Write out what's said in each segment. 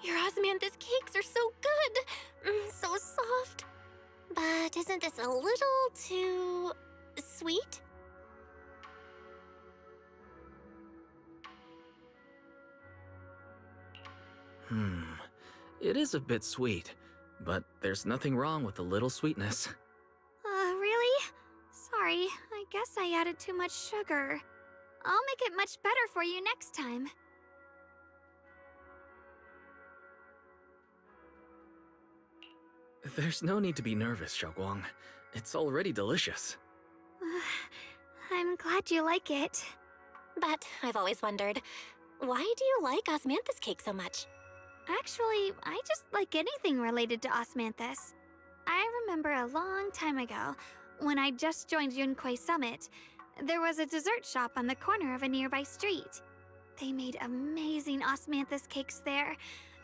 Your osmanthus cakes are so good! So soft. But isn't this a little too... sweet? It is a bit sweet, but there's nothing wrong with a little sweetness. Really? Sorry, I guess I added too much sugar. I'll make it much better for you next time. There's no need to be nervous, Xiaoguang. It's already delicious. I'm glad you like it. But I've always wondered, why do you like osmanthus cake so much? Actually, I just like anything related to osmanthus. I remember a long time ago, when I just joined Yunquay Summit, there was a dessert shop on the corner of a nearby street. They made amazing osmanthus cakes there,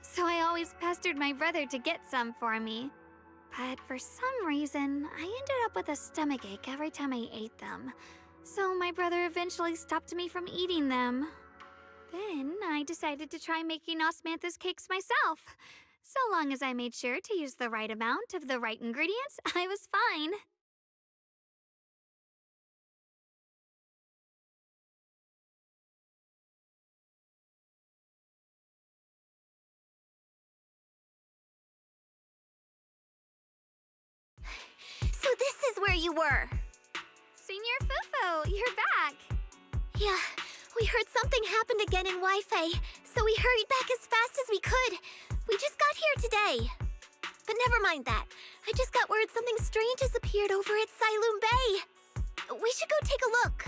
so I always pestered my brother to get some for me. But for some reason, I ended up with a stomachache every time I ate them. So my brother eventually stopped me from eating them. Then I decided to try making osmanthus cakes myself. So long as I made sure to use the right amount of the right ingredients, I was fine. So this is where you were! Senior Fufu, you're back! Yeah, we heard something happened again in Wi-Fi, so we hurried back as fast as we could. We just got here today. But never mind that. I just got word something strange has appeared over at Siloon Bay. We should go take a look.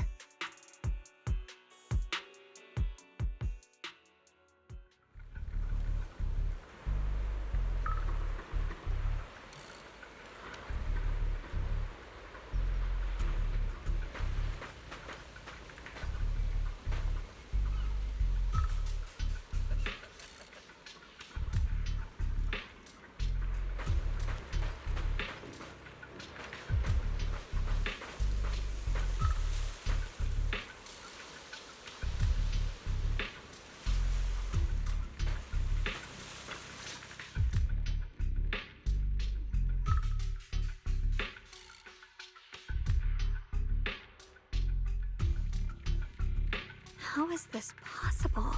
How is this possible?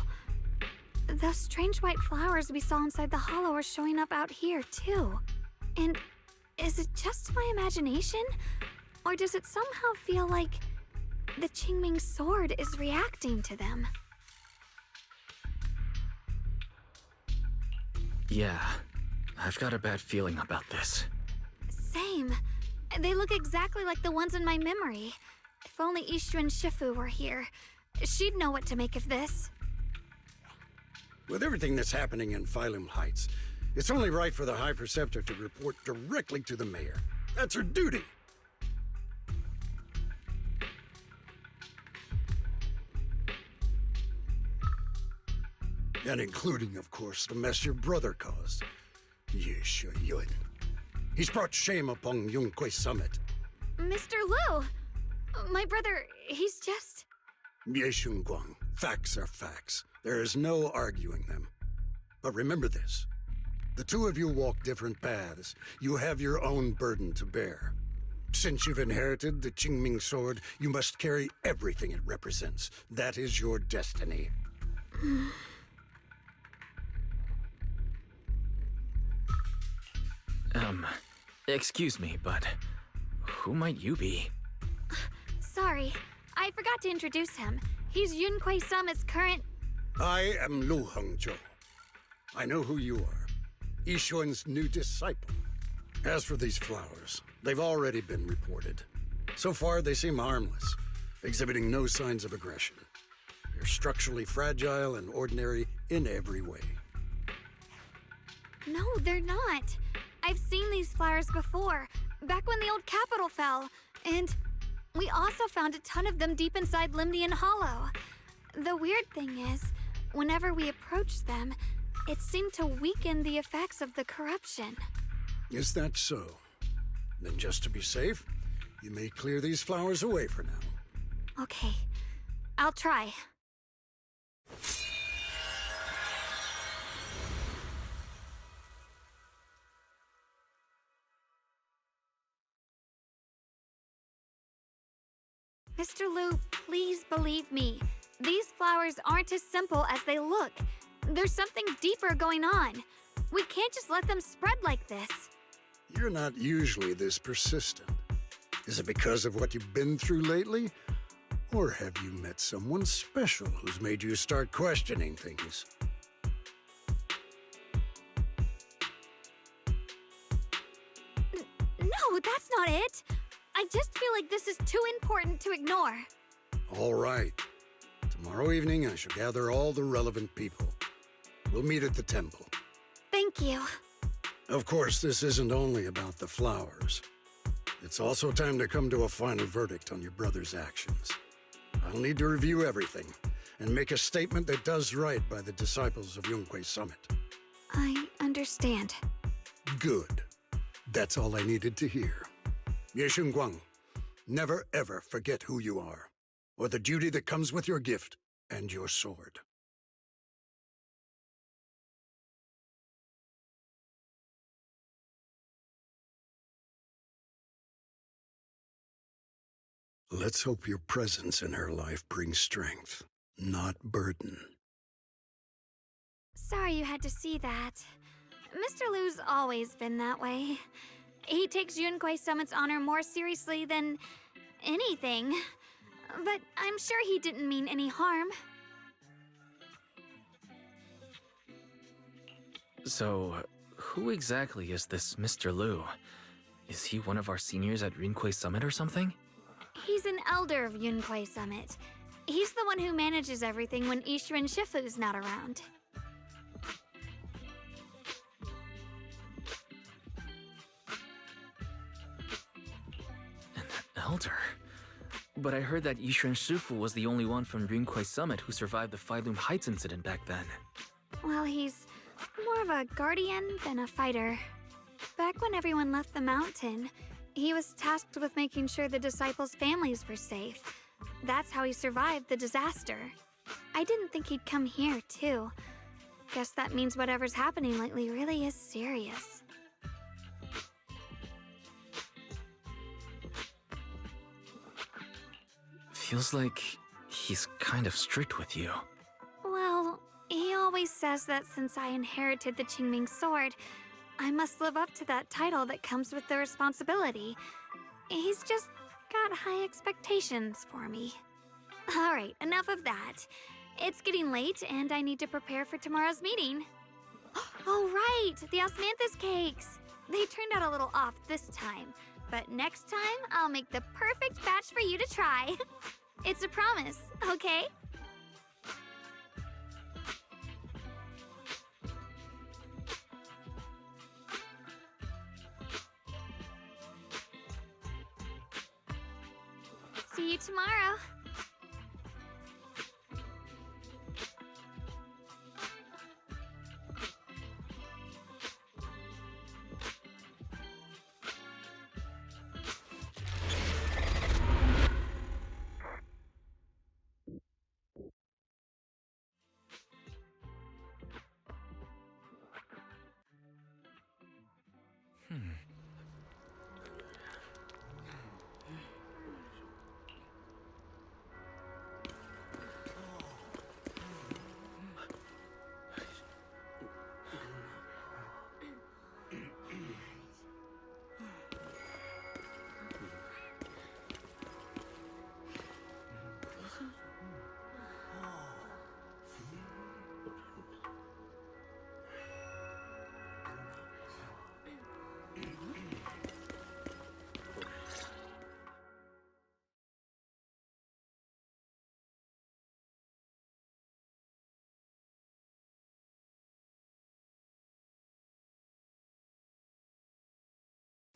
Those strange white flowers we saw inside the hollow are showing up out here, too. And is it just my imagination? Or does it somehow feel like the Qingming sword is reacting to them? Yeah, I've got a bad feeling about this. Same. They look exactly like the ones in my memory. If only Ishu and Shifu were here. She'd know what to make of this. With everything that's happening in Phylum Heights, it's only right for the High Preceptor to report directly to the mayor. That's her duty. And including, of course, the mess your brother caused. Yeshu Yun. He's brought shame upon Yunquay Summit. Mr. Liu! My brother, he's just... Yeshun Guang, facts are facts. There is no arguing them. But remember this. The two of you walk different paths. You have your own burden to bear. Since you've inherited the Qingming sword, you must carry everything it represents. That is your destiny. Excuse me, but who might you be? Sorry, I forgot to introduce him. He's Yunquay Summit's current... I am Lu Hengzhou. I know who you are. Yixuan's new disciple. As for these flowers, they've already been reported. So far, they seem harmless, exhibiting no signs of aggression. They're structurally fragile and ordinary in every way. No, they're not. I've seen these flowers before, back when the old capital fell, and we also found a ton of them deep inside Limnian Hollow. The weird thing is, whenever we approached them, it seemed to weaken the effects of the corruption. Is that so? Then just to be safe, you may clear these flowers away for now. Okay, I'll try. Mr. Liu, please believe me. These flowers aren't as simple as they look. There's something deeper going on. We can't just let them spread like this. You're not usually this persistent. Is it because of what you've been through lately? Or have you met someone special who's made you start questioning things? No, that's not it. I just feel like this is too important to ignore. All right. Tomorrow evening, I shall gather all the relevant people. We'll meet at the temple. Thank you. Of course, this isn't only about the flowers. It's also time to come to a final verdict on your brother's actions. I'll need to review everything and make a statement that does right by the disciples of Yunque Summit. I understand. Good. That's all I needed to hear. Ye Guang, never ever forget who you are, or the duty that comes with your gift and your sword. Let's hope your presence in her life brings strength, not burden. Sorry you had to see that. Mr. Liu's always been that way. He takes Yunque Summit's honor more seriously than anything. But I'm sure he didn't mean any harm. So, who exactly is this Mr. Liu? Is he one of our seniors at Yunque Summit or something? He's an elder of Yunque Summit. He's the one who manages everything when Ishirin Shifu's not around. An elder? But I heard that Ishirin Shifu was the only one from Yunque Summit who survived the Phyloom Heights incident back then. Well, he's more of a guardian than a fighter. Back when everyone left the mountain, he was tasked with making sure the disciples' families were safe. That's how he survived the disaster. I didn't think he'd come here, too. Guess that means whatever's happening lately really is serious. Feels like he's kind of strict with you. Well, he always says that since I inherited the Qingming sword, I must live up to that title that comes with the responsibility. He's just got high expectations for me. Alright, enough of that. It's getting late and I need to prepare for tomorrow's meeting. Oh right, the osmanthus cakes! They turned out a little off this time, but next time I'll make the perfect batch for you to try. It's a promise, okay? See you tomorrow.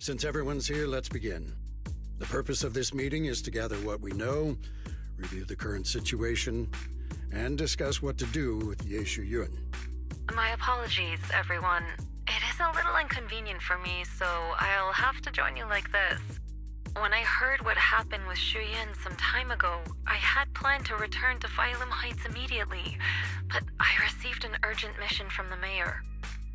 Since everyone's here, let's begin. The purpose of this meeting is to gather what we know, review the current situation, and discuss what to do with Ye Yun. My apologies, everyone. It is a little inconvenient for me, so I'll have to join you like this. When I heard what happened with Shu Yin some time ago, I had planned to return to Phyloom Heights immediately, but I received an urgent mission from the mayor.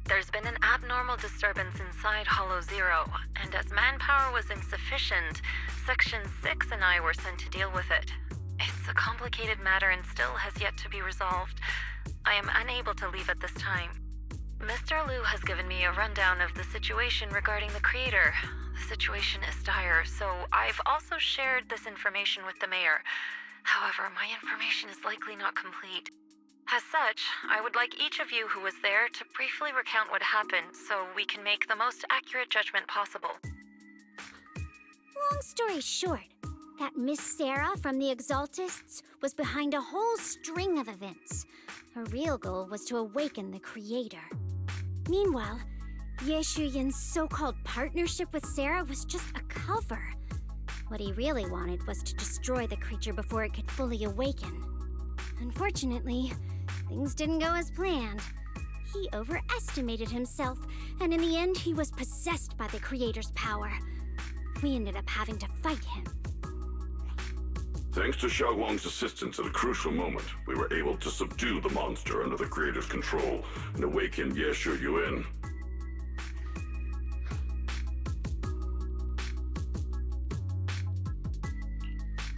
There's been an abnormal disturbance inside Hollow Zero, and as manpower was insufficient, Section 6 and I were sent to deal with it. It's a complicated matter and still has yet to be resolved. I am unable to leave at this time. Mr. Liu has given me a rundown of the situation regarding the creator. The situation is dire, so I've also shared this information with the mayor. However, my information is likely not complete. As such, I would like each of you who was there to briefly recount what happened so we can make the most accurate judgment possible. Long story short, that Miss Sarah from the Exaltists was behind a whole string of events. Her real goal was to awaken the creator. Meanwhile, Ye Shuyin's so-called partnership with Sarah was just a cover. What he really wanted was to destroy the creature before it could fully awaken. Unfortunately, things didn't go as planned. He overestimated himself, and in the end, he was possessed by the creator's power. We ended up having to fight him. Thanks to Xiaoguang's assistance at a crucial moment, we were able to subdue the monster under the creator's control and awaken Ye Shuyuan.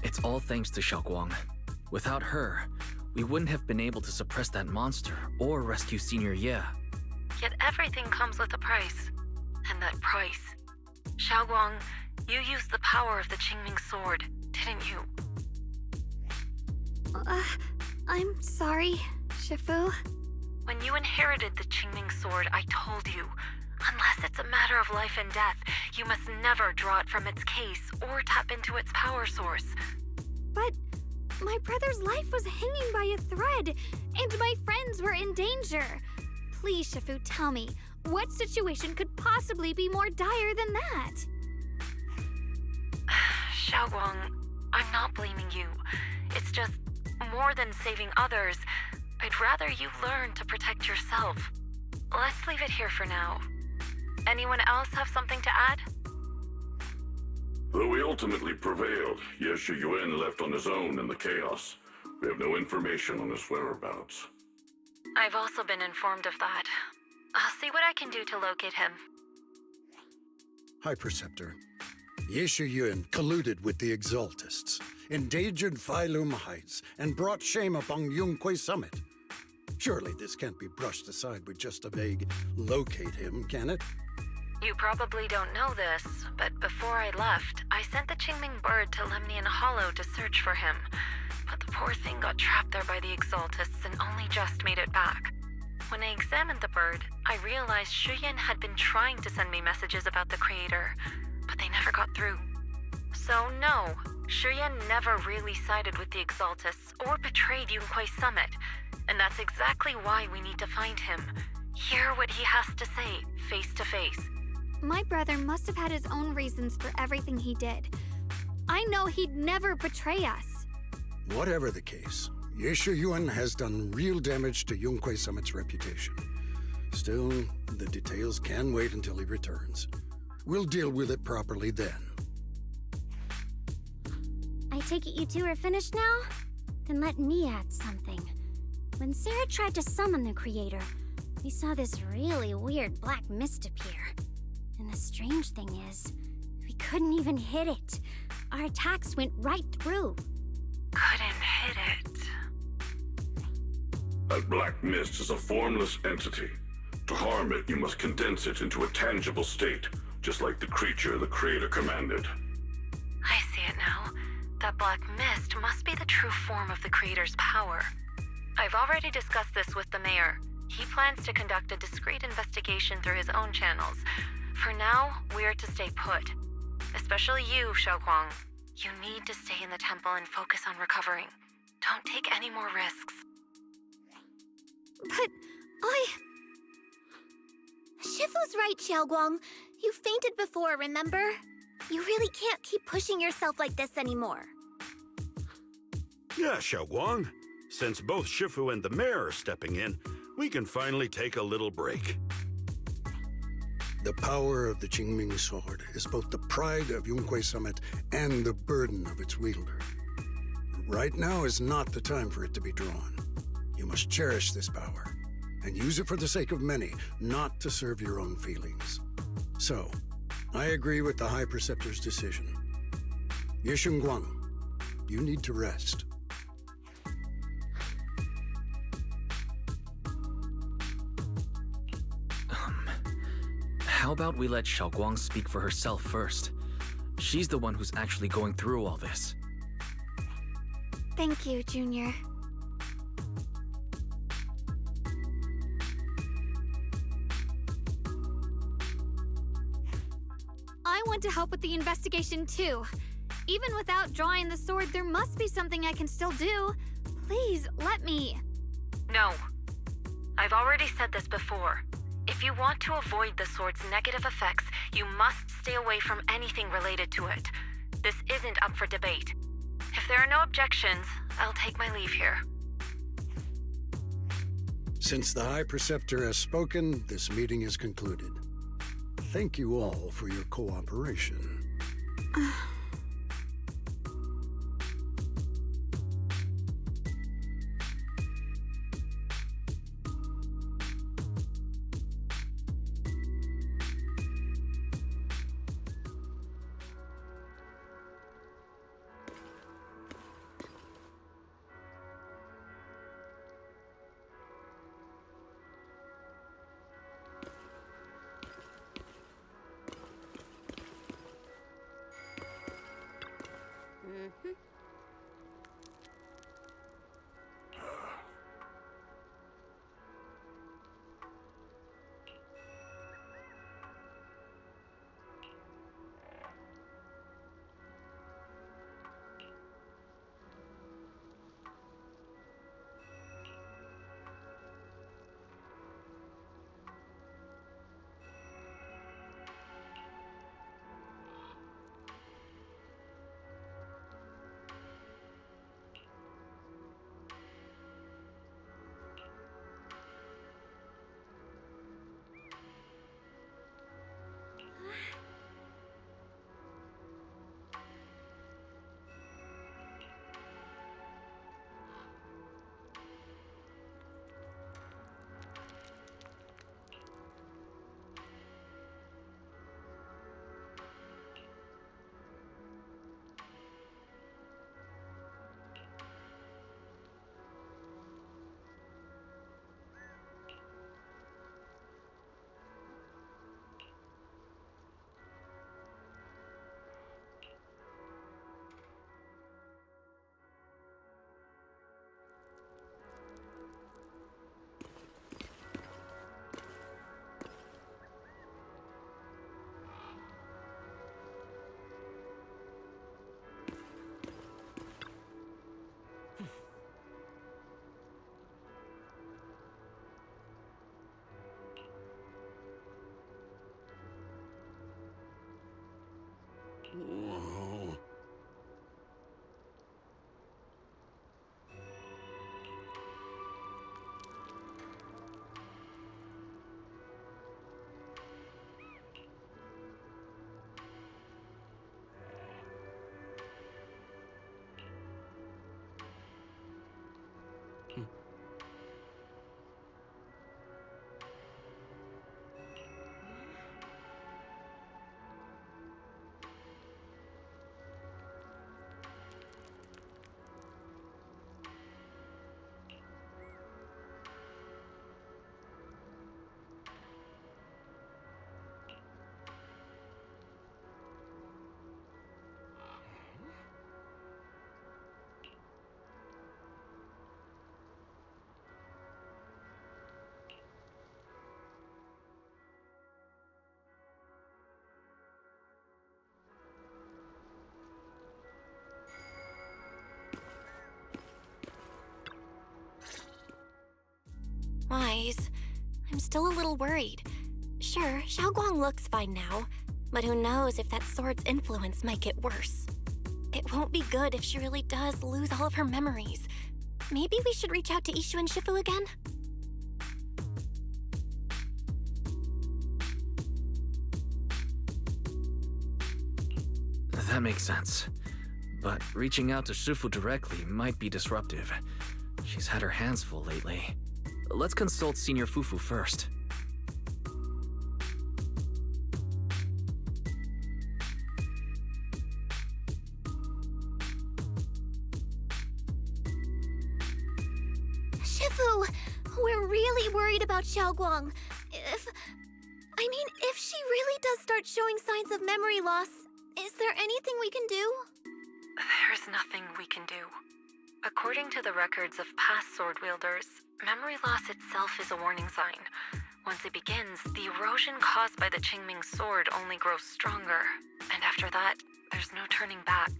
It's all thanks to Xiaoguang. Without her, we wouldn't have been able to suppress that monster or rescue Senior Ye. Yet everything comes with a price. And that price... Xiaoguang, you used the power of the Qingming sword, didn't you? I'm sorry, Shifu. When you inherited the Qingming sword, I told you, unless it's a matter of life and death, you must never draw it from its case or tap into its power source. But my brother's life was hanging by a thread, and my friends were in danger. Please, Shifu, tell me, what situation could possibly be more dire than that? Xiaoguang, I'm not blaming you. It's just, more than saving others, I'd rather you learn to protect yourself. Let's leave it here for now. Anyone else have something to add? Though we ultimately prevailed, Ye Shuyuan left on his own in the chaos. We have no information on his whereabouts. I've also been informed of that. I'll see what I can do to locate him. High Preceptor, Ye Shuyuan colluded with the Exaltists, endangered Phylum Heights, and brought shame upon Yunquay Summit. Surely this can't be brushed aside with just a vague locate him, can it? You probably don't know this, but before I left, I sent the Qingming bird to Lemnian Hollow to search for him. But the poor thing got trapped there by the Exaltists and only just made it back. When I examined the bird, I realized Shuyan had been trying to send me messages about the creator, but they never got through. So no, Shuyan never really sided with the Exaltists or betrayed Yunquay Summit, and that's exactly why we need to find him. Hear what he has to say, face to face. My brother must have had his own reasons for everything he did. I know he'd never betray us. Whatever the case, Ye Shuyuan has done real damage to Yunquay Summit's reputation. Still, the details can wait until he returns. We'll deal with it properly then. I take it you two are finished now? Then let me add something. When Sarah tried to summon the creator, we saw this really weird black mist appear. And the strange thing is, we couldn't even hit it. Our attacks went right through. Couldn't hit it. That black mist is a formless entity. To harm it, you must condense it into a tangible state, just like the creature the creator commanded. I see it now. That black mist must be the true form of the creator's power. I've already discussed this with the mayor. He plans to conduct a discreet investigation through his own channels. For now, we're to stay put. Especially you, Xiaoguang. You need to stay in the temple and focus on recovering. Don't take any more risks. But Shifu's right, Xiaoguang. You fainted before, remember? You really can't keep pushing yourself like this anymore. Yeah, Xiaoguang. Since both Shifu and the mayor are stepping in, we can finally take a little break. The power of the Qingming sword is both the pride of Yunquay Summit and the burden of its wielder. Right now is not the time for it to be drawn. You must cherish this power, and use it for the sake of many, not to serve your own feelings. So, I agree with the High Preceptor's decision. Yishunguang, you need to rest. How about we let Xiaoguang speak for herself first? She's the one who's actually going through all this. Thank you, Junior. I want to help with the investigation too. Even without drawing the sword, there must be something I can still do. Please, let me. No. I've already said this before. If you want to avoid the sword's negative effects, you must stay away from anything related to it. This isn't up for debate. If there are no objections, I'll take my leave here. Since the High Preceptor has spoken, this meeting is concluded. Thank you all for your cooperation. Whoa. Wise, I'm still a little worried. Sure, Xiaoguang looks fine now, but who knows if that sword's influence might get worse. It won't be good if she really does lose all of her memories. Maybe we should reach out to Ishu and Shifu again? That makes sense. But reaching out to Shifu directly might be disruptive. She's had her hands full lately. Let's consult Senior Fufu first. Shifu, we're really worried about Xiaoguang. If she really does start showing signs of memory loss, is there anything we can do? There's nothing we can do. According to the records of past sword wielders, memory loss itself is a warning sign. Once it begins, the erosion caused by the Qingming sword only grows stronger. And after that, there's no turning back.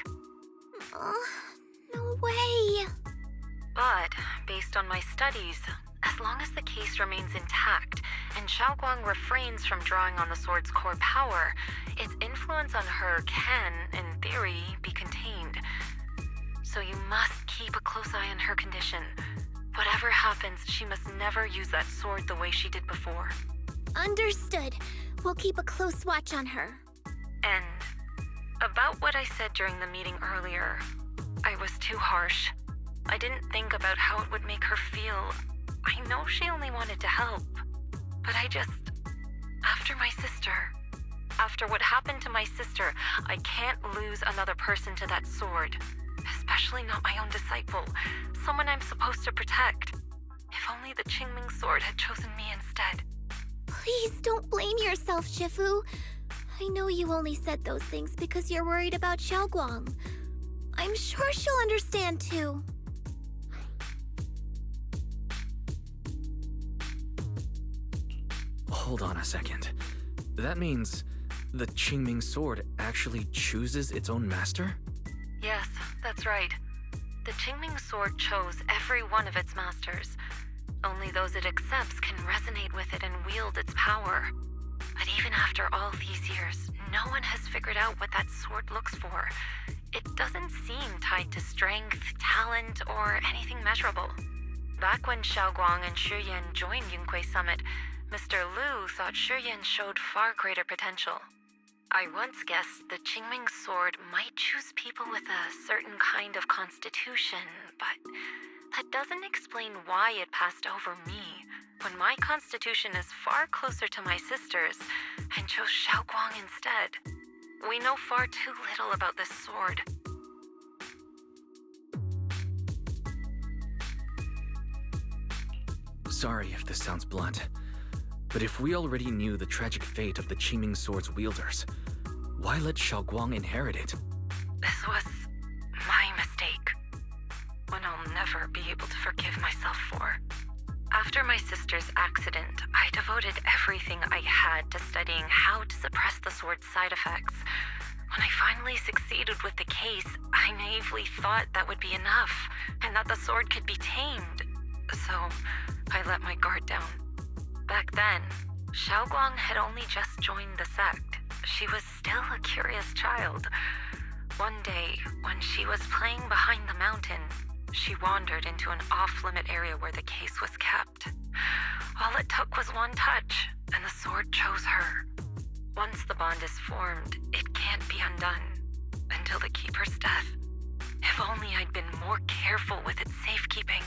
No way. But, based on my studies, as long as the case remains intact, and Xiaoguang refrains from drawing on the sword's core power, its influence on her can, in theory, be contained. So you must keep a close eye on her condition. Whatever happens, she must never use that sword the way she did before. Understood. We'll keep a close watch on her. And about what I said during the meeting earlier, I was too harsh. I didn't think about how it would make her feel. I know she only wanted to help. But after what happened to my sister, I can't lose another person to that sword. Especially not my own disciple, someone I'm supposed to protect. If only the Qingming sword had chosen me instead. Please don't blame yourself, Shifu. I know you only said those things because you're worried about Xiaoguang. I'm sure she'll understand too. Hold on a second. That means the Qingming sword actually chooses its own master? Yes, that's right. The Qingming sword chose every one of its masters. Only those it accepts can resonate with it and wield its power. But even after all these years, no one has figured out what that sword looks for. It doesn't seem tied to strength, talent, or anything measurable. Back when Xiaoguang and Shiyan joined Yunquei Summit, Mr. Liu thought Shiyan showed far greater potential. I once guessed the Qingming sword might choose people with a certain kind of constitution, but that doesn't explain why it passed over me, when my constitution is far closer to my sister's, and chose Xiaoguang instead. We know far too little about this sword. Sorry if this sounds blunt, but if we already knew the tragic fate of the Qingming sword's wielders, why let Xiaoguang inherit it? This was my mistake. One I'll never be able to forgive myself for. After my sister's accident, I devoted everything I had to studying how to suppress the sword's side effects. When I finally succeeded with the case, I naively thought that would be enough, and that the sword could be tamed. So, I let my guard down. Back then, Xiaoguang had only just joined the sect. She was still a curious child. One day, when she was playing behind the mountain, she wandered into an off-limit area where the case was kept. All it took was one touch, and the sword chose her. Once the bond is formed, it can't be undone. Until the Keeper's death. If only I'd been more careful with its safekeeping.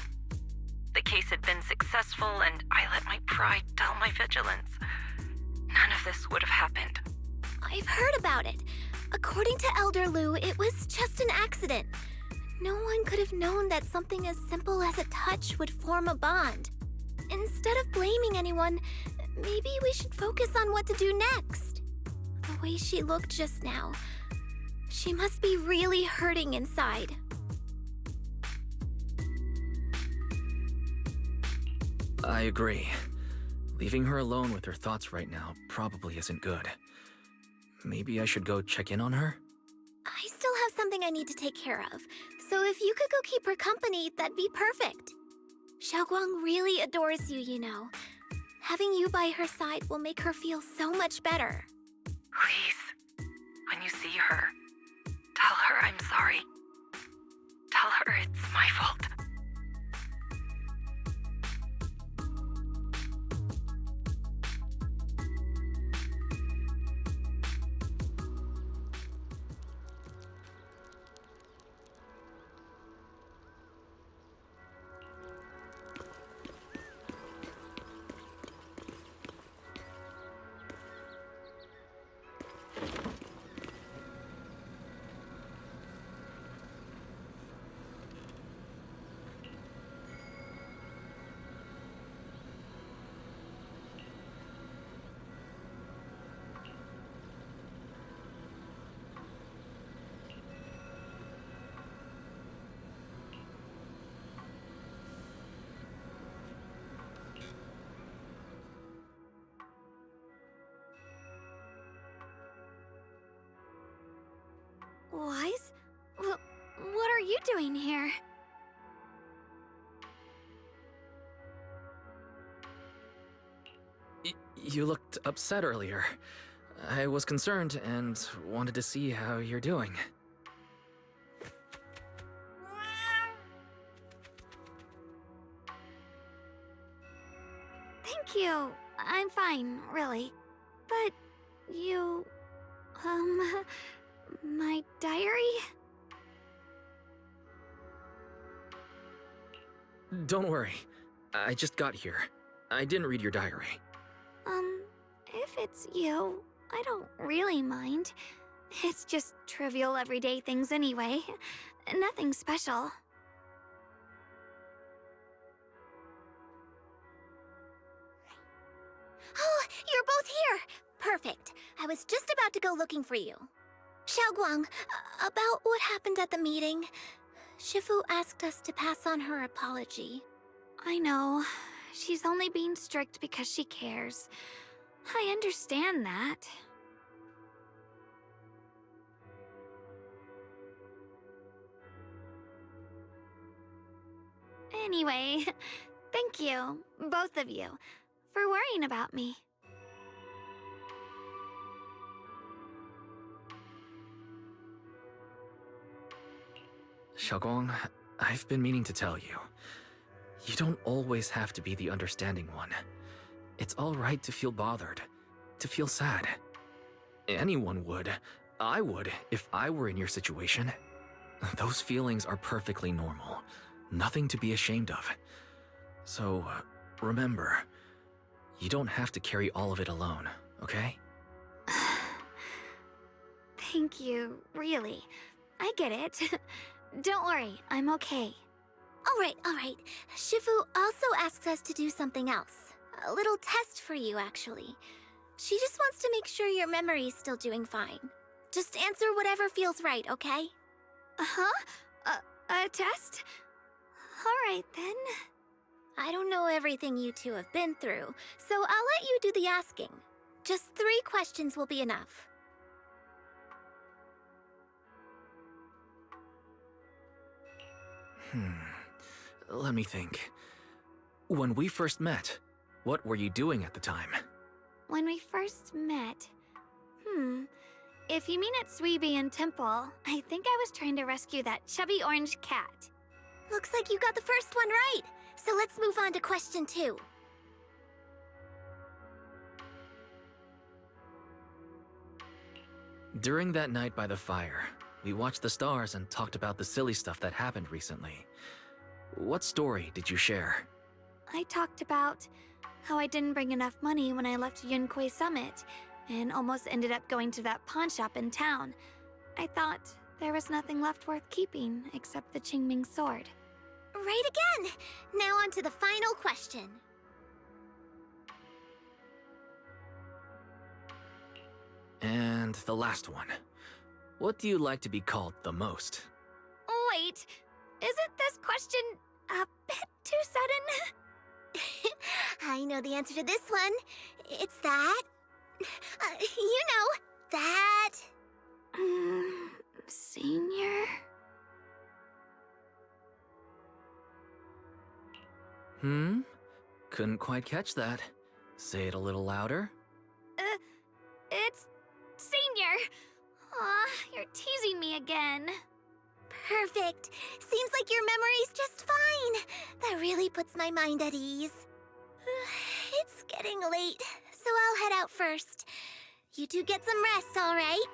The case had been successful, and I let my pride dull my vigilance. None of this would have happened. I've heard about it. According to Elder Liu, it was just an accident. No one could have known that something as simple as a touch would form a bond. Instead of blaming anyone, maybe we should focus on what to do next. The way she looked just now, she must be really hurting inside. I agree. Leaving her alone with her thoughts right now probably isn't good. Maybe I should go check in on her? I still have something I need to take care of, so if you could go keep her company, that'd be perfect. Xiaoguang really adores you, you know. Having you by her side will make her feel so much better. Please, when you see her, tell her I'm sorry. Tell her it's my fault. doing here? You looked upset earlier. I was concerned and wanted to see how you're doing. Thank you. I'm fine, really. But you... my diary? Don't worry. I just got here. I didn't read your diary. If it's you, I don't really mind. It's just trivial everyday things anyway. Nothing special. Oh, you're both here! Perfect. I was just about to go looking for you. Xiaoguang, about what happened at the meeting. Shifu asked us to pass on her apology. I know. She's only being strict because she cares. I understand that. Anyway, thank you, both of you, for worrying about me. Xiaoguang, I've been meaning to tell you. You don't always have to be the understanding one. It's all right to feel bothered, to feel sad. Anyone would. I would, if I were in your situation. Those feelings are perfectly normal. Nothing to be ashamed of. So, remember, you don't have to carry all of it alone, okay? Thank you, really. I get it. Don't worry, I'm okay. All right. Shifu also asks us to do something else. A little test for you, actually. She just wants to make sure your memory's still doing fine. Just answer whatever feels right, okay? Huh? A test? Alright then. I don't know everything you two have been through, so I'll let you do the asking. Just 3 questions will be enough. Let me think. When we first met, what were you doing at the time? When we first met... If you mean at Suibian Temple, I think I was trying to rescue that chubby orange cat. Looks like you got the first one right, so let's move on to question 2. During that night by the fire, we watched the stars and talked about the silly stuff that happened recently. What story did you share? I talked about how I didn't bring enough money when I left Yunquay Summit, and almost ended up going to that pawn shop in town. I thought there was nothing left worth keeping except the Qingming sword. Right again! Now on to the final question. And the last one. What do you like to be called the most? Wait, isn't this question a bit too sudden? I know the answer to this one. It's that... you know, that... Senior? Couldn't quite catch that. Say it a little louder. It's... Senior! Aw, you're teasing me again. Perfect. Seems like your memory's just fine. That really puts my mind at ease. It's getting late, so I'll head out first. You two get some rest, all right?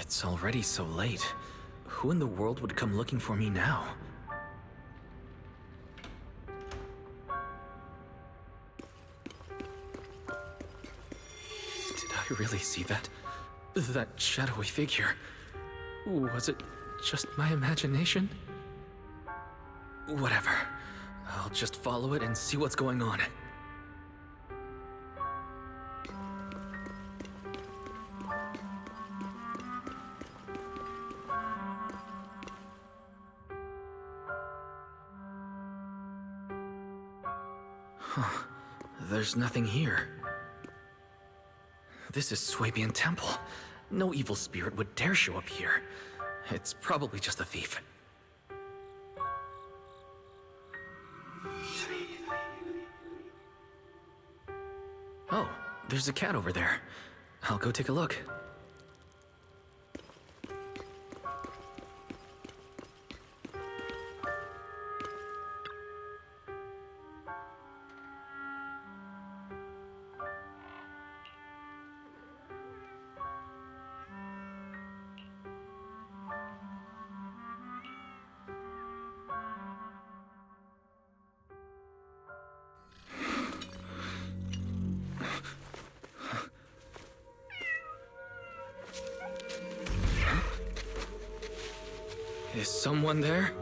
It's already so late. Who in the world would come looking for me now? Did I really see that? That shadowy figure? Was it just my imagination? Whatever. I'll just follow it and see what's going on. Huh. There's nothing here. This is Swabian Temple. No evil spirit would dare show up here. It's probably just a thief. Oh, there's a cat over there. I'll go take a look. Is someone there?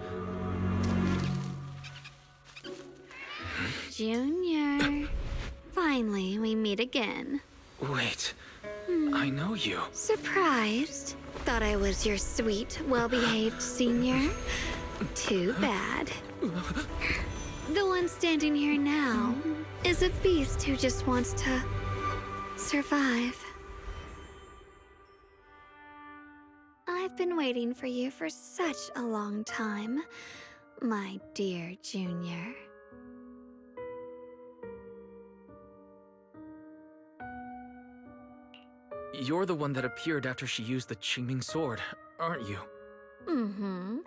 Junior. Finally, we meet again. Wait, I know you. Surprised? Thought I was your sweet, well-behaved senior? Too bad. The one standing here now is a beast who just wants to survive. I've been waiting for you for such a long time, my dear Junior. You're the one that appeared after she used the Qingming sword, aren't you? Mm-hmm.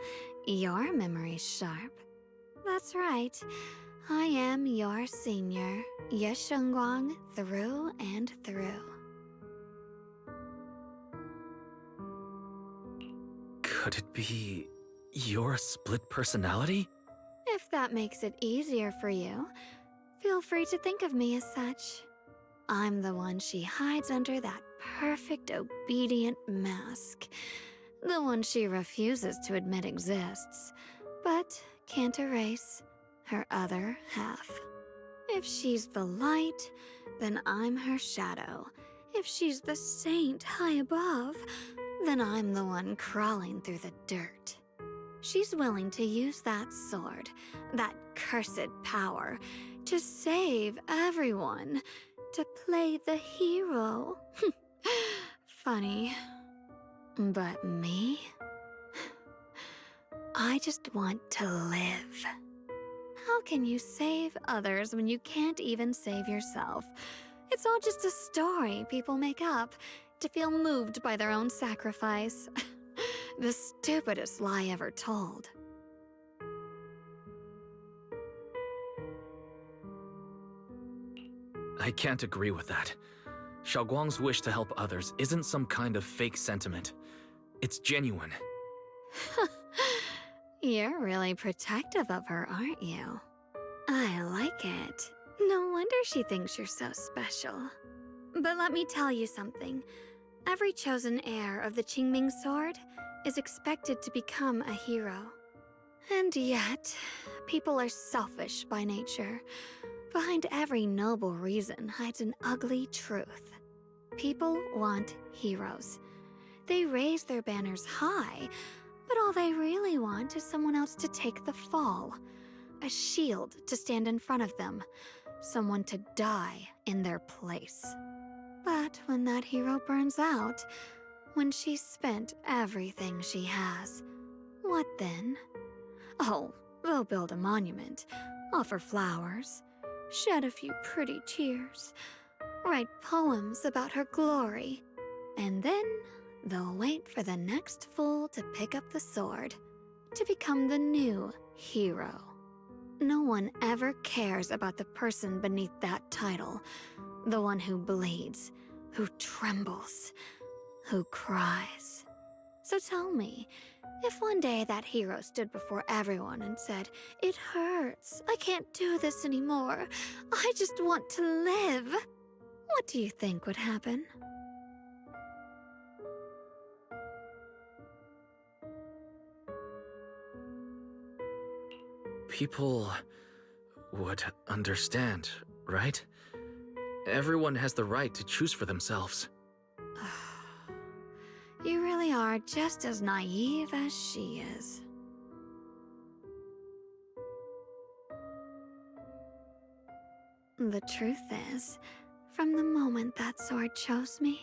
Your memory's sharp. That's right. I am your senior, Ye Shengguang, through and through. Could it be your split personality? If that makes it easier for you, feel free to think of me as such. I'm the one she hides under that perfect obedient mask. The one she refuses to admit exists, but can't erase her other half. If she's the light, then I'm her shadow. If she's the saint high above, then I'm the one crawling through the dirt. She's willing to use that sword, that cursed power, to save everyone, to play the hero. Funny. But me? I just want to live. How can you save others when you can't even save yourself? It's all just a story people make up to feel moved by their own sacrifice. The stupidest lie ever told. I can't agree with that. Xiaoguang's wish to help others isn't some kind of fake sentiment. It's genuine. You're really protective of her, aren't you? I like it. No wonder she thinks you're so special. But let me tell you something. Every chosen heir of the Qingming sword is expected to become a hero. And yet, people are selfish by nature. Behind every noble reason hides an ugly truth. People want heroes. They raise their banners high, but all they really want is someone else to take the fall. A shield to stand in front of them. Someone to die in their place. But when that hero burns out, when she's spent everything she has, what then? Oh, they'll build a monument, offer flowers, shed a few pretty tears, write poems about her glory, and then they'll wait for the next fool to pick up the sword, to become the new hero. No one ever cares about the person beneath that title, the one who bleeds, who trembles, who cries. So tell me, if one day that hero stood before everyone and said, "It hurts, I can't do this anymore, I just want to live," what do you think would happen? People would understand, right? Everyone has the right to choose for themselves. You really are just as naive as she is. The truth is, from the moment that sword chose me,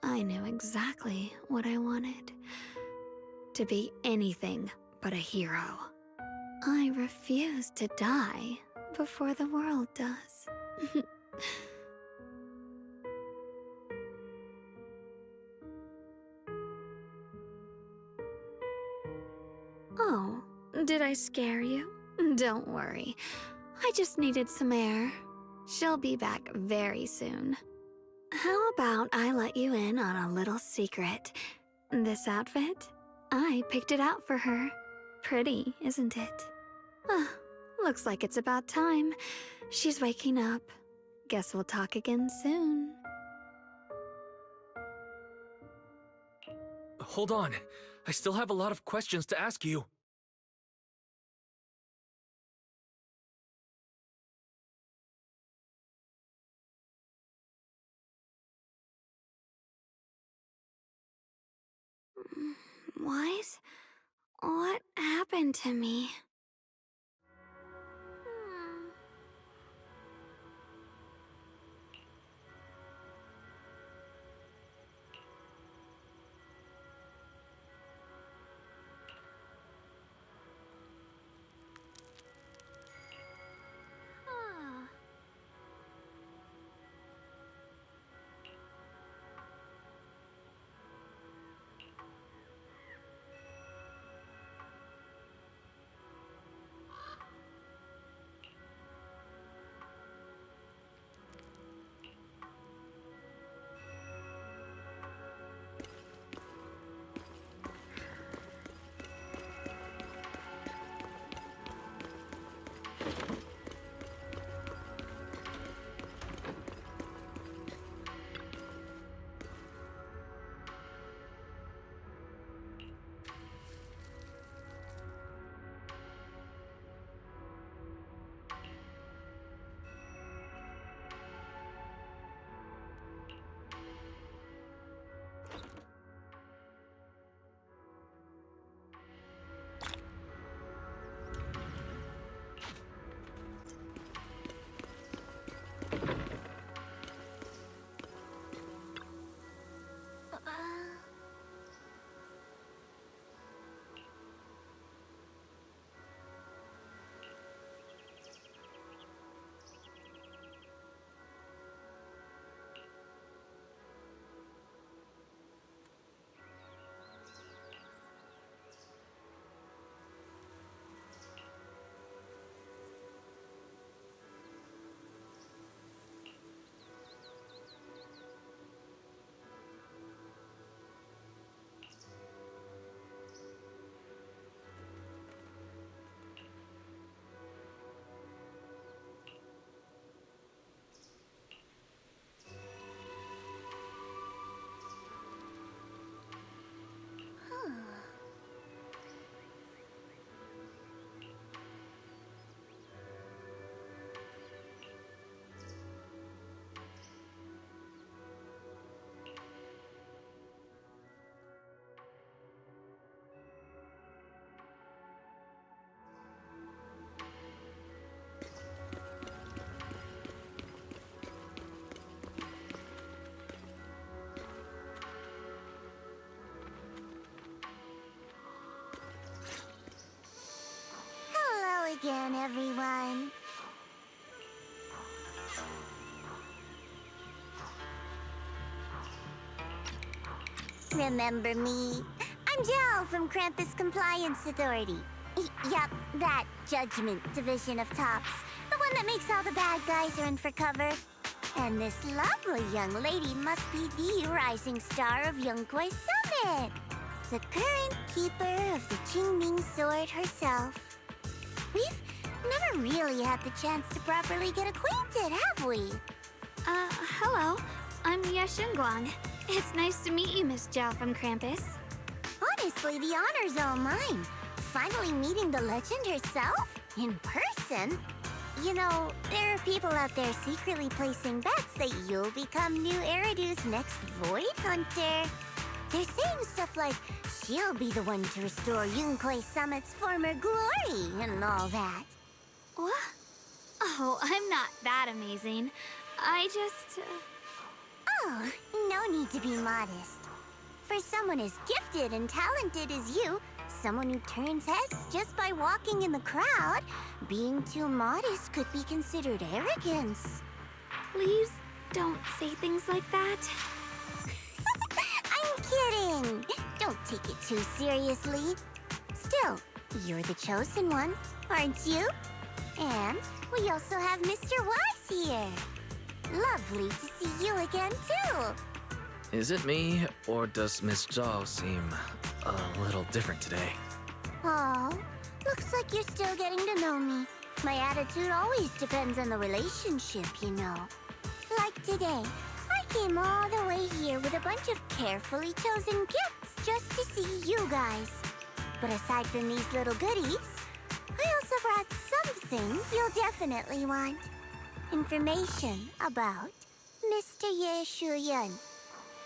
I knew exactly what I wanted. To be anything but a hero. I refuse to die before the world does. Oh, did I scare you? Don't worry. I just needed some air. She'll be back very soon. How about I let you in on a little secret? This outfit? I picked it out for her. Pretty, isn't it? Looks like it's about time. She's waking up. Guess we'll talk again soon. Hold on. I still have a lot of questions to ask you. Wise? What happened to me? Again, everyone. Remember me? I'm Zhao from Krampus Compliance Authority. Yup, that Judgment Division of Tops. The one that makes all the bad guys run for cover. And this lovely young lady must be the rising star of Yunquay Summit. the current keeper of the Qingming sword herself. We've never really had the chance to properly get acquainted, have we? Hello. I'm Guang. It's nice to meet you, Miss Zhao from Krampus. Honestly, the honor's all mine. Finally meeting the legend herself? In person? You know, there are people out there secretly placing bets that you'll become new Eridu's next Void Hunter. They're saying stuff like she'll be the one to restore Yunquay Summit's former glory and all that. What? Oh, I'm not that amazing. I just... Oh, no need to be modest. For someone as gifted and talented as you, someone who turns heads just by walking in the crowd, being too modest could be considered arrogance. Please don't say things like that. I'm kidding! Don't take it too seriously. Still, you're the chosen one, aren't you? And we also have Mr. Wise here. Lovely to see you again, too. Is it me, or does Miss Zhao seem a little different today? Oh, looks like you're still getting to know me. My attitude always depends on the relationship, you know. Like today, I came all the way here with a bunch of carefully chosen gifts just to see you guys. But aside from these little goodies, I also brought something you'll definitely want. Information about Mr. Ye Shuyun.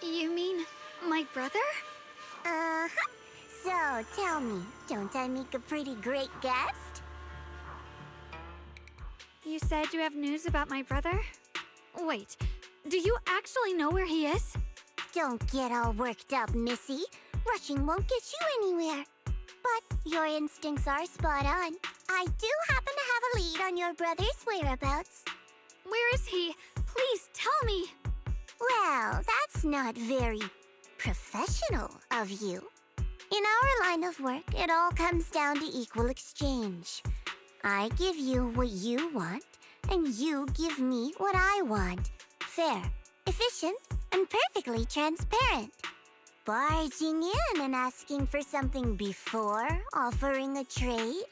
You mean my brother? Uh-huh. So, tell me, don't I make a pretty great guest? You said you have news about my brother? Wait, do you actually know where he is? Don't get all worked up, Missy. Rushing won't get you anywhere. But your instincts are spot on. I do happen to have a lead on your brother's whereabouts. Where is he? Please tell me. Well, that's not very professional of you. In our line of work, it all comes down to equal exchange. I give you what you want, and you give me what I want. Fair, efficient, and perfectly transparent. Barging in and asking for something before offering a trade?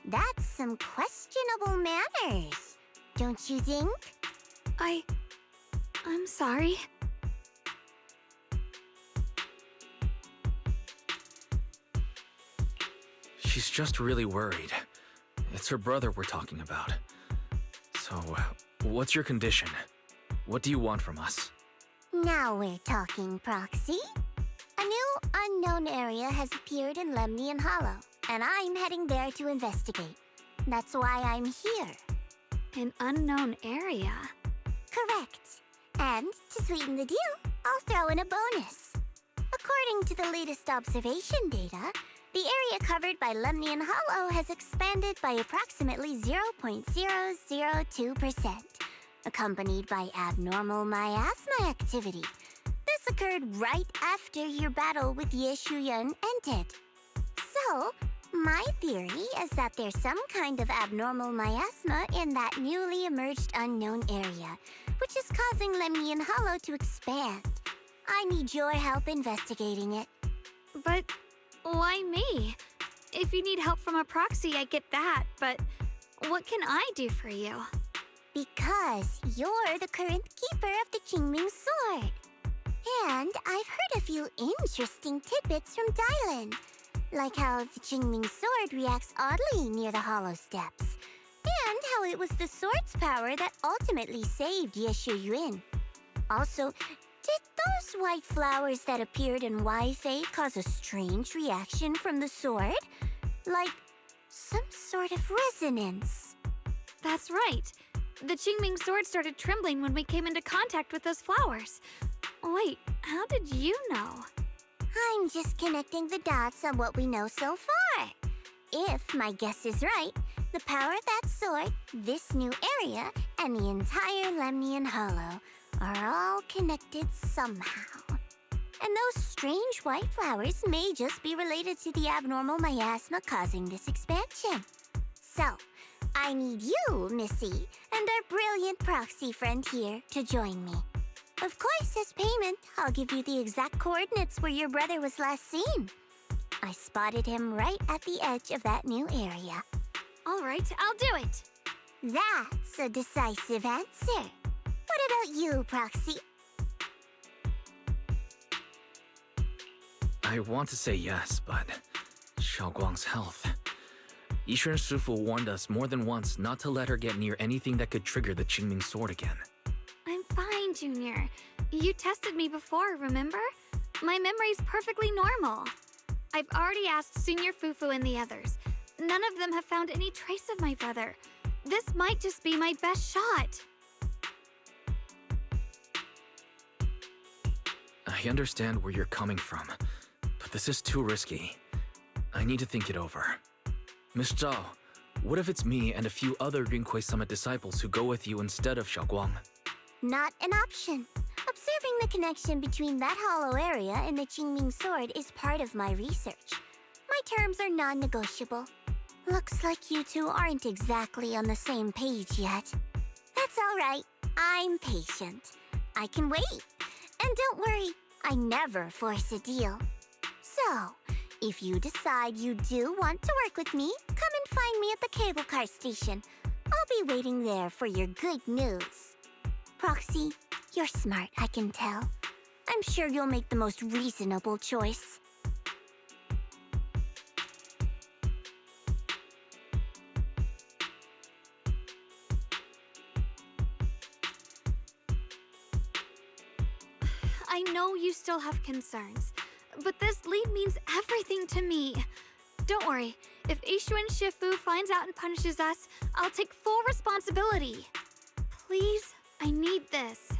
That's some questionable manners, don't you think? I'm sorry. She's just really worried. It's her brother we're talking about. So, what's your condition? What do you want from us? Now we're talking, Proxy. A new unknown area has appeared in Lemnian Hollow, and I'm heading there to investigate. That's why I'm here. An unknown area? Correct. And to sweeten the deal, I'll throw in a bonus. According to the latest observation data, the area covered by Lemnian Hollow has expanded by approximately 0.002%, accompanied by abnormal miasma activity. This occurred right after your battle with Ye Shuyun ended. So, my theory is that there's some kind of abnormal miasma in that newly emerged unknown area, which is causing Lemnian Hollow to expand. I need your help investigating it. But why me? If you need help from a proxy, I get that, but what can I do for you? Because you're the current keeper of the Qingming sword. And I've heard a few interesting tidbits from Dylan, like how the Qingming sword reacts oddly near the hollow steps, and how it was the sword's power that ultimately saved Ye Shuyun. Also, did those white flowers that appeared in YFA cause a strange reaction from the sword? Like some sort of resonance. That's right. The Qingming sword started trembling when we came into contact with those flowers. Wait, how did you know? I'm just connecting the dots on what we know so far. If my guess is right, the power of that sword, this new area, and the entire Lemnian Hollow are all connected somehow. And those strange white flowers may just be related to the abnormal miasma causing this expansion. So, I need you, Missy, and our brilliant proxy friend here to join me. Of course, as payment, I'll give you the exact coordinates where your brother was last seen. I spotted him right at the edge of that new area. All right, I'll do it. That's a decisive answer. What about you, Proxy? I want to say yes, but Xiaoguang's health. Yishuan Shifu warned us more than once not to let her get near anything that could trigger the Qingming sword again. I'm fine, Junior. You tested me before, remember? My memory's perfectly normal. I've already asked Senior Fufu and the others. None of them have found any trace of my brother. This might just be my best shot. I understand where you're coming from, but this is too risky. I need to think it over. Miss Zhao, what if it's me and a few other Yunquei Summit disciples who go with you instead of Xiaoguang? Not an option. Observing the connection between that hollow area and the Qingming sword is part of my research. My terms are non-negotiable. Looks like you two aren't exactly on the same page yet. That's all right. I'm patient. I can wait. And don't worry, I never force a deal. So, if you decide you do want to work with me, come and find me at the cable car station. I'll be waiting there for your good news. Proxy, you're smart, I can tell. I'm sure you'll make the most reasonable choice. I know you still have concerns, but this lead means everything to me. Don't worry, if Yishuan Shifu finds out and punishes us, I'll take full responsibility. Please, I need this.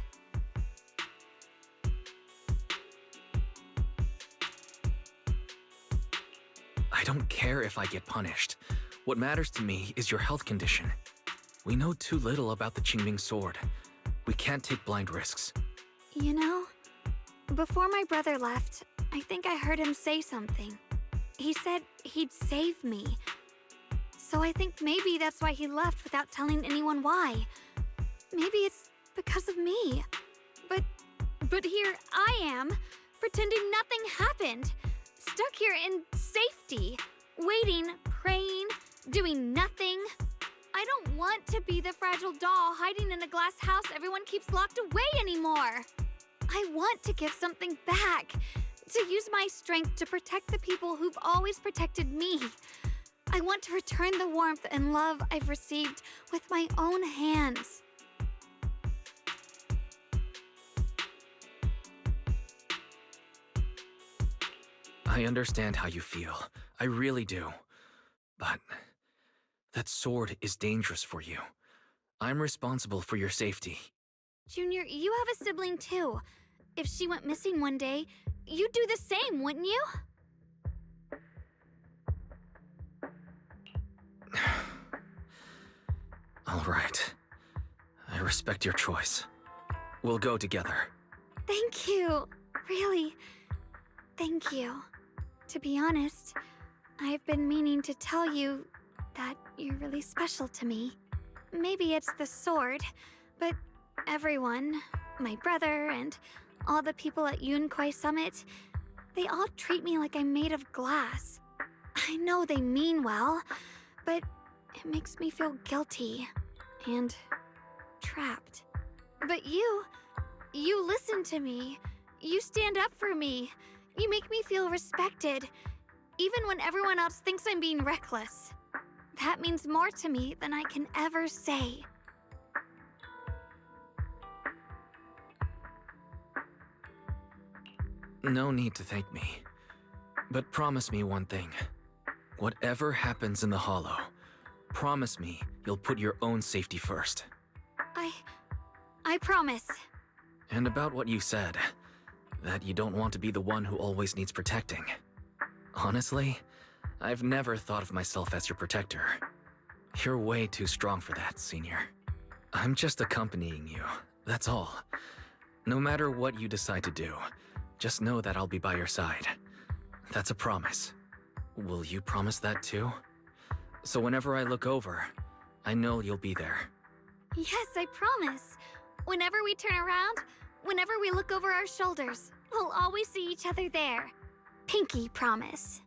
I don't care if I get punished. What matters to me is your health condition. We know too little about the Qingming sword. We can't take blind risks. You know, before my brother left, I think I heard him say something. He said he'd save me. So I think maybe that's why he left without telling anyone why. Maybe it's because of me. But here I am, pretending nothing happened. Stuck here in safety, waiting, praying, doing nothing. I don't want to be the fragile doll hiding in a glass house everyone keeps locked away anymore. I want to give something back, to use my strength to protect the people who've always protected me. I want to return the warmth and love I've received with my own hands. I understand how you feel. I really do. But that sword is dangerous for you. I'm responsible for your safety. Junior, you have a sibling too. If she went missing one day, you'd do the same, wouldn't you? All right. I respect your choice. We'll go together. Thank you. Really, thank you. To be honest, I've been meaning to tell you that you're really special to me. Maybe it's the sword, but everyone, my brother and all the people at Yunquei Summit, they all treat me like I'm made of glass. I know they mean well, but it makes me feel guilty and trapped. But you listen to me. You stand up for me. You make me feel respected, even when everyone else thinks I'm being reckless. That means more to me than I can ever say. No need to thank me. But promise me one thing. Whatever happens in the Hollow, promise me you'll put your own safety first. I promise. And about what you said, that you don't want to be the one who always needs protecting. Honestly, I've never thought of myself as your protector. You're way too strong for that, Senior. I'm just accompanying you, that's all. No matter what you decide to do, just know that I'll be by your side. That's a promise. Will you promise that too? So whenever I look over, I know you'll be there. Yes, I promise. Whenever we turn around, Whenever we look over our shoulders, we'll always see each other there. Pinky promise.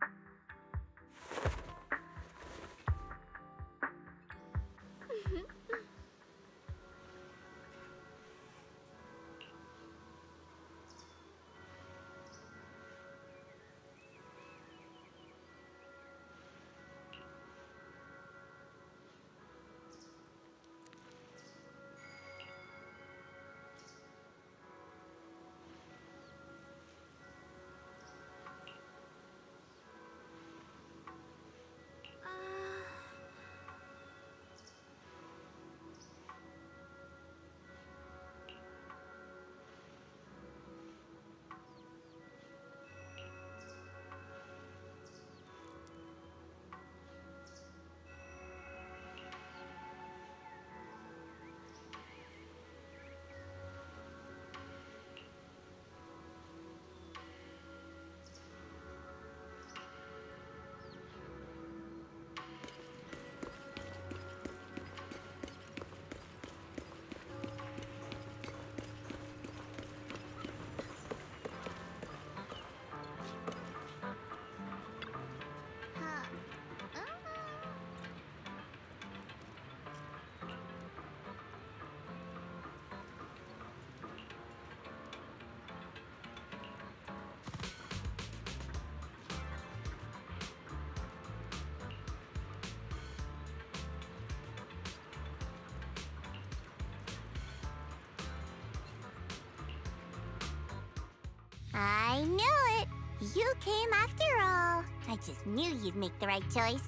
I knew it! You came after all. I just knew you'd make the right choice.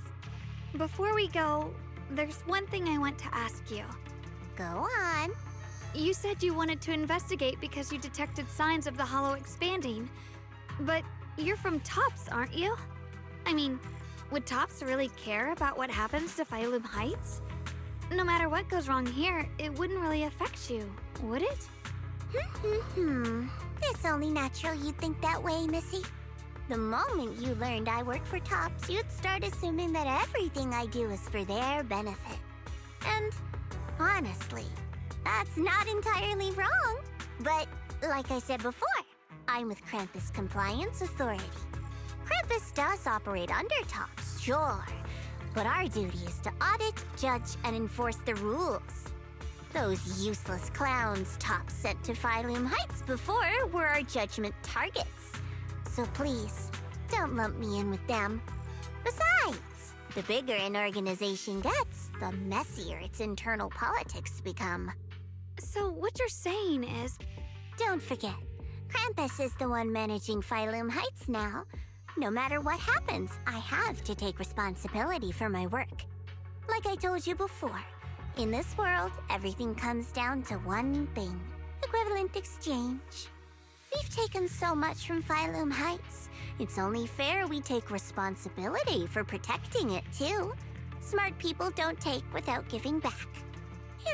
Before we go, there's one thing I want to ask you. Go on. You said you wanted to investigate because you detected signs of the Hollow expanding. But you're from Tops, aren't you? I mean, would Tops really care about what happens to Phylum Heights? No matter what goes wrong here, it wouldn't really affect you, would it? It's only natural you'd think that way, Missy. The moment you learned I work for Tops, you'd start assuming that everything I do is for their benefit. And honestly, that's not entirely wrong. But like I said before, I'm with Krampus Compliance Authority. Krampus does operate under Tops, sure. But our duty is to audit, judge, and enforce the rules. Those useless clowns Tops sent to Phylum Heights before were our judgment targets. So please, don't lump me in with them. Besides, the bigger an organization gets, the messier its internal politics become. So what you're saying is... Don't forget, Krampus is the one managing Phylum Heights now. No matter what happens, I have to take responsibility for my work. Like I told you before, in this world, everything comes down to one thing: equivalent exchange. We've taken so much from Phylum Heights. It's only fair we take responsibility for protecting it, too. Smart people don't take without giving back.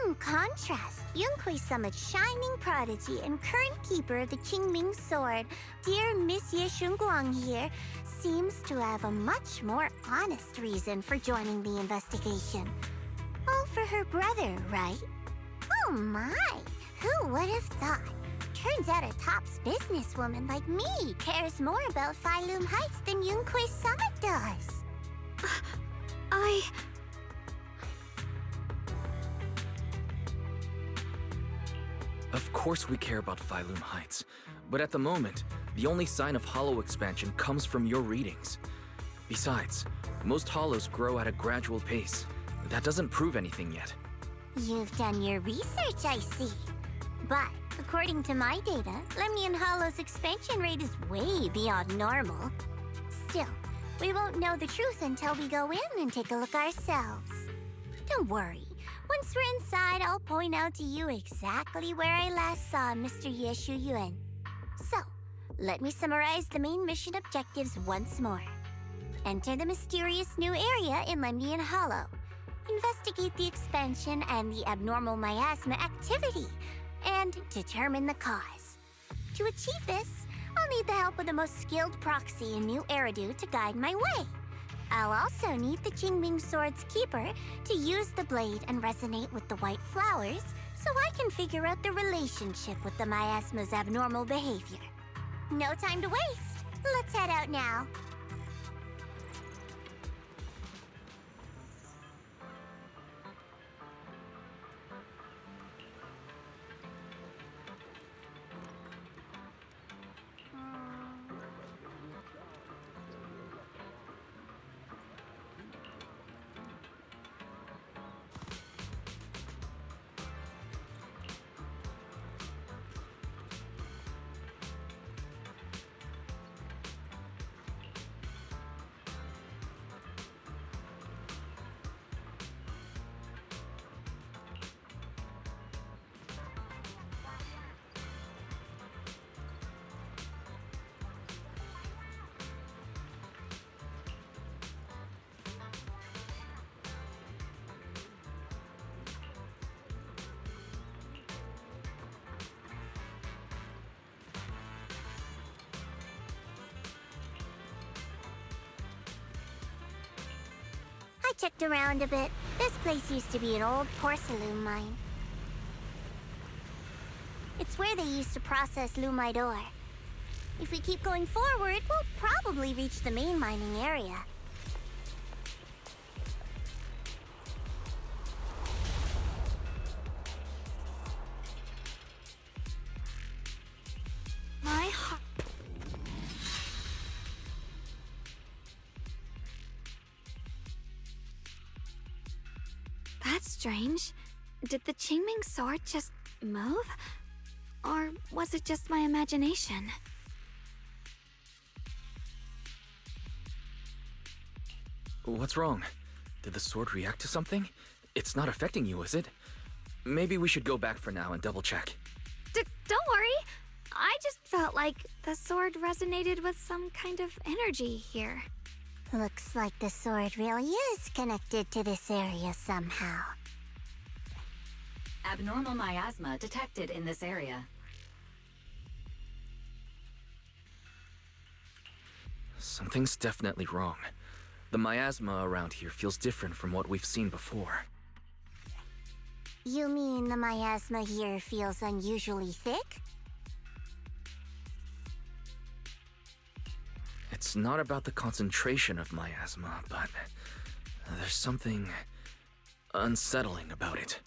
In contrast, Yunquei Summit's shining prodigy and current keeper of the Qingming sword, dear Miss Ye Shunguang here, seems to have a much more honest reason for joining the investigation. All for her brother, right? Oh my! Who would have thought? Turns out a Tops businesswoman like me cares more about Phylum Heights than Yunquei Summit does. Of course we care about Phylum Heights, but at the moment, the only sign of hollow expansion comes from your readings. Besides, most hollows grow at a gradual pace. That doesn't prove anything yet. You've done your research, I see. But according to my data, Lemnian Hollow's expansion rate is way beyond normal. Still, we won't know the truth until we go in and take a look ourselves. Don't worry. Once we're inside, I'll point out to you exactly where I last saw Mr. Ye Shuyuan. So, let me summarize the main mission objectives once more. Enter the mysterious new area in Lemnian Hollow. Investigate the expansion and the abnormal miasma activity, and determine the cause. To achieve this, I'll need the help of the most skilled proxy in New Eridu to guide my way. I'll also need the Qingming Sword's keeper to use the blade and resonate with the white flowers so so I can figure out the relationship with the Miasma's abnormal behavior. No time to waste. Let's head out now. I checked around a bit. This place used to be an old porcelain mine. It's where they used to process lumite ore. If we keep going forward, we'll probably reach the main mining area. My heart. That's strange. Did the Qingming sword just move? Or was it just my imagination? What's wrong? Did the sword react to something? It's not affecting you, is it? Maybe we should go back for now and double check. Don't worry. I just felt like the sword resonated with some kind of energy here. Looks like the sword really is connected to this area somehow. Abnormal miasma detected in this area. Something's definitely wrong. The miasma around here feels different from what we've seen before. You mean the miasma here feels unusually thick? It's not about the concentration of miasma, but there's something unsettling about it.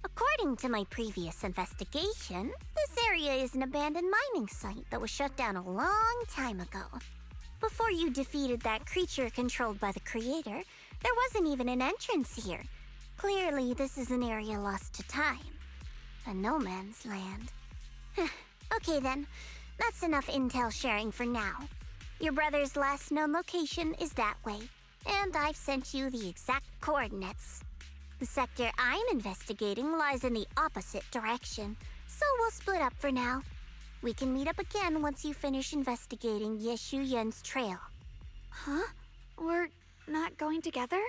According to my previous investigation, this area is an abandoned mining site that was shut down a long time ago. Before you defeated that creature controlled by the Creator, there wasn't even an entrance here. Clearly, this is an area lost to time. A no man's land. Okay then, that's enough intel sharing for now. Your brother's last known location is that way, and I've sent you the exact coordinates. The sector I'm investigating lies in the opposite direction, so we'll split up for now. We can meet up again once you finish investigating Ye Shuyan's trail. Huh? We're not going together?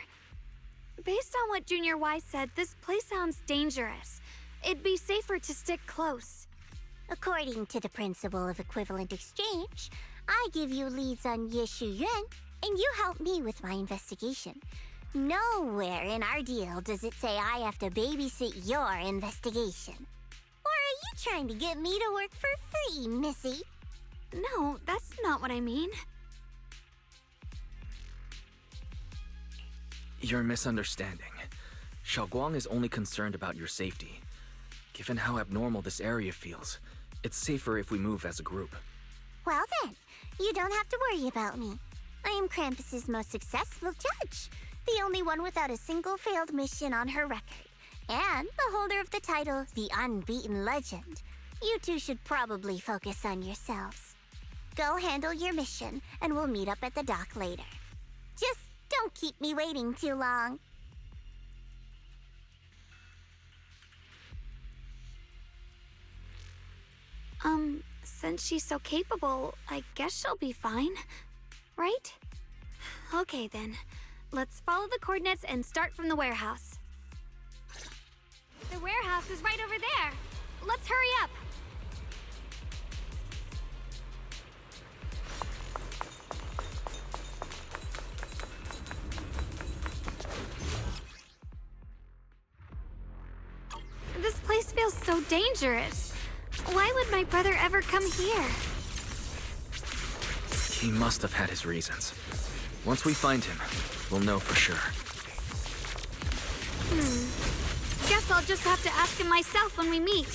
Based on what Junior Y said, this place sounds dangerous. It'd be safer to stick close. According to the principle of equivalent exchange, I give you leads on Ye Shuyan, and you help me with my investigation. Nowhere in our deal does it say I have to babysit your investigation. Or are you trying to get me to work for free, Missy? No, that's not what I mean. You're misunderstanding. Xiaoguang is only concerned about your safety. Given how abnormal this area feels, it's safer if we move as a group. Well then, you don't have to worry about me. I am Krampus's most successful judge, the only one without a single failed mission on her record, and the holder of the title, The Unbeaten Legend. You two should probably focus on yourselves. Go handle your mission, and we'll meet up at the dock later. Just don't keep me waiting too long. Since she's so capable, I guess she'll be fine, right? Okay then, let's follow the coordinates and start from the warehouse. The warehouse is right over there. Let's hurry up. This place feels so dangerous. Why would my brother ever come here? He must have had his reasons. Once we find him, we'll know for sure. Guess I'll just have to ask him myself when we meet.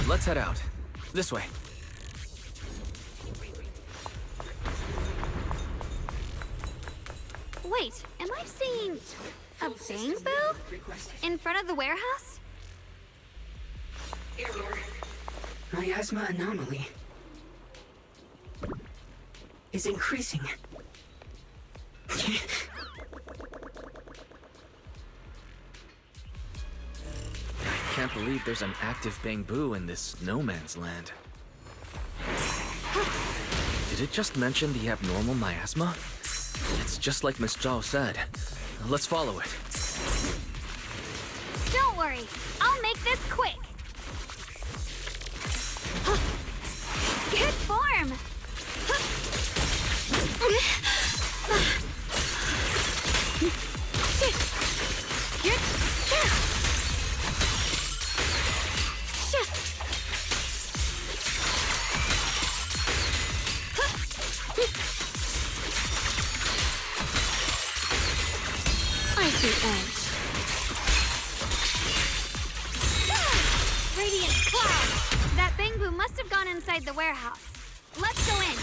Let's head out. This way. Wait, am I seeing a bamboo in front of the warehouse? Error. Miasma anomaly is increasing. Can't believe there's an active bamboo in this no man's land. Did it just mention the abnormal miasma? It's just like Miss Zhao said. Let's follow it. Don't worry, I'll make this quick. Good form. Icy edge. Radiant cloud. That bamboo must have gone inside the warehouse. Let's go in.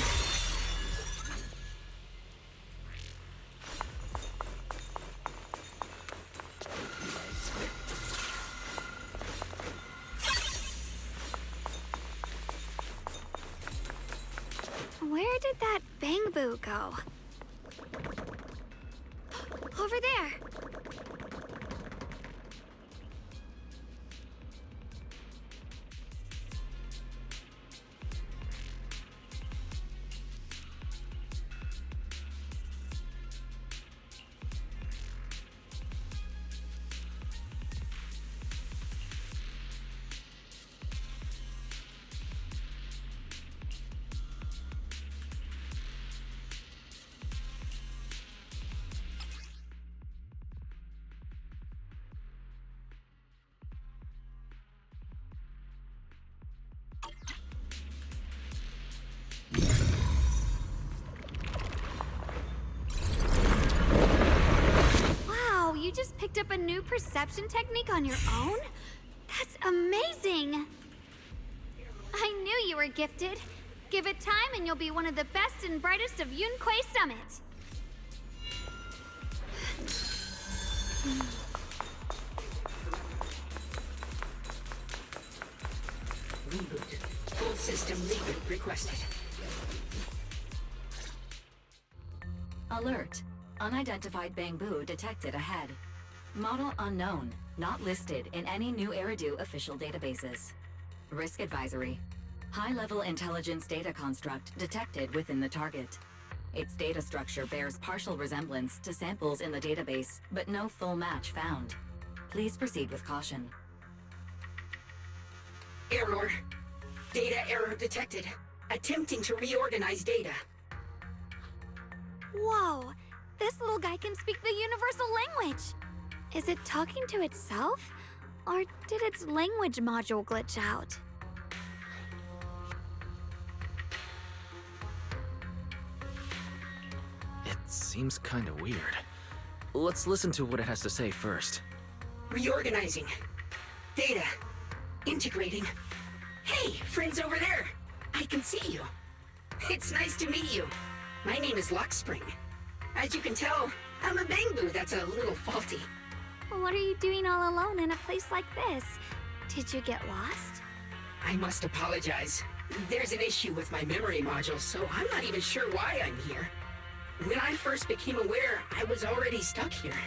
Where did that bamboo go? Over there. Wow, you just picked up a new perception technique on your own? That's amazing! I knew you were gifted. Give it time and you'll be one of the best and brightest of Yunquay Summit. Reboot. Full system reboot requested. Alert. Unidentified bamboo detected ahead. Model unknown. Not listed in any new Eridu official databases. Risk advisory. High-level intelligence data construct detected within the target. Its data structure bears partial resemblance to samples in the database, but no full match found. Please proceed with caution. Error. Data error detected. Attempting to reorganize data. Whoa, this little guy can speak the universal language. Is it talking to itself? Or did its language module glitch out? It seems kinda weird. Let's listen to what it has to say first. Reorganizing. Data. Integrating. Hey, friends over there. I can see you. It's nice to meet you. My name is Lockspring. As you can tell, I'm a bamboo that's a little faulty. What are you doing all alone in a place like this? Did you get lost? I must apologize. There's an issue with my memory module, so I'm not even sure why I'm here. When I first became aware, I was already stuck here.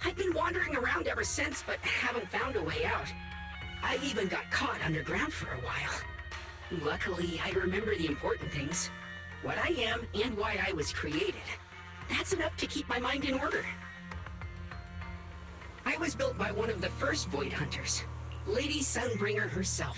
I've been wandering around ever since, but haven't found a way out. I even got caught underground for a while. Luckily, I remember the important things. What I am and why I was created. That's enough to keep my mind in order. I was built by one of the first Void Hunters, Lady Sunbringer herself.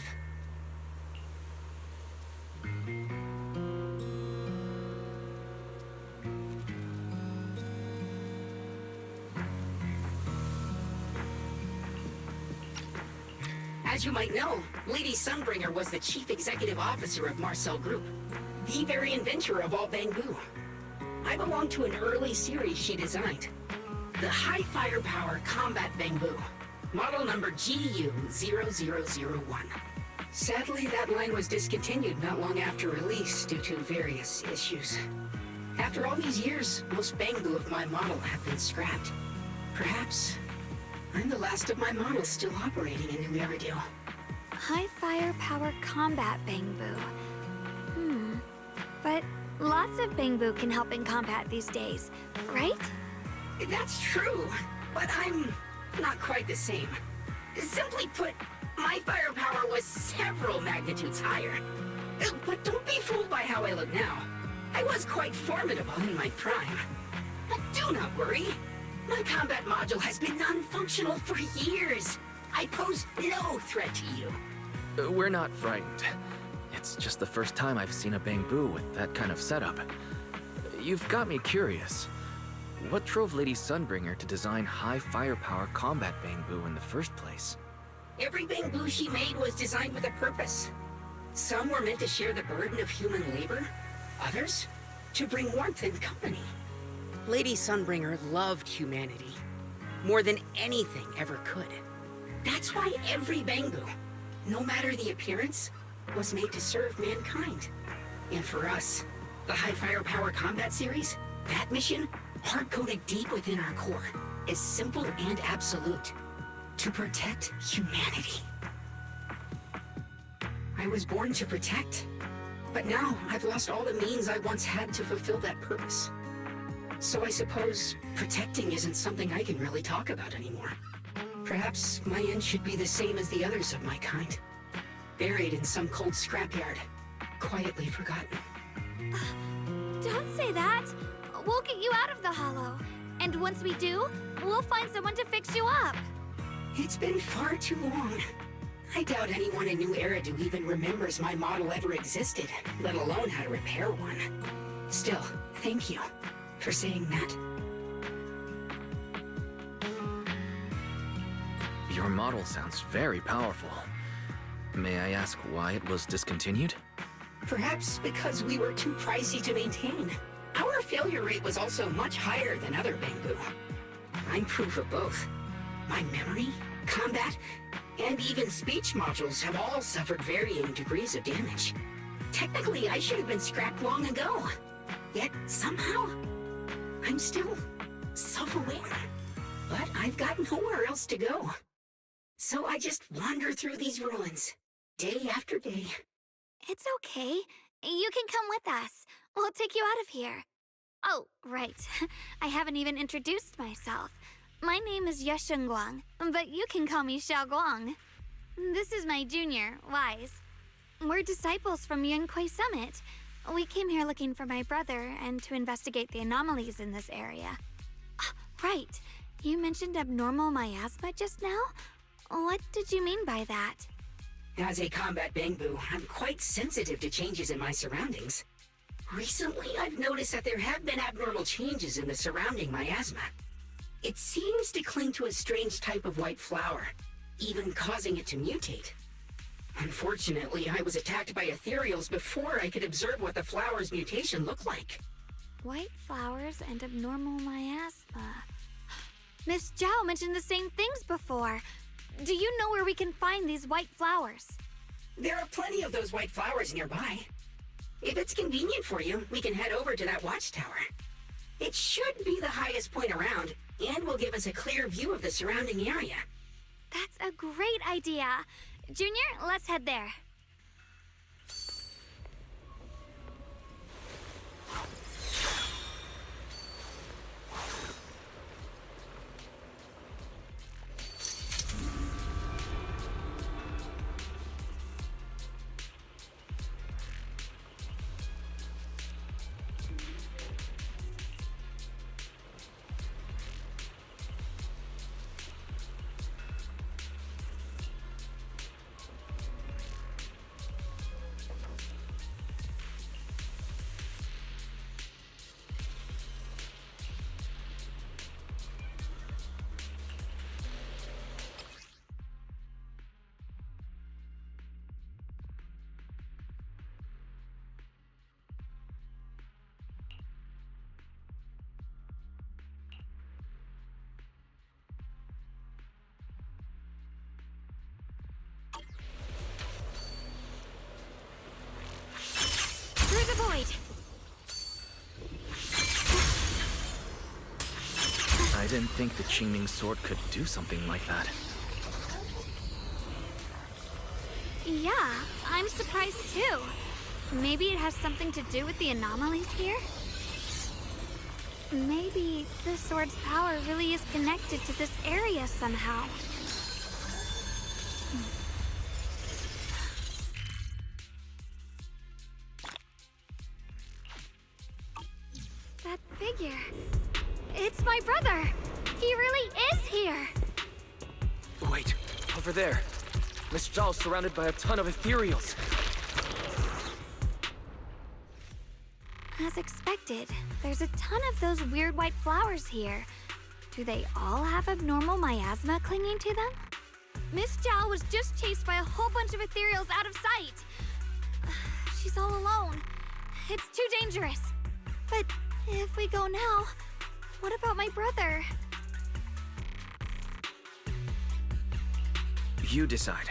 As you might know, Lady Sunbringer was the chief executive officer of Marcel Group, the very inventor of all Bangbu. I belong to an early series she designed, the High Firepower Combat Bangbu, model number GU0001. Sadly, that line was discontinued not long after release due to various issues. After all these years, most Bangbu of my model have been scrapped. Perhaps I'm the last of my models still operating in New Eridu. High firepower combat Bangbu. But lots of Bangbu can help in combat these days, right? That's true, but I'm not quite the same. Simply put, my firepower was several magnitudes higher. But don't be fooled by how I look now. I was quite formidable in my prime. But do not worry. My combat module has been non-functional for years. I pose no threat to you. We're not frightened. It's just the first time I've seen a Bangbu with that kind of setup. You've got me curious. What drove Lady Sunbringer to design high firepower combat Bangbu in the first place? Every Bangbu she made was designed with a purpose. Some were meant to share the burden of human labor, others to bring warmth and company. Lady Sunbringer loved humanity more than anything ever could. That's why every Bangbu, no matter the appearance, was made to serve mankind. And for us, the High Firepower Combat Series, that mission, hard-coded deep within our core, is simple and absolute. To protect humanity. I was born to protect, but now I've lost all the means I once had to fulfill that purpose. So I suppose protecting isn't something I can really talk about anymore. Perhaps my end should be the same as the others of my kind. Buried in some cold scrapyard, quietly forgotten. Don't say that. We'll get you out of the hollow. And once we do, we'll find someone to fix you up. It's been far too long. I doubt anyone in New Eridu even remembers my model ever existed, let alone how to repair one. Still, thank you for saying that. Your model sounds very powerful. May I ask why it was discontinued? Perhaps because we were too pricey to maintain. Our failure rate was also much higher than other Bangbu. I'm proof of both. My memory, combat, and even speech modules have all suffered varying degrees of damage. Technically, I should have been scrapped long ago. Yet, somehow, I'm still self-aware. But I've got nowhere else to go. So I just wander through these ruins, day after day. It's okay. You can come with us. We'll take you out of here. Oh, right. I haven't even introduced myself. My name is Guang, but you can call me Guang. This is my junior, Wise. We're disciples from Yunquay Summit. We came here looking for my brother and to investigate the anomalies in this area. Right. You mentioned abnormal miasma just now? What did you mean by that? As a combat Bangbu, I'm quite sensitive to changes in my surroundings. Recently, I've noticed that there have been abnormal changes in the surrounding miasma. It seems to cling to a strange type of white flower, even causing it to mutate. Unfortunately, I was attacked by ethereals before I could observe what the flower's mutation looked like. White flowers and abnormal miasma. Miss Zhao mentioned the same things before. Do you know where we can find these white flowers? There are plenty of those white flowers nearby. If it's convenient for you, we can head over to that watchtower. It should be the highest point around, and will give us a clear view of the surrounding area. That's a great idea. Junior, let's head there. didn't think the Qingming sword could do something like that. Yeah, I'm surprised too. Maybe it has something to do with the anomalies here? Maybe the sword's power really is connected to this area somehow. That figure. It's my brother. He really is here. Wait, over there. Miss Zhao's surrounded by a ton of ethereals. As expected, there's a ton of those weird white flowers here. Do they all have abnormal miasma clinging to them? Miss Zhao was just chased by a whole bunch of ethereals out of sight. She's all alone. It's too dangerous. But if we go now, what about my brother? You decide.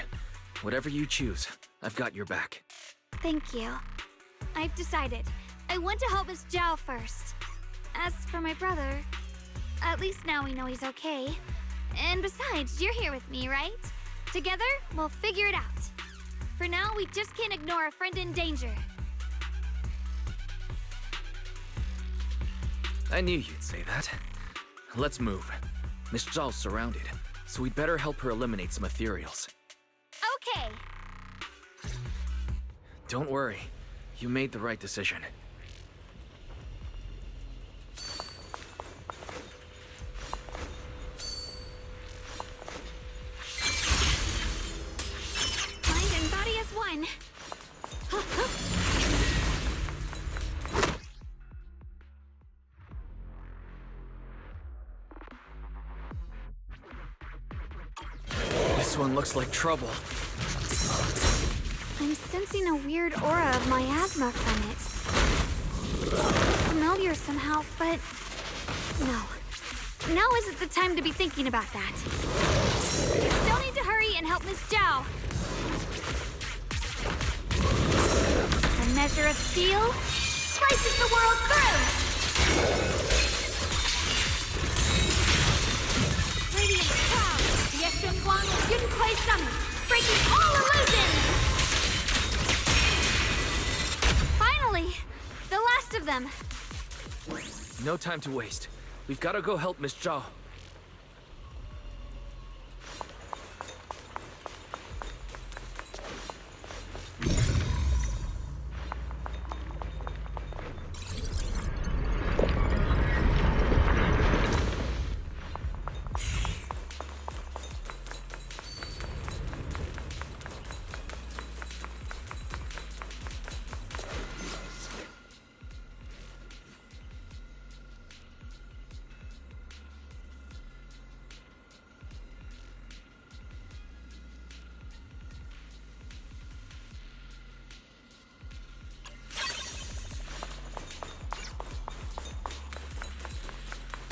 Whatever you choose, I've got your back. Thank you. I've decided. I want to help Miss Zhao first. As for my brother, at least now we know he's okay. And besides, you're here with me, right? Together, we'll figure it out. For now, we just can't ignore a friend in danger. I knew you'd say that. Let's move. Miss Zhao's surrounded, so we'd better help her eliminate some ethereals. Okay. Don't worry. You made the right decision. Mind and body as one. This one looks like trouble. I'm sensing a weird aura of miasma from it. Familiar somehow, but no. Now isn't the time to be thinking about that. Still need to hurry and help Miss Zhao. A measure of steel slices the world through. Radiant cloud, the Guang Yunquei Summit, breaking all illusions. Finally, the last of them. No time to waste. We've got to go help Miss Zhao.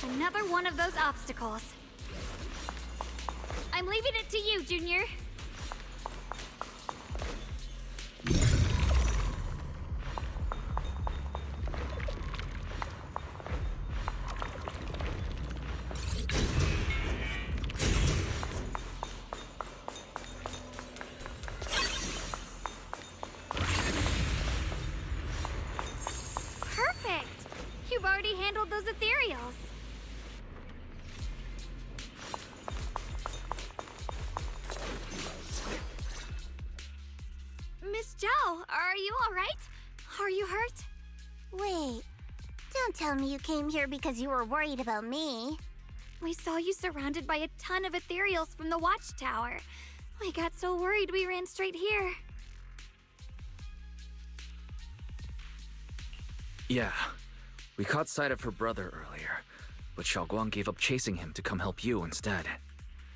Another one of those obstacles. I'm leaving it to you, Junior. Perfect! You've already handled those ethereals. Miss Zhao, are you all right? Are you hurt? Wait, don't tell me you came here because you were worried about me. We saw you surrounded by a ton of ethereals from the watchtower. We got so worried we ran straight here. Yeah, we caught sight of her brother earlier, but Xiaoguang gave up chasing him to come help you instead.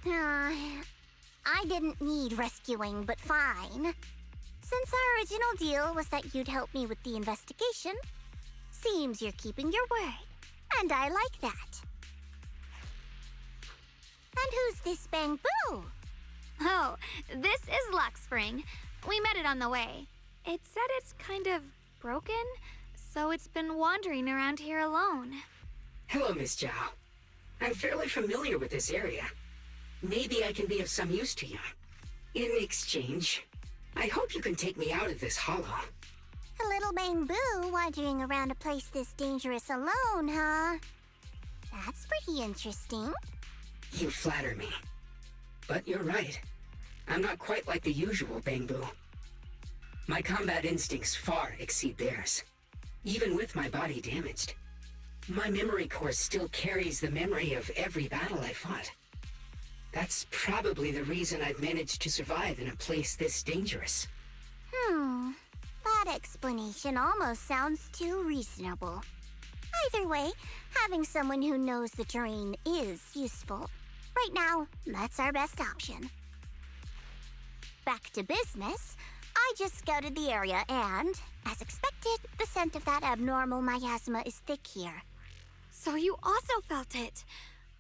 I didn't need rescuing, but fine. Since our original deal was that you'd help me with the investigation, seems you're keeping your word, and I like that. And who's this Bamboo? Oh, this is Lockspring. We met it on the way. It said it's kind of broken, so it's been wandering around here alone. Hello, Miss Zhao. I'm fairly familiar with this area. Maybe I can be of some use to you. In exchange, I hope you can take me out of this hollow. A little bamboo wandering around a place this dangerous alone, huh? That's pretty interesting. You flatter me. But you're right. I'm not quite like the usual bamboo. My combat instincts far exceed theirs. Even with my body damaged, my memory core still carries the memory of every battle I fought. That's probably the reason I've managed to survive in a place this dangerous. That explanation almost sounds too reasonable. Either way, having someone who knows the terrain is useful. Right now, that's our best option. Back to business, I just scouted the area and, as expected, the scent of that abnormal miasma is thick here. So you also felt it.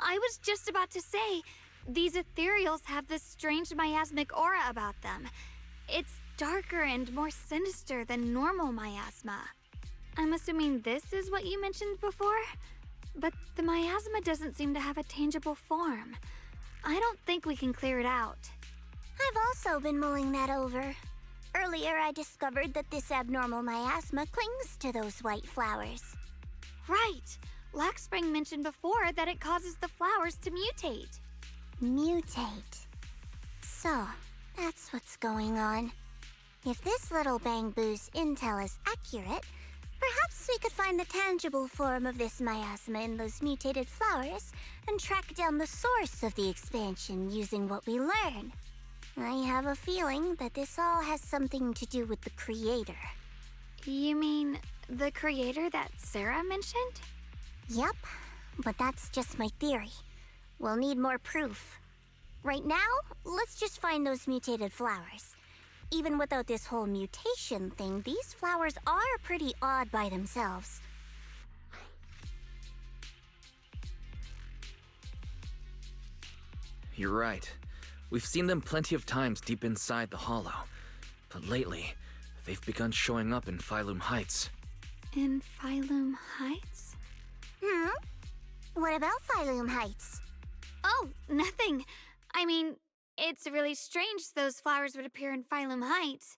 I was just about to say, these ethereals have this strange miasmic aura about them. It's darker and more sinister than normal miasma. I'm assuming this is what you mentioned before? But the miasma doesn't seem to have a tangible form. I don't think we can clear it out. I've also been mulling that over. Earlier, I discovered that this abnormal miasma clings to those white flowers. Right! Lockspring mentioned before that it causes the flowers to mutate. Mutate. So, that's what's going on. If this little bamboo's intel is accurate, perhaps we could find the tangible form of this miasma in those mutated flowers and track down the source of the expansion using what we learn. I have a feeling that this all has something to do with the creator. You mean the creator that Sarah mentioned? Yep, but that's just my theory. We'll need more proof. Right now, let's just find those mutated flowers. Even without this whole mutation thing, these flowers are pretty odd by themselves. You're right. We've seen them plenty of times deep inside the hollow. But lately, they've begun showing up in Phylum Heights. In Phylum Heights? What about Phylum Heights? Oh, nothing. I mean, it's really strange those flowers would appear in Phylum Heights.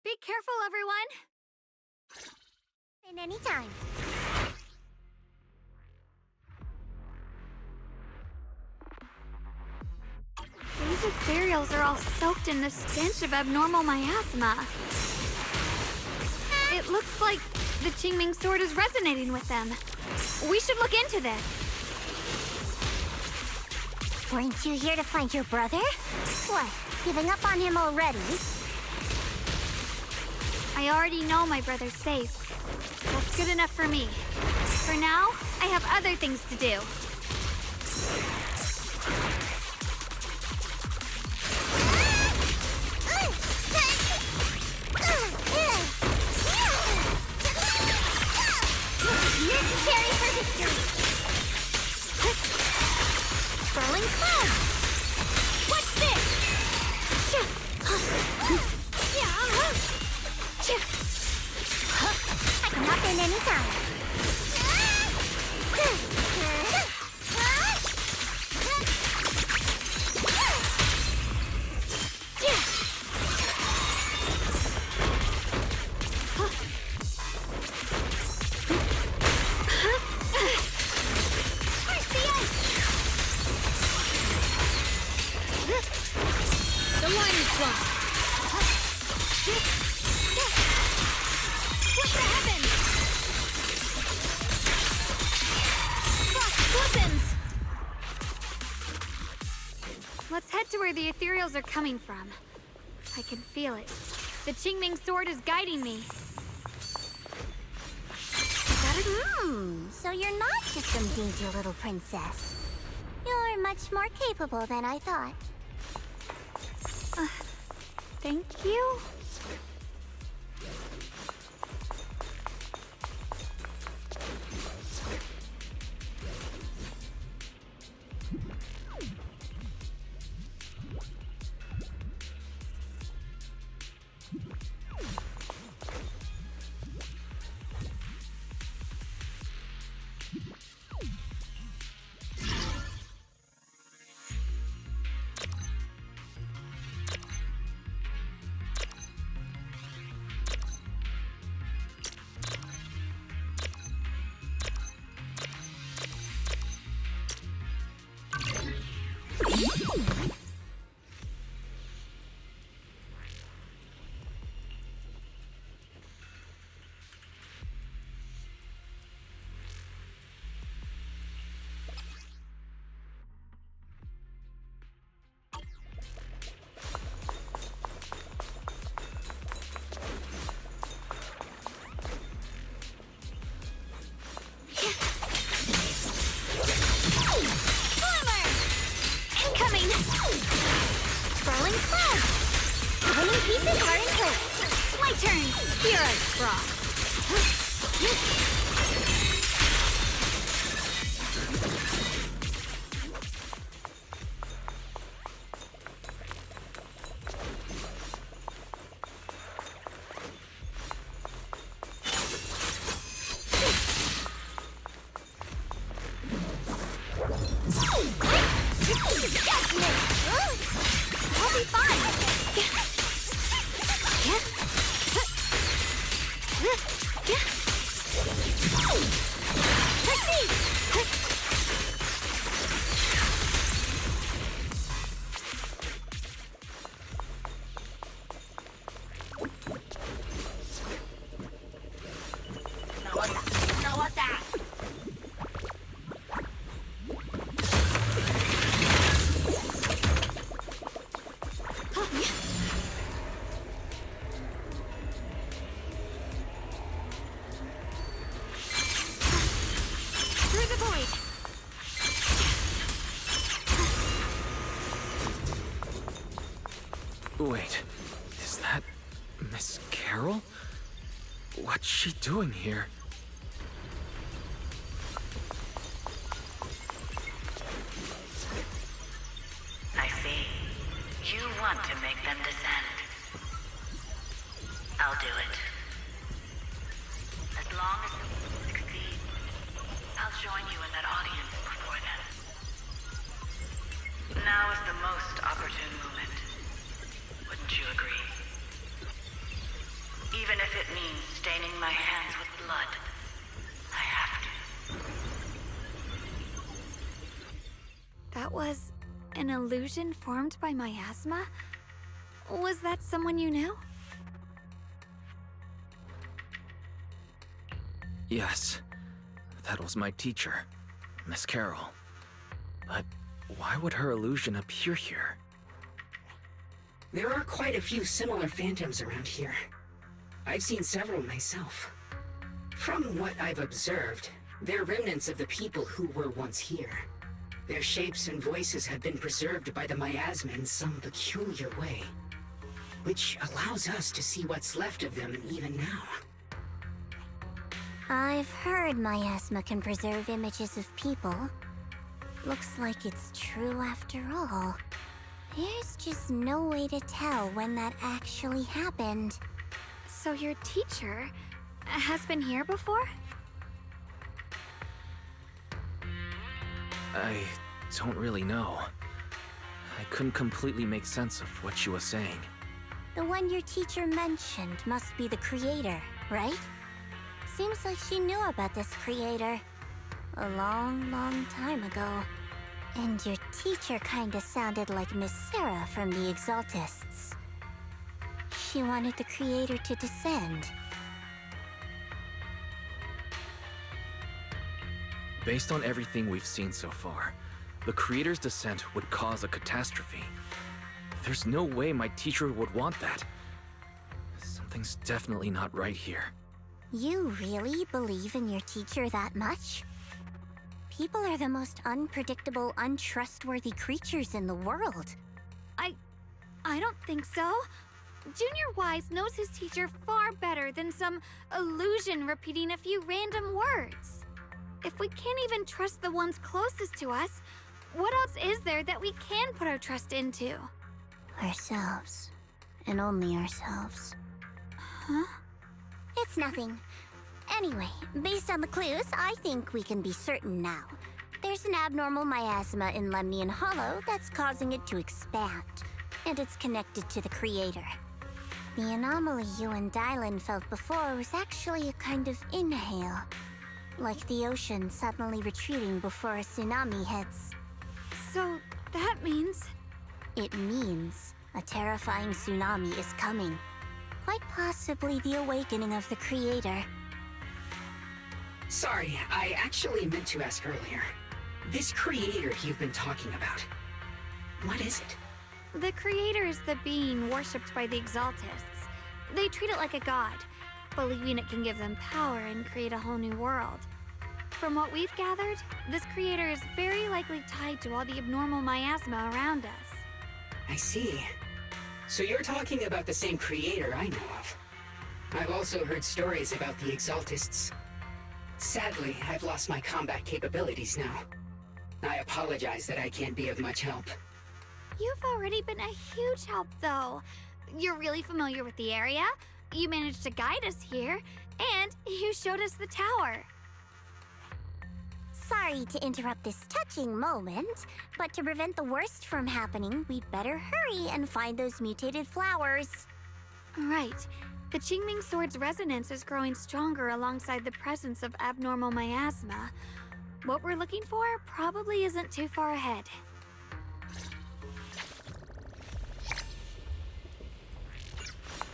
Be careful, everyone! In any time. These ethereals are all soaked in the stench of abnormal miasma. It looks like the Qingming sword is resonating with them. We should look into this. Weren't you here to find your brother? What, giving up on him already? I already know my brother's safe. That's good enough for me. For now, I have other things to do. Necessary for victory! Swirling cloud! What's this? I can hop in any time. Let's head to where the ethereals are coming from. I can feel it. The Qingming sword is guiding me. So you're not just some dainty little princess. You're much more capable than I thought. Thank you? Incoming! Throwing cloud! The winning pieces are in place! My turn! Here I draw. I'll be fine! Wait, is that Miss Carol? What's she doing here? I see. You want to make them descend. I'll do it. As long as you succeed, I'll join you in that audience before then. Now is the most opportune moment. Wouldn't you agree? Even if it means staining my hands with blood, I have to. That was an illusion formed by Miasma? Was that someone you knew? Yes, that was my teacher, Miss Carol. But why would her illusion appear here? There are quite a few similar phantoms around here. I've seen several myself. From what I've observed, they're remnants of the people who were once here. Their shapes and voices have been preserved by the Miasma in some peculiar way, which allows us to see what's left of them even now. I've heard Miasma can preserve images of people. Looks like it's true after all. There's just no way to tell when that actually happened. So your teacher has been here before? I don't really know. I couldn't completely make sense of what she was saying. The one your teacher mentioned must be the creator, right? Seems like she knew about this creator a long, long time ago. And your teacher kinda sounded like Miss Sarah from the Exaltists. She wanted the creator to descend. Based on everything we've seen so far, the creator's descent would cause a catastrophe. There's no way my teacher would want that. Something's definitely not right here. You really believe in your teacher that much? People are the most unpredictable, untrustworthy creatures in the world. I don't think so. Junior Wise knows his teacher far better than some illusion repeating a few random words. If we can't even trust the ones closest to us, what else is there that we can put our trust into? Ourselves. And only ourselves. Huh? It's nothing. Anyway, based on the clues, I think we can be certain now. There's an abnormal miasma in Lemnian Hollow that's causing it to expand, and it's connected to the creator. The anomaly you and Dylan felt before was actually a kind of inhale, like the ocean suddenly retreating before a tsunami hits. So, that means... It means a terrifying tsunami is coming. Quite possibly the awakening of the creator. Sorry, I actually meant to ask earlier. This creator you've been talking about, what is it? The creator is the being worshipped by the Exaltists. They treat it like a god, believing it can give them power and create a whole new world. From what we've gathered, this creator is very likely tied to all the abnormal miasma around us. I see. So you're talking about the same creator I know of. I've also heard stories about the Exaltists. Sadly, I've lost my combat capabilities now. I apologize that I can't be of much help. You've already been a huge help, though. You're really familiar with the area, you managed to guide us here, and you showed us the tower. Sorry to interrupt this touching moment, but to prevent the worst from happening, we'd better hurry and find those mutated flowers. Right. The Qingming sword's resonance is growing stronger alongside the presence of abnormal miasma. What we're looking for probably isn't too far ahead.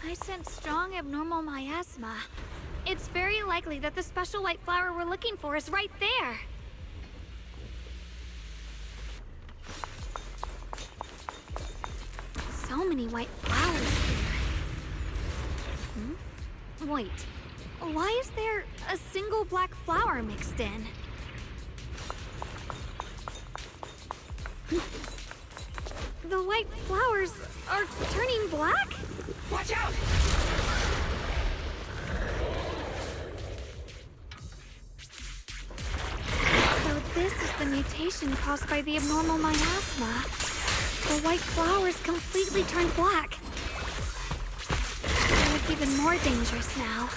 I sense strong abnormal miasma. It's very likely that the special white flower we're looking for is right there. So many white flowers here. Wait, why is there a single black flower mixed in? The white flowers are turning black? Watch out! So this is the mutation caused by the abnormal miasma. The white flowers completely turned black. They look even more dangerous now.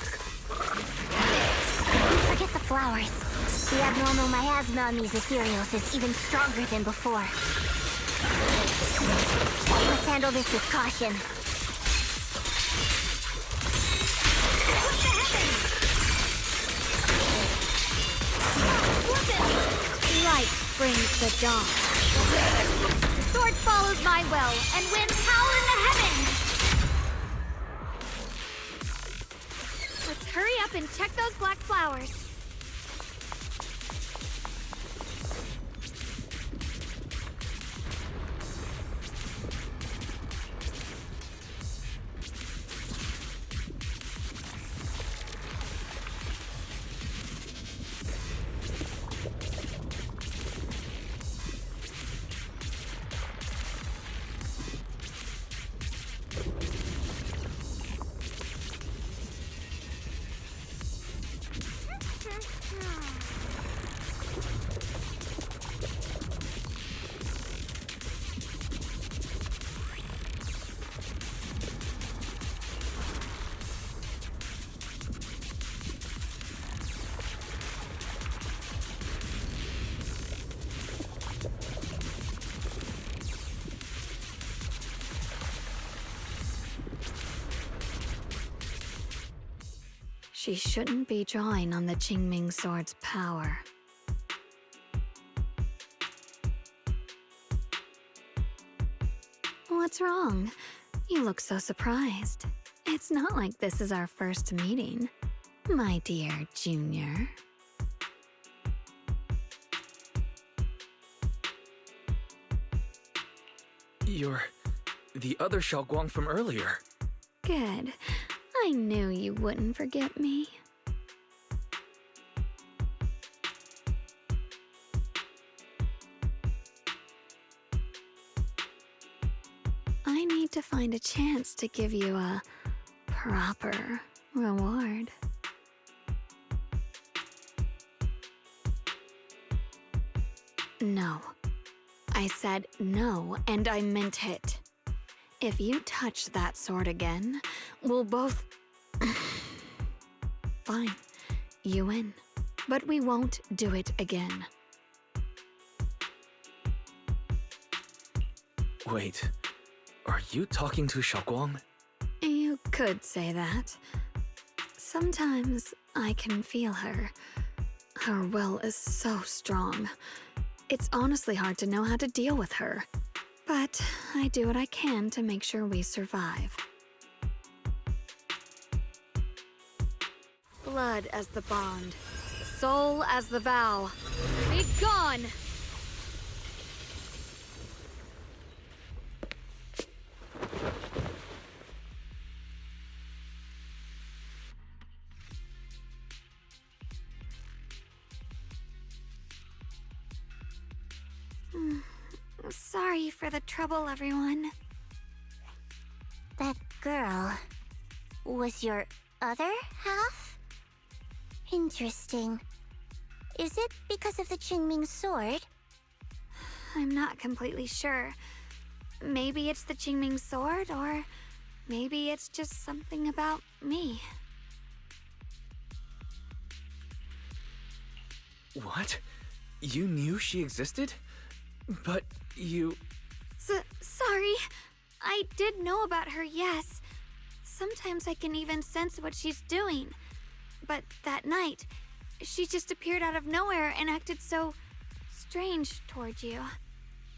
Forget the flowers. The abnormal miasma on these ethereals is even stronger than before. Let's handle this with caution. Light brings the dawn. Sword follows my will and wins power in the heavens! Let's hurry up and check those black flowers. She shouldn't be drawing on the Qingming sword's power. What's wrong? You look so surprised. It's not like this is our first meeting, my dear Junior. You're the other Xiaoguang from earlier. Good. I knew you wouldn't forget me. I need to find a chance to give you a proper reward. No. I said no, and I meant it. If you touch that sword again, we'll both... Fine, you win. But we won't do it again. Wait, are you talking to Xiaoguang? You could say that. Sometimes I can feel her. Her will is so strong. It's honestly hard to know how to deal with her. But I do what I can to make sure we survive. Blood as the bond. Soul as the vow. Be gone! Sorry for the trouble, everyone. That girl was your other half? Interesting. Is it because of the Qingming sword? I'm not completely sure. Maybe it's the Qingming sword, or maybe it's just something about me. What? You knew she existed? But you... Sorry. I did know about her, yes. Sometimes I can even sense what she's doing. But that night, she just appeared out of nowhere and acted so strange toward you.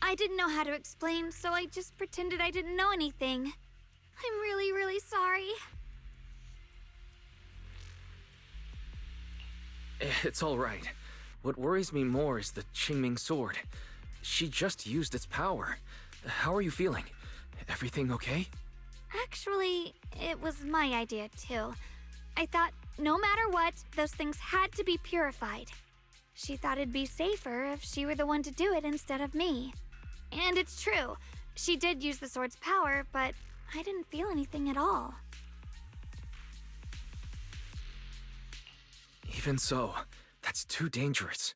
I didn't know how to explain, so I just pretended I didn't know anything. I'm really, really sorry. It's all right. What worries me more is the Qingming sword. She just used its power. How are you feeling? Everything okay? Actually, it was my idea too. I thought no matter what, those things had to be purified. She thought it'd be safer if she were the one to do it instead of me. And it's true. She did use the sword's power, but I didn't feel anything at all. Even so, that's too dangerous.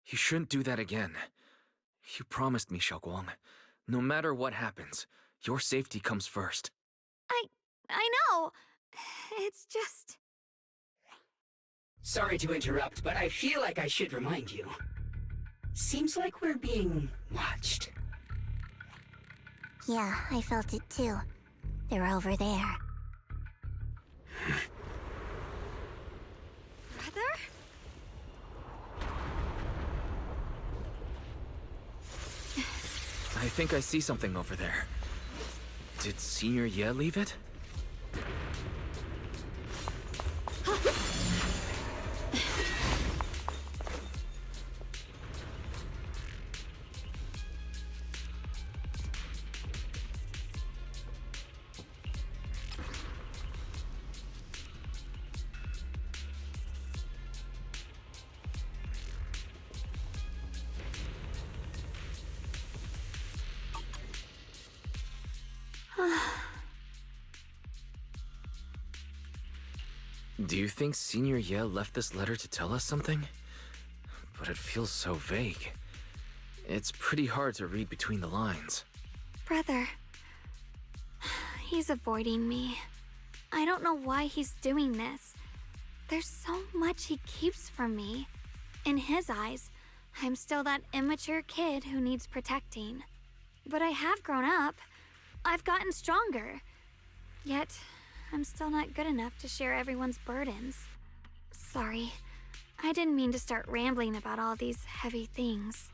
You shouldn't do that again. You promised me, Xiaoguang. No matter what happens, your safety comes first. I know. It's just... Sorry to interrupt, but I feel like I should remind you. Seems like we're being watched. Yeah, I felt it too. They're over there. Brother? I think I see something over there. Did Senior Ye leave it? Do you think Senior Ye left this letter to tell us something? But it feels so vague. It's pretty hard to read between the lines. Brother. He's avoiding me. I don't know why he's doing this. There's so much he keeps from me. In his eyes, I'm still that immature kid who needs protecting. But I have grown up. I've gotten stronger. Yet, I'm still not good enough to share everyone's burdens. Sorry. I didn't mean to start rambling about all these heavy things.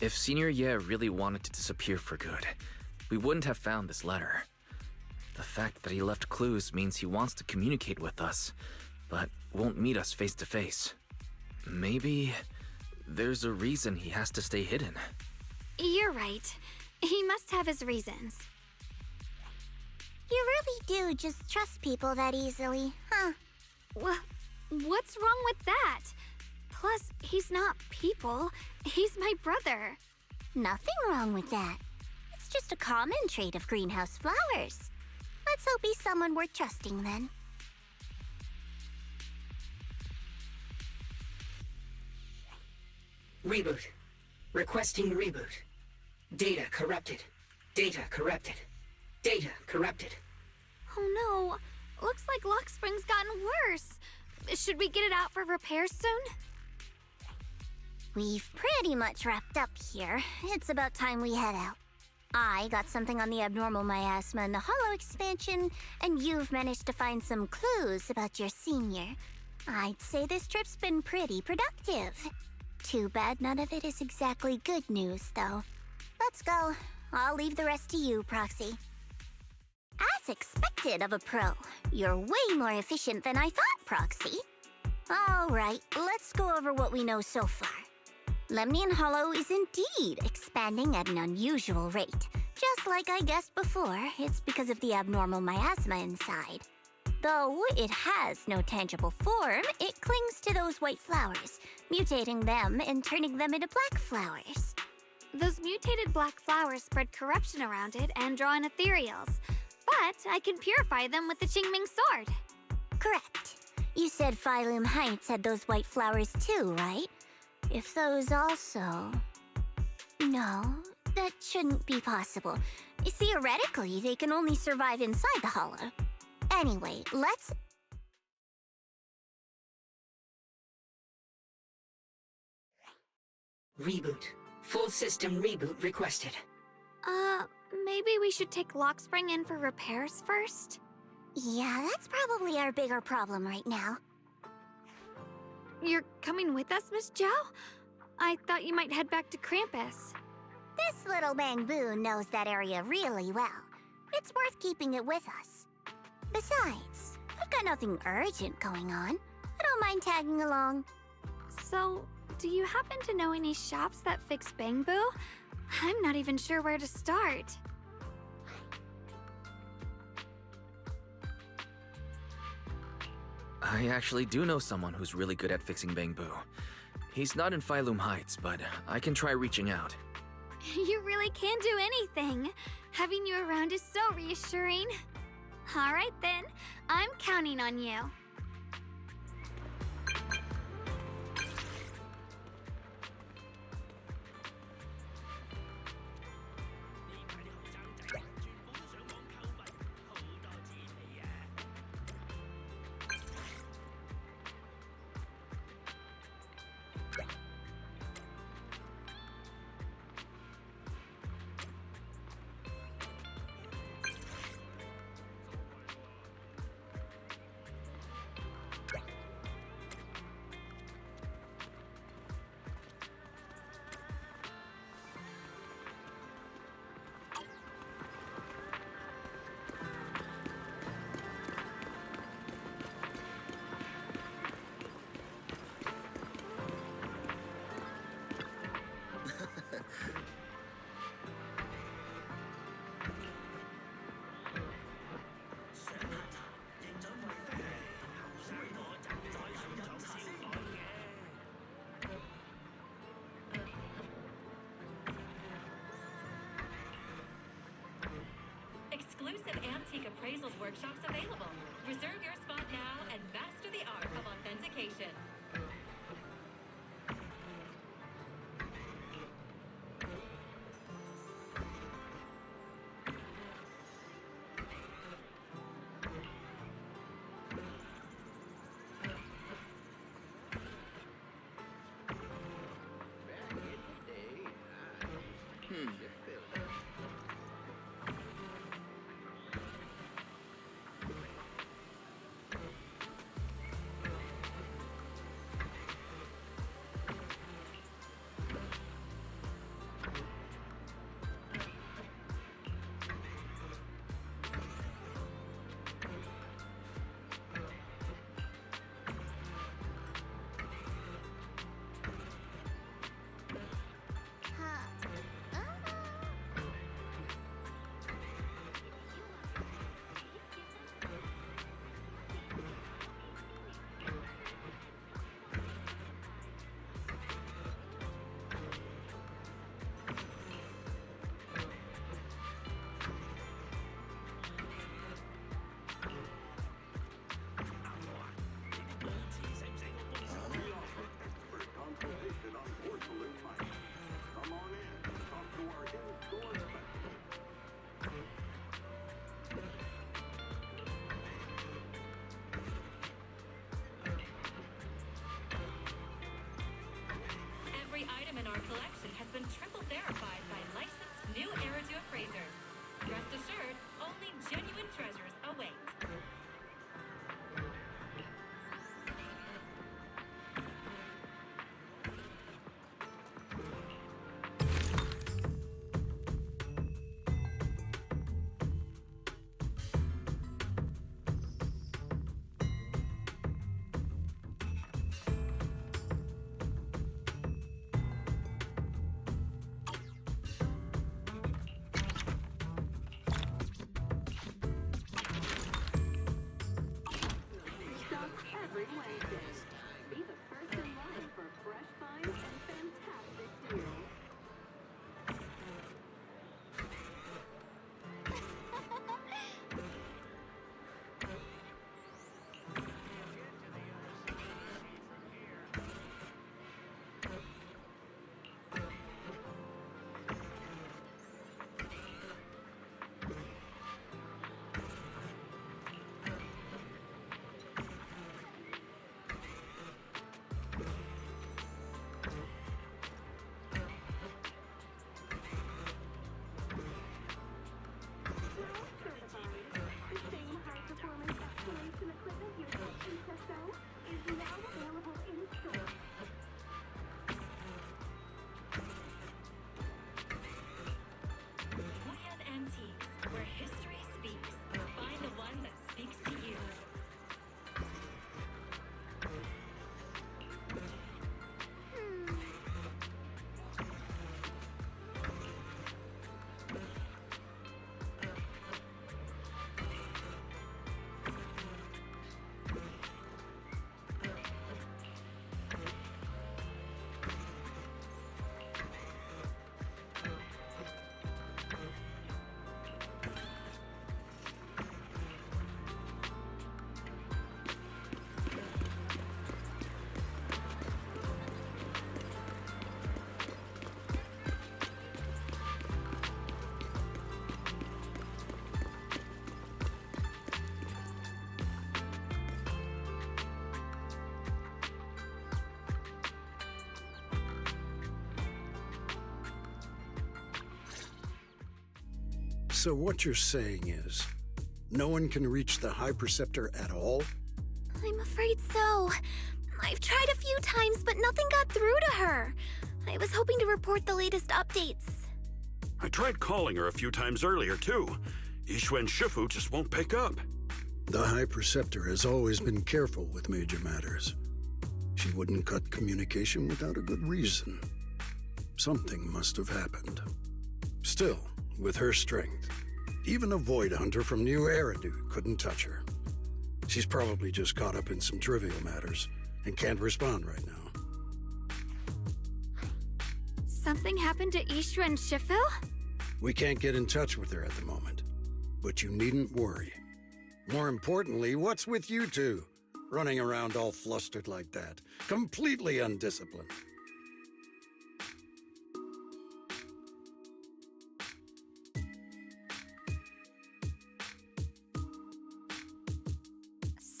If Senior Ye really wanted to disappear for good, we wouldn't have found this letter. The fact that he left clues means he wants to communicate with us, but won't meet us face to face. Maybe there's a reason he has to stay hidden. You're right. He must have his reasons. You really do just trust people that easily, huh? What's wrong with that? Plus, he's not people. He's my brother. Nothing wrong with that. It's just a common trait of greenhouse flowers. Let's hope he's someone worth trusting then. Reboot. Requesting reboot. Data corrupted. Data corrupted. Data corrupted. Oh no. Looks like Lockspring's gotten worse. Should we get it out for repairs soon? We've pretty much wrapped up here. It's about time we head out. I got something on the abnormal miasma and the hollow expansion, and you've managed to find some clues about your senior. I'd say this trip's been pretty productive. Too bad none of it is exactly good news, though. Let's go. I'll leave the rest to you, Proxy. As expected of a pro, you're way more efficient than I thought, Proxy. Alright, let's go over what we know so far. Lemnian Hollow is indeed expanding at an unusual rate. Just like I guessed before, it's because of the abnormal miasma inside. Though it has no tangible form, it clings to those white flowers, mutating them and turning them into black flowers. Those mutated black flowers spread corruption around it and draw in ethereals. But I can purify them with the Qingming sword. Correct. You said Phylum Heights had those white flowers too, right? If those also... No, that shouldn't be possible. Theoretically, they can only survive inside the hollow. Anyway, let's... Reboot. Full system reboot requested. Maybe we should take Lockspring in for repairs first? Yeah, that's probably our bigger problem right now. You're coming with us, Miss Zhao? I thought you might head back to Krampus. This little bamboo knows that area really well. It's worth keeping it with us. Besides, I've got nothing urgent going on. I don't mind tagging along. So, do you happen to know any shops that fix bamboo? I'm not even sure where to start. I actually do know someone who's really good at fixing bamboo. He's not in Phylum Heights, but I can try reaching out. You really can do anything. Having you around is so reassuring. All right then, I'm counting on you. Exclusive antique appraisals workshops available. Reserve your spot now and master the art of authentication. Every item in our collection has been triple verified by licensed new Eridu appraisers. Rest assured, only genuine treasures await. So what you're saying is, no one can reach the High Preceptor at all? I'm afraid so. I've tried a few times, but nothing got through to her. I was hoping to report the latest updates. I tried calling her a few times earlier, too. Yixuan Shifu just won't pick up. The High Preceptor has always been careful with major matters. She wouldn't cut communication without a good reason. Something must have happened. Still, with her strength, even a Void Hunter from New Eridu couldn't touch her. She's probably just caught up in some trivial matters and can't respond right now. Something happened to Yixuan Shifu? We can't get in touch with her at the moment, but you needn't worry. More importantly, what's with you two? Running around all flustered like that, completely undisciplined.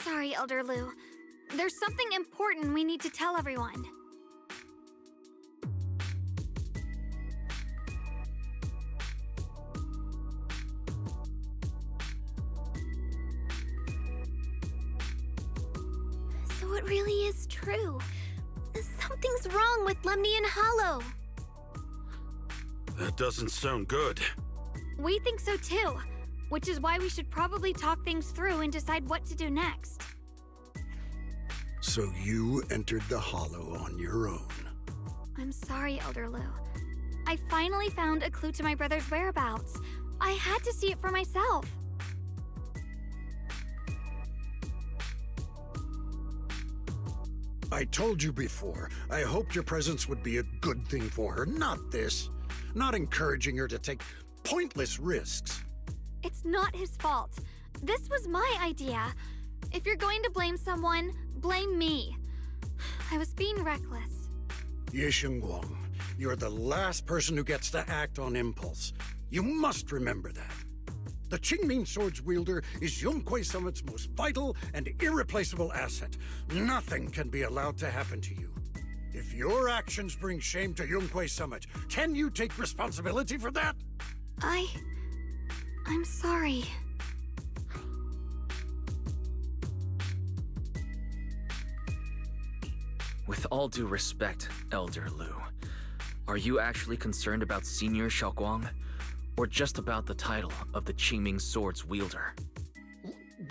Sorry, Elder Lu. There's something important we need to tell everyone. So it really is true. Something's wrong with Lemnian Hollow. That doesn't sound good. We think so too, which is why we should probably talk things through and decide what to do next. So you entered the Hollow on your own. I'm sorry, Elder Lu. I finally found a clue to my brother's whereabouts. I had to see it for myself. I told you before, I hoped your presence would be a good thing for her, not this. Not encouraging her to take pointless risks. It's not his fault. This was my idea. If you're going to blame someone, blame me. I was being reckless. Yixuan, you're the last person who gets to act on impulse. You must remember that. The Qingming Sword's wielder is Yunque Summit's most vital and irreplaceable asset. Nothing can be allowed to happen to you. If your actions bring shame to Yunque Summit, can you take responsibility for that? I'm sorry. With all due respect, Elder Lu, are you actually concerned about Senior Xiaoguang? Or just about the title of the Qingming Sword's wielder?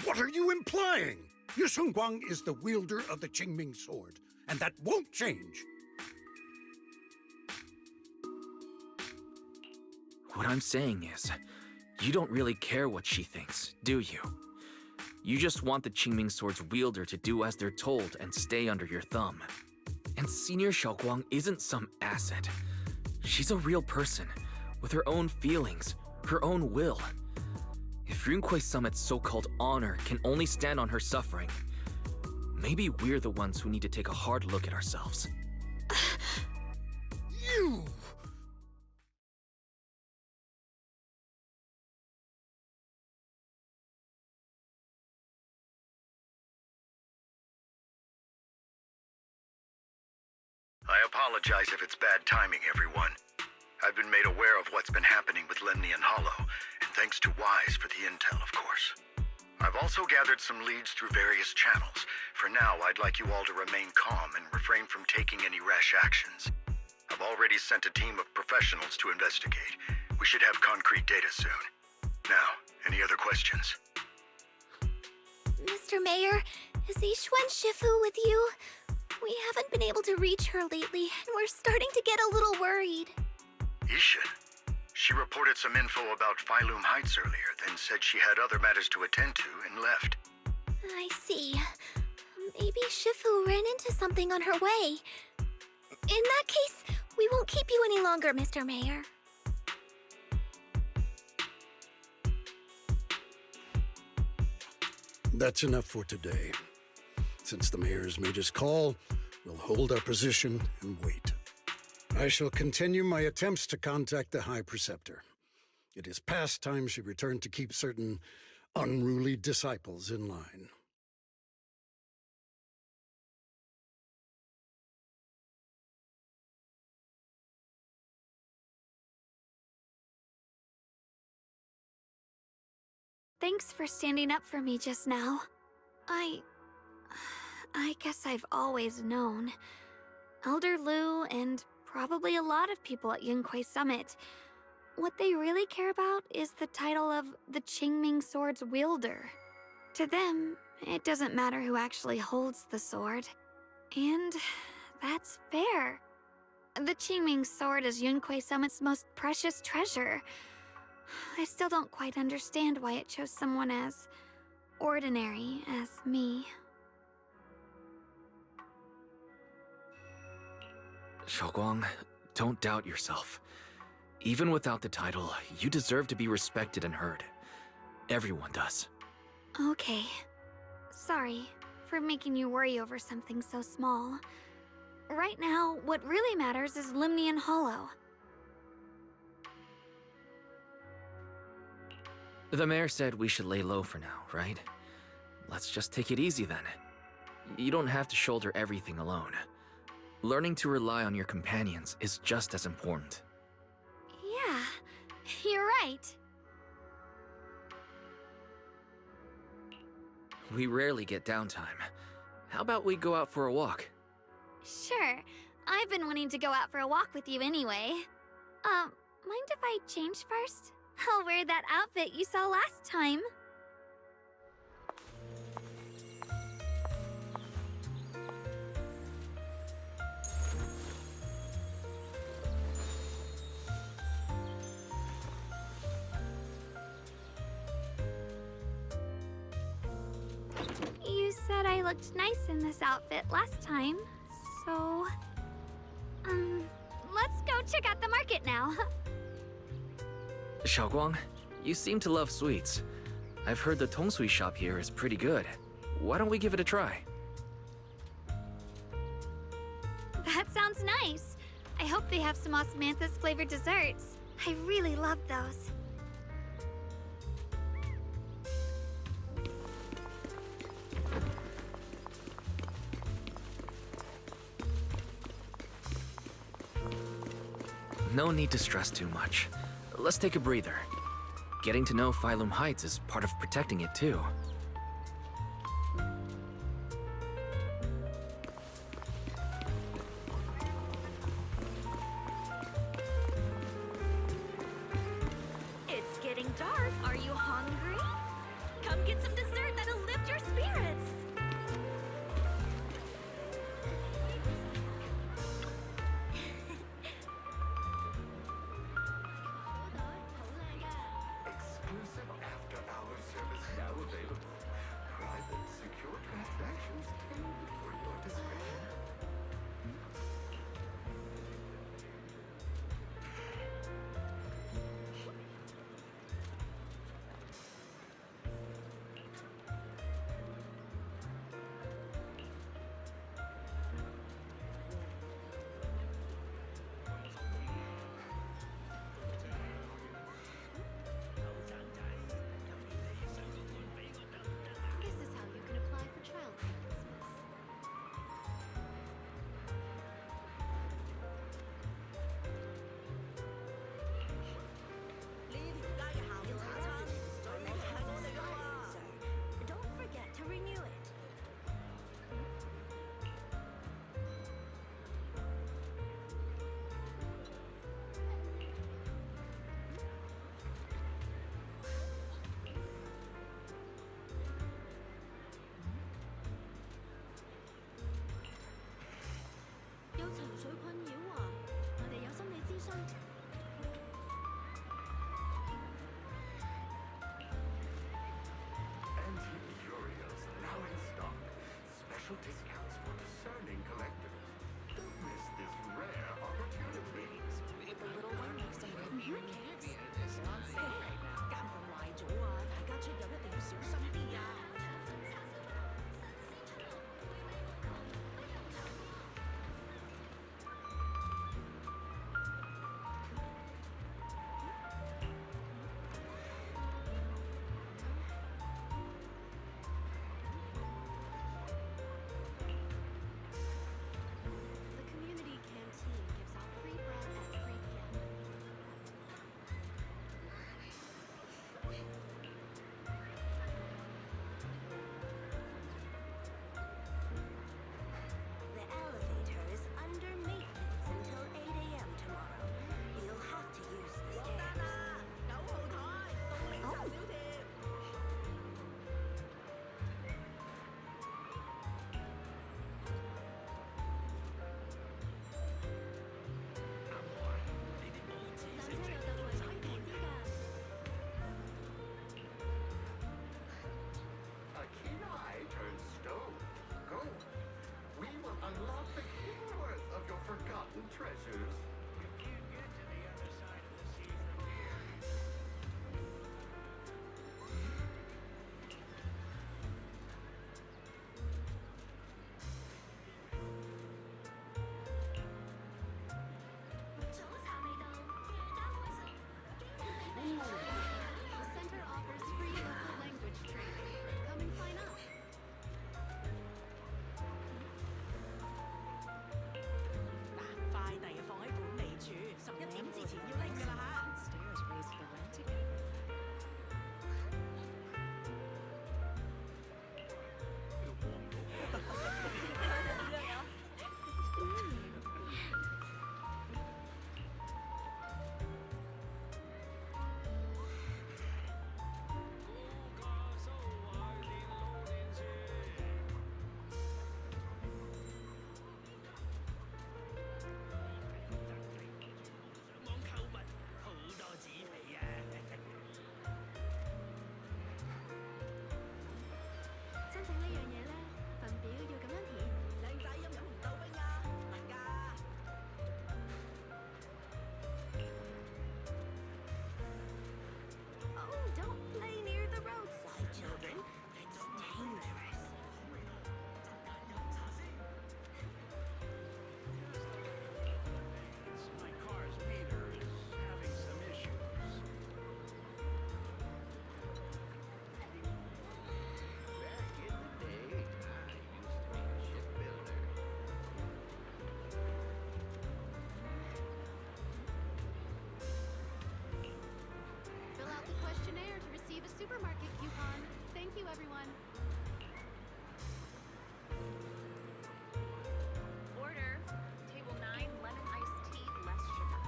What are you implying? Yixuan is the wielder of the Qingming Sword, and that won't change. What I'm saying is, you don't really care what she thinks, do you? You just want the Qingming Sword's wielder to do as they're told and stay under your thumb. And Senior Xiaoguang isn't some asset. She's a real person, with her own feelings, her own will. If Yunque Summit's so-called honor can only stand on her suffering, maybe we're the ones who need to take a hard look at ourselves. You! I apologize if it's bad timing, everyone. I've been made aware of what's been happening with Lemnian Hollow, and thanks to Wise for the intel, of course. I've also gathered some leads through various channels. For now, I'd like you all to remain calm and refrain from taking any rash actions. I've already sent a team of professionals to investigate. We should have concrete data soon. Now, any other questions? Mr. Mayor, is Yixuan Shifu with you? We haven't been able to reach her lately, and we're starting to get a little worried. Yixuan? She reported some info about Phylum Heights earlier, then said she had other matters to attend to and left. I see. Maybe Shifu ran into something on her way. In that case, we won't keep you any longer, Mr. Mayor. That's enough for today. Since the mayor's made his call, we'll hold our position and wait. I shall continue my attempts to contact the High Preceptor. It is past time she returned to keep certain unruly disciples in line. thanks for standing up for me just now. I guess I've always known. Elder Lu and probably a lot of people at Yunquay Summit, what they really care about is the title of the Qingming Sword's wielder. To them, it doesn't matter who actually holds the sword. And that's fair. The Qingming Sword is Yunquay Summit's most precious treasure. I still don't quite understand why it chose someone as ordinary as me. Xiaoguang, don't doubt yourself. Even without the title, you deserve to be respected and heard. Everyone does. Okay. Sorry for making you worry over something so small. Right now, what really matters is Limnian Hollow. The mayor said we should lay low for now, right? Let's just take it easy then. You don't have to shoulder everything alone. Learning to rely on your companions is just as important. Yeah, you're right. We rarely get downtime. How about we go out for a walk? Sure. I've been wanting to go out for a walk with you anyway. Mind if I change first? I'll wear that outfit you saw last time. You said I looked nice in this outfit last time, so... let's go check out the market now. Xiaoguang, you seem to love sweets. I've heard the tongsui shop here is pretty good. Why don't we give it a try? That sounds nice. I hope they have some osmanthus flavored desserts. I really love those. No need to stress too much. Let's take a breather. Getting to know Phylum Heights is part of protecting it too. It's getting dark. Are you hungry? Come get some dessert that'll lift your spirits. Exclusive after-hours service now available. Private, secure transactions tailored for your discretion. This is how you can apply for trial payments, miss. Don't forget to renew it. Anti-Curios now in stock. Special discounts for discerning collectors. Don't miss this rare opportunity. The little one makes some red beer cakes. They're on sale right now. 減咁壞咗啊！大家出入一定要小心啲啊！ the treasures. You can't get to the other side of the sea from here. The center offers free local language training. Come and sign up. 嗱，快遞放喺管理處，11點之前要拎㗎啦嚇。申請呢樣嘢呢，份表要咁樣填。靚仔飲唔到冰啊，明㗎。Oh, don't play near the roadside, children. It's dangerous. My car's meter is having some issues. Back in the day, I used to be a shipbuilder. Fill out the questionnaire to receive a supermarket coupon. Thank you, everyone. Order. Table 9, lemon iced tea, less sugar.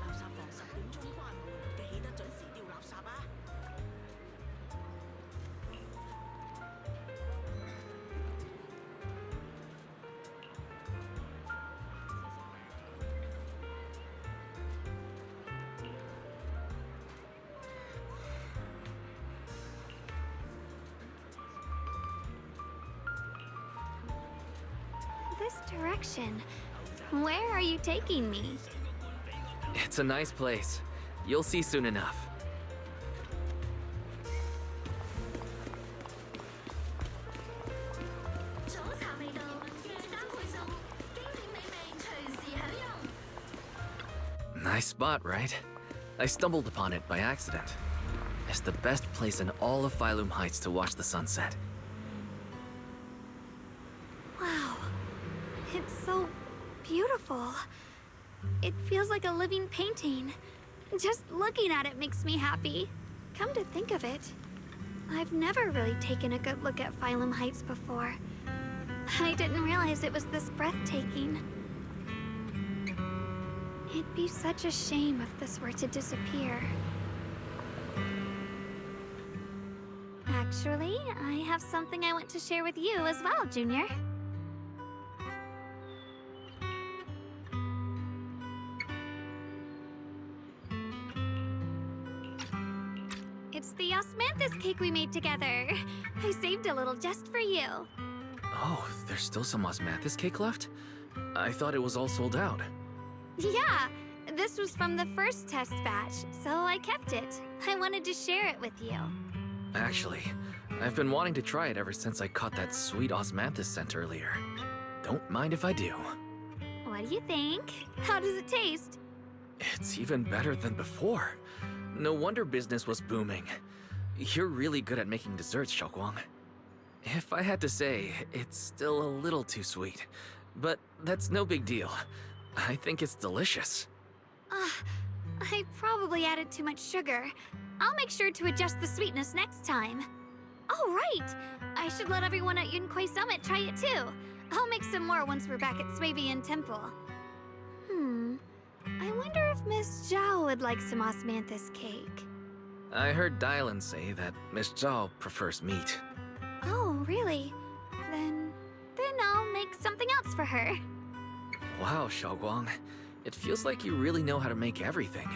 垃圾房10點鐘關門，記得準時掉垃圾啊！ This direction. Where are you taking me? It's a nice place. You'll see soon enough. Nice spot, right? I stumbled upon it by accident. It's the best place in all of Phylum Heights to watch the sunset. Wow. It's so beautiful. It feels like a living painting. Just looking at it makes me happy. Come to think of it, I've never really taken a good look at Phylum Heights before. I didn't realize it was this breathtaking. It'd be such a shame if this were to disappear. Actually, I have something I want to share with you as well, Junior. It's the osmanthus cake we made together. I saved a little just for you. Oh, there's still some osmanthus cake left? I thought it was all sold out. Yeah, this was from the first test batch, so I kept it. I wanted to share it with you. Actually, I've been wanting to try it ever since I caught that sweet osmanthus scent earlier. Don't mind if I do. What do you think? How does it taste? It's even better than before. No wonder business was booming. You're really good at making desserts, Xiaoguang. If I had to say, it's still a little too sweet. But that's no big deal. I think it's delicious. I probably added too much sugar. I'll make sure to adjust the sweetness next time. Oh, right! I should let everyone at Yunquay Summit try it too. I'll make some more once we're back at Swabian Temple. I wonder if Miss Zhao would like some osmanthus cake. I heard Dylan say that Miss Zhao prefers meat. Oh, really? Then I'll make something else for her. Wow, Xiaoguang. It feels like you really know how to make everything.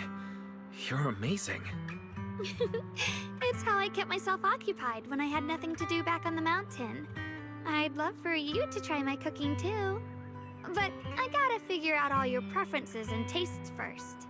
You're amazing. It's how I kept myself occupied when I had nothing to do back on the mountain. I'd love for you to try my cooking too. But I gotta figure out all your preferences and tastes first.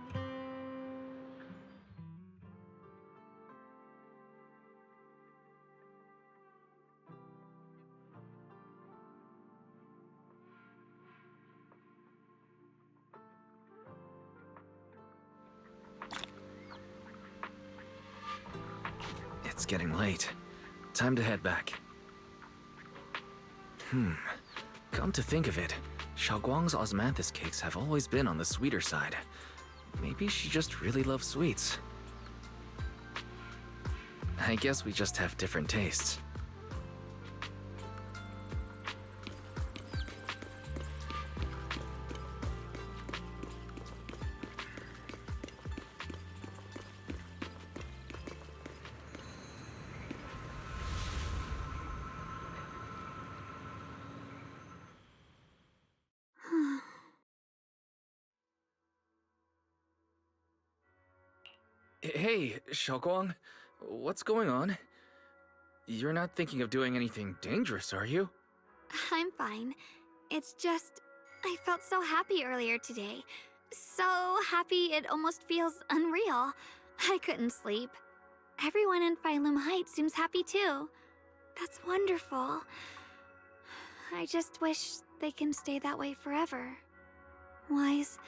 It's getting late. Time to head back. Come to think of it, Xiaoguang's osmanthus cakes have always been on the sweeter side. Maybe she just really loves sweets. I guess we just have different tastes. Hey, Xiaoguang, what's going on? You're not thinking of doing anything dangerous, are you? I'm fine. It's just, I felt so happy earlier today. So happy it almost feels unreal. I couldn't sleep. Everyone in Phylum Heights seems happy too. That's wonderful. I just wish they can stay that way forever. Wise,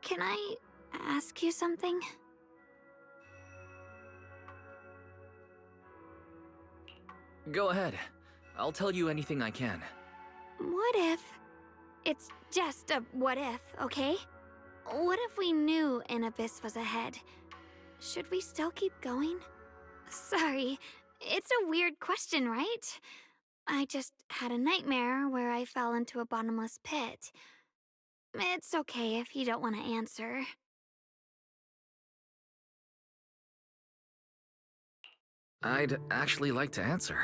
can I ask you something? Go ahead. I'll tell you anything I can. What if... It's just a what if, okay? What if we knew an abyss was ahead? Should we still keep going? Sorry, it's a weird question, right? I just had a nightmare where I fell into a bottomless pit. It's okay if you don't want to answer. I'd actually like to answer.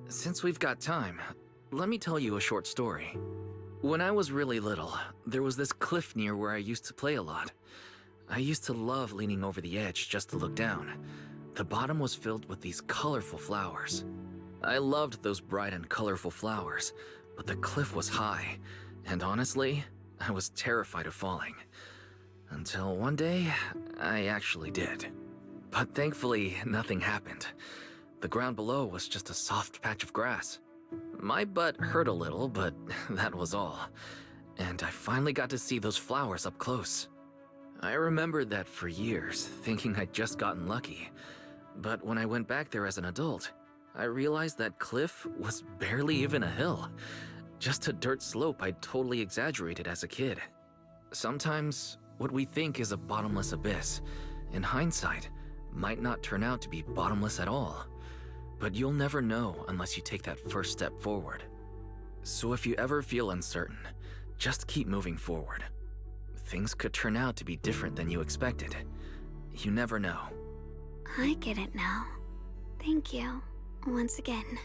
Since we've got time, let me tell you a short story. When I was really little, there was this cliff near where I used to play a lot. I used to love leaning over the edge just to look down. The bottom was filled with these colorful flowers. I loved those bright and colorful flowers, but the cliff was high, and honestly, I was terrified of falling. Until one day, I actually did. But thankfully, nothing happened. The ground below was just a soft patch of grass. My butt hurt a little, but that was all. And I finally got to see those flowers up close. I remembered that for years, thinking I'd just gotten lucky. But when I went back there as an adult, I realized that cliff was barely even a hill. Just a dirt slope I'd totally exaggerated as a kid. Sometimes, what we think is a bottomless abyss, in hindsight, might not turn out to be bottomless at all. But you'll never know unless you take that first step forward. So if you ever feel uncertain, just keep moving forward. Things could turn out to be different than you expected. You never know. I get it now. Thank you, once again.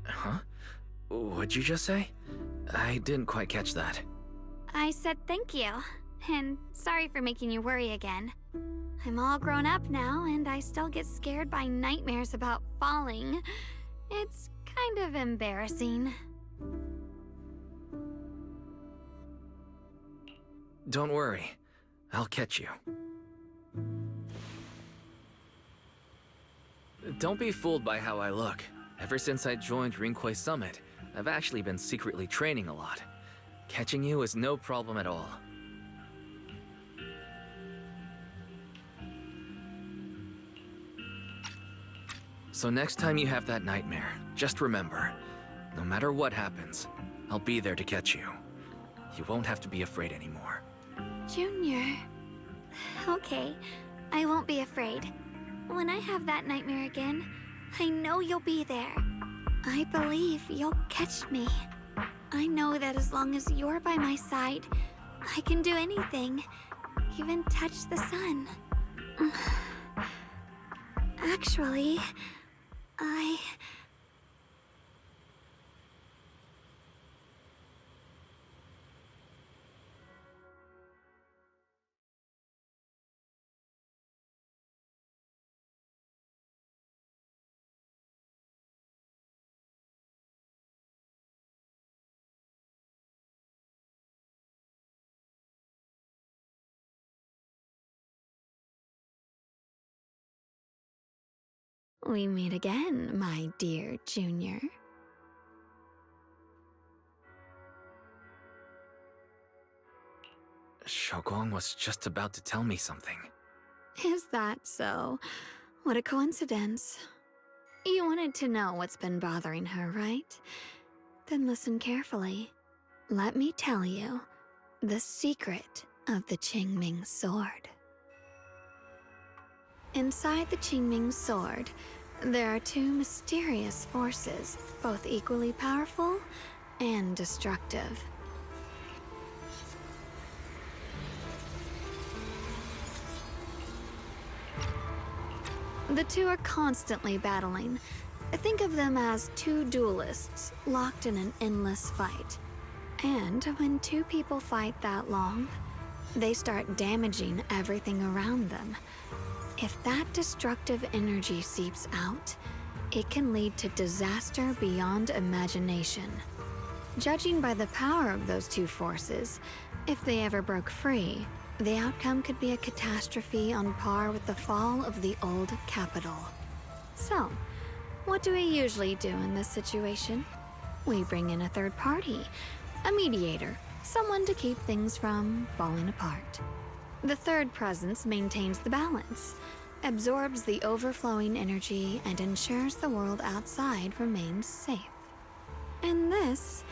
Huh? What'd you just say? I didn't quite catch that. I said thank you, and sorry for making you worry again. I'm all grown up now, and I still get scared by nightmares about falling. It's kind of embarrassing. Don't worry. I'll catch you. Don't be fooled by how I look. Ever since I joined Rinkwei Summit, I've actually been secretly training a lot. Catching you is no problem at all. So next time you have that nightmare, just remember, no matter what happens, I'll be there to catch you. You won't have to be afraid anymore. Junior. Okay, I won't be afraid. When I have that nightmare again, I know you'll be there. I believe you'll catch me. I know that as long as you're by my side, I can do anything, even touch the sun. Actually, I... we meet again, my dear Junior. Xiaoguang was just about to tell me something. Is that so? What a coincidence. You wanted to know what's been bothering her, right? Then listen carefully. Let me tell you the secret of the Qingming sword. Inside the Qingming sword, there are two mysterious forces, both equally powerful and destructive. The two are constantly battling. Think of them as two duelists locked in an endless fight. And when two people fight that long, they start damaging everything around them. If that destructive energy seeps out, it can lead to disaster beyond imagination. Judging by the power of those two forces, if they ever broke free, the outcome could be a catastrophe on par with the fall of the old capital. So, what do we usually do in this situation? We bring in a third party, a mediator, someone to keep things from falling apart. The third presence maintains the balance, absorbs the overflowing energy, and ensures the world outside remains safe. And this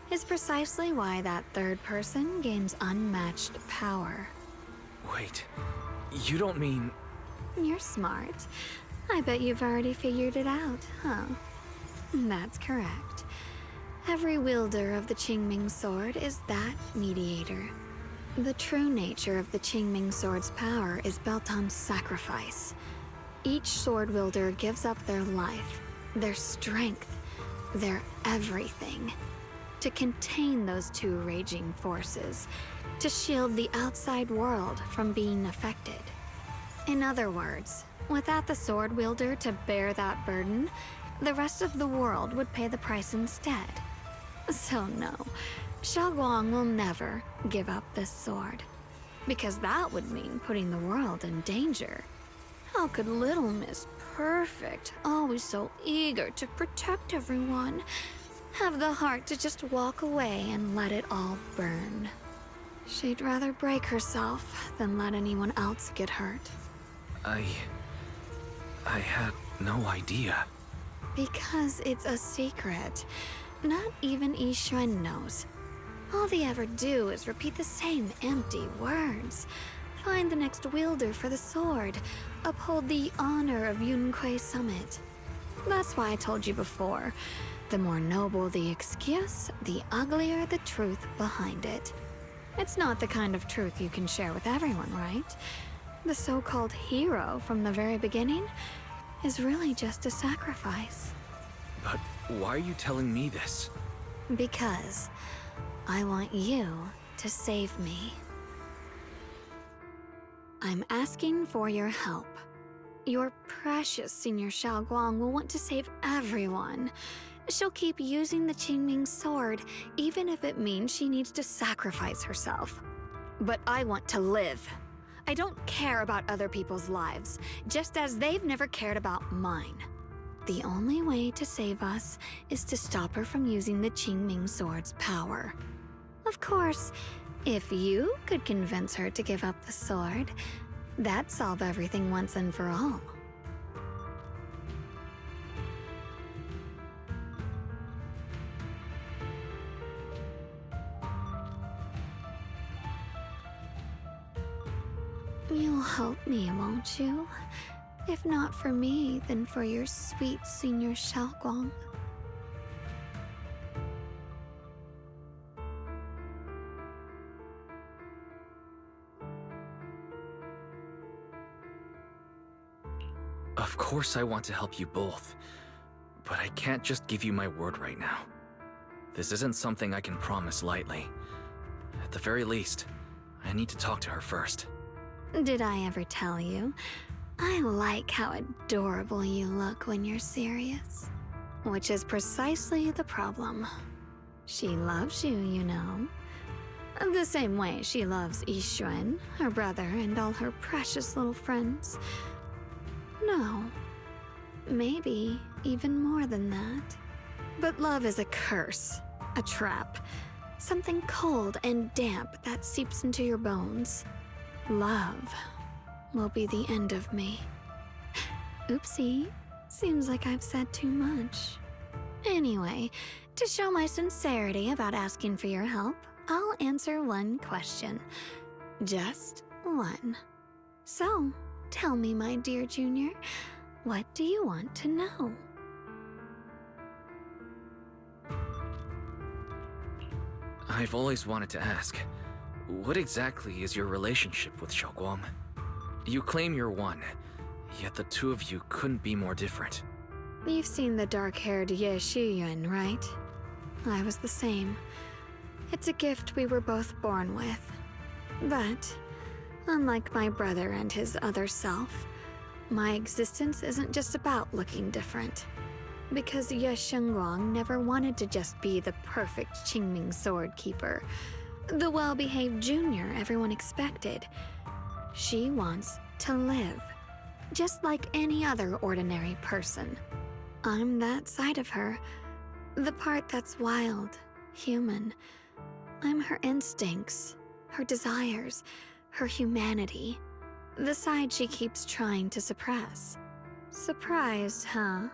is precisely why that third person gains unmatched power. Wait, you don't mean... You're smart. I bet you've already figured it out, huh? That's correct. Every wielder of the Qingming sword is that mediator. The true nature of the Qingming sword's power is built on sacrifice. Each sword wielder gives up their life, their strength, their everything, to contain those two raging forces, to shield the outside world from being affected. In other words, without the sword wielder to bear that burden, the rest of the world would pay the price instead. So no, Xiaoguang will never give up this sword, because that would mean putting the world in danger. How could little Miss Perfect, always so eager to protect everyone, have the heart to just walk away and let it all burn? She'd rather break herself than let anyone else get hurt. I had no idea. Because it's a secret. Not even Yixuan knows. All they ever do is repeat the same empty words. Find the next wielder for the sword. Uphold the honor of Yunquei Summit. That's why I told you before. The more noble the excuse, the uglier the truth behind it. It's not the kind of truth you can share with everyone, right? The so-called hero from the very beginning is really just a sacrifice. But why are you telling me this? Because I want you to save me. I'm asking for your help. Your precious Senior Xiaoguang will want to save everyone. She'll keep using the Qingming sword, even if it means she needs to sacrifice herself. But I want to live. I don't care about other people's lives, just as they've never cared about mine. The only way to save us is to stop her from using the Qingming sword's power. Of course, if you could convince her to give up the sword, that'd solve everything once and for all. You'll help me, won't you? If not for me, then for your sweet Senior Xiaoguang. Of course I want to help you both, but I can't just give you my word right now. This isn't something I can promise lightly. At the very least, I need to talk to her first. Did I ever tell you? I like how adorable you look when you're serious. Which is precisely the problem. She loves you, you know. The same way she loves Yixuan, her brother, and all her precious little friends. No. Maybe even more than that. But love is a curse, a trap, something cold and damp that seeps into your bones. Love will be the end of me. Oopsie, seems like I've said too much. Anyway, to show my sincerity about asking for your help, I'll answer one question. Just one. So, tell me, my dear Junior, what do you want to know? I've always wanted to ask, what exactly is your relationship with Xiaoguang? You claim you're one, yet the two of you couldn't be more different. You've seen the dark-haired Ye Shiyuan, right? I was the same. It's a gift we were both born with. But, unlike my brother and his other self, my existence isn't just about looking different. Because Ye Shengguang never wanted to just be the perfect Qingming sword keeper, the well-behaved junior everyone expected. She wants to live, just like any other ordinary person. I'm that side of her, the part that's wild, human. I'm her instincts, her desires, her humanity, the side she keeps trying to suppress. Surprised, huh?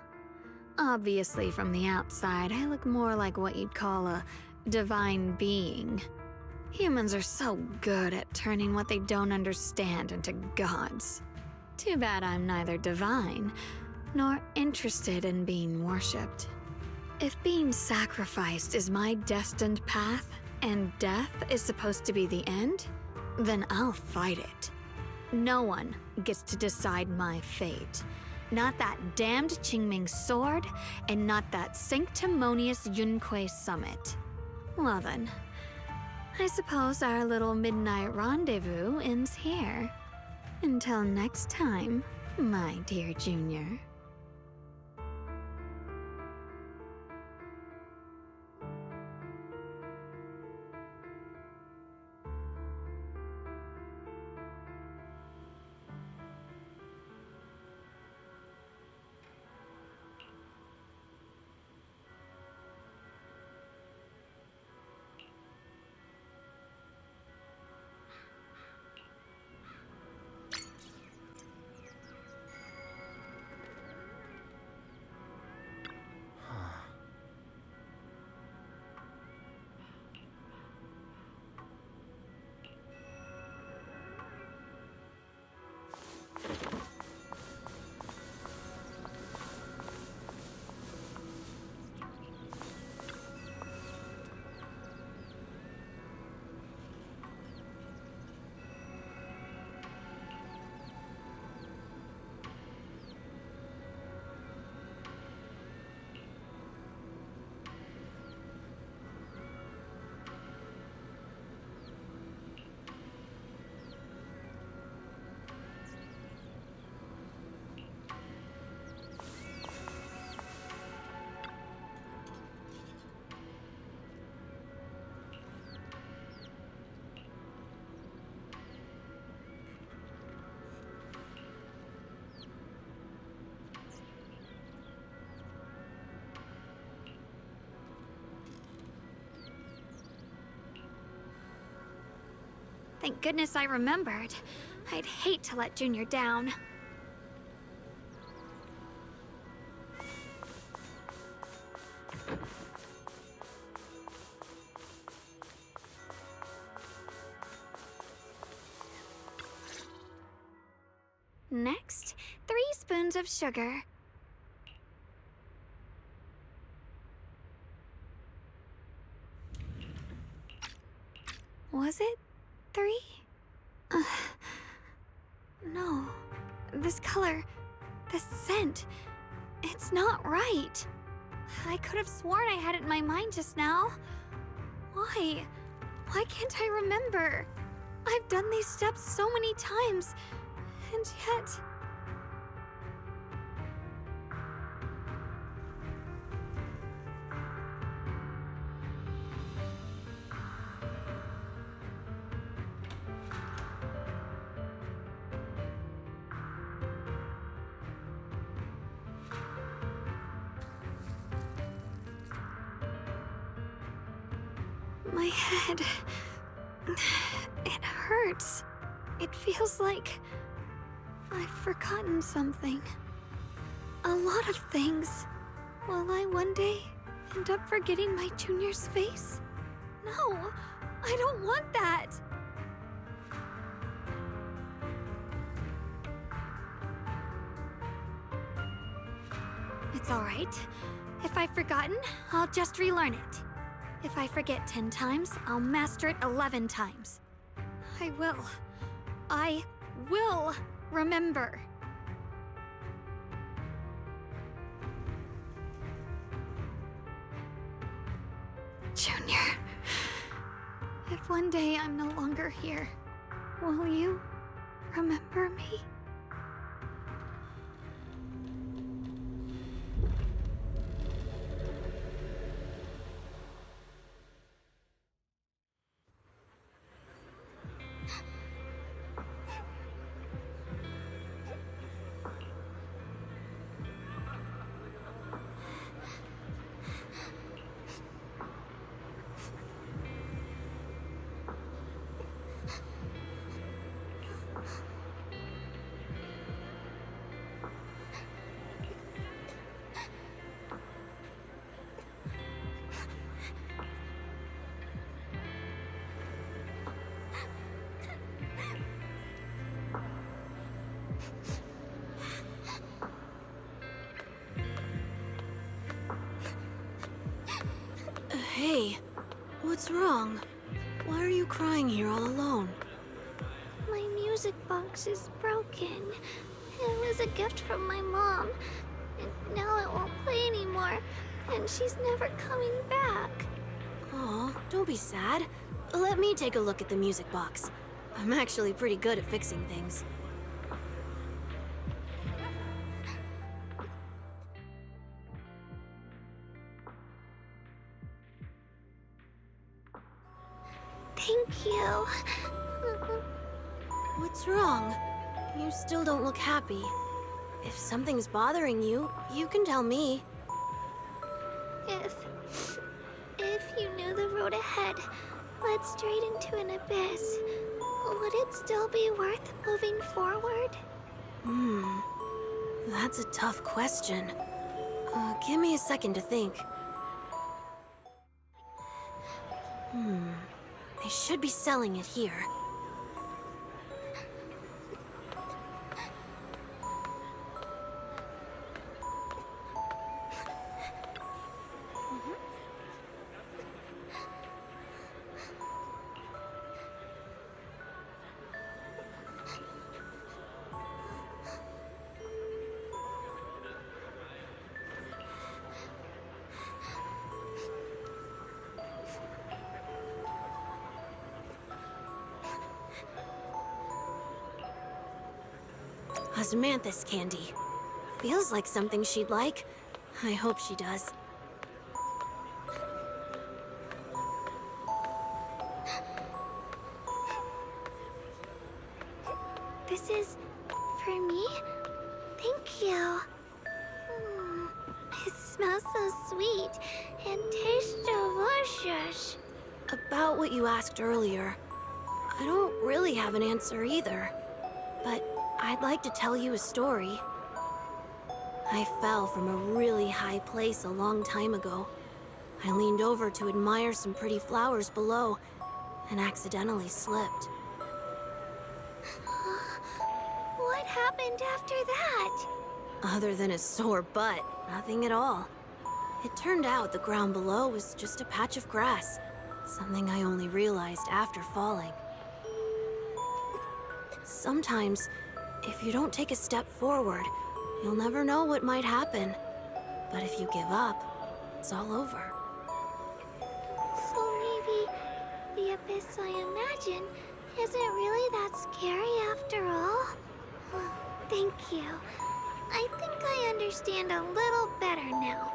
Obviously, from the outside, I look more like what you'd call a divine being. Humans are so good at turning what they don't understand into gods. Too bad I'm neither divine, nor interested in being worshipped. If being sacrificed is my destined path, and death is supposed to be the end, then I'll fight it. No one gets to decide my fate. Not that damned Qingming sword, and not that sanctimonious Yunque summit. Well then, I suppose our little midnight rendezvous ends here. Until next time, my dear Junior. Thank goodness I remembered. I'd hate to let Junior down. Next, 3 spoons of sugar. Was it 3? No. This color, this scent, it's not right. I could have sworn I had it in my mind just now. Why? Why can't I remember? I've done these steps so many times, and yet... head. It hurts. It feels like I've forgotten something. A lot of things. Will I one day end up forgetting my junior's face? No, I don't want that. It's all right. If I've forgotten, I'll just relearn it. If I forget 10 times, I'll master it 11 times. I will remember. Junior, if one day I'm no longer here, will you remember me? Hey, what's wrong? Why are you crying here all alone? My music box is broken. It was a gift from my mom. And now it won't play anymore. And she's never coming back. Aw, don't be sad. Let me take a look at the music box. I'm actually pretty good at fixing things. Thank you. What's wrong? You still don't look happy. If something's bothering you, you can tell me. If you knew the road ahead led straight into an abyss, would it still be worth moving forward? That's a tough question. Give me a second to think. They should be selling it here. Osmanthus candy. Feels like something she'd like. I hope she does. This is for me? Thank you. It smells so sweet and tastes delicious. About what you asked earlier, I don't really have an answer either. But I'd like to tell you a story. I fell from a really high place a long time ago. I leaned over to admire some pretty flowers below and accidentally slipped. What happened after that? Other than a sore butt, nothing at all. It turned out the ground below was just a patch of grass, something I only realized after falling. Sometimes, if you don't take a step forward, you'll never know what might happen. But if you give up, it's all over. So maybe the abyss I imagine isn't really that scary after all? Thank you. I think I understand a little better now.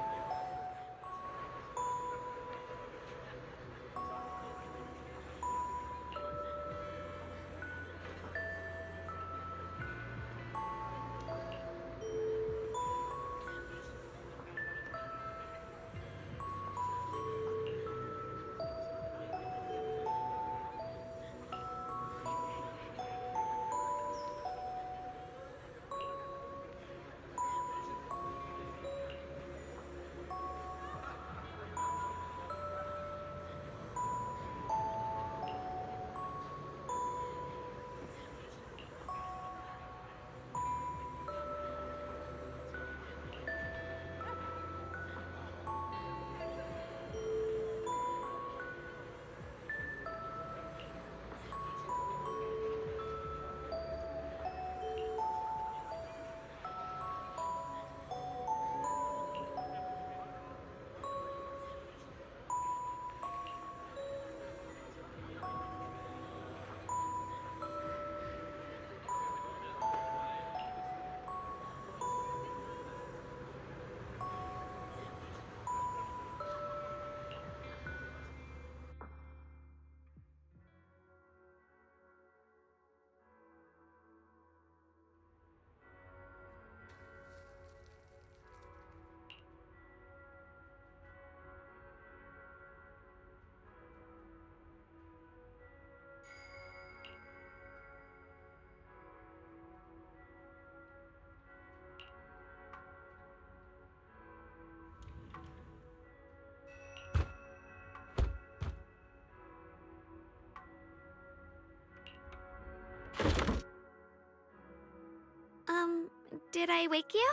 Did I wake you?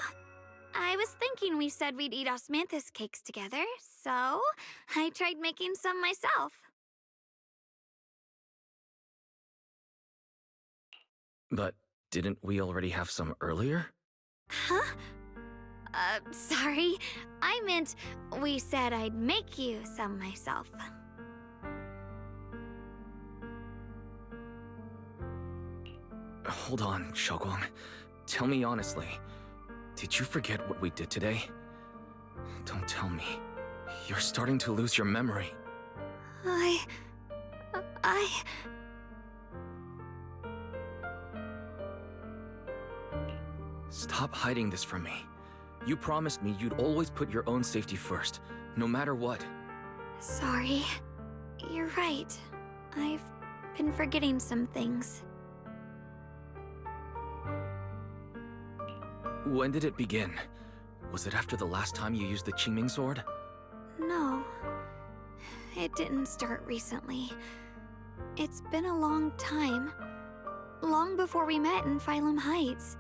I was thinking we said we'd eat osmanthus cakes together, so I tried making some myself. But didn't we already have some earlier? Huh? Sorry. I meant we said I'd make you some myself. Hold on, Xiaoguang. Tell me honestly, did you forget what we did today? Don't tell me. You're starting to lose your memory. Stop hiding this from me. You promised me you'd always put your own safety first, no matter what. Sorry. You're right. I've been forgetting some things. When did it begin? Was it after the last time you used the Qingming sword? No. It didn't start recently. It's been a long time. Long before we met in Phylum Heights.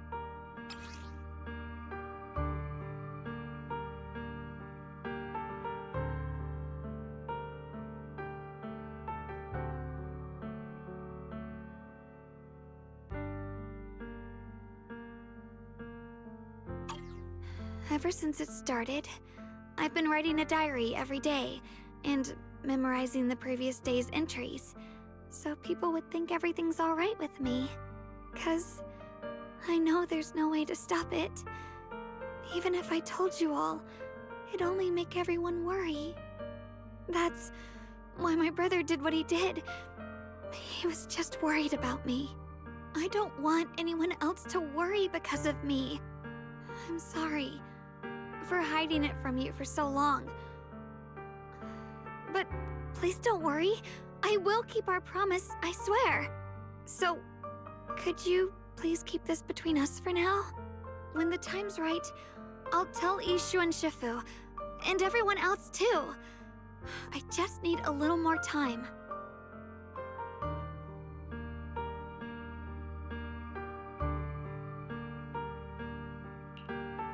Ever since it started, I've been writing a diary every day and memorizing the previous day's entries, so people would think everything's alright with me. 'Cause I know there's no way to stop it. Even if I told you all, it'd only make everyone worry. That's why my brother did what he did. He was just worried about me. I don't want anyone else to worry because of me. I'm sorry for hiding it from you for so long. But please don't worry. I will keep our promise, I swear. So, could you please keep this between us for now? When the time's right, I'll tell Ishu and Shifu, and everyone else too. I just need a little more time.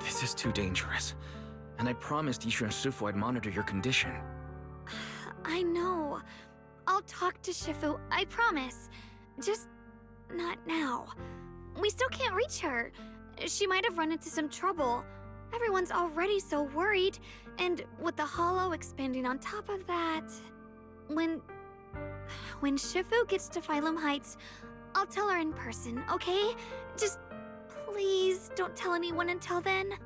This is too dangerous. And I promised Ishu and Shifu I'd monitor your condition. I know. I'll talk to Shifu, I promise. Just not now. We still can't reach her. She might have run into some trouble. Everyone's already so worried, and with the hollow expanding on top of that... When Shifu gets to Phylum Heights, I'll tell her in person, okay? Just please don't tell anyone until then.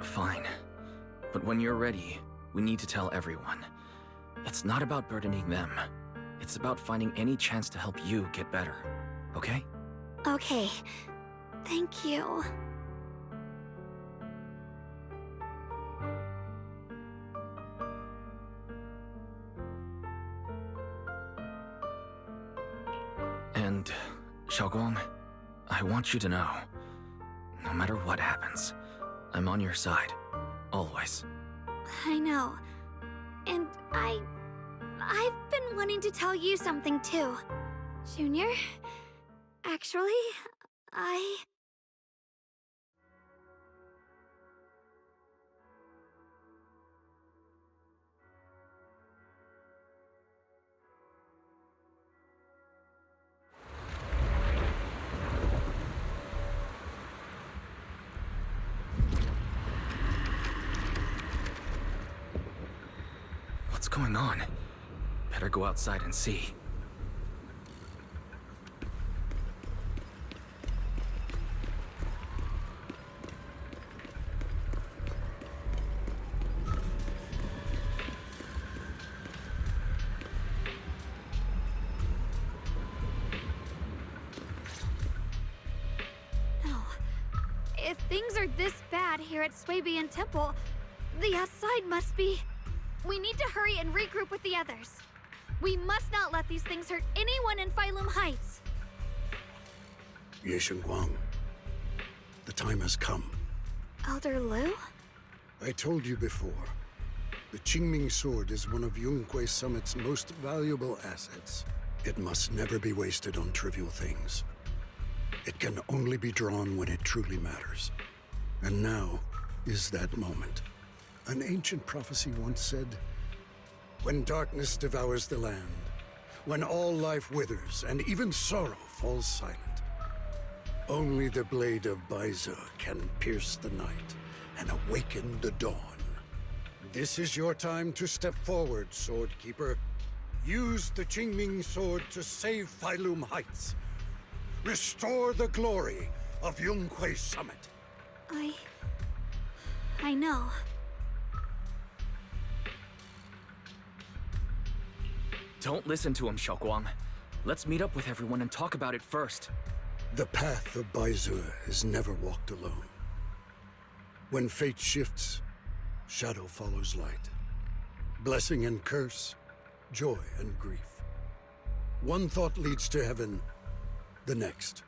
Fine. But when you're ready, we need to tell everyone. It's not about burdening them. It's about finding any chance to help you get better. Okay? Okay. Thank you. And, Xiaoguang, I want you to know, no matter what happens, I'm on your side. Always. I know. And I've been wanting to tell you something too. Junior, actually, What's going on? Better go outside and see. if things are this bad here at Swabian Temple, the outside must be... We need to hurry and regroup with the others. We must not let these things hurt anyone in Phylum Heights. Ye Guang, the time has come. Elder Liu? I told you before, the Qingming sword is one of Yunque Summit's most valuable assets. It must never be wasted on trivial things. It can only be drawn when it truly matters. And now is that moment. An ancient prophecy once said, when darkness devours the land, when all life withers and even sorrow falls silent, only the blade of Baizu can pierce the night and awaken the dawn. This is your time to step forward, Swordkeeper. Use the Qingming sword to save Phylum Heights. Restore the glory of Yunhui Summit. I know. Don't listen to him, Xiaoguang. Let's meet up with everyone and talk about it first. The path of Baizu is never walked alone. When fate shifts, shadow follows light. Blessing and curse, joy and grief. One thought leads to heaven, the next,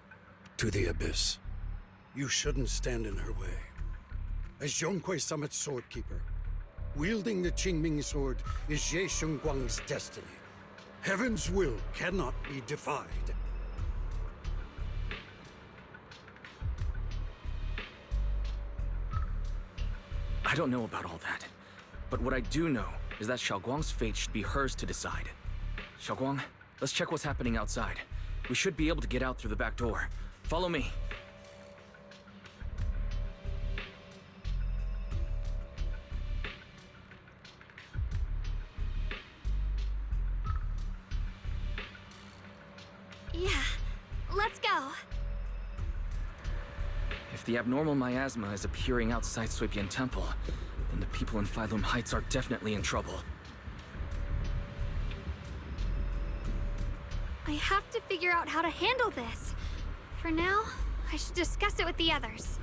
to the abyss. You shouldn't stand in her way. As Yunhui Summit's swordkeeper, wielding the Qingming sword is Ye Shengguang's destiny. Heaven's will cannot be defied. I don't know about all that, but what I do know is that Xiaoguang's fate should be hers to decide. Xiaoguang, let's check what's happening outside. We should be able to get out through the back door. Follow me. Yeah, let's go. If the abnormal miasma is appearing outside Suipian Temple, then the people in Phylum Heights are definitely in trouble. I have to figure out how to handle this. For now, I should discuss it with the others.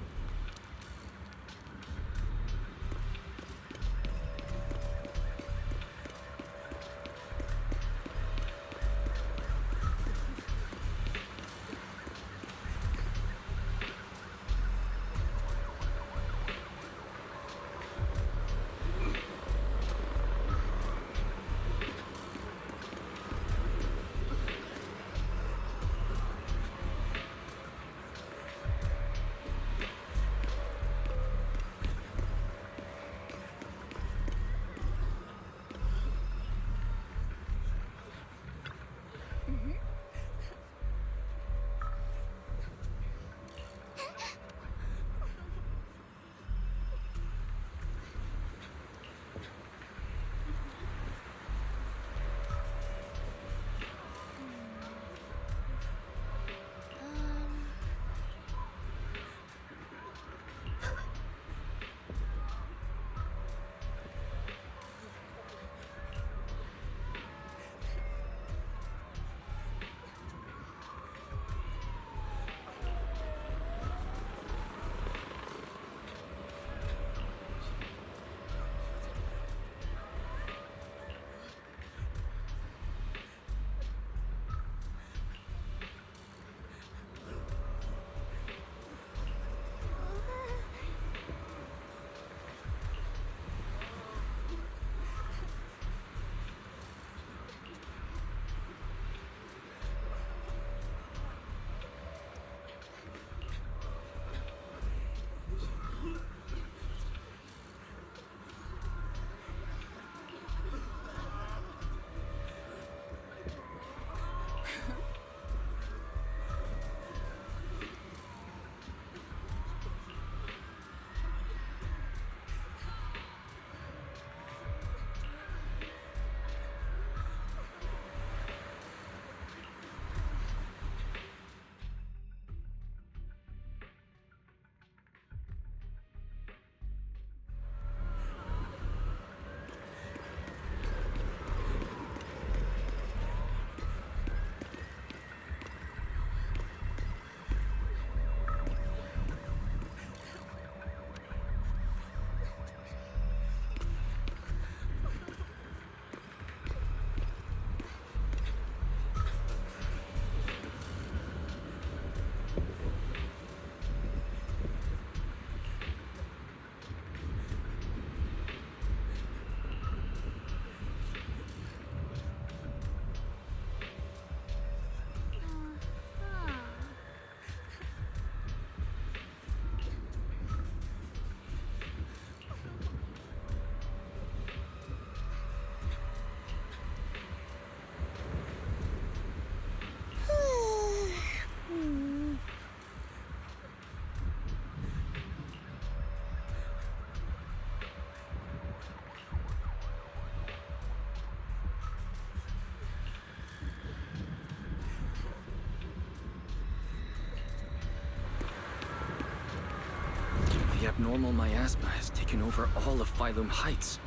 abnormal miasma has taken over all of Phylum Heights.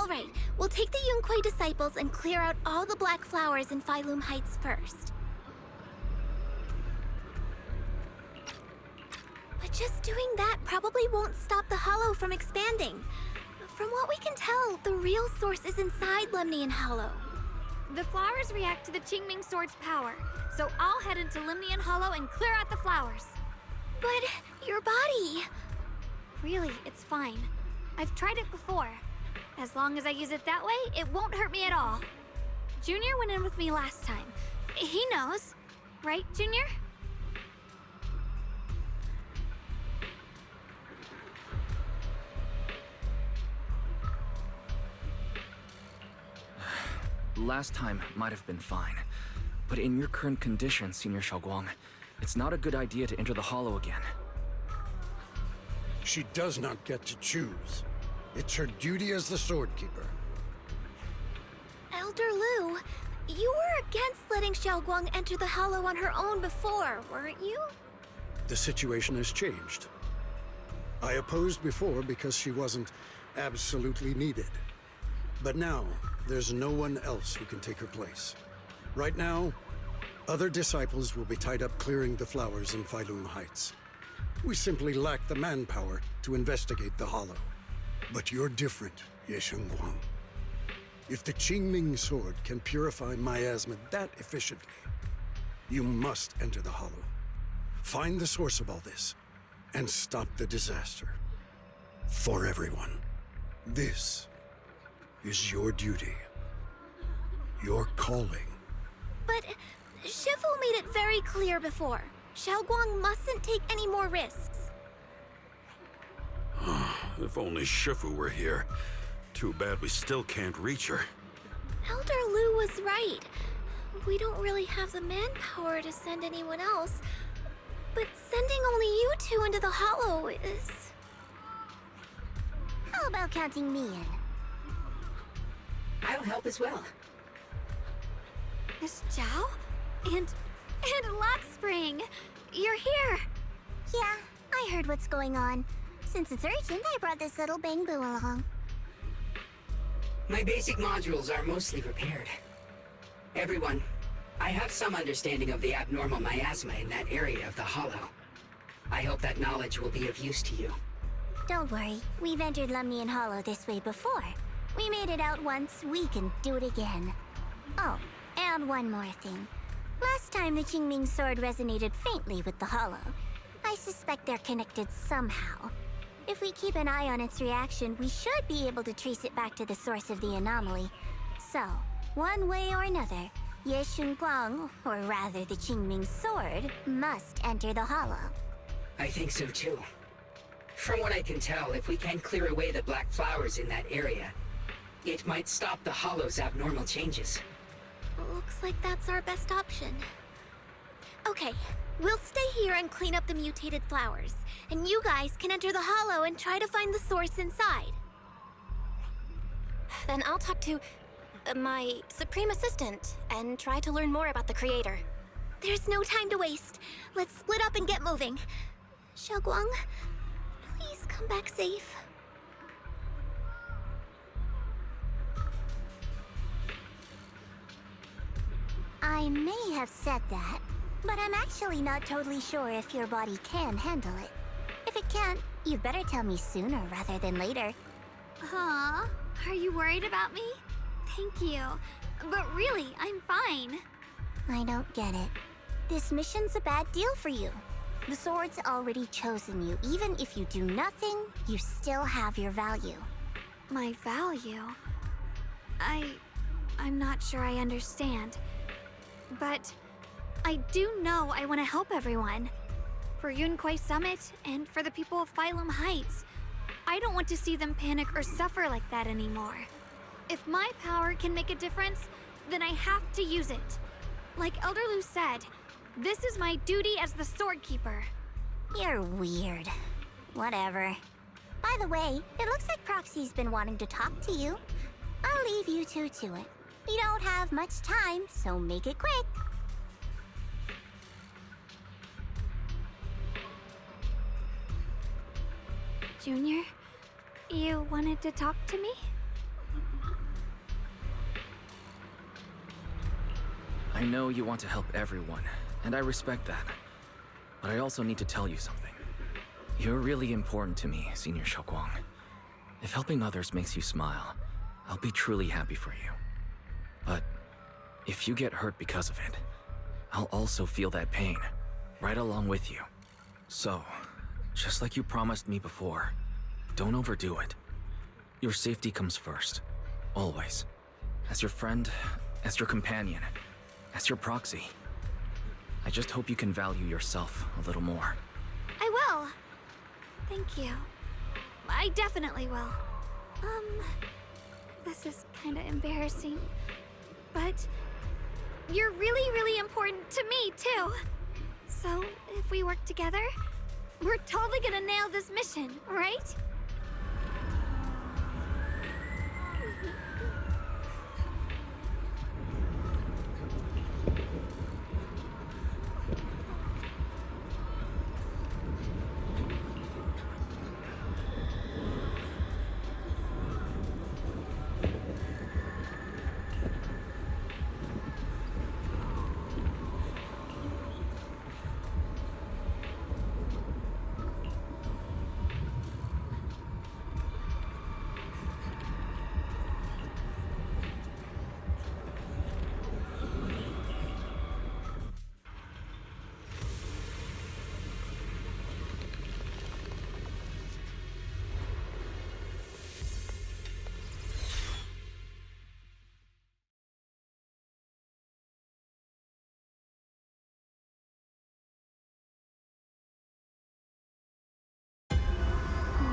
All right, we'll take the Yunquei disciples and clear out all the black flowers in Phylum Heights first. But just doing that probably won't stop the Hollow from expanding. From what we can tell, the real source is inside Lemnian Hollow. The flowers react to the Qingming sword's power, so I'll head into Lemnian Hollow and clear out the flowers. But your body... Really, it's fine. I've tried it before. As long as I use it that way, it won't hurt me at all. Junior went in with me last time. He knows. Right, Junior? Last time might have been fine. But in your current condition, Senior Xiaoguang, it's not a good idea to enter the Hollow again. She does not get to choose. It's her duty as the Sword Keeper. Elder Lu, you were against letting Xiaoguang enter the Hollow on her own before, weren't you? The situation has changed. I opposed before because she wasn't absolutely needed. But now, there's no one else who can take her place. Right now, other disciples will be tied up clearing the flowers in Failun Heights. We simply lack the manpower to investigate the Hollow. But you're different, Ye Shengguang. If the Qingming sword can purify Miasma that efficiently, you must enter the Hollow. Find the source of all this, and stop the disaster. For everyone. This is your duty. Your calling. But Shifu made it very clear before. Xiaoguang mustn't take any more risks. If only Shifu were here. Too bad we still can't reach her. Elder Lu was right. We don't really have the manpower to send anyone else. But sending only you two into the Hollow is... How about counting me in? I'll help as well. Miss Zhao? And Lockspring! You're here! Yeah, I heard what's going on. Since it's urgent, I brought this little bamboo along. My basic modules are mostly repaired. Everyone, I have some understanding of the abnormal miasma in that area of the Hollow. I hope that knowledge will be of use to you. Don't worry, we've entered Lumnian Hollow this way before. We made it out once, we can do it again. Oh, and one more thing. Last time the Qingming sword resonated faintly with the Hollow. I suspect they're connected somehow. If we keep an eye on its reaction, we should be able to trace it back to the source of the anomaly. So, one way or another, Ye Shengguang, or rather the Qingming sword, must enter the Hollow. I think so too. From what I can tell, if we can clear away the black flowers in that area, it might stop the Hollow's abnormal changes. Looks like that's our best option. Okay, we'll stay here and clean up the mutated flowers. And you guys can enter the Hollow and try to find the source inside. Then I'll talk to my Supreme Assistant and try to learn more about the Creator. There's no time to waste. Let's split up and get moving. Xiaoguang, please come back safe. I may have said that, but I'm actually not totally sure if your body can handle it. If it can't, you'd better tell me sooner rather than later. Huh? Are you worried about me? Thank you. But really, I'm fine. I don't get it. This mission's a bad deal for you. The sword's already chosen you. Even if you do nothing, you still have your value. My value? I'm not sure I understand. But I do know I want to help everyone. For Yunquay Summit and for the people of Failun Heights. I don't want to see them panic or suffer like that anymore. If my power can make a difference, then I have to use it. Like Elder Lu said, this is my duty as the Sword Keeper. You're weird. Whatever. By the way, it looks like Proxy's been wanting to talk to you. I'll leave you two to it. We don't have much time, so make it quick. Junior, you wanted to talk to me? I know you want to help everyone, and I respect that. But I also need to tell you something. You're really important to me, Senior Xiaoguang. If helping others makes you smile, I'll be truly happy for you. But if you get hurt because of it, I'll also feel that pain, right along with you. So, just like you promised me before, don't overdo it. Your safety comes first. Always. As your friend, as your companion, as your proxy. I just hope you can value yourself a little more. I will. Thank you. I definitely will. This is kinda embarrassing, but you're really, really important to me, too. So, if we work together, we're totally gonna nail this mission, right?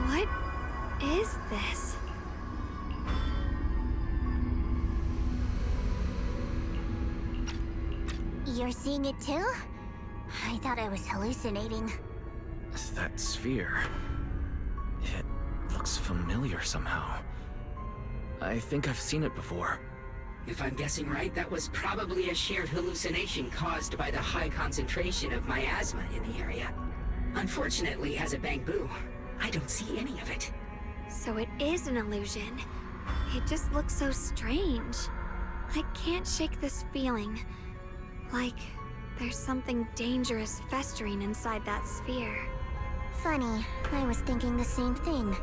What is this? You're seeing it too? I thought I was hallucinating. That sphere... it looks familiar somehow. I think I've seen it before. If I'm guessing right, that was probably a shared hallucination caused by the high concentration of miasma in the area. Unfortunately, as a Bangbu, I don't see any of it. So it is an illusion. It just looks so strange. I can't shake this feeling. Like there's something dangerous festering inside that sphere. Funny, I was thinking the same thing.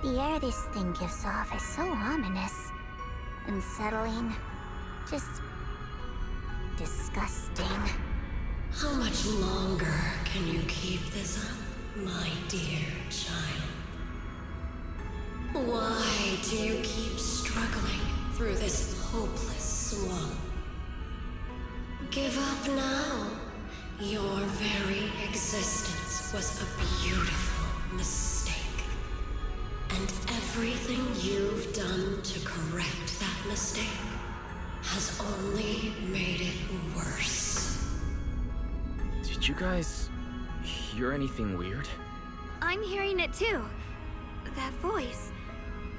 The air this thing gives off is so ominous. Unsettling. Just... disgusting. How much longer can you keep this up, my dear child? Why do you keep struggling through this hopeless swamp? Give up now. Your very existence was a beautiful mistake. And everything you've done to correct that mistake has only made it worse. Did you guys hear anything weird? I'm hearing it too. That voice.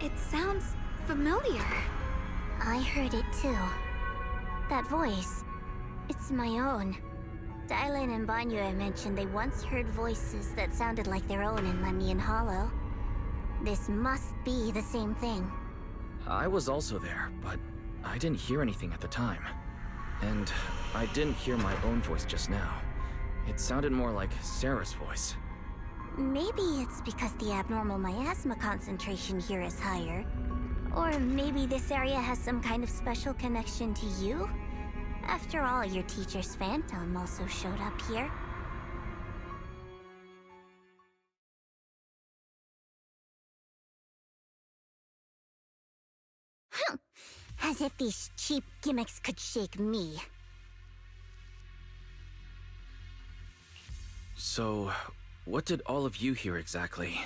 It sounds familiar. I heard it too. That voice. It's my own. Dylan and Banyue mentioned they once heard voices that sounded like their own in Lemnian Hollow. This must be the same thing. I was also there, but I didn't hear anything at the time. And I didn't hear my own voice just now. It sounded more like Sarah's voice. Maybe it's because the abnormal miasma concentration here is higher. Or maybe this area has some kind of special connection to you? After all, your teacher's phantom also showed up here. As if these cheap gimmicks could shake me. So, what did all of you hear exactly?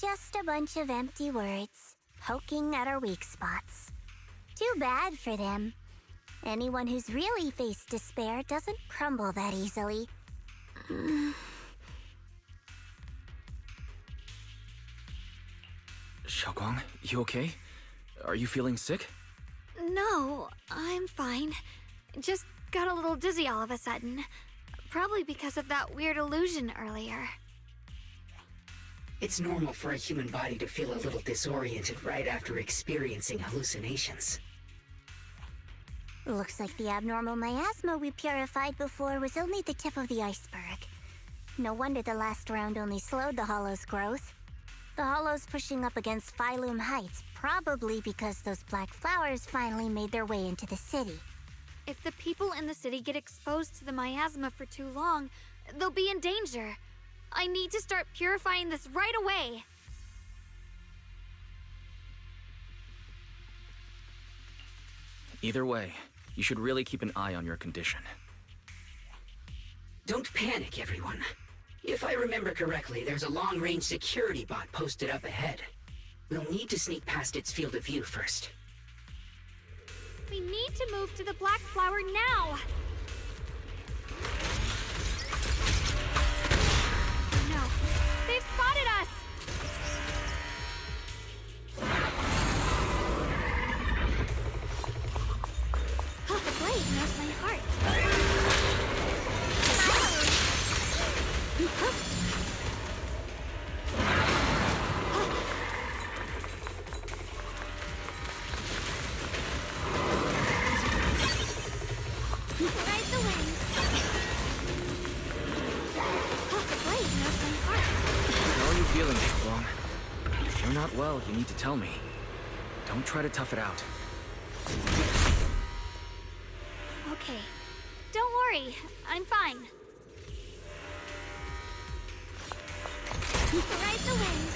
Just a bunch of empty words, poking at our weak spots. Too bad for them. Anyone who's really faced despair doesn't crumble that easily. Xiaoguang, you okay? Are you feeling sick? No, I'm fine. Just got a little dizzy all of a sudden. Probably because of that weird illusion earlier. It's normal for a human body to feel a little disoriented right after experiencing hallucinations. Looks like the abnormal miasma we purified before was only the tip of the iceberg. No wonder the last round only slowed the Hollow's growth. The Hollow's pushing up against Phylum Heights, probably because those black flowers finally made their way into the city. If the people in the city get exposed to the miasma for too long, they'll be in danger. I need to start purifying this right away. Either way, you should really keep an eye on your condition. Don't panic, everyone. If I remember correctly, there's a long-range security bot posted up ahead. We'll need to sneak past its field of view first. We need to move to the Black Flower now! No, they've spotted us! Oh, the blade knows my heart. Ride the wind. Oh, the blade knows my heart. How are you feeling, Long? If you're not well, you need to tell me. Don't try to tough it out. Okay. Don't worry. I'm fine. Ride the wind.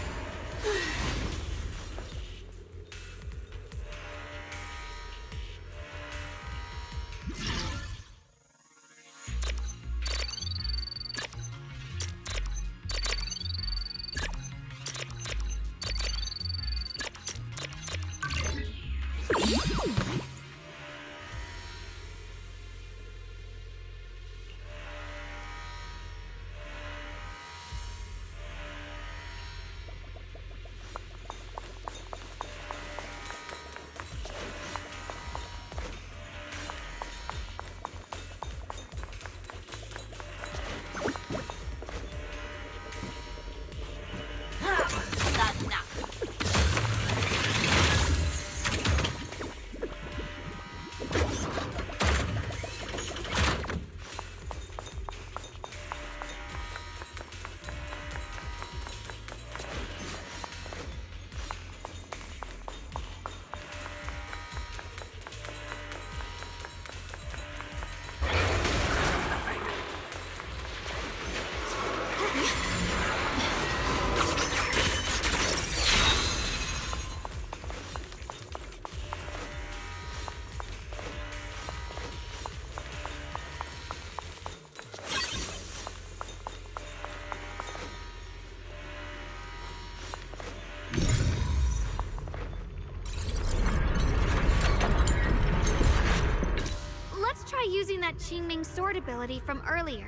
Using that Qingming sword ability from earlier.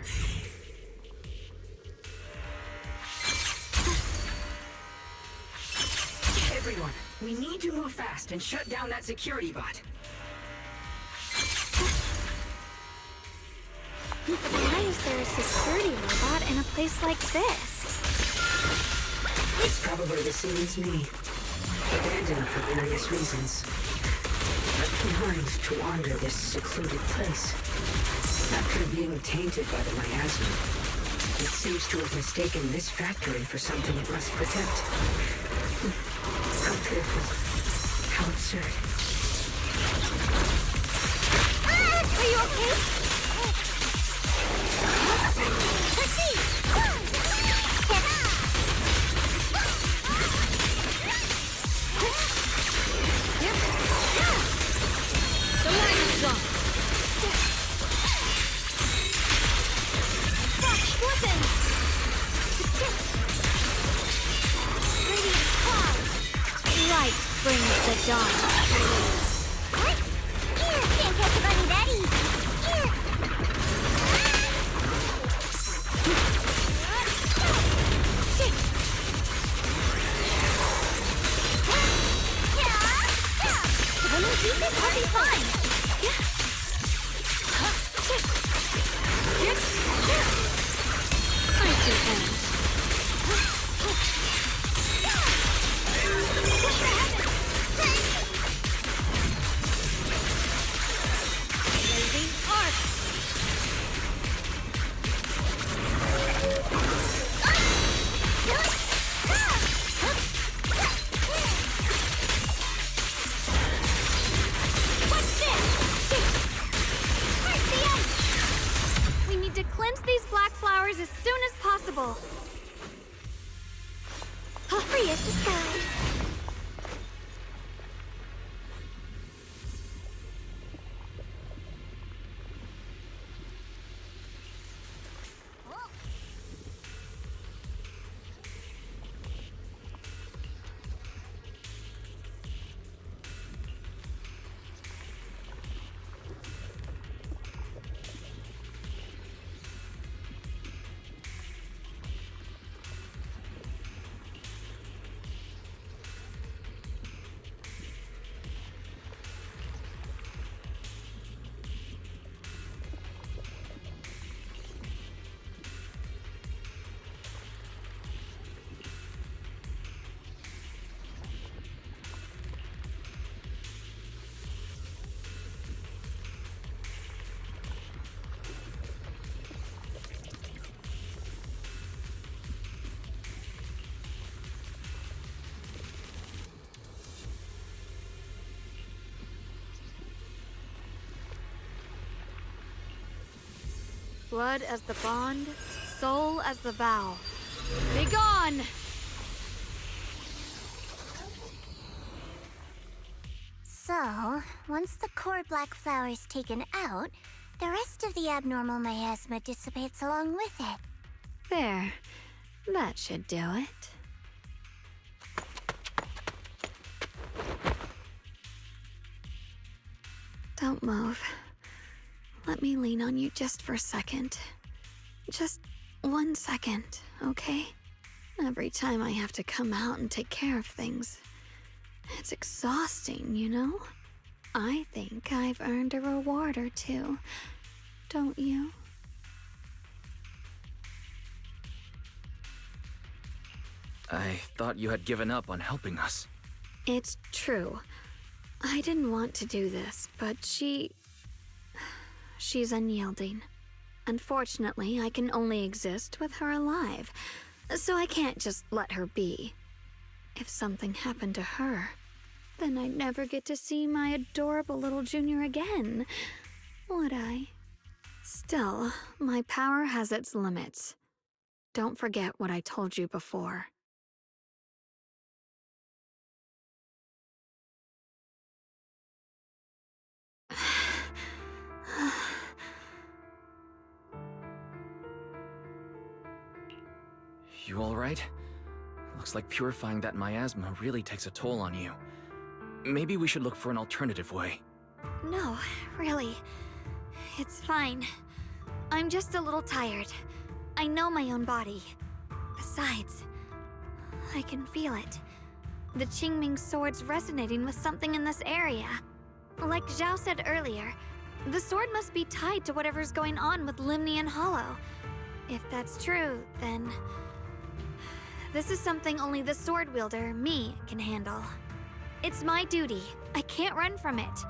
Everyone, we need to move fast and shut down that security bot. Why is there a security robot in a place like this? It's probably the same as me. Abandoned for various reasons. Left behind to wander this secluded place. After being tainted by the Miasma, it seems to have mistaken this factory for something it must protect. How pitiful. How absurd. Are you okay? Light brings the dawn. What? Can't catch a bunny that easy. I'll be fine. I see that. Blazing arc. What's this? Where's the ice? We need to cleanse these black flowers as soon as possible. Free as the skies. Blood as the bond, soul as the vow. Be gone! So, once the core black flower is taken out, the rest of the abnormal miasma dissipates along with it. There. That should do it. Don't move. Let me lean on you just for a second. Just 1 second, okay? Every time I have to come out and take care of things, it's exhausting, you know? I think I've earned a reward or two, don't you? I thought you had given up on helping us. It's true. I didn't want to do this, but she's unyielding. Unfortunately, I can only exist with her alive, so I can't just let her be. If something happened to her, then I'd never get to see my adorable little junior again, would I? Still, my power has its limits. Don't forget what I told you before. You alright? Looks like purifying that miasma really takes a toll on you. Maybe we should look for an alternative way. No, really. It's fine. I'm just a little tired. I know my own body. Besides, I can feel it. The Qingming sword's resonating with something in this area. Like Zhao said earlier, the sword must be tied to whatever's going on with Limnian Hollow. If that's true, then this is something only the sword wielder, me, can handle. It's my duty. I can't run from it.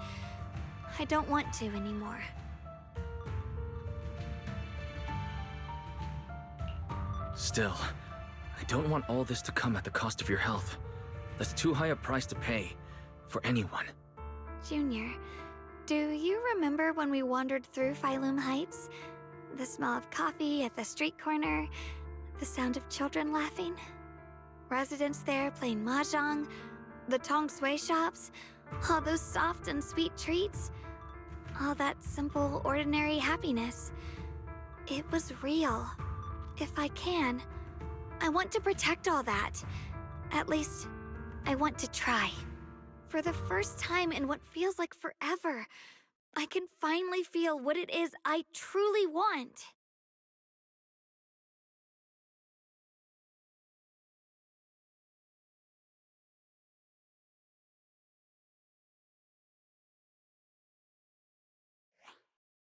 I don't want to anymore. Still, I don't want all this to come at the cost of your health. That's too high a price to pay, for anyone. Junior, do you remember when we wandered through Phylum Heights? The smell of coffee at the street corner, the sound of children laughing? Residents there playing mahjong, the tong sui shops, all those soft and sweet treats, all that simple, ordinary happiness. It was real. If I can, I want to protect all that. At least, I want to try. For the first time in what feels like forever, I can finally feel what it is I truly want.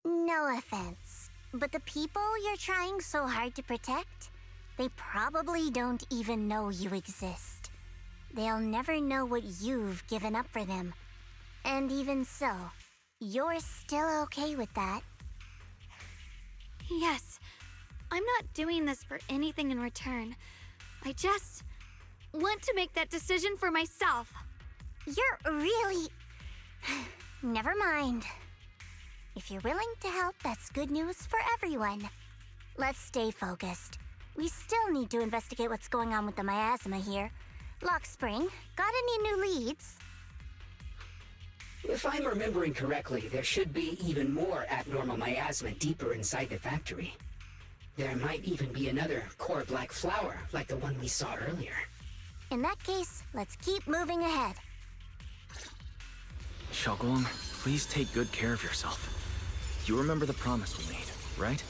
No offense, but the people you're trying so hard to protect, they probably don't even know you exist. They'll never know what you've given up for them. And even so, you're still okay with that. Yes, I'm not doing this for anything in return. I just want to make that decision for myself. You're really... Never mind. If you're willing to help, that's good news for everyone. Let's stay focused. We still need to investigate what's going on with the miasma here. Lockspring, got any new leads? If I'm remembering correctly, there should be even more abnormal miasma deeper inside the factory. There might even be another core black flower, like the one we saw earlier. In that case, let's keep moving ahead. Xiaoguang, please take good care of yourself. You remember the promise we made, right?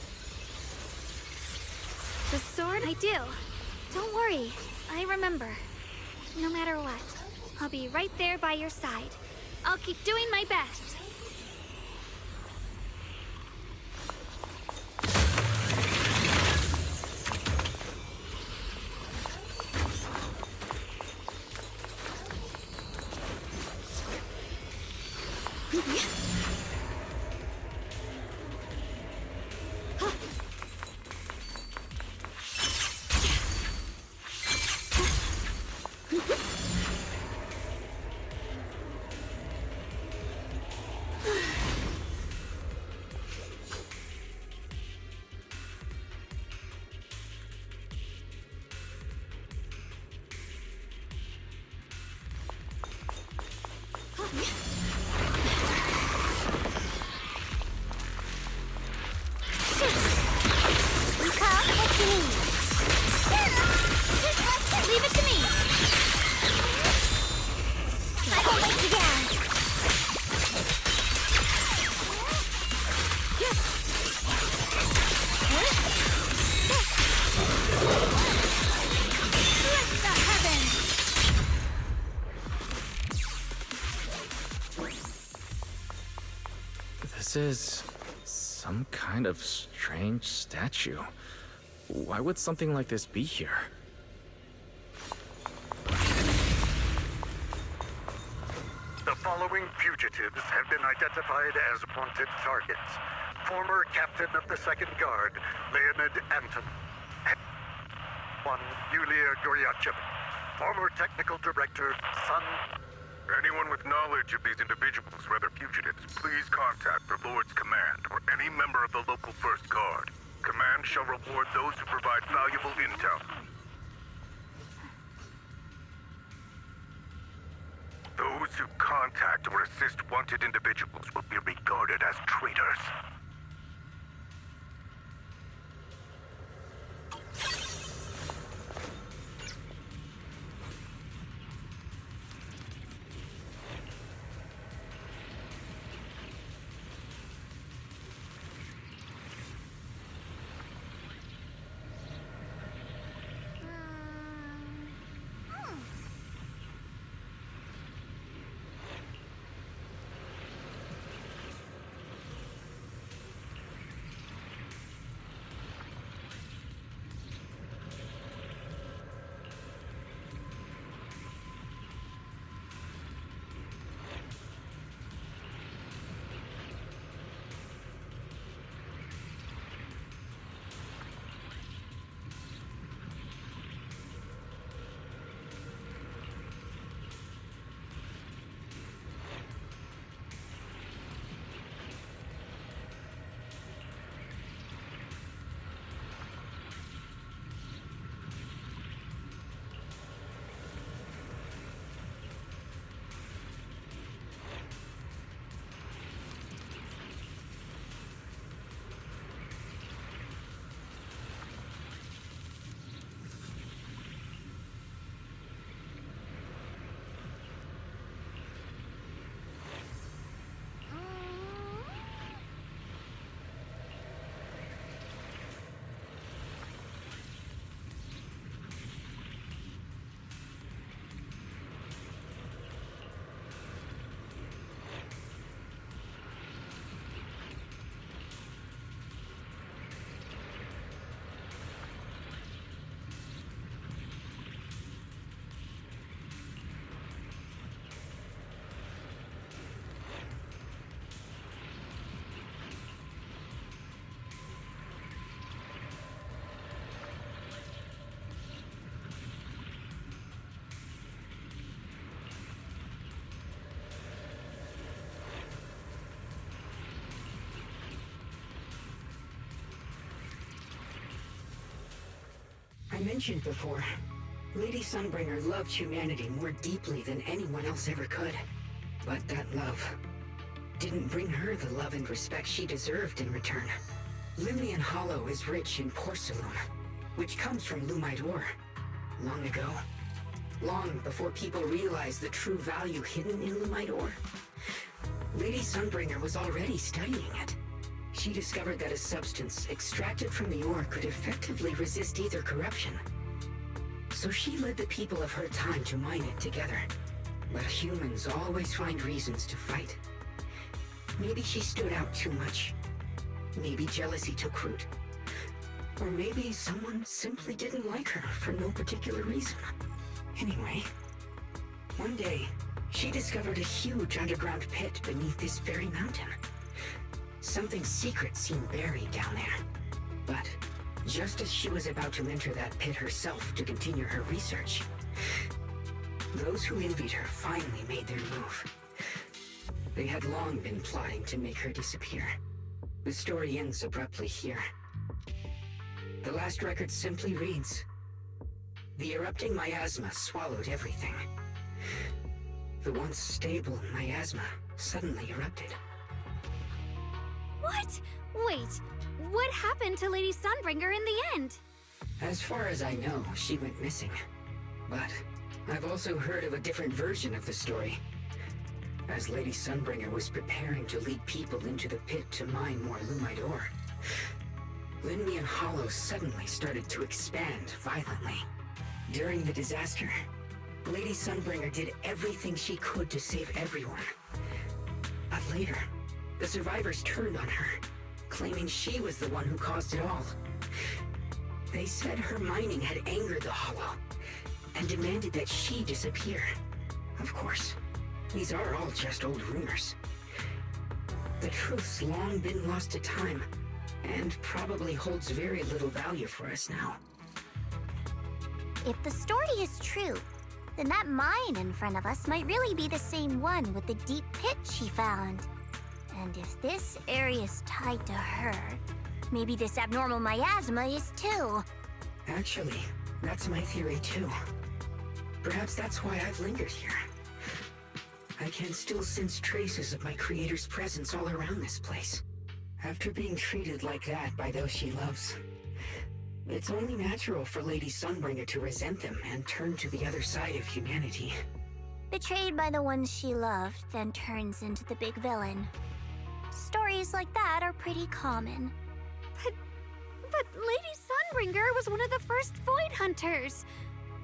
The sword? I do. Don't worry, I remember. No matter what, I'll be right there by your side. I'll keep doing my best. You call what you need. Leave it to me. I won't let you down. Bless the heavens. This is some kind of strange statue. Why would something like this be here? The following fugitives have been identified as wanted targets. Former Captain of the Second Guard, Leonid Anton. One, Yulia Goryachev. Former Technical Director, Sun. Anyone with knowledge of these individuals, whether fugitives, please contact the Lord's Command or any member of the local First Guard. Command shall reward those who provide valuable intel. Those who contact or assist wanted individuals will be regarded as traitors. I mentioned before, Lady Sunbringer loved humanity more deeply than anyone else ever could. But that love didn't bring her the love and respect she deserved in return. Limnian Hollow is rich in porcelain, which comes from Lumite ore. Long ago, long before people realized the true value hidden in Lumite ore, Lady Sunbringer was already studying it. She discovered that a substance extracted from the ore could effectively resist ether corruption. So she led the people of her time to mine it together. But humans always find reasons to fight. Maybe she stood out too much. Maybe jealousy took root. Or maybe someone simply didn't like her for no particular reason. Anyway, one day, she discovered a huge underground pit beneath this very mountain. Something secret seemed buried down there. But just as she was about to enter that pit herself to continue her research, those who envied her finally made their move. They had long been plotting to make her disappear. The story ends abruptly here. The last record simply reads, "The erupting miasma swallowed everything. the once stable miasma suddenly erupted. What? Wait, what happened to Lady Sunbringer in the end? As far as I know, she went missing. But I've also heard of a different version of the story. As Lady Sunbringer was preparing to lead people into the pit to mine more Lumite ore, Lemnian Hollow suddenly started to expand violently. During the disaster, Lady Sunbringer did everything she could to save everyone. But later, the survivors turned on her, claiming she was the one who caused it all. They said her mining had angered the Hollow, and demanded that she disappear. Of course, these are all just old rumors. The truth's long been lost to time, and probably holds very little value for us now. If the story is true, then that mine in front of us might really be the same one with the deep pit she found. And if this area is tied to her, maybe this abnormal miasma is too. Actually, that's my theory too. Perhaps that's why I've lingered here. I can still sense traces of my creator's presence all around this place. After being treated like that by those she loves, it's only natural for Lady Sunbringer to resent them and turn to the other side of humanity. Betrayed by the ones she loved, then turns into the big villain. Stories like that are pretty common. But Lady Sunbringer was one of the first Void Hunters.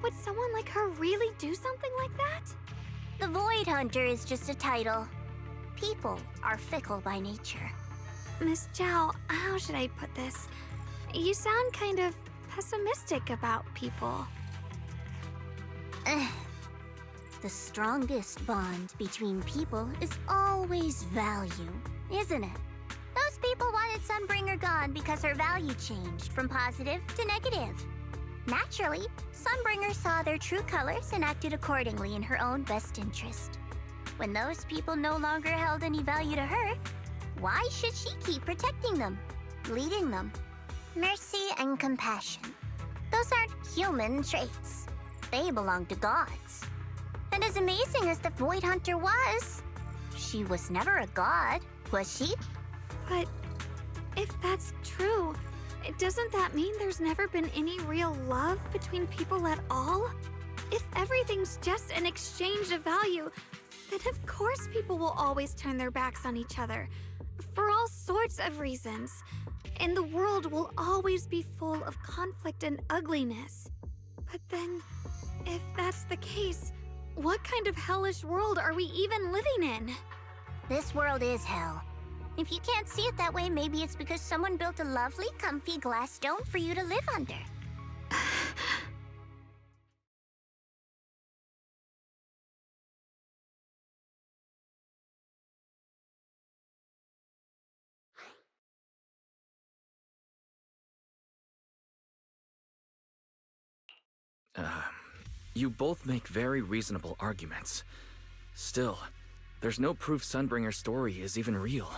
Would someone like her really do something like that? The Void Hunter is just a title. People are fickle by nature. Miss Zhao, how should I put this? You sound kind of pessimistic about people. The strongest bond between people is always value, isn't it? Those people wanted Sunbringer gone because her value changed from positive to negative. Naturally, Sunbringer saw their true colors and acted accordingly in her own best interest. When those people no longer held any value to her, why should she keep protecting them, leading them? Mercy and compassion. Those aren't human traits. They belong to gods. And as amazing as the Void Hunter was, she was never a god, was she? But if that's true, doesn't that mean there's never been any real love between people at all? If everything's just an exchange of value, then of course people will always turn their backs on each other, for all sorts of reasons. And the world will always be full of conflict and ugliness. But then, if that's the case, what kind of hellish world are we even living in? This world is hell. If you can't see it that way, maybe it's because someone built a lovely, comfy glass dome for you to live under. You both make very reasonable arguments. Still, there's no proof Sunbringer's story is even real.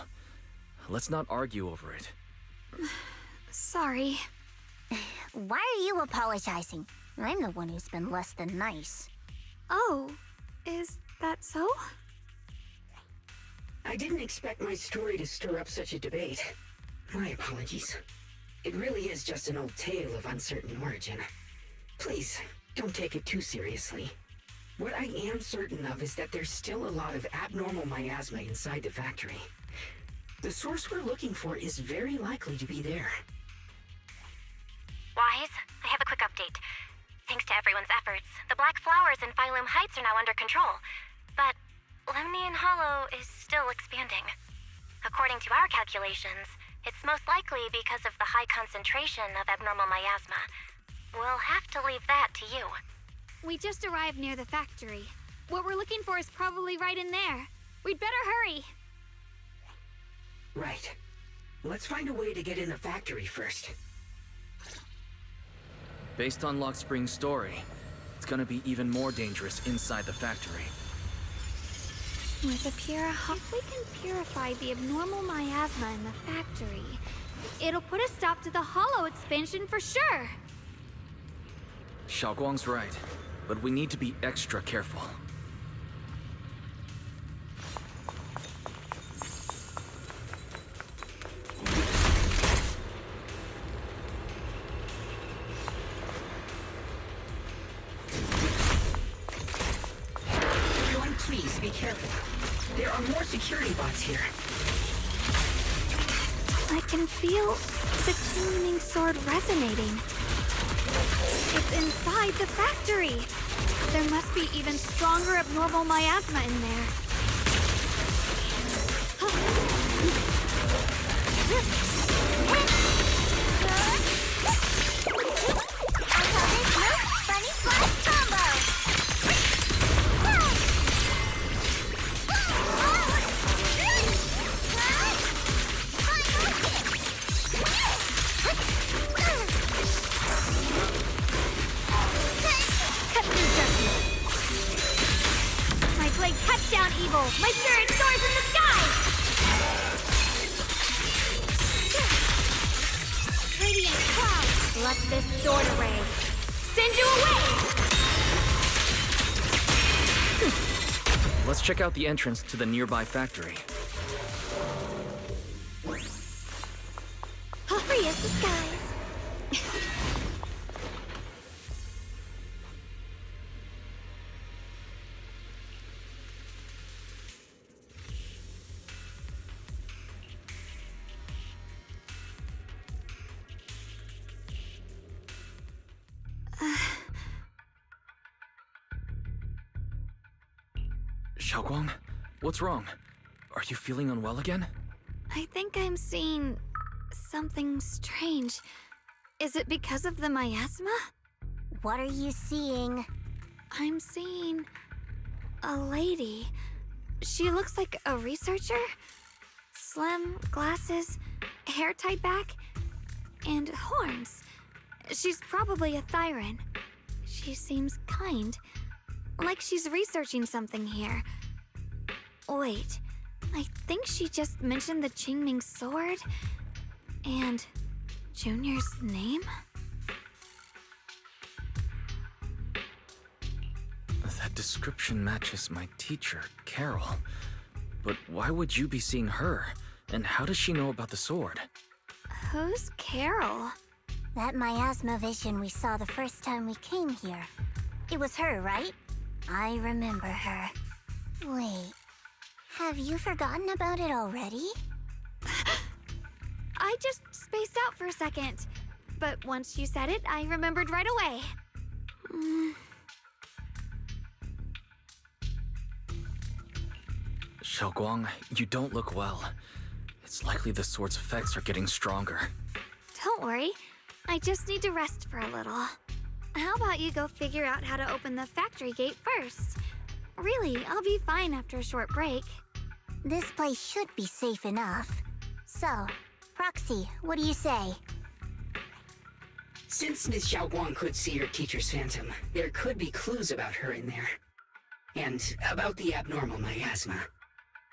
Let's not argue over it. Sorry. Why are you apologizing? I'm the one who's been less than nice. Oh, is that so? I didn't expect my story to stir up such a debate. My apologies. It really is just an old tale of uncertain origin. Please, don't take it too seriously. What I am certain of is that there's still a lot of abnormal miasma inside the factory. The source we're looking for is very likely to be there. Wise, I have a quick update. Thanks to everyone's efforts, the Black Flowers in Phylum Heights are now under control. But Lemnian Hollow is still expanding. According to our calculations, it's most likely because of the high concentration of abnormal miasma. We'll have to leave that to you. We just arrived near the factory. What we're looking for is probably right in there. We'd better hurry. Right. Let's find a way to get in the factory first. Based on Lockspring's story, it's gonna be even more dangerous inside the factory. With a if we can purify the abnormal miasma in the factory, it'll put a stop to the Hollow expansion for sure. Xiaoguang's right, but we need to be extra careful. There are more security bots here. I can feel the Qingming sword resonating. It's inside the factory. There must be even stronger abnormal miasma in there. Bunny Flash Combo! Cut through darkness. My blade cuts down evil. My spirit soars in the sky. Radiant cloud. Let this sword array send you away. Let's check out the entrance to the nearby factory. Free as the skies. Xiaoguang, what's wrong? Are you feeling unwell again? I think I'm seeing something strange. Is it because of the miasma? What are you seeing? I'm seeing a lady. She looks like a researcher. Slim, glasses, hair tied back, and horns. She's probably a Thyran. She seems kind, like she's researching something here. Wait, I think she just mentioned the Qingming sword and Junior's name? That description matches my teacher, Carol. But why would you be seeing her? And how does she know about the sword? Who's Carol? That miasma vision we saw the first time we came here. It was her, right? I remember her. Wait, have you forgotten about it already? I just spaced out for a second. But once you said it, I remembered right away. Xiaoguang, you don't look well. It's likely the sword's effects are getting stronger. Don't worry. I just need to rest for a little. How about you go figure out how to open the factory gate first? Really, I'll be fine after a short break. This place should be safe enough. So, Proxy, what do you say? Since Ms. Xiaoguang could see her teacher's phantom, there could be clues about her in there. And about the abnormal miasma.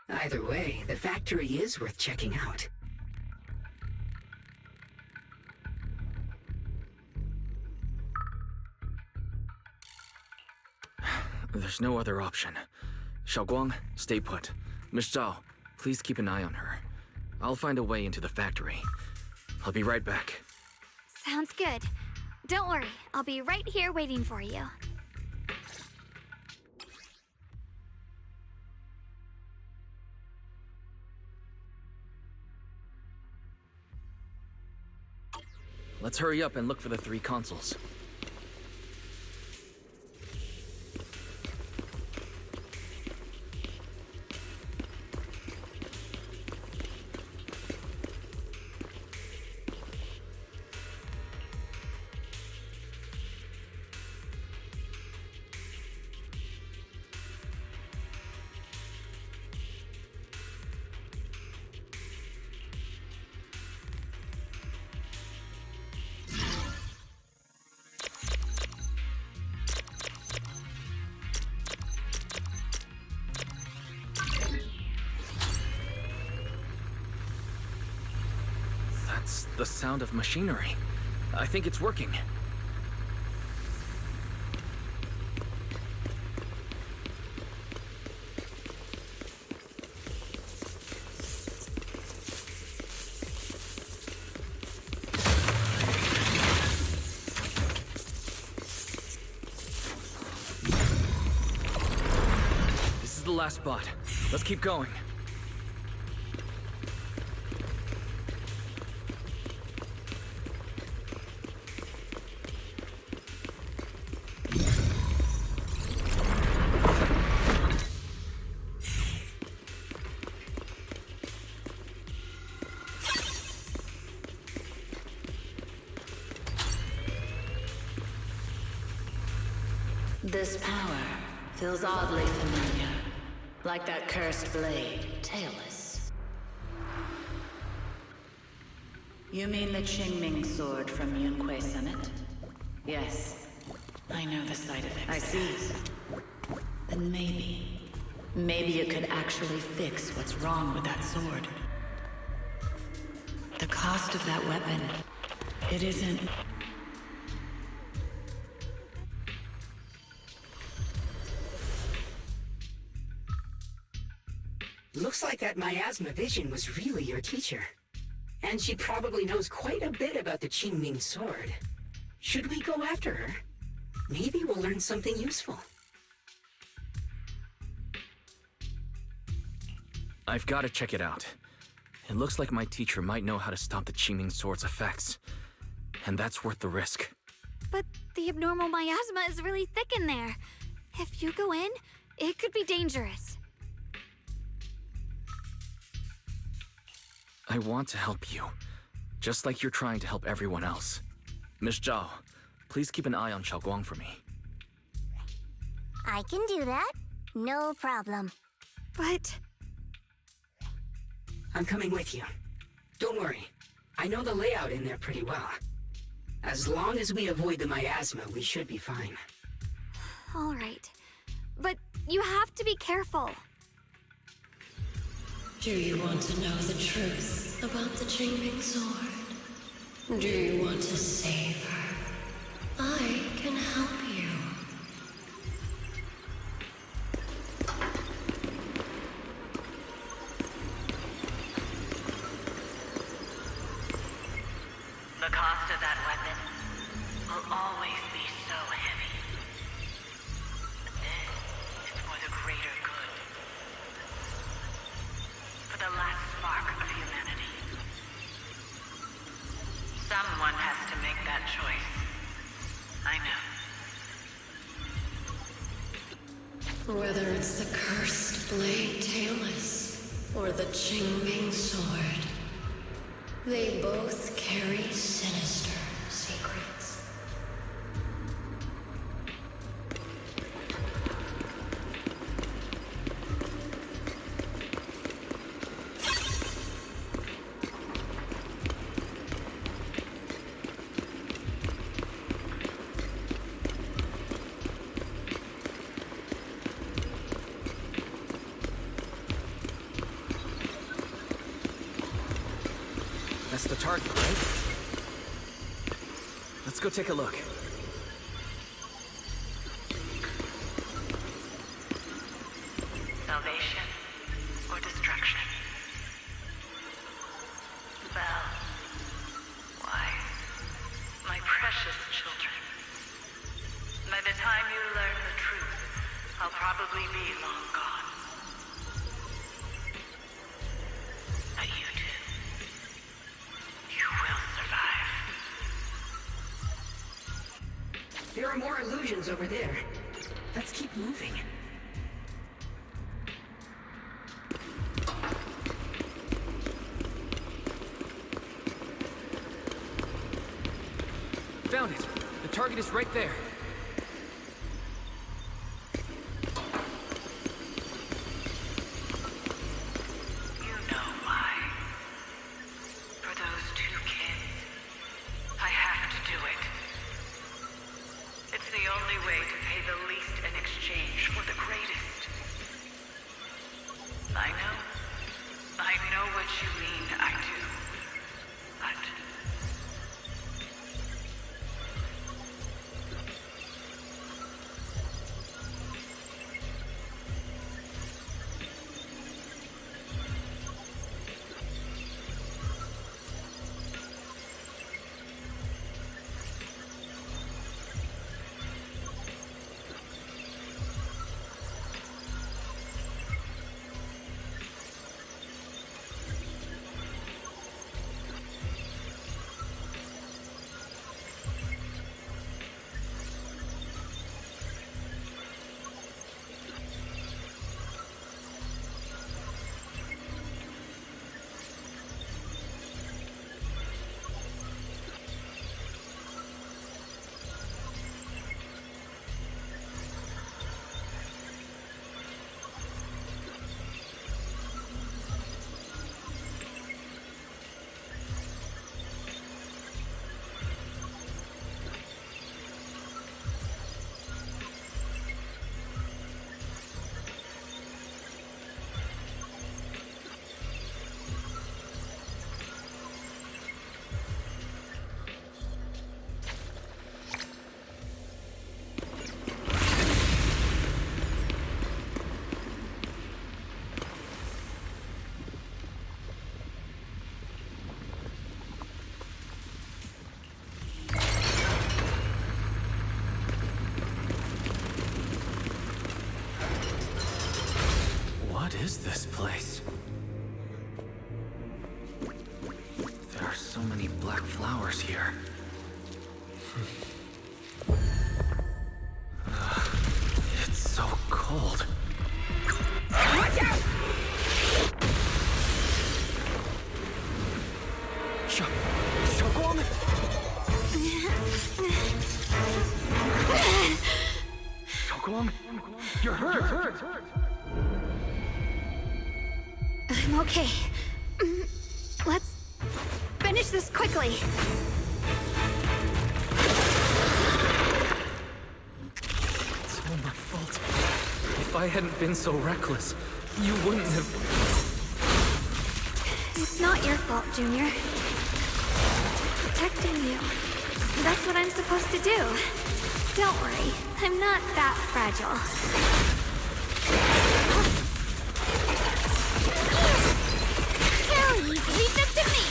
Either way, the factory is worth checking out. There's no other option. Xiaoguang, stay put. Miss Zhao, please keep an eye on her. I'll find a way into the factory. I'll be right back. Sounds good. Don't worry, I'll be right here waiting for you. Let's hurry up and look for the 3 consoles. That's the sound of machinery. I think it's working. This is the last spot. Let's keep going. This power feels oddly familiar. Like that cursed blade, tailless. You mean the Qingming sword from Yunque Summit? Yes. I know the side effects. I see. Then maybe you could actually fix what's wrong with that sword. The cost of that weapon, it isn't... Looks like that Miasma vision was really your teacher. And she probably knows quite a bit about the Qingming sword. Should we go after her? Maybe we'll learn something useful. I've got to check it out. It looks like my teacher might know how to stop the Qingming sword's effects. And that's worth the risk. But the abnormal miasma is really thick in there. If you go in, it could be dangerous. I want to help you, just like you're trying to help everyone else. Miss Zhao, please keep an eye on Xiaoguang for me. I can do that. No problem. But... I'm coming with you. Don't worry. I know the layout in there pretty well. As long as we avoid the miasma, we should be fine. All right. But you have to be careful. Do you want to know the truth about the Qingming sword? Do you want to save her? I can help you. The cost of that weapon will always be so heavy. But this is for the greater good. For the last spark of humanity. Someone has to make that choice. I know. Whether it's the cursed blade tailless or the Qingming sword, they both carry sinister secrets. That's the target, right? Let's go take a look. Salvation or destruction? Well, why, my precious children, by the time you learn the truth, I'll probably be long gone. But you two, you will survive. There are more illusions over there. Let's keep moving. Found it! The target is right there. You know why. For those two kids, I have to do it. It's the only way to pay the least in exchange for the greatest. I know what you mean, I do. But... is this place? There are so many black flowers here. It's so cold. Watch out! Xiaoguang, you're hurt. I'm okay. Let's finish this quickly. It's all my fault. If I hadn't been so reckless, you wouldn't have... It's not your fault, Junior. Protecting you. That's what I'm supposed to do. Don't worry, I'm not that fragile. Carry, leave them to me!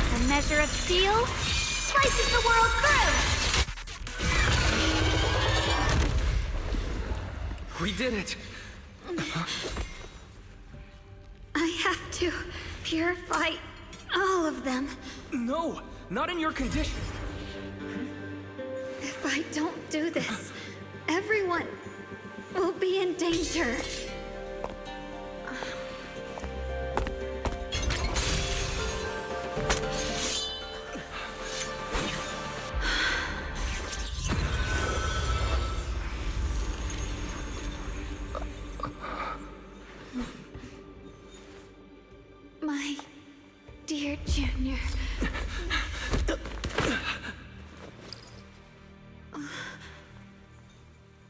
A measure of steel slices the world through! We did it! I have to purify all of them. No! Not in your condition! If I don't do this, everyone will be in danger. My dear Junior.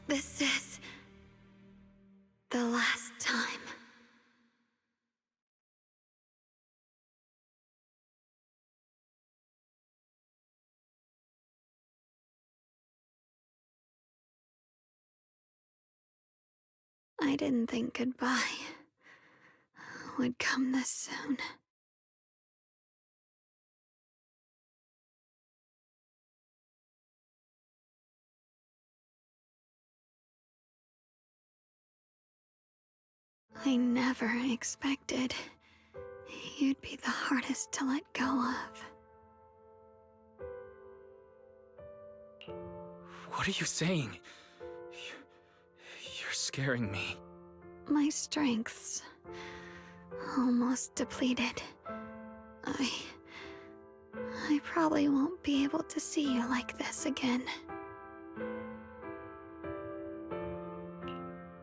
This is the last time. I didn't think goodbye would come this soon. I never expected you'd be the hardest to let go of. What are you saying? You're scaring me. My strength's almost depleted. I probably won't be able to see you like this again.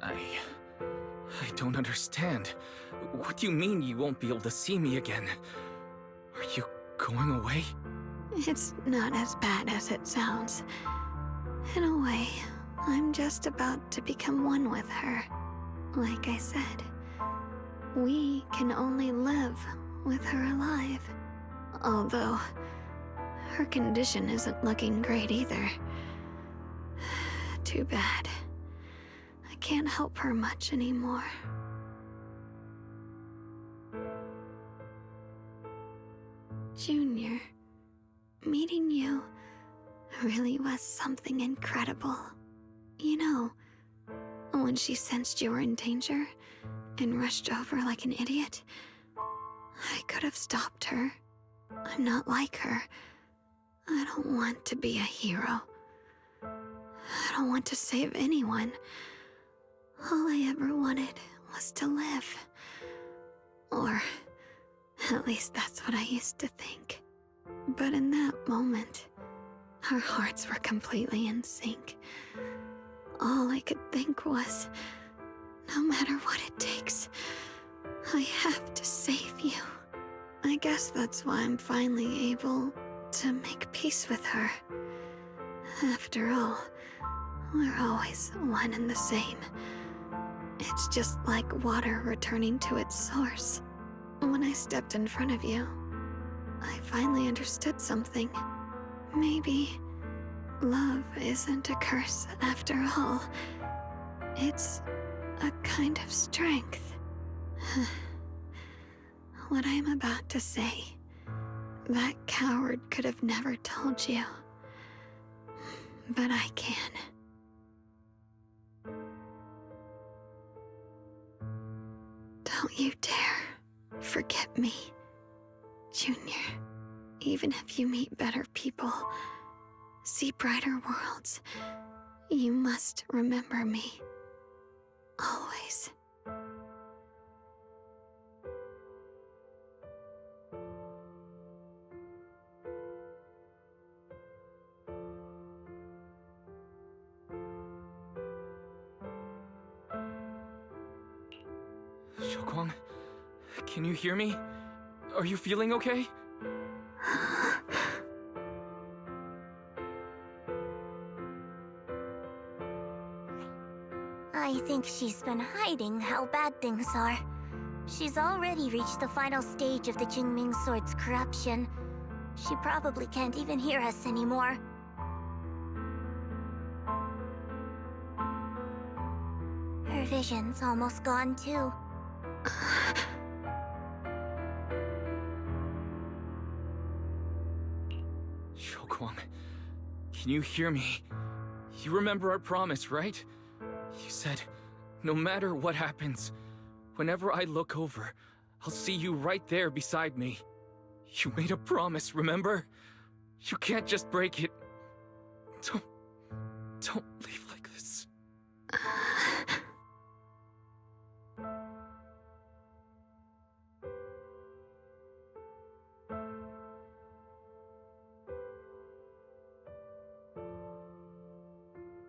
I don't understand. What do you mean you won't be able to see me again? Are you going away? It's not as bad as it sounds. In a way, I'm just about to become one with her. Like I said, we can only live with her alive. Although, her condition isn't looking great either. Too bad. I can't help her much anymore. Junior, meeting you really was something incredible. You know, when she sensed you were in danger and rushed over like an idiot, I could have stopped her. I'm not like her. I don't want to be a hero. I don't want to save anyone. All I ever wanted was to live. Or, at least that's what I used to think. But in that moment, our hearts were completely in sync. All I could think was, no matter what it takes, I have to save you. I guess that's why I'm finally able to make peace with her. After all, we're always one and the same. It's just like water returning to its source. When I stepped in front of you, I finally understood something. Maybe love isn't a curse after all. It's a kind of strength. What I'm about to say, that coward could have never told you. But I can. Don't you dare forget me, Junior. Even if you meet better people, see brighter worlds, you must remember me. Always. Xiaoguang, can you hear me? Are you feeling okay? I think she's been hiding how bad things are. She's already reached the final stage of the Qingming sword's corruption. She probably can't even hear us anymore. Her vision's almost gone too. Xiaoguang, can you hear me? You remember our promise, right? You said, no matter what happens, whenever I look over, I'll see you right there beside me. You made a promise, remember? You can't just break it. Don't leave like this.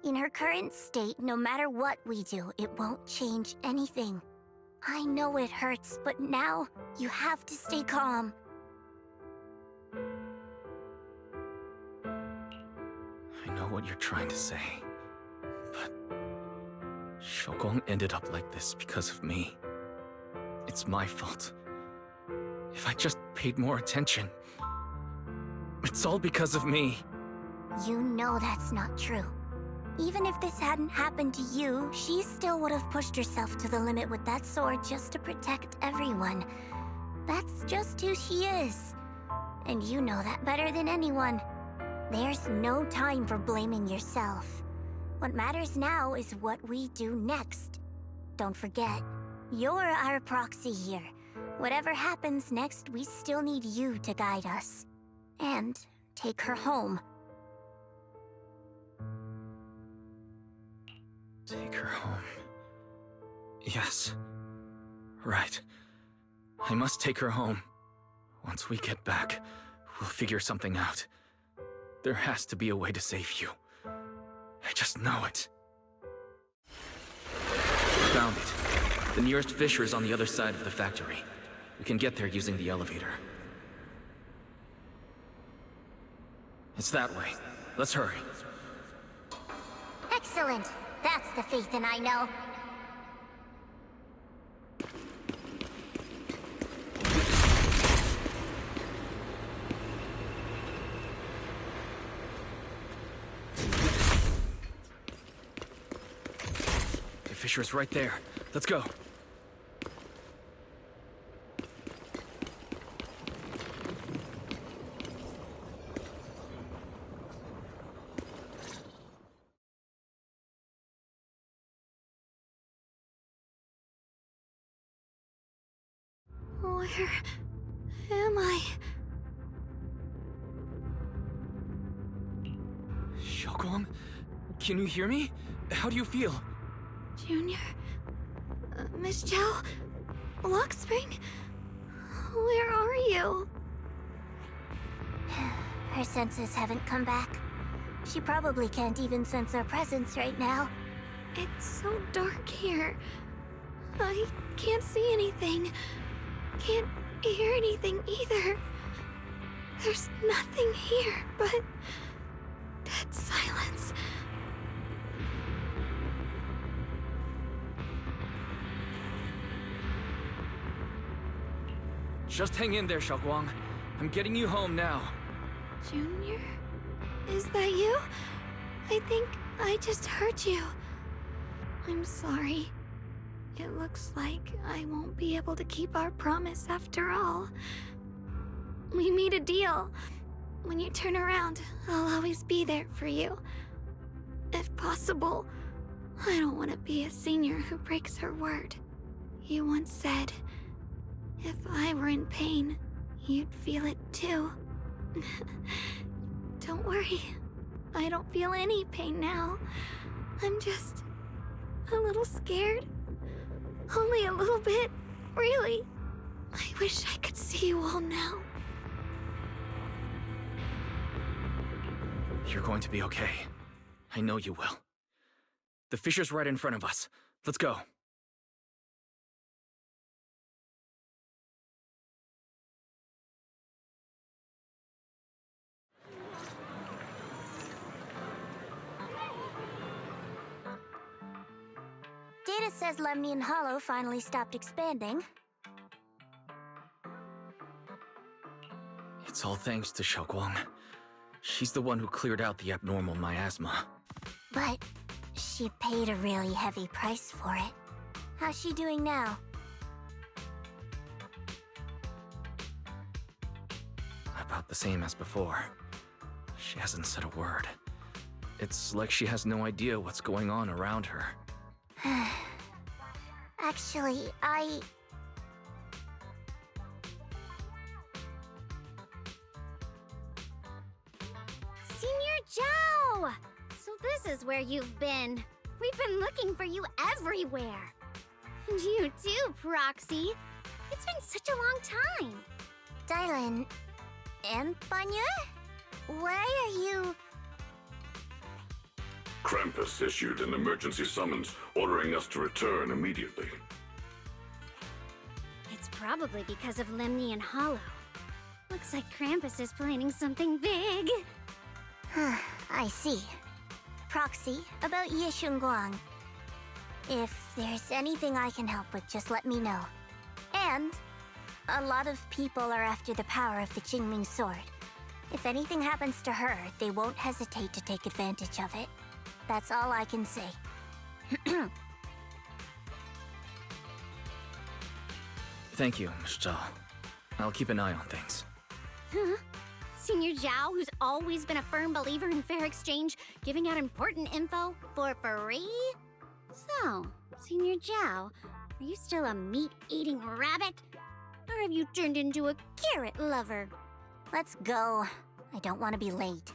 In her current state, no matter what we do, it won't change anything. I know it hurts, but now you have to stay calm. I know what you're trying to say, but Xiaoguang ended up like this because of me. It's my fault. If I just paid more attention, it's all because of me. You know that's not true. Even if this hadn't happened to you, she still would have pushed herself to the limit with that sword just to protect everyone. That's just who she is. And you know that better than anyone. There's no time for blaming yourself. What matters now is what we do next. Don't forget, you're our proxy here. Whatever happens next, we still need you to guide us. And take her home. Take her home. Yes. Right. I must take her home. Once we get back, we'll figure something out. There has to be a way to save you. I just know it. Found it. The nearest fissure is on the other side of the factory. We can get there using the elevator. It's that way. Let's hurry. Excellent. That's the Phaethon I know. The fissure's right there. Let's go. Where am I? Xiaoguang? Can you hear me? How do you feel? Junior? Miss Zhao? Lockspring? Where are you? Her senses haven't come back. She probably can't even sense our presence right now. It's so dark here. I can't see anything. Can't hear anything either. There's nothing here but dead silence. Just hang in there, Xiaoguang. I'm getting you home now. Junior? Is that you? I think I just hurt you. I'm sorry. It looks like I won't be able to keep our promise after all. We made a deal. When you turn around, I'll always be there for you. If possible, I don't want to be a senior who breaks her word. You once said, if I were in pain, you'd feel it too. Don't worry. I don't feel any pain now. I'm just a little scared. Only a little bit, really. I wish I could see you all now. You're going to be okay. I know you will. The fissure's right in front of us. Let's go. Data says Lemnian Hollow finally stopped expanding. It's all thanks to Xiaoguang. She's the one who cleared out the abnormal miasma. But she paid a really heavy price for it. How's she doing now? About the same as before. She hasn't said a word. It's like she has no idea what's going on around her. Actually, Senior Zhao! So this is where you've been. We've been looking for you everywhere. And you too, Proxy. It's been such a long time. Dylan and Banya? Why are you... Krampus issued an emergency summons ordering us to return immediately. It's probably because of Lemnian Hollow. Looks like Krampus is planning something big. I see. Proxy, about Ye Shunguang. If there's anything I can help with, just let me know. And a lot of people are after the power of the Qingming sword. If anything happens to her, they won't hesitate to take advantage of it. That's all I can say. Thank you, Miss Zhao. I'll keep an eye on things. Huh? Senior Zhao, who's always been a firm believer in fair exchange, giving out important info for free? So, Senior Zhao, are you still a meat-eating rabbit? Or have you turned into a carrot lover? Let's go. I don't want to be late.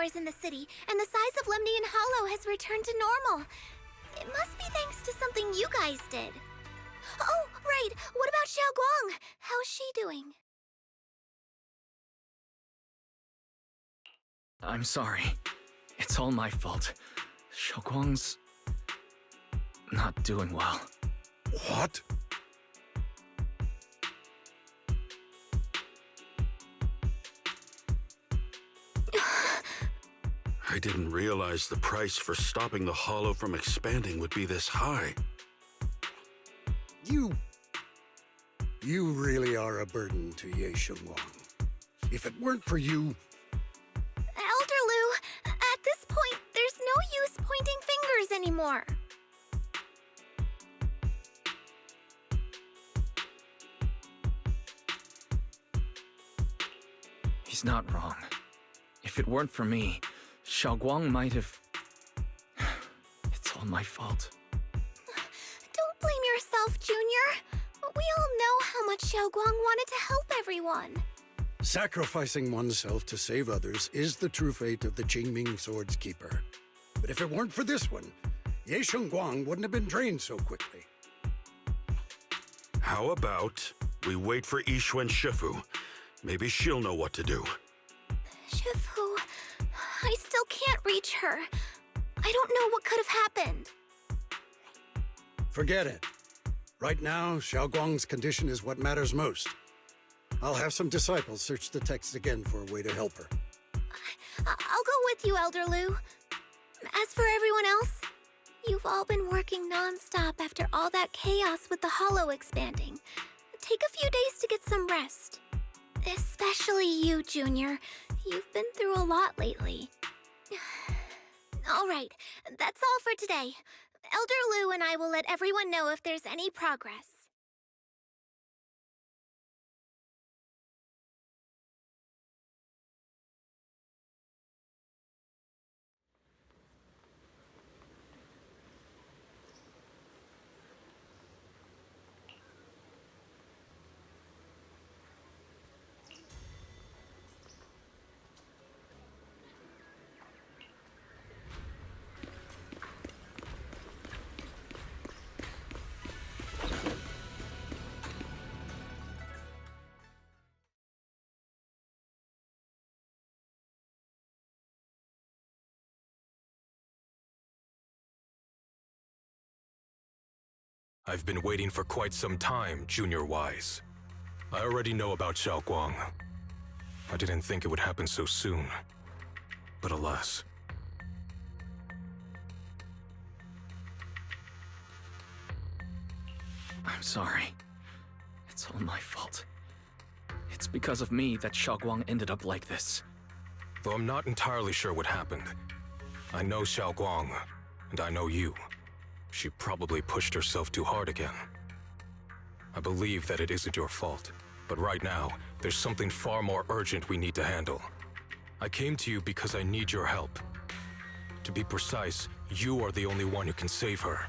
powers in the city, and the size of Lemnian Hollow has returned to normal. It must be thanks to something you guys did. Oh, right. What about Xiao Guang? How's she doing? I'm sorry. It's all my fault. Xiaoguang's not doing well. What? I didn't realize the price for stopping the Hollow from expanding would be this high. You really are a burden to Ye Shengguang. If it weren't for you... Elder Lu, at this point, there's no use pointing fingers anymore. He's not wrong. If it weren't for me, Xiaoguang might have... It's all my fault. Don't blame yourself, Junior. We all know how much Xiao Guang wanted to help everyone. Sacrificing oneself to save others is the true fate of the Qingming Sword's Keeper. But if it weren't for this one, Ye Shengguang wouldn't have been drained so quickly. How about we wait for Yixuan Shifu? Maybe she'll know what to do. Shifu, I still can't reach her. I don't know what could have happened. Forget it. Right now, Xiao Guang's condition is what matters most. I'll have some disciples search the text again for a way to help her. I'll go with you, Elder Lu. As for everyone else, you've all been working non-stop after all that chaos with the Hollow expanding. Take a few days to get some rest. Especially you, Junior. You've been through a lot lately. All right, that's all for today. Elder Lu and I will let everyone know if there's any progress. I've been waiting for quite some time, Junior Wise. I already know about Xiao Guang. I didn't think it would happen so soon. But alas. I'm sorry. It's all my fault. It's because of me that Xiao Guang ended up like this. Though I'm not entirely sure what happened. I know Xiao Guang, and I know you. She probably pushed herself too hard again. I believe that it isn't your fault, but right now, there's something far more urgent we need to handle. I came to you because I need your help. To be precise, you are the only one who can save her.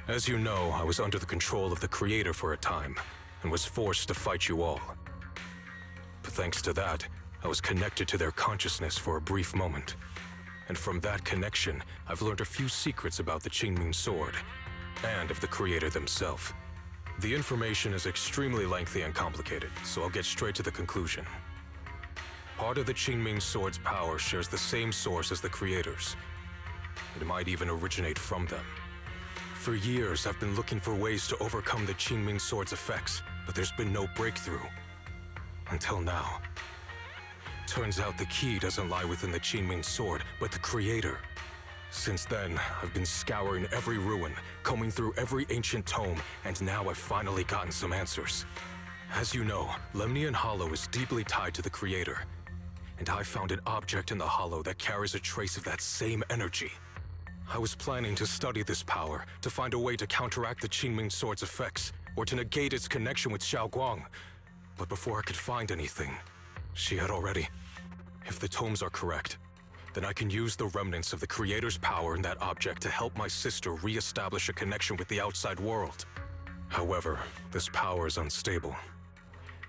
As you know, I was under the control of the Creator for a time, and was forced to fight you all. But thanks to that, I was connected to their consciousness for a brief moment. And from that connection, I've learned a few secrets about the Qingming Sword, and of the Creator themselves. The information is extremely lengthy and complicated, so I'll get straight to the conclusion. Part of the Qingming Sword's power shares the same source as the Creator's. It might even originate from them. For years, I've been looking for ways to overcome the Qingming Sword's effects, but there's been no breakthrough. Until now. Turns out the key doesn't lie within the Qingming Sword, but the Creator. Since then, I've been scouring every ruin, combing through every ancient tome, and now I've finally gotten some answers. As you know, Lemnian Hollow is deeply tied to the Creator, and I found an object in the Hollow that carries a trace of that same energy. I was planning to study this power, to find a way to counteract the Qingming Sword's effects, or to negate its connection with Xiao Guang. But before I could find anything, she had already... If the tomes are correct, then I can use the remnants of the Creator's power in that object to help my sister re-establish a connection with the outside world. However, this power is unstable.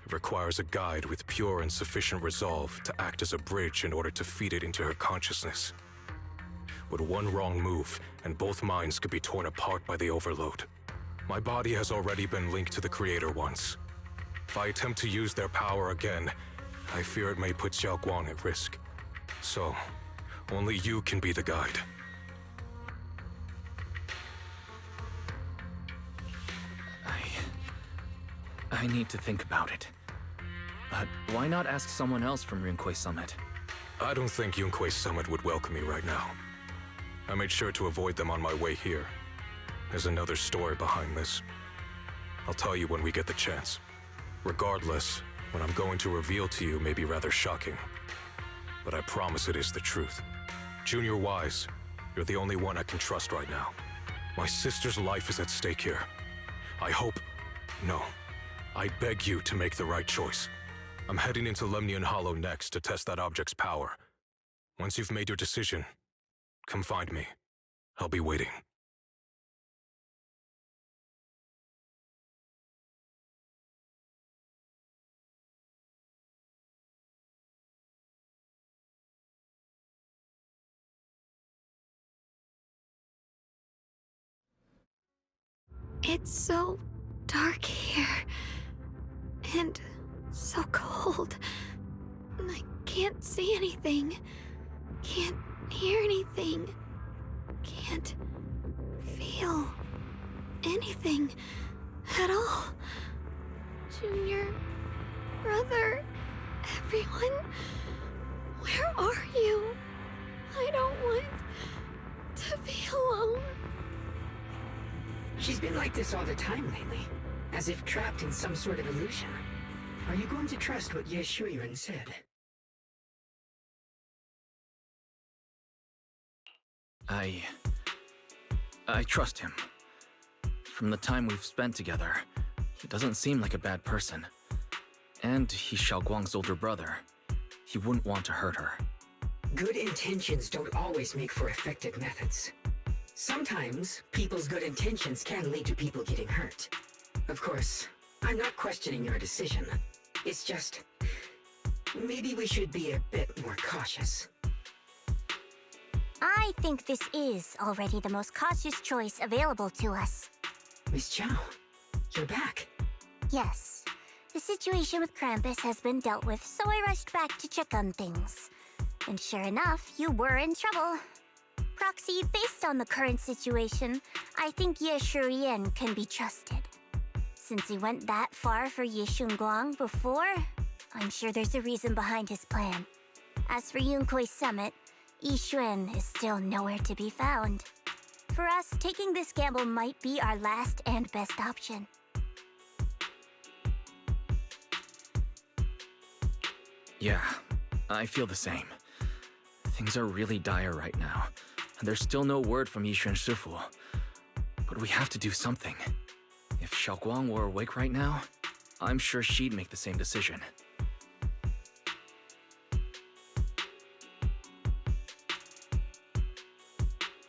It requires a guide with pure and sufficient resolve to act as a bridge in order to feed it into her consciousness. With one wrong move, and both minds could be torn apart by the overload. My body has already been linked to the Creator once. If I attempt to use their power again, I fear it may put Zhao Guang at risk. So, only you can be the guide. I need to think about it. But why not ask someone else from Yunquei Summit? I don't think Yunquei Summit would welcome me right now. I made sure to avoid them on my way here. There's another story behind this. I'll tell you when we get the chance. Regardless, what I'm going to reveal to you may be rather shocking. But I promise it is the truth. Junior Wise, you're the only one I can trust right now. My sister's life is at stake here. I hope... No. I beg you to make the right choice. I'm heading into Lemnian Hollow next to test that object's power. Once you've made your decision, come find me. I'll be waiting. It's so dark here. And so cold. I can't see anything. Can't hear anything. Can't feel anything at all. Junior, brother, everyone, where are you? I don't want to be alone. She's been like this all the time lately, as if trapped in some sort of illusion. Are you going to trust what Ye Shuyuan said? I trust him. From the time we've spent together, he doesn't seem like a bad person. And he's Zhao Guang's older brother. He wouldn't want to hurt her. Good intentions don't always make for effective methods. Sometimes, people's good intentions can lead to people getting hurt. Of course, I'm not questioning your decision. It's just... maybe we should be a bit more cautious. I think this is already the most cautious choice available to us. Miss Zhao, you're back. Yes. The situation with Krampus has been dealt with, so I rushed back to check on things. And sure enough, you were in trouble. Proxy, based on the current situation, I think Ye Shuyuan can be trusted. Since he went that far for Ye Shunguang before, I'm sure there's a reason behind his plan. As for Yunquei Summit, Yi Xuan is still nowhere to be found. For us, taking this gamble might be our last and best option. Yeah, I feel the same. Things are really dire right now, and there's still no word from Yixuan Shifu. But we have to do something. If Zhao Guang were awake right now, I'm sure she'd make the same decision.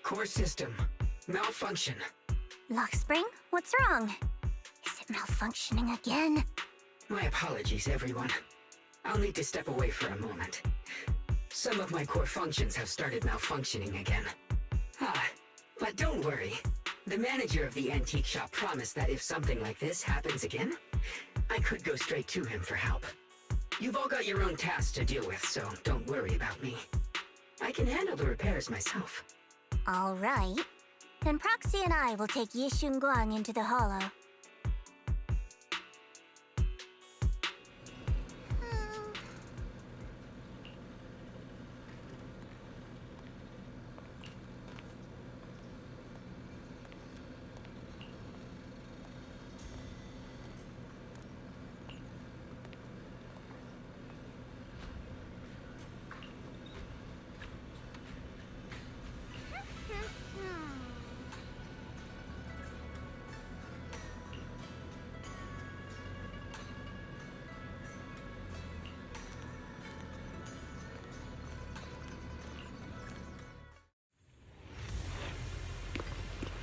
Core system. Malfunction. Lockspring, what's wrong? Is it malfunctioning again? My apologies, everyone. I'll need to step away for a moment. Some of my core functions have started malfunctioning again. But don't worry. The manager of the antique shop promised that if something like this happens again, I could go straight to him for help. You've all got your own tasks to deal with, so don't worry about me. I can handle the repairs myself. All right. Then Proxy and I will take Ye Shunguang into the Hollow.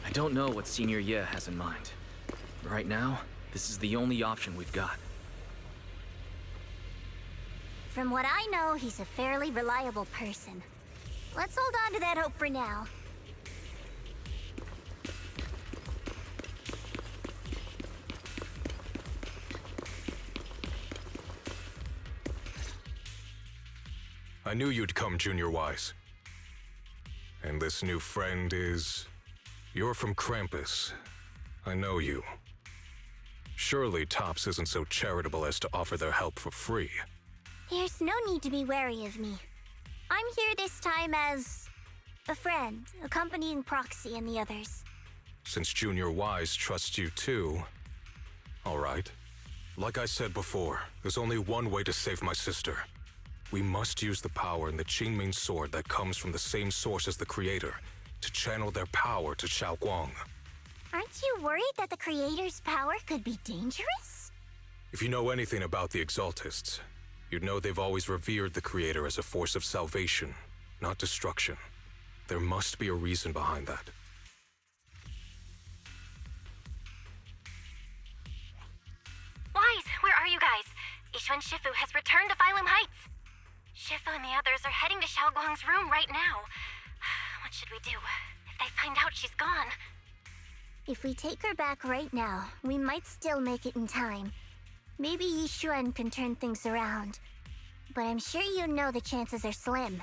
I don't know what Senior Ye has in mind. Right now, this is the only option we've got. from what I know, he's a fairly reliable person. Let's hold on to that hope for now. I knew you'd come, Junior Wise. And this new friend is... You're from Krampus. I know you. Surely Tops isn't so charitable as to offer their help for free. There's no need to be wary of me. I'm here this time as... a friend, accompanying Proxy and the others. Since Junior Wise trusts you too... All right. Like I said before, there's only one way to save my sister. We must use the power in the Qingming sword that comes from the same source as the Creator to channel their power to Zhao Guang. Aren't you worried that the Creator's power could be dangerous? If you know anything about the Exaltists, you'd know they've always revered the Creator as a force of salvation, not destruction. There must be a reason behind that. Wise, where are you guys? Ishu and Shifu has returned to Phylum Heights. Shifu and the others are heading to Zhao Guang's room right now. What should we do? If they find out she's gone... If we take her back right now, we might still make it in time. Maybe Yishuan can turn things around. But I'm sure you know the chances are slim.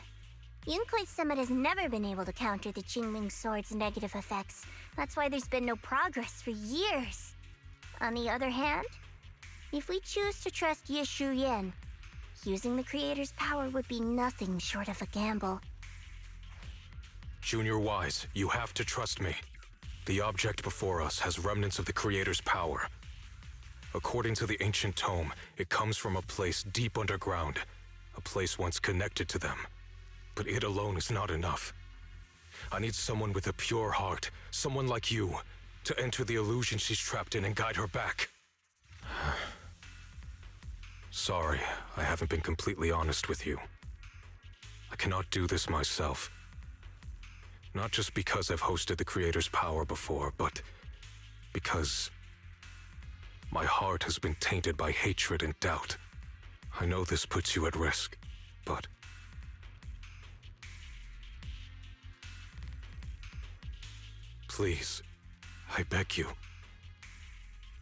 Yunquei Summit has never been able to counter the Qingming sword's negative effects. That's why there's been no progress for years. On the other hand, if we choose to trust Yishu Yen, using the Creator's power would be nothing short of a gamble. Junior Wise, you have to trust me. The object before us has remnants of the Creator's power. According to the ancient tome, it comes from a place deep underground, a place once connected to them. But it alone is not enough. I need someone with a pure heart, someone like you, to enter the illusion she's trapped in and guide her back. Sorry, I haven't been completely honest with you. I cannot do this myself. Not just because I've hosted the Creator's power before, but because my heart has been tainted by hatred and doubt. I know this puts you at risk, but... Please, I beg you,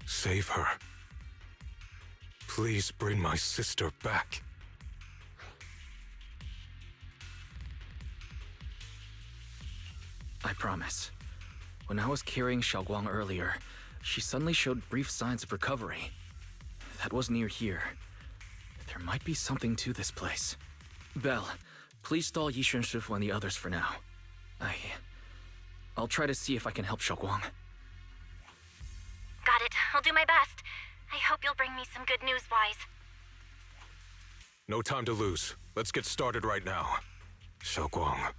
save her. Please bring my sister back. I promise. When I was carrying Zhao Guang earlier, she suddenly showed brief signs of recovery. That was near here. There might be something to this place. Belle, please stall Yishu and Shifu and the others for now. I'll try to see if I can help Zhao Guang. Got it. I'll do my best. I hope you'll bring me some good news, Wise. No time to lose. Let's get started right now. Zhao Guang,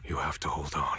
you have to hold on.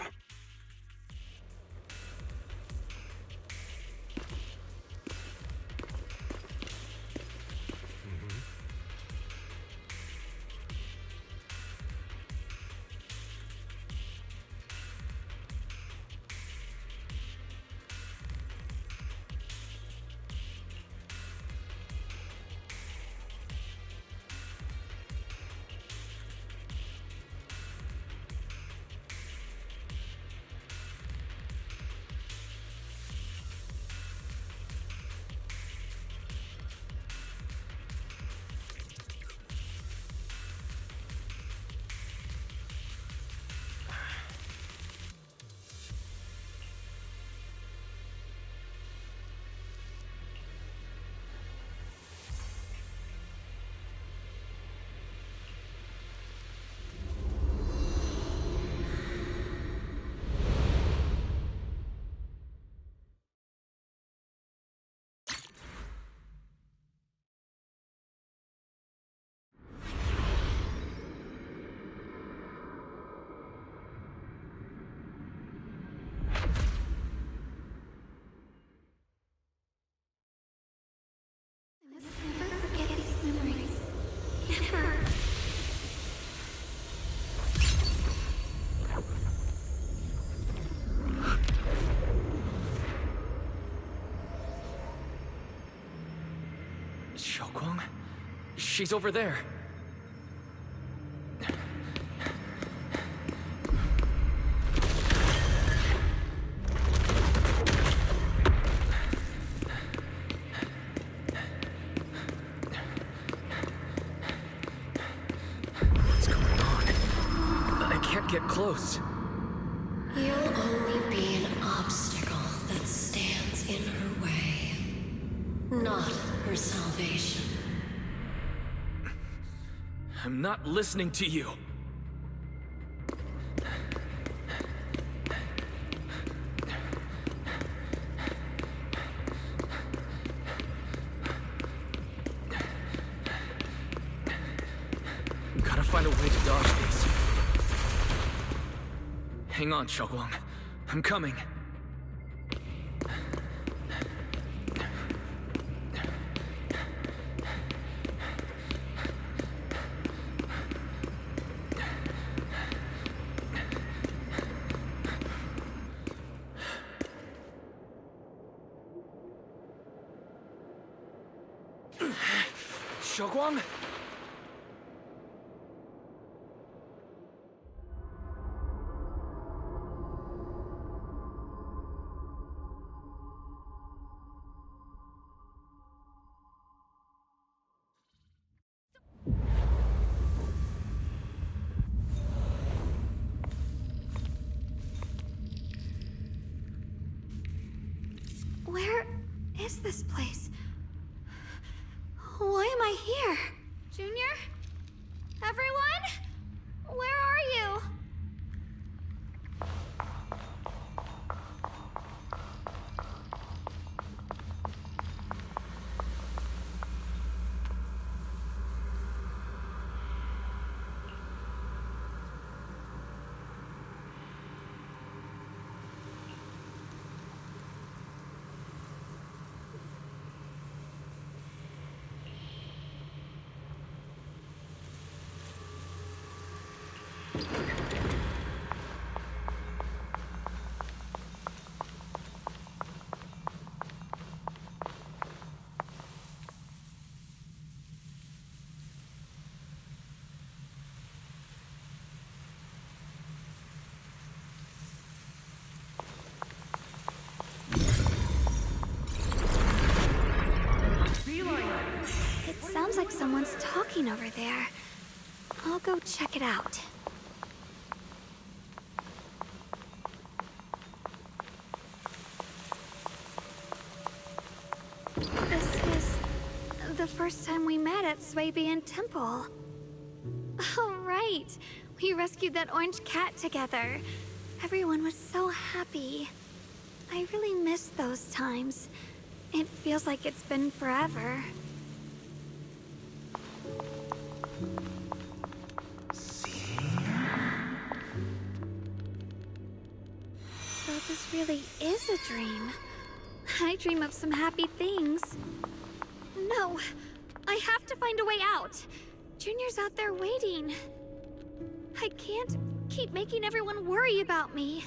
Zhao Guang? Is she... She's over there. What's going on? I can't get close. You'll only be an obstacle that stands in her way, not her salvation. I'm not listening to you. Gotta find a way to dodge these. Hang on, Xiaoguang. I'm coming. Xiaoguang? Where is this place? Why am I here? Junior? Everyone? Where are you? It sounds like someone's talking over there. I'll go check it out. This is the first time we met at Swabian Temple. Oh, right. We rescued that orange cat together. Everyone was so happy. I really miss those times. It feels like it's been forever. So this really is a dream. I dream of some happy things. No, I have to find a way out. Junior's out there waiting. I can't keep making everyone worry about me.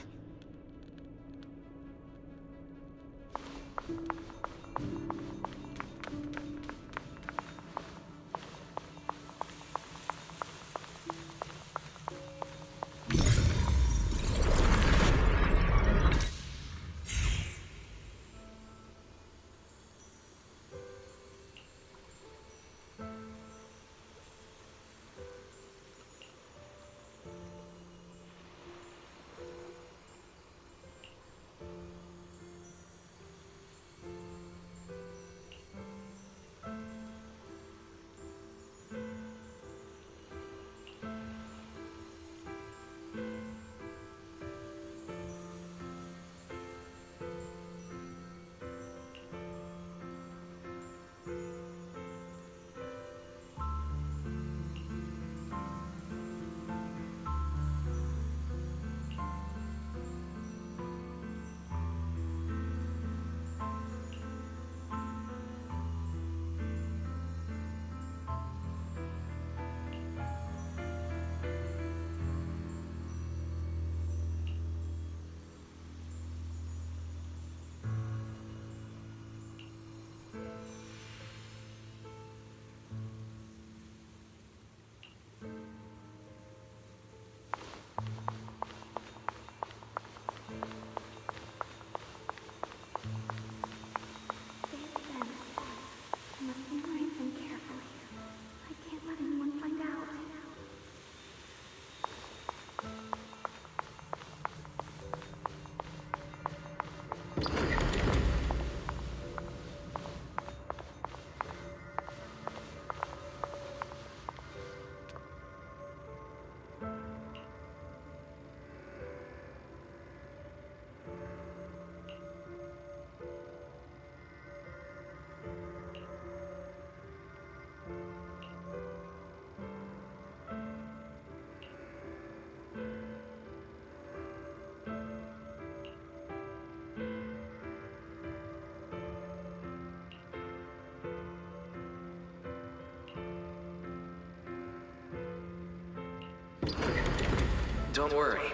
Don't worry.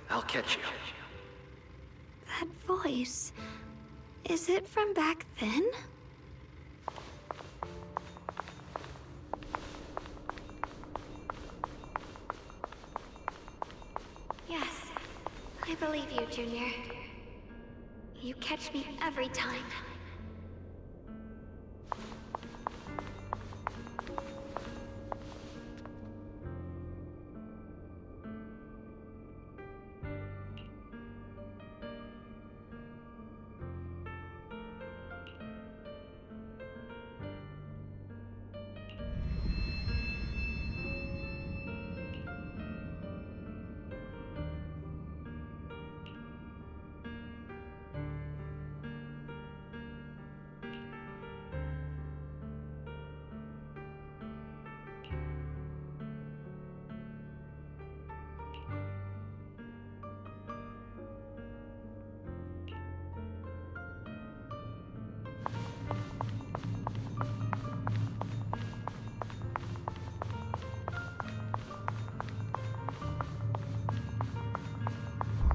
I'll catch you. That voice... is it from back then? Yes, I believe you, Junior. You catch me every time.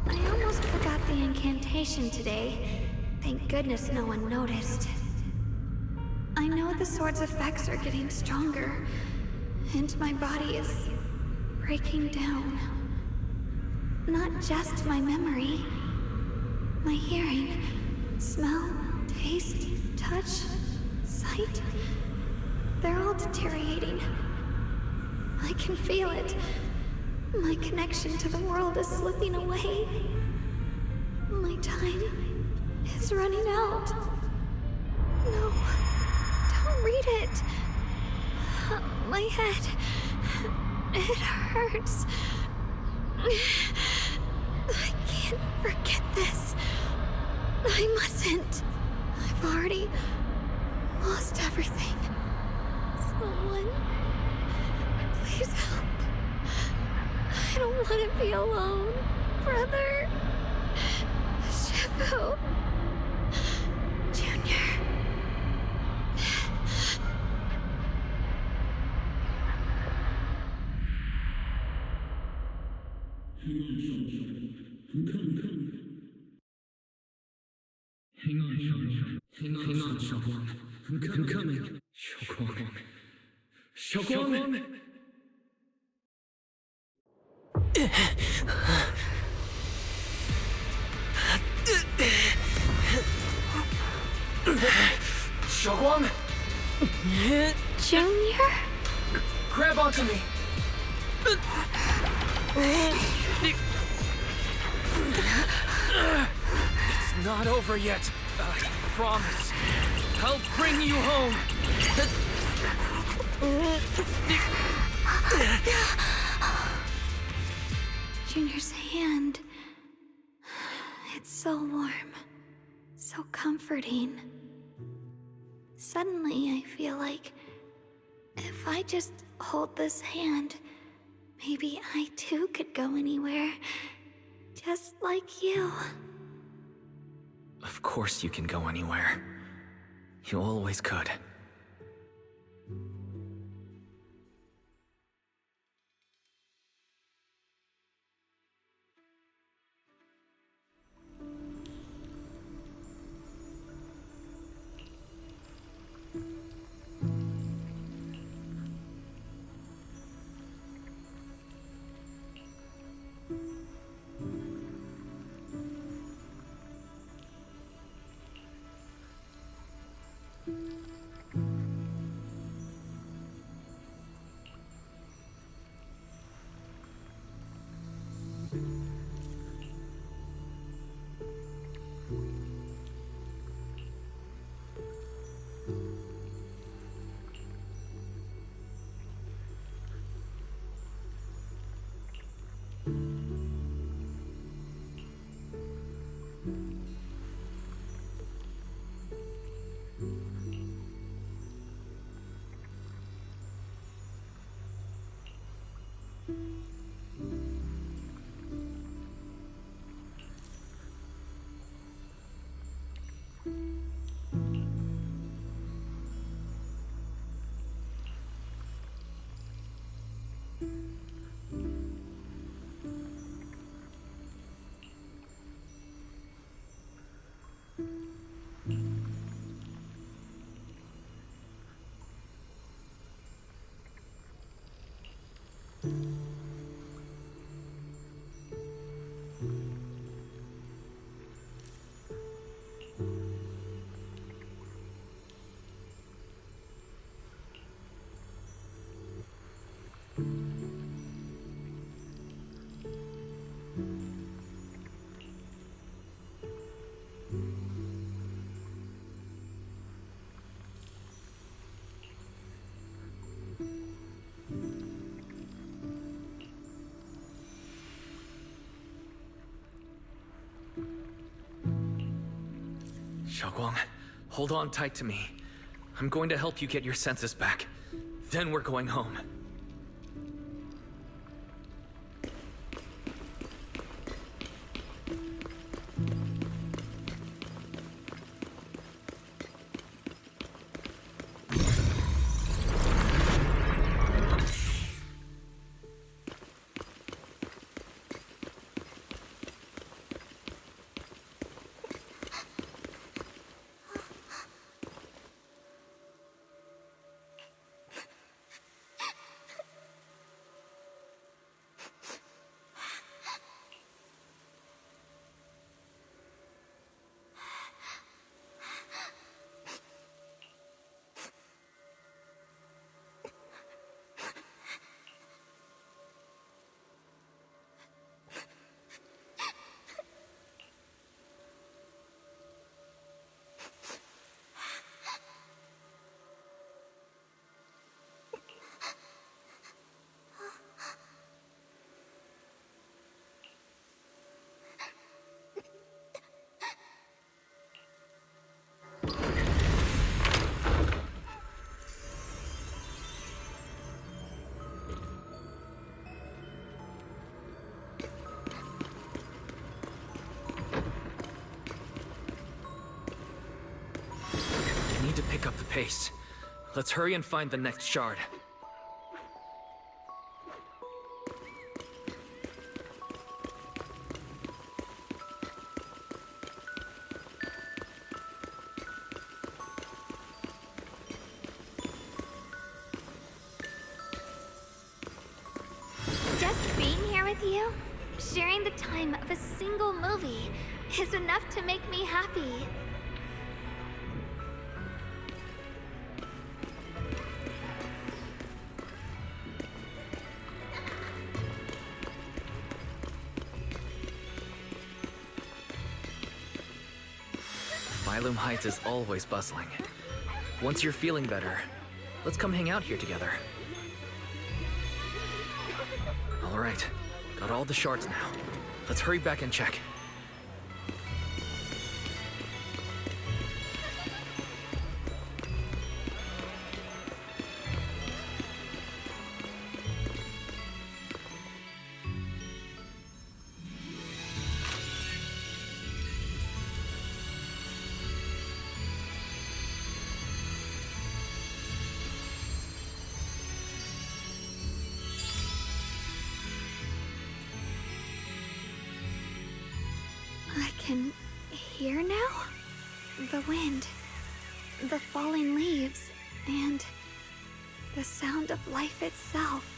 I almost forgot the incantation today. Thank goodness no one noticed. I know the sword's effects are getting stronger, and my body is breaking down. Not just my memory, my hearing, smell, taste, touch, sight. They're all deteriorating. I can feel it. My connection to the world is slipping away. My time is running out. No, don't read it. My head, it hurts. I can't forget this. I mustn't. I've already lost everything. Someone, please help. I don't want to be alone, brother. Shifu. Junior. Hang on, Xiaoguang. I'm coming. Xiaoguang! Xiaoguang! Junior? Grab onto me! It's not over yet. I promise. I'll bring you home. Junior's hand. It's so warm. So comforting. Suddenly, I feel like if I just hold this hand, maybe I too could go anywhere. Just like you. Of course you can go anywhere. You always could. Xiaoguang, hold on tight to me. I'm going to help you get your senses back. Then we're going home. To pick up the pace. Let's hurry and find the next shard. Just being here with you, sharing the time of a single movie, is enough to make me happy. Phylum Heights is always bustling. Once you're feeling better, let's come hang out here together. All right, got all the shards now. Let's hurry back and check. I can hear now? The wind, the falling leaves, and the sound of life itself.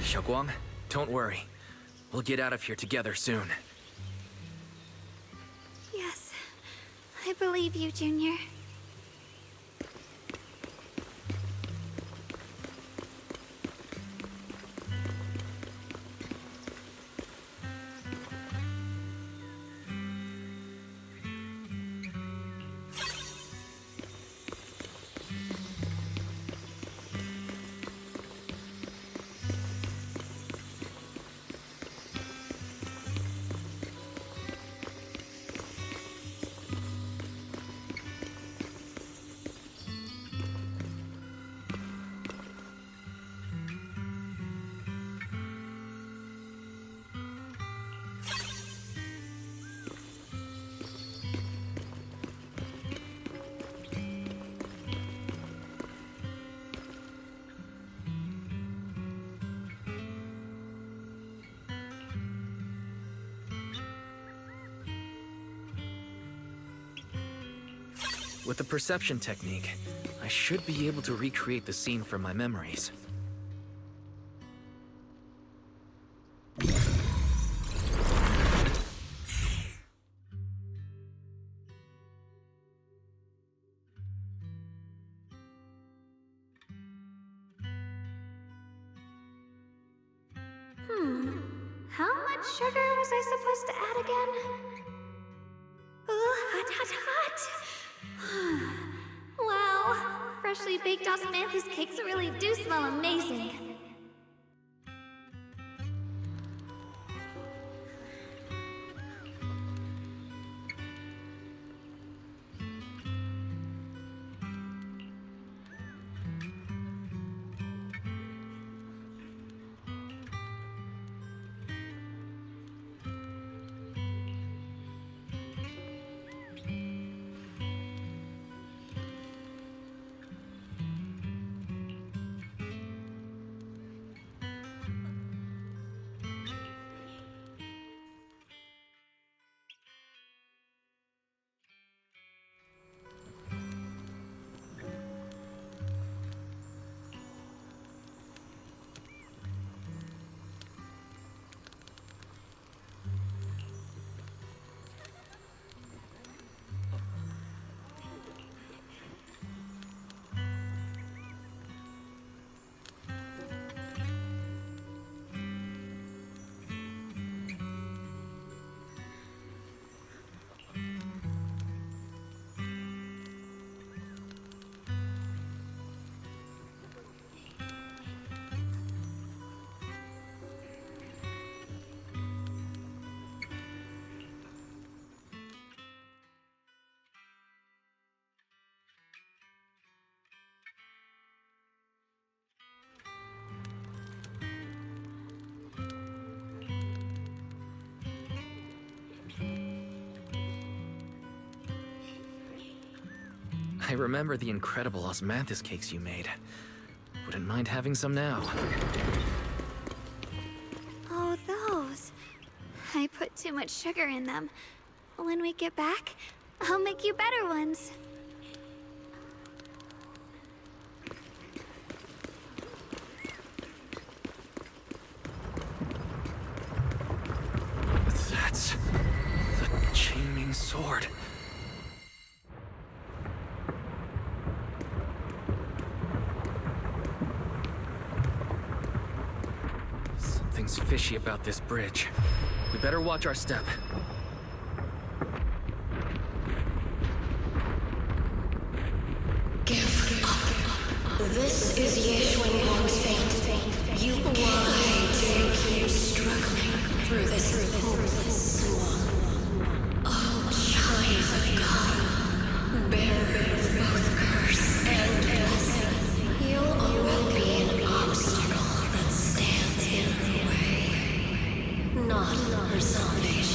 Xiaoguang, don't worry. We'll get out of here together soon. Yes, I believe you, Junior. With the perception technique, I should be able to recreate the scene from my memories. How much sugar was I supposed to add again? Hot, hot, hot! Wow, freshly baked osmanthus cakes really do smell amazing. I remember the incredible osmanthus cakes you made. Wouldn't mind having some now. Oh, those. I put too much sugar in them. When we get back, I'll make you better ones. That's the Qingming sword. Something's fishy about this bridge. We better watch our step. Give up. This is Yeshuan fate. Why do you keep struggling through this hopeless swamp? Oh, child of God, bearer of both curse and blessing, you'll always be an obstacle that stands in her way, not her salvation.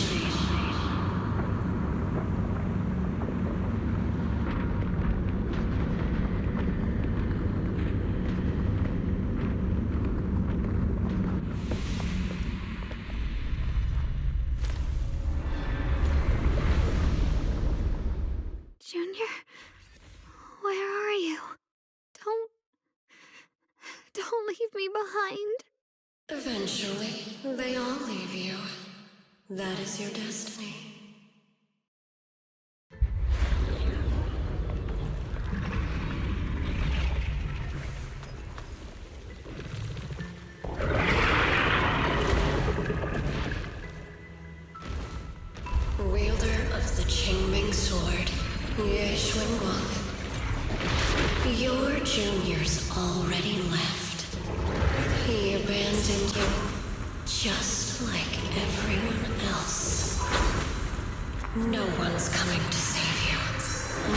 Junior, where are you? Don't leave me behind. Eventually, they all leave you. That is your destiny. Wielder of the Qingming sword, Ye Xuanguang. Your junior's already left. He abandoned you, just like everyone else. No one's coming to save you.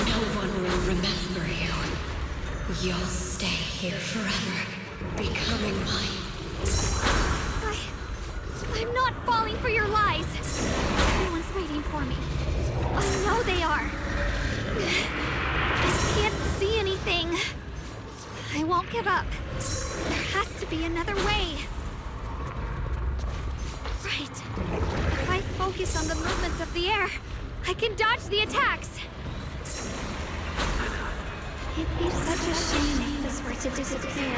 No one will remember you. You'll stay here forever, becoming mine. I'm not falling for your lies. Everyone's waiting for me. I know they are. I can't see anything. I won't give up. There has to be another way. Right. If I focus on the movements of the air, I can dodge the attacks. It'd be such a shame if this were to disappear.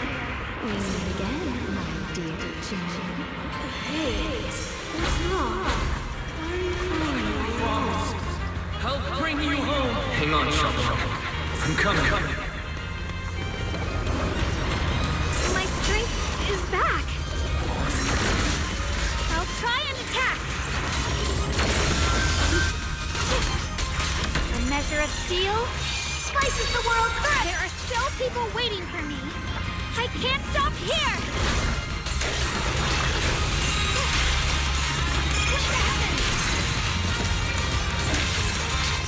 We meet again, my dear Junior. Hey, what's wrong? Why are you crying? Help bring you home! Hang on, Zhao. I'm coming. My strength is back. I'll try and attack. A measure of steel slices the world through. There are still people waiting for me. I can't stop here. What happened?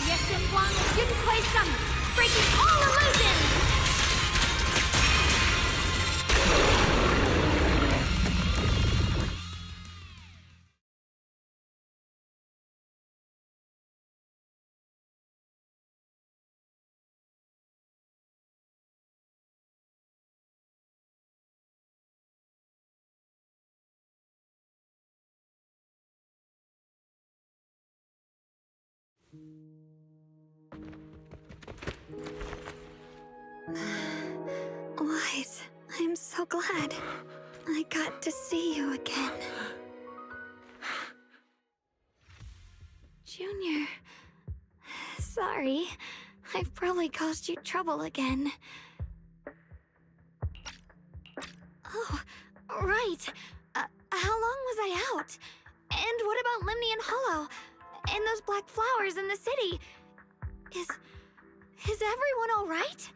Yes, Xinguang didn't play some, breaking all illusions. Wise, I'm so glad I got to see you again. Junior, sorry. I've probably caused you trouble again. Oh, right. How long was I out? And what about Limnian Hollow? And those black flowers in the city? Is everyone all right?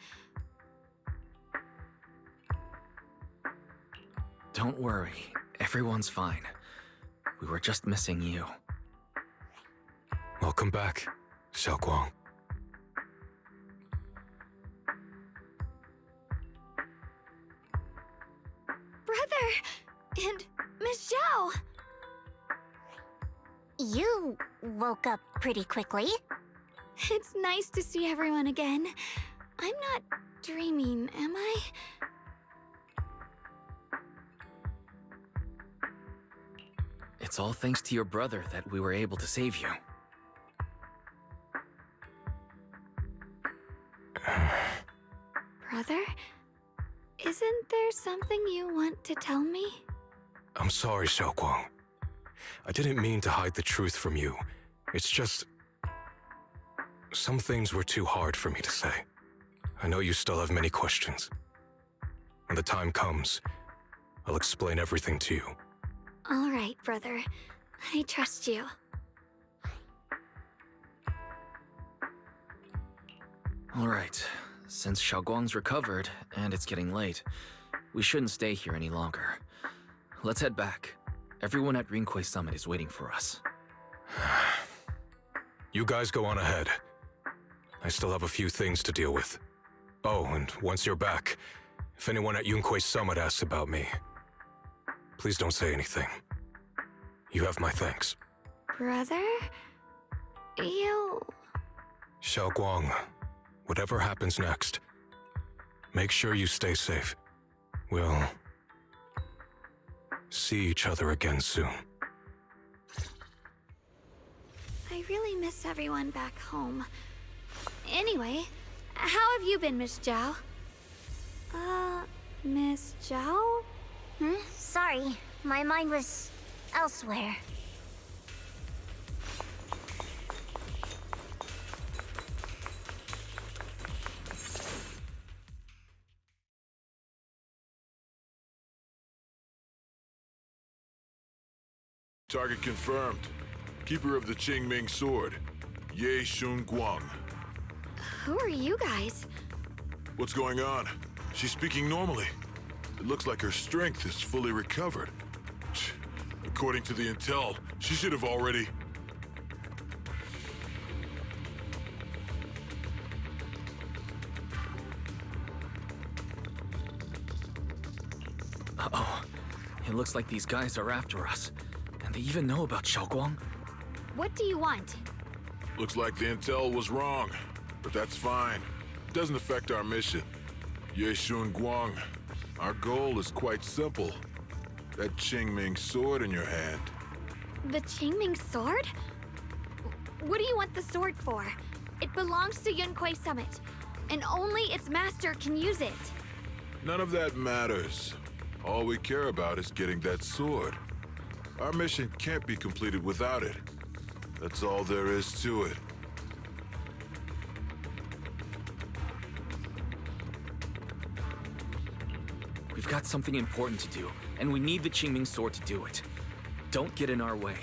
Don't worry. Everyone's fine. We were just missing you. Welcome back, Xiaoguang. Brother! And Miss Zhao! You woke up pretty quickly. It's nice to see everyone again. I'm not dreaming, am I? It's all thanks to your brother that we were able to save you. Brother? Isn't there something you want to tell me? I'm sorry, Xiaoguang. I didn't mean to hide the truth from you. It's just... some things were too hard for me to say. I know you still have many questions. When the time comes, I'll explain everything to you. All right, brother. I trust you. All right. Since Xiaoguang's recovered, and it's getting late, we shouldn't stay here any longer. Let's head back. Everyone at Rinquay Summit is waiting for us. You guys go on ahead. I still have a few things to deal with. Oh, and once you're back, if anyone at Yunquay Summit asks about me, please don't say anything. You have my thanks. Brother? You... Xiaoguang, whatever happens next, make sure you stay safe. We'll see each other again soon. I really miss everyone back home. Anyway, how have you been, Miss Zhao? Miss Zhao? Sorry. My mind was elsewhere. Target confirmed. Keeper of the Qingming sword, Ye Shun Guang. Who are you guys? What's going on? She's speaking normally. It looks like her strength is fully recovered. According to the intel, she should have already... Uh-oh. It looks like these guys are after us. And they even know about Xiaoguang. What do you want? Looks like the intel was wrong, but that's fine. It doesn't affect our mission. Ye Shun Guang, our goal is quite simple. That Qingming sword in your hand. The Qingming sword? What do you want the sword for? It belongs to Yunquai Summit, and only its master can use it. None of that matters. All we care about is getting that sword. Our mission can't be completed without it. That's all there is to it. We've got something important to do, and we need the Qingming sword to do it. Don't get in our way.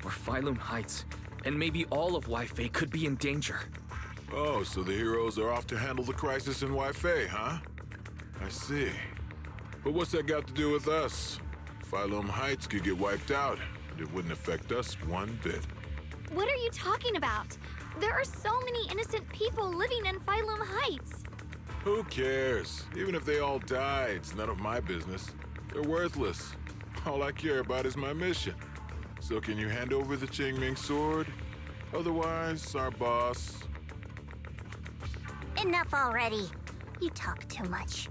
Or Phylum Heights, and maybe all of Waifei could be in danger. Oh, so the heroes are off to handle the crisis in Waifei, huh? I see. But what's that got to do with us? Phylum Heights could get wiped out, and it wouldn't affect us one bit. What are you talking about? There are so many innocent people living in Phylum Heights. Who cares? Even if they all die, it's none of my business. They're worthless. All I care about is my mission. So can you hand over the Qingming sword? Otherwise, our boss... Enough already. You talk too much.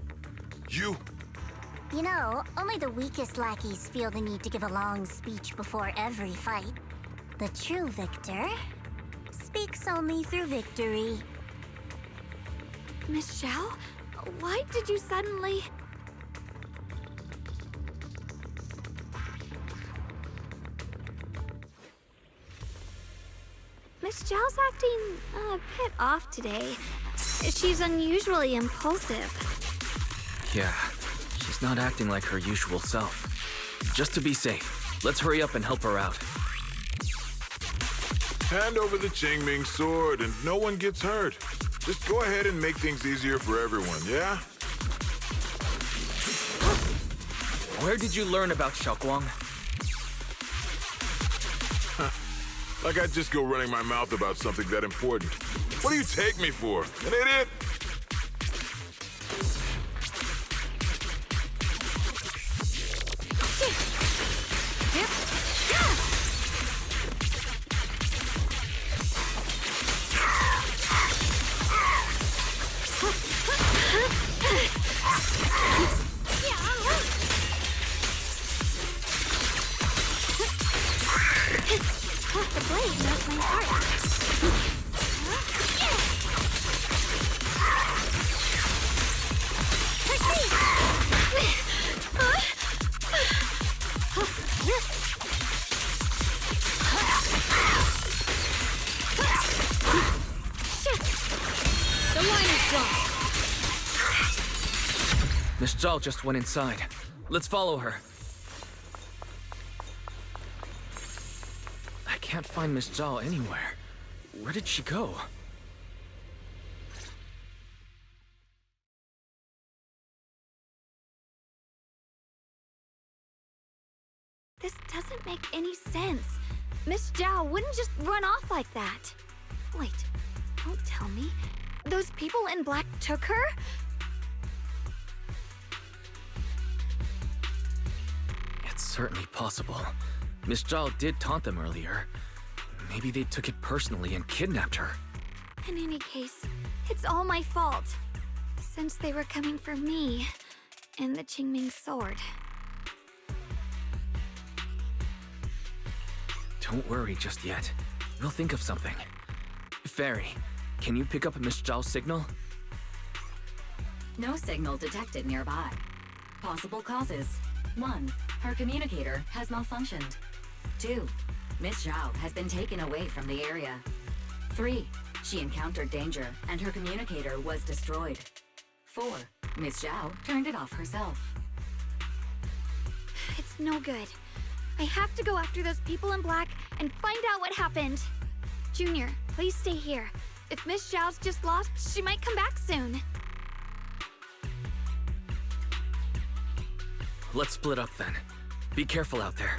You? You know, only the weakest lackeys feel the need to give a long speech before every fight. The true victor speaks only through victory. Miss Zhao? Why did you suddenly... Miss Zhao's acting a bit off today. She's unusually impulsive. Yeah, she's not acting like her usual self. Just to be safe, let's hurry up and help her out. Hand over the Qingming sword and no one gets hurt. Just go ahead and make things easier for everyone, yeah? Where did you learn about Xiaoguang? Like I'd just go running my mouth about something that important. What do you take me for? An idiot? The blade melts my heart. The line is drawn. Miss Zhao just went inside. Let's follow her. I can't find Miss Zhao anywhere. Where did she go? This doesn't make any sense. Miss Zhao wouldn't just run off like that. Wait, don't tell me. Those people in black took her? It's certainly possible. Miss Zhao did taunt them earlier. Maybe they took it personally and kidnapped her. In any case, it's all my fault. Since they were coming for me and the Qingming sword. Don't worry just yet. We'll think of something. Fairy, can you pick up Miss Zhao's signal? No signal detected nearby. Possible causes. 1. Her communicator has malfunctioned. 2. Miss Zhao has been taken away from the area. 3. She encountered danger, and her communicator was destroyed. 4. Miss Zhao turned it off herself. It's no good. I have to go after those people in black and find out what happened. Junior, please stay here. If Miss Zhao's just lost, she might come back soon. Let's split up then. Be careful out there.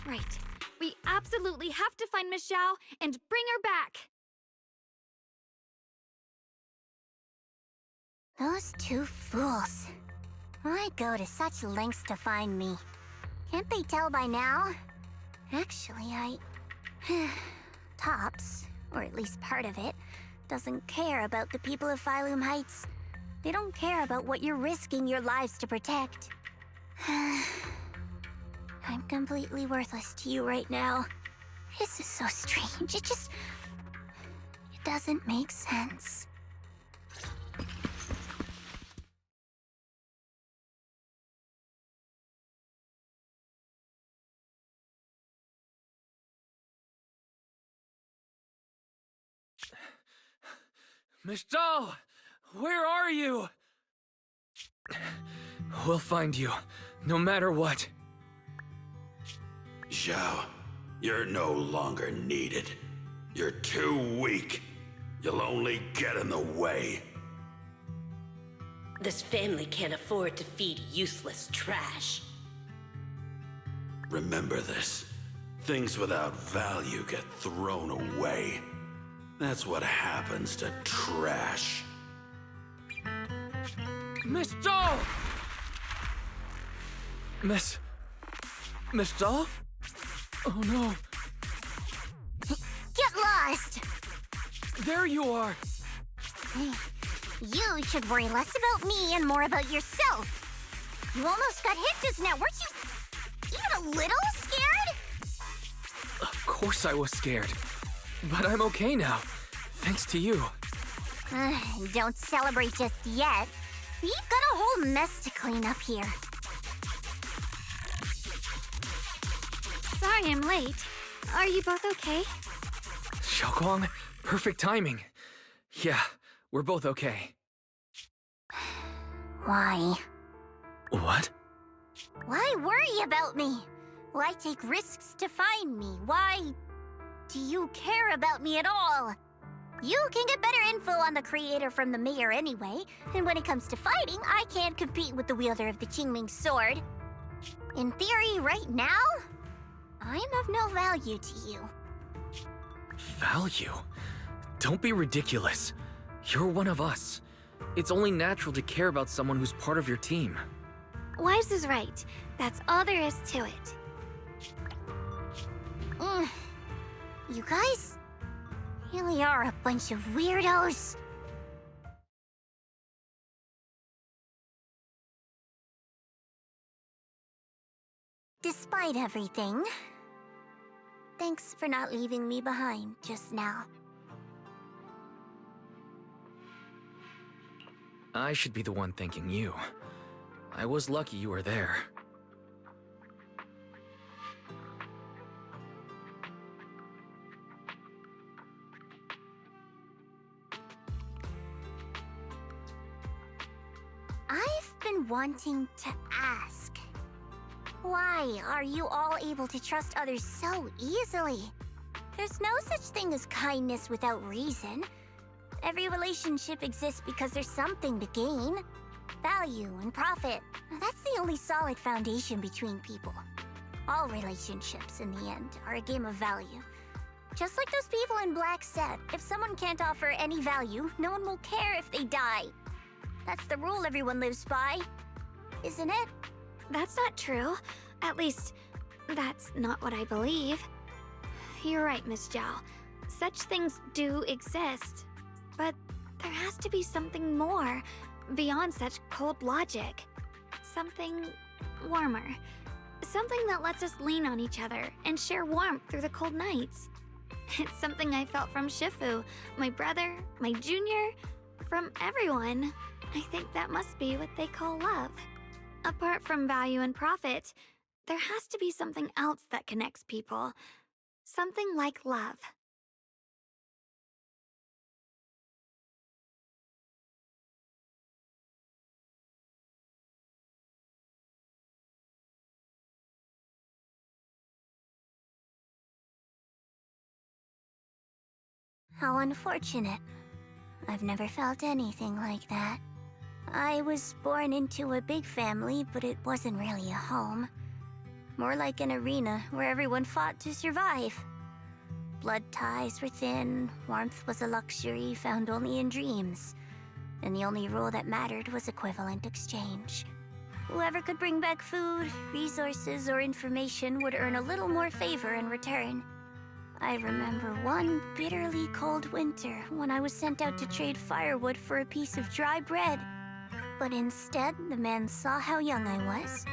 Right. We absolutely have to find Miss Zhao and bring her back. Those two fools. Why go to such lengths to find me? Can't they tell by now? Actually, Tops, or at least part of it, doesn't care about the people of Phylum Heights. They don't care about what you're risking your lives to protect. I'm completely worthless to you right now. This is so strange. It doesn't make sense. Miss Zhao! Where are you? We'll find you, no matter what. Zhao, you're no longer needed. You're too weak. You'll only get in the way. This family can't afford to feed useless trash. Remember this. Things without value get thrown away. That's what happens to trash. Miss Zhao! Miss Zhao? Oh no. Get lost! There you are! You should worry less about me and more about yourself. You almost got hit just now. Weren't you even a little scared? Of course I was scared. But I'm okay now, thanks to you. Don't celebrate just yet. We've got a whole mess to clean up here. Sorry I'm late. Are you both okay? Xiaoguang, perfect timing. Yeah, we're both okay. Why? What? Why worry about me? Why take risks to find me? Why do you care about me at all? You can get better info on the creator from the mayor anyway, and when it comes to fighting, I can't compete with the wielder of the Qingming sword. In theory, right now, I'm of no value to you. Value? Don't be ridiculous. You're one of us. It's only natural to care about someone who's part of your team. Wise is right. That's all there is to it. You guys really are a bunch of weirdos. Despite everything, thanks for not leaving me behind just now. I should be the one thanking you. I was lucky you were there. I've been wanting to ask. Why are you all able to trust others so easily? There's no such thing as kindness without reason. Every relationship exists because there's something to gain. Value and profit. That's the only solid foundation between people. All relationships, in the end, are a game of value. Just like those people in black said, if someone can't offer any value, no one will care if they die. That's the rule everyone lives by, isn't it? That's not true. At least, that's not what I believe. You're right, Miss Zhao. Such things do exist. But there has to be something more, beyond such cold logic. Something warmer. Something that lets us lean on each other and share warmth through the cold nights. It's something I felt from Shifu, my brother, my junior, from everyone. I think that must be what they call love. Apart from value and profit, there has to be something else that connects people. Something like love. How unfortunate. I've never felt anything like that. I was born into a big family, but it wasn't really a home. More like an arena where everyone fought to survive. Blood ties were thin, warmth was a luxury found only in dreams. And the only rule that mattered was equivalent exchange. Whoever could bring back food, resources, or information would earn a little more favor in return. I remember one bitterly cold winter when I was sent out to trade firewood for a piece of dry bread. But instead, the man saw how young I was,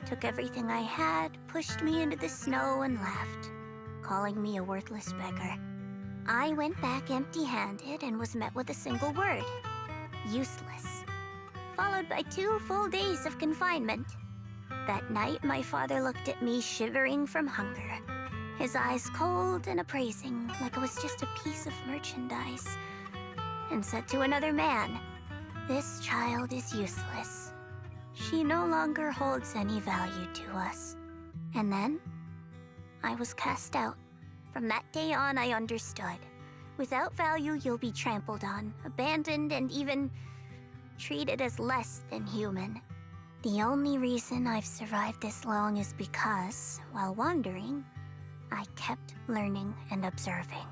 took everything I had, pushed me into the snow, and left, calling me a worthless beggar. I went back empty-handed and was met with a single word: useless. Followed by 2 full days of confinement. That night, my father looked at me shivering from hunger. His eyes cold and appraising, like I was just a piece of merchandise, and said to another man, "This child is useless. She no longer holds any value to us." And then, I was cast out. From that day on, I understood. Without value, you'll be trampled on, abandoned, and even treated as less than human. The only reason I've survived this long is because, while wandering, I kept learning and observing,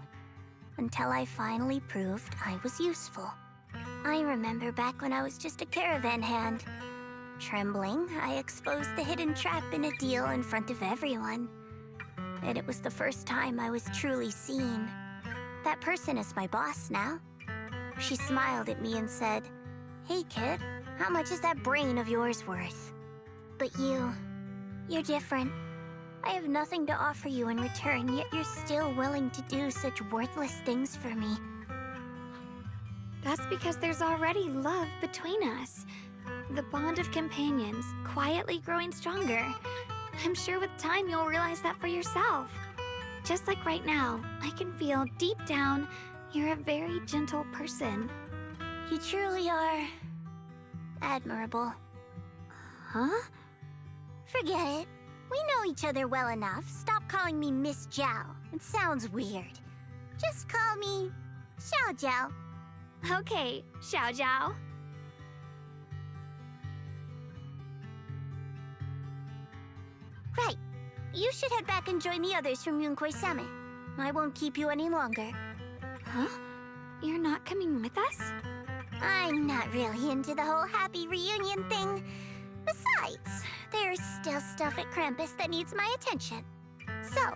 until I finally proved I was useful. I remember back when I was just a caravan hand. Trembling, I exposed the hidden trap in a deal in front of everyone. And it was the first time I was truly seen. That person is my boss now. She smiled at me and said, "Hey kid, how much is that brain of yours worth?" But you're different. I have nothing to offer you in return, yet you're still willing to do such worthless things for me. That's because there's already love between us. The bond of companions, quietly growing stronger. I'm sure with time you'll realize that for yourself. Just like right now, I can feel deep down you're a very gentle person. You truly are admirable. Huh? Forget it. We know each other well enough. Stop calling me Miss Zhao. It sounds weird. Just call me Xiao Zhao. Okay, Xiao Zhao. Right. You should head back and join the others from Yunquay Summit. I won't keep you any longer. Huh? You're not coming with us? I'm not really into the whole happy reunion thing. Besides, there's still stuff at Krampus that needs my attention. So,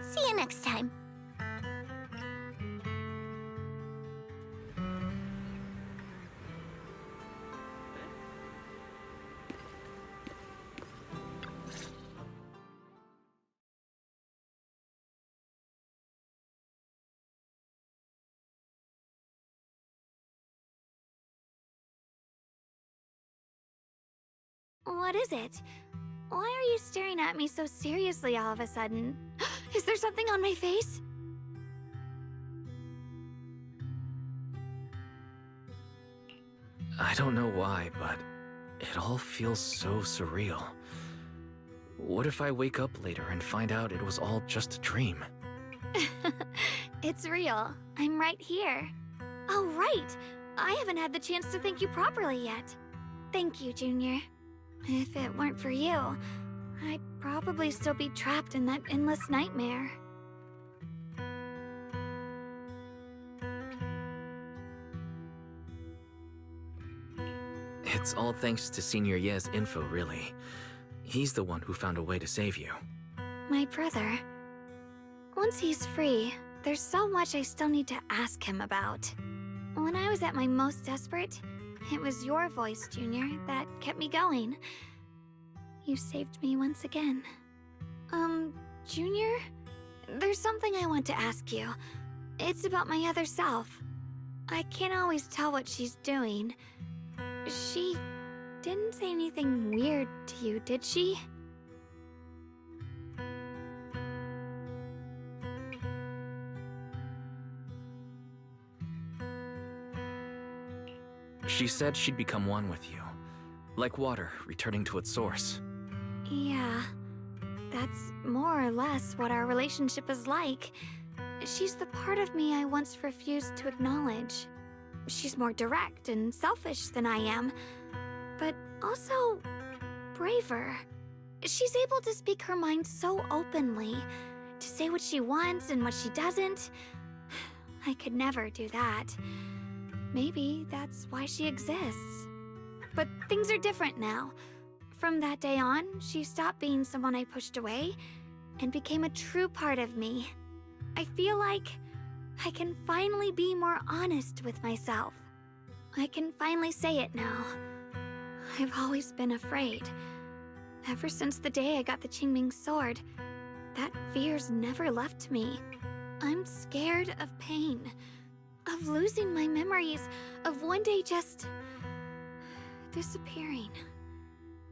see you next time. What is it? Why are you staring at me so seriously all of a sudden? Is there something on my face? I don't know why, but it all feels so surreal. What if I wake up later and find out it was all just a dream? It's real. I'm right here. Oh, right! I haven't had the chance to thank you properly yet. Thank you, Junior. If it weren't for you, I'd probably still be trapped in that endless nightmare. It's all thanks to Senior Ye's info, really. He's the one who found a way to save you. My brother. Once he's free, there's so much I still need to ask him about. When I was at my most desperate, it was your voice, Junior, that kept me going. You saved me once again. Junior? There's something I want to ask you. It's about my other self. I can't always tell what she's doing. She didn't say anything weird to you, did she? She said she'd become one with you, like water returning to its source. Yeah, that's more or less what our relationship is like. She's the part of me I once refused to acknowledge. She's more direct and selfish than I am, but also braver. She's able to speak her mind so openly, to say what she wants and what she doesn't. I could never do that. Maybe that's why she exists. But things are different now. From that day on, she stopped being someone I pushed away and became a true part of me. I feel like I can finally be more honest with myself. I can finally say it now. I've always been afraid. Ever since the day I got the Qingming sword, that fear's never left me. I'm scared of pain, of losing my memories, of one day just disappearing.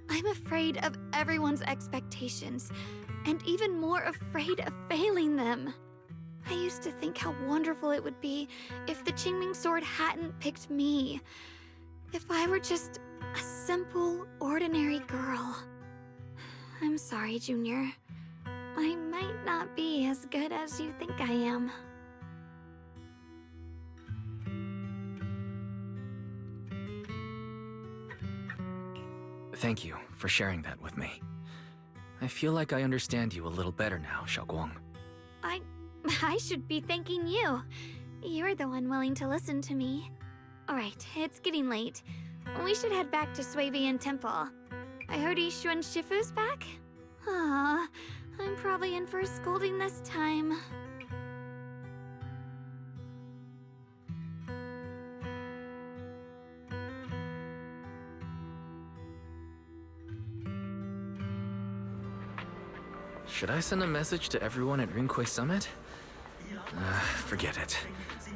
I'm afraid of everyone's expectations, and even more afraid of failing them. I used to think how wonderful it would be if the Qingming sword hadn't picked me. If I were just a simple, ordinary girl. I'm sorry, Junior. I might not be as good as you think I am. Thank you for sharing that with me. I feel like I understand you a little better now, Xiaoguang. I should be thanking you. You're the one willing to listen to me. Alright, it's getting late. We should head back to Suivian Temple. I heard Ishu and Shifu's back? Aw, I'm probably in for a scolding this time. Should I send a message to everyone at Rinquay Summit? Forget it.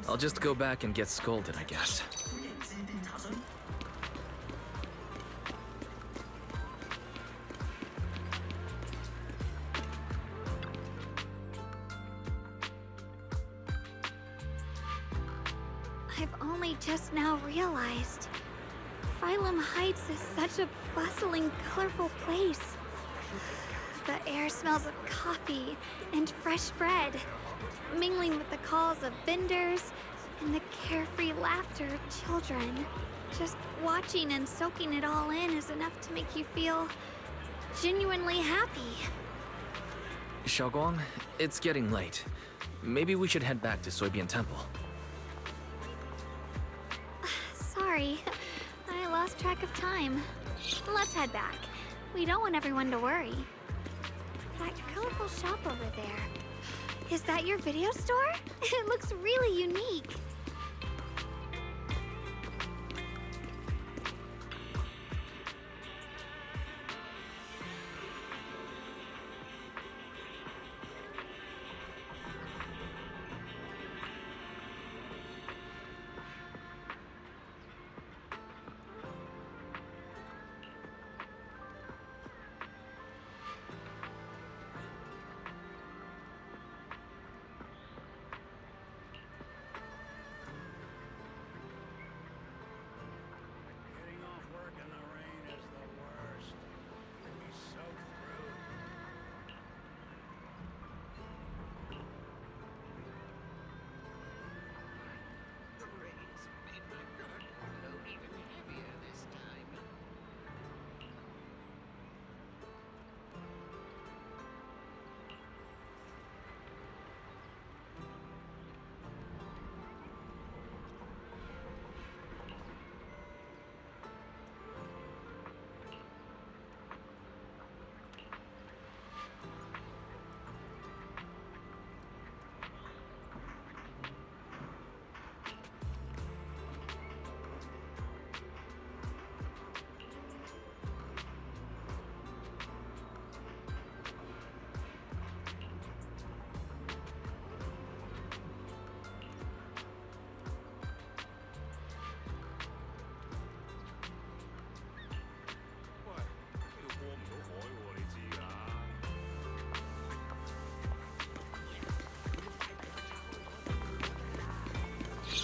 I'll just go back and get scolded, I guess. I've only just now realized. Phylum Heights is such a bustling, colorful place. The air smells of coffee and fresh bread, mingling with the calls of vendors and the carefree laughter of children. Just watching and soaking it all in is enough to make you feel genuinely happy. Xiaoguang, it's getting late. Maybe we should head back to Suibian Temple. Sorry, I lost track of time. Let's head back. We don't want everyone to worry. That colorful shop over there. Is that your video store? It looks really unique.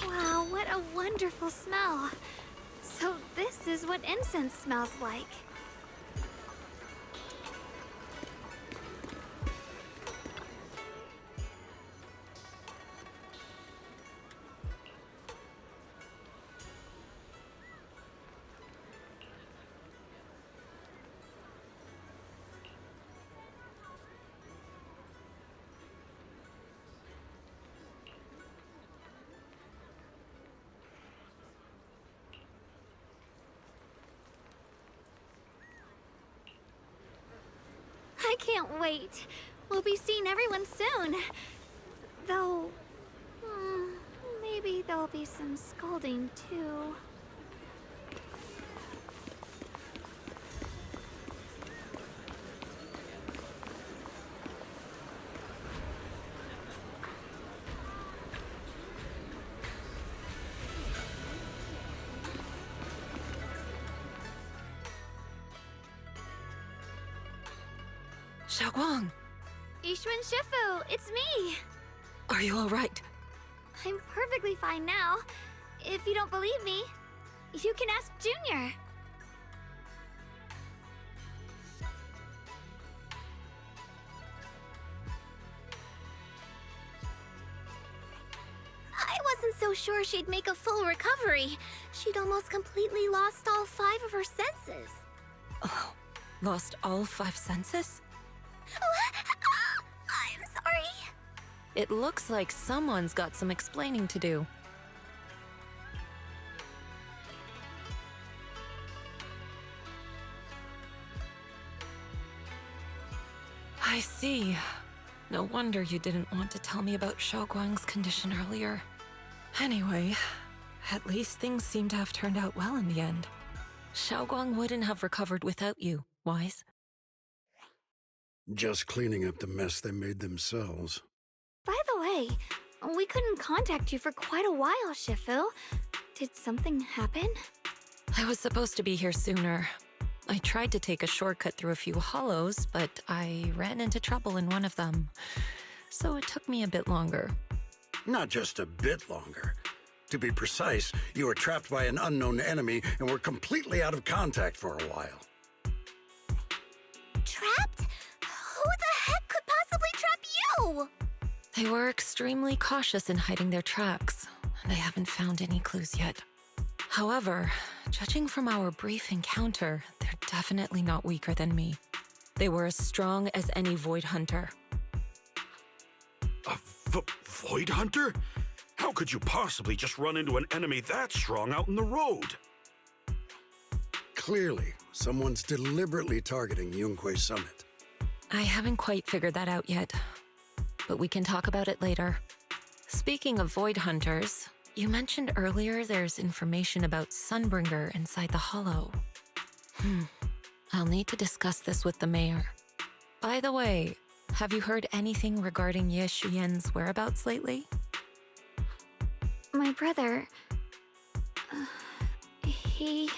Wow, what a wonderful smell. So this is what incense smells like. I can't wait. We'll be seeing everyone soon. Though, maybe there'll be some scolding too. Xiaoguang, Yixuan Shifu, it's me! are you alright? I'm perfectly fine now. If you don't believe me, you can ask Junior. I wasn't so sure she'd make a full recovery. She'd almost completely lost all 5 of her senses. Oh, lost all 5 senses? I'm sorry. It looks like someone's got some explaining to do. I see. No wonder you didn't want to tell me about Xiaoguang's condition earlier. Anyway, at least things seem to have turned out well in the end. Xiaoguang wouldn't have recovered without you, Wise. Just cleaning up the mess they made themselves. By the way, we couldn't contact you for quite a while, Shifu. Did something happen? I was supposed to be here sooner. I tried to take a shortcut through a few hollows, but I ran into trouble in one of them. So it took me a bit longer. Not just a bit longer. To be precise, you were trapped by an unknown enemy and were completely out of contact for a while. Trapped? Who the heck could possibly trap you? They were extremely cautious in hiding their tracks, and I haven't found any clues yet. However, judging from our brief encounter, they're definitely not weaker than me. They were as strong as any Void Hunter. A Void Hunter? How could you possibly just run into an enemy that strong out in the road? Clearly, someone's deliberately targeting Yunque Summit. I haven't quite figured that out yet, but we can talk about it later. Speaking of Void Hunters, you mentioned earlier there's information about Sunbringer inside the Hollow. I'll need to discuss this with the mayor. By the way, have you heard anything regarding Ye Shuyan's whereabouts lately? My brother... he...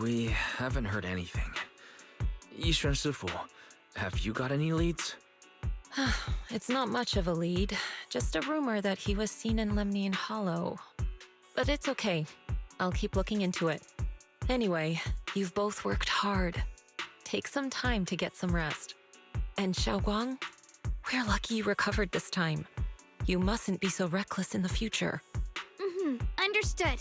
We haven't heard anything. Yixuan Shifu, have you got any leads? It's not much of a lead, just a rumor that he was seen in Lemnian Hollow. But it's okay. I'll keep looking into it. Anyway, you've both worked hard. Take some time to get some rest. And Xiaoguang, we're lucky you recovered this time. You mustn't be so reckless in the future. Understood.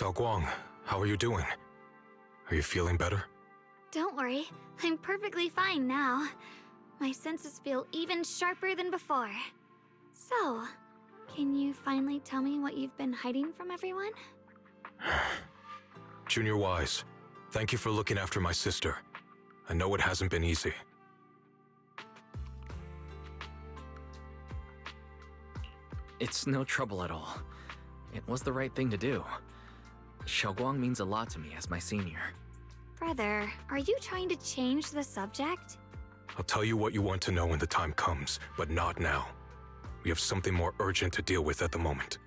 Xiaoguang, how are you doing? Are you feeling better? Don't worry, I'm perfectly fine now. My senses feel even sharper than before. So, can you finally tell me what you've been hiding from everyone? Junior Wise, thank you for looking after my sister. I know it hasn't been easy. It's no trouble at all. It was the right thing to do. Xiaoguang means a lot to me as my senior. Brother, are you trying to change the subject? I'll tell you what you want to know when the time comes, but not now. We have something more urgent to deal with at the moment.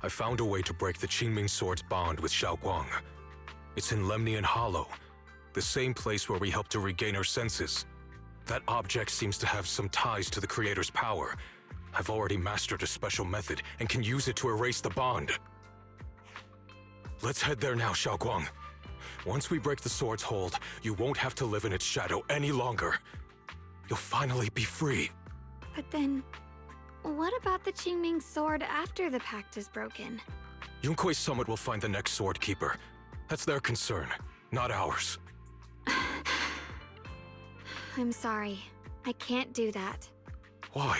I found a way to break the Qingming Sword's bond with Xiaoguang. It's in Lemnian Hollow, the same place where we helped to regain her senses. That object seems to have some ties to the Creator's power. I've already mastered a special method and can use it to erase the bond. Let's head there now, Xiaoguang. Once we break the sword's hold, you won't have to live in its shadow any longer. You'll finally be free. But then, what about the Qingming sword after the pact is broken? Yunkuei Summit will find the next sword keeper. That's their concern, not ours. I'm sorry. I can't do that. Why?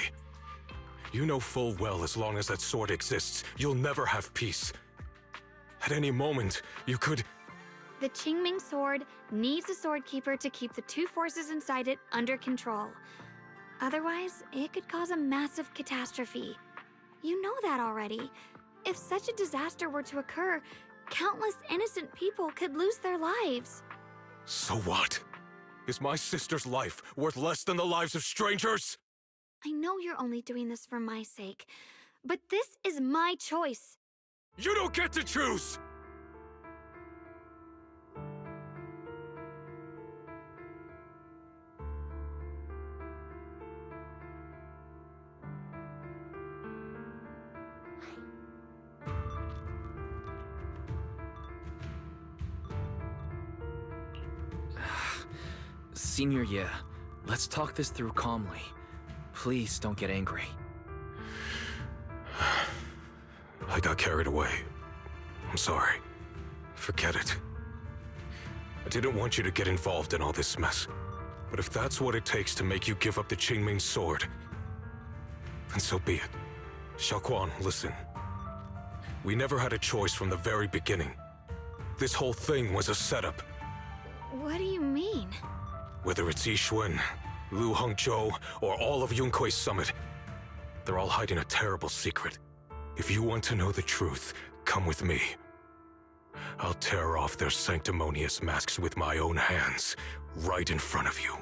You know full well as long as that sword exists, you'll never have peace. At any moment, you could... The Qingming sword needs a sword keeper to keep the two forces inside it under control. Otherwise, it could cause a massive catastrophe. You know that already. If such a disaster were to occur, countless innocent people could lose their lives. So what? Is my sister's life worth less than the lives of strangers? I know you're only doing this for my sake, but this is my choice. You don't get to choose! Senior Ye, let's talk this through calmly. Please don't get angry. I got carried away. I'm sorry. Forget it. I didn't want you to get involved in all this mess. But if that's what it takes to make you give up the Qingming sword, then so be it. Xiaoguang, listen. We never had a choice from the very beginning. This whole thing was a setup. What do you mean? Whether it's Yixuan, Lu Hongzhou, or all of Yunkuei Summit, they're all hiding a terrible secret. If you want to know the truth, come with me. I'll tear off their sanctimonious masks with my own hands, right in front of you.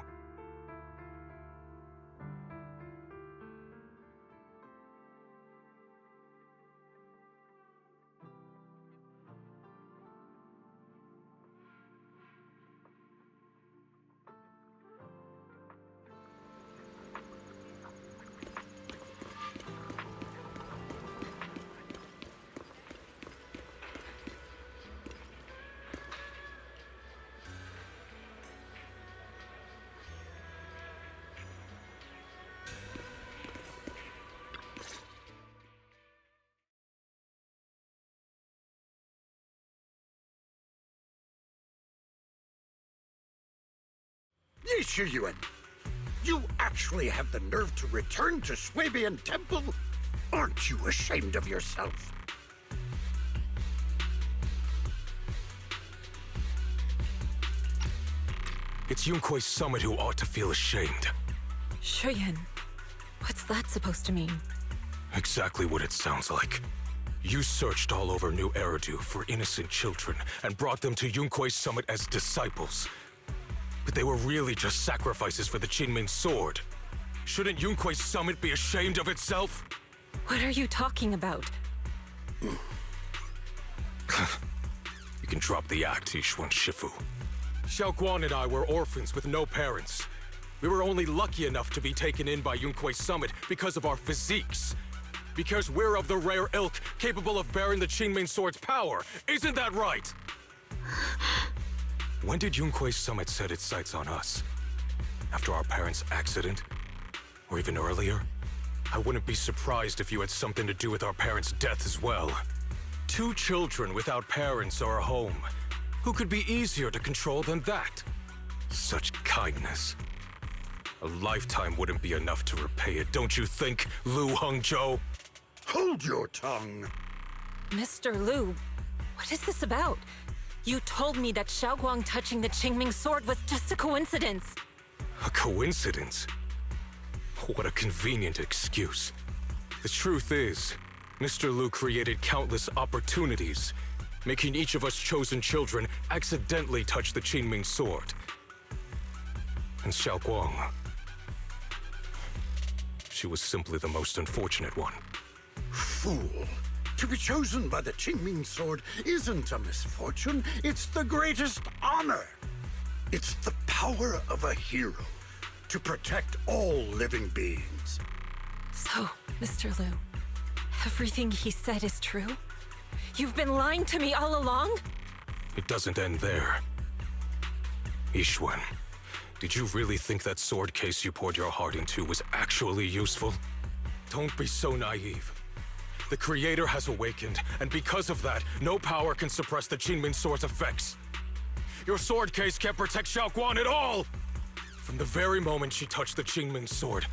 Yixuan, you actually have the nerve to return to Swabian Temple? Aren't you ashamed of yourself? It's Yunkuei Summit who ought to feel ashamed. Shuyan, what's that supposed to mean? Exactly what it sounds like. You searched all over New Eridu for innocent children and brought them to Yunkuei Summit as disciples. But they were really just sacrifices for the Qingming sword. Shouldn't Yunkuei Summit be ashamed of itself? What are you talking about? You can drop the act, Yixuan Shifu. Xiaoguang and I were orphans with no parents. We were only lucky enough to be taken in by Yunkuei Summit because of our physiques. Because we're of the rare ilk capable of bearing the Qingming sword's power. Isn't that right? When did Yunkuei Summit set its sights on us? After our parents' accident? Or even earlier? I wouldn't be surprised if you had something to do with our parents' death as well. 2 children without parents or a home. Who could be easier to control than that? Such kindness. A lifetime wouldn't be enough to repay it, don't you think, Lu Hongzhou? Hold your tongue. Mr. Lu, what is this about? You told me that Xiaoguang touching the Qingming sword was just a coincidence. A coincidence? What a convenient excuse. The truth is, Mr. Lu created countless opportunities, making each of us chosen children accidentally touch the Qingming sword. And Xiaoguang, she was simply the most unfortunate one. Fool. To be chosen by the Qingming sword isn't a misfortune, it's the greatest honor. It's the power of a hero to protect all living beings. So, Mr. Lu, everything he said is true? You've been lying to me all along? It doesn't end there. Yixuan, did you really think that sword case you poured your heart into was actually useful? Don't be so naive. The Creator has awakened, and because of that, no power can suppress the Qingming sword's effects. Your sword case can't protect Xiaoguang at all! From the very moment she touched the Qingming sword,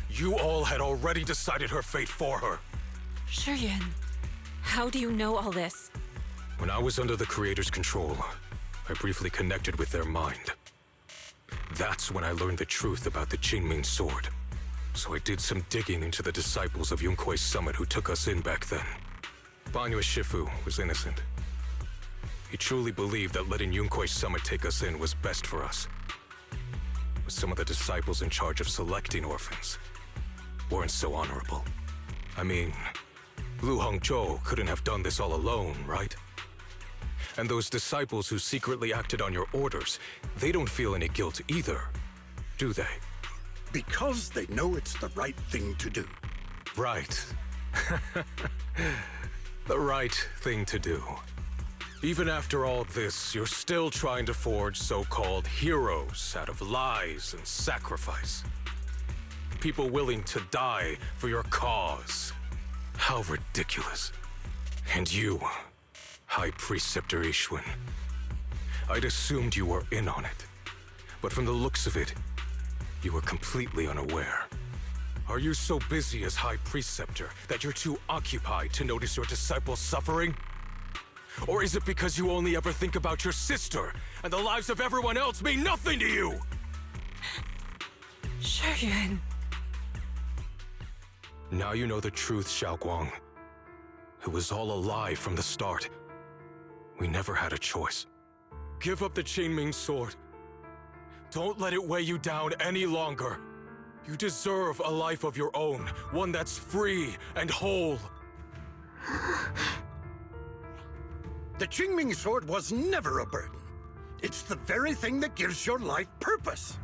you all had already decided her fate for her. Shuyuan, how do you know all this? When I was under the Creator's control, I briefly connected with their mind. That's when I learned the truth about the Qingming sword. So I did some digging into the disciples of Yunkui's summit who took us in back then. Banyue Shifu was innocent. He truly believed that letting Yunkui's summit take us in was best for us. But some of the disciples in charge of selecting orphans weren't so honorable. I mean, Lu Hongzhou couldn't have done this all alone, right? And those disciples who secretly acted on your orders, they don't feel any guilt either, do they? Because they know it's the right thing to do. Right. The right thing to do. Even after all this, you're still trying to forge so-called heroes out of lies and sacrifice. People willing to die for your cause. How ridiculous. And you, High Preceptor Yixuan. I'd assumed you were in on it. But from the looks of it, you were completely unaware. Are you so busy as High Preceptor that you're too occupied to notice your disciples suffering? Or is it because you only ever think about your sister, and the lives of everyone else mean nothing to you? Shuyuan. Now you know the truth, Xiaoguang. It was all a lie from the start. We never had a choice. Give up the Qingming sword. Don't let it weigh you down any longer. You deserve a life of your own, one that's free and whole. The Qingming sword was never a burden. It's the very thing that gives your life purpose.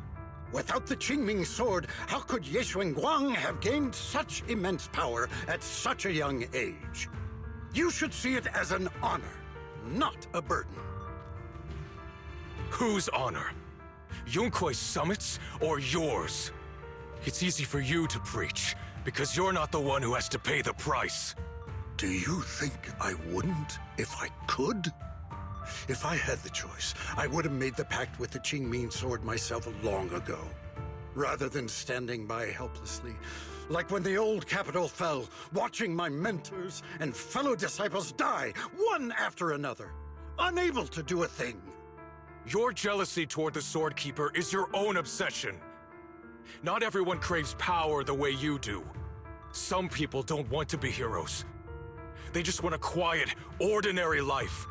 Without the Qingming sword, how could Yixuan have gained such immense power at such a young age? You should see it as an honor, not a burden. Whose honor? Yunkui's summit's or yours? It's easy for you to preach, because you're not the one who has to pay the price. Do you think I wouldn't if I could? If I had the choice, I would have made the pact with the Qingming sword myself long ago, rather than standing by helplessly, like when the old capital fell, watching my mentors and fellow disciples die, one after another, unable to do a thing. Your jealousy toward the Sword Keeper is your own obsession. Not everyone craves power the way you do. Some people don't want to be heroes. They just want a quiet, ordinary life.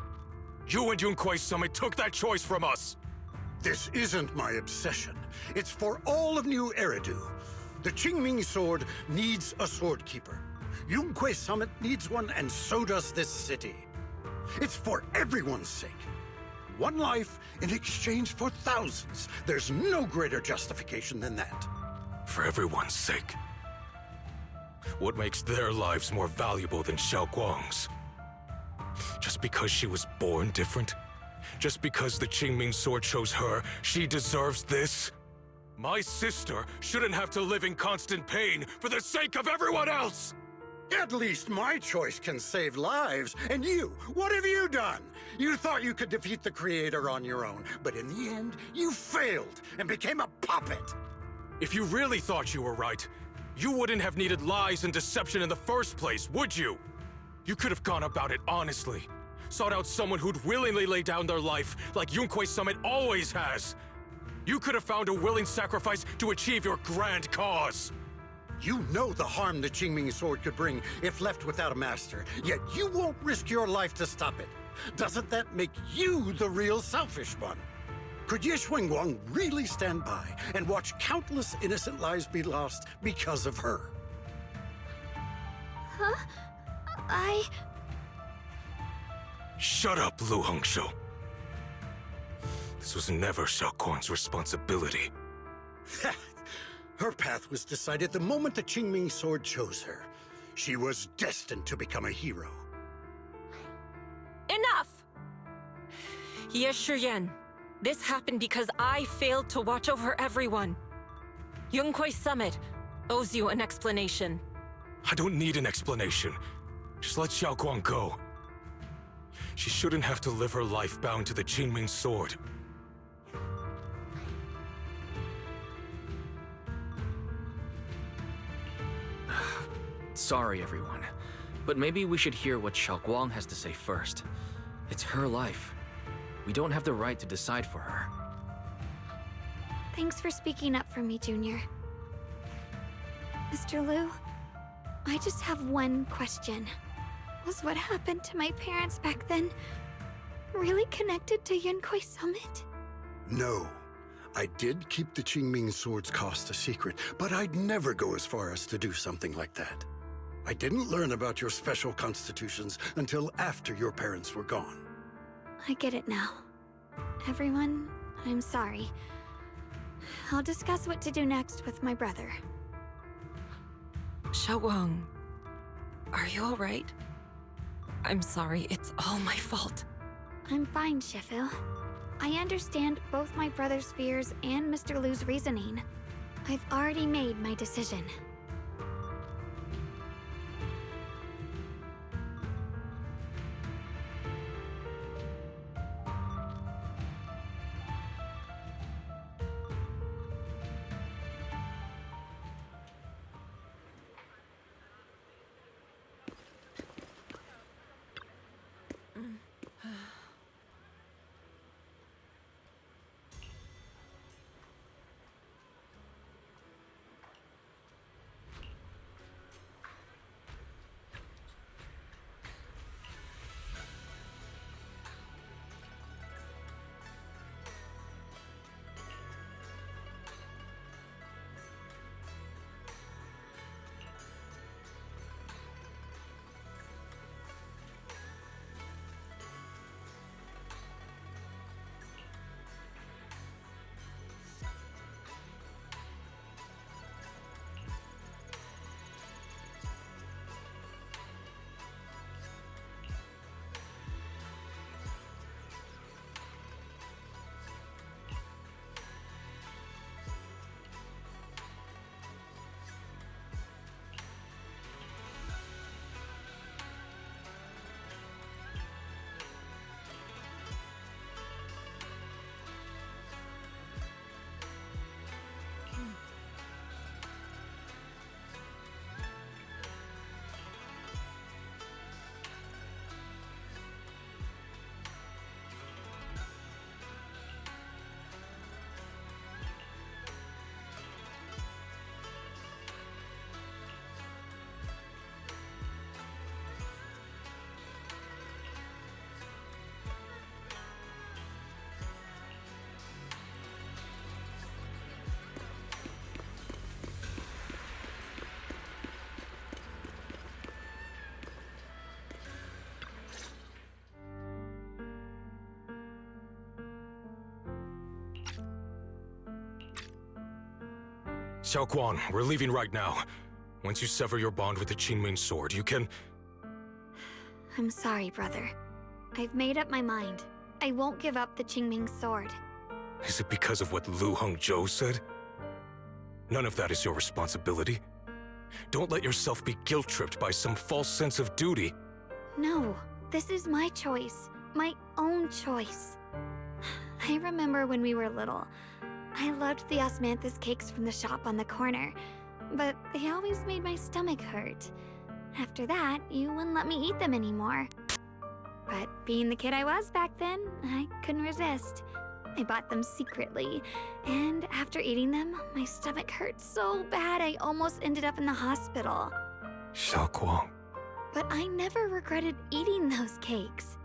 You and Yunkui's summit took that choice from us. This isn't my obsession. It's for all of New Eridu. The Qingming sword needs a sword keeper. Yunkui's summit needs one, and so does this city. It's for everyone's sake. One life in exchange for thousands. There's no greater justification than that. For everyone's sake. What makes their lives more valuable than Xiaoguang's? Just because she was born different? Just because the Qingming sword chose her, she deserves this? My sister shouldn't have to live in constant pain for the sake of everyone else! At least my choice can save lives. And you, what have you done? You thought you could defeat the Creator on your own, but in the end, you failed and became a puppet. If you really thought you were right, you wouldn't have needed lies and deception in the first place, would you? You could have gone about it honestly. Sought out someone who'd willingly lay down their life, like Yunquei Summit always has. You could have found a willing sacrifice to achieve your grand cause. You know the harm the Qingming sword could bring if left without a master, yet you won't risk your life to stop it. Doesn't that make you the real selfish one? Could Ye Xuanguang really stand by and watch countless innocent lives be lost because of her? Huh? Shut up, Lu Hongshou. This was never Xiaoguang's responsibility. Her path was decided the moment the Qingming sword chose her. She was destined to become a hero. Enough! Ye Shiyan, this happened because I failed to watch over everyone. Yunquei Summit owes you an explanation. I don't need an explanation. Just let Xiaoguang go. She shouldn't have to live her life bound to the Qingming sword. Sorry, everyone, but maybe we should hear what Xiaoguang has to say first. It's her life. We don't have the right to decide for her. Thanks for speaking up for me, Junior. Mr. Liu, I just have one question. Was what happened to my parents back then really connected to Yunquei Summit? No. I did keep the Qingming sword's cost a secret, but I'd never go as far as to do something like that. I didn't learn about your special constitutions until after your parents were gone. I get it now. Everyone, I'm sorry. I'll discuss what to do next with my brother. Xiaoguang, are you all right? I'm sorry, it's all my fault. I'm fine, Shifu. I understand both my brother's fears and Mr. Liu's reasoning. I've already made my decision. Xiaoguang, we're leaving right now. Once you sever your bond with the Qingming sword, you can... I'm sorry, brother. I've made up my mind. I won't give up the Qingming sword. Is it because of what Lu Hongzhou said? None of that is your responsibility. Don't let yourself be guilt-tripped by some false sense of duty. No, this is my choice. My own choice. I remember when we were little. I loved the osmanthus cakes from the shop on the corner, but they always made my stomach hurt. After that, you wouldn't let me eat them anymore. But being the kid I was back then, I couldn't resist. I bought them secretly, and after eating them, my stomach hurt so bad I almost ended up in the hospital. Xiaoguang. But I never regretted eating those cakes.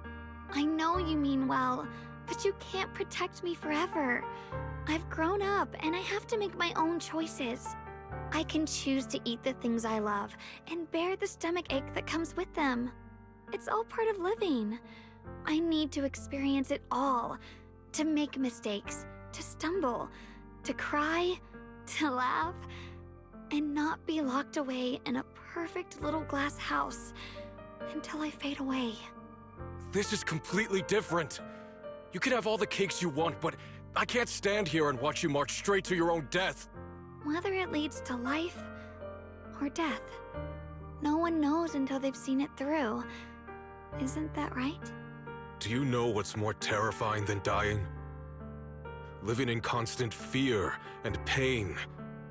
I know you mean well, but you can't protect me forever. I've grown up, and I have to make my own choices. I can choose to eat the things I love, and bear the stomach ache that comes with them. It's all part of living. I need to experience it all. To make mistakes, to stumble, to cry, to laugh, and not be locked away in a perfect little glass house until I fade away. This is completely different. You can have all the cakes you want, but I can't stand here and watch you march straight to your own death. Whether it leads to life or death, no one knows until they've seen it through. Isn't that right? Do you know what's more terrifying than dying? Living in constant fear and pain,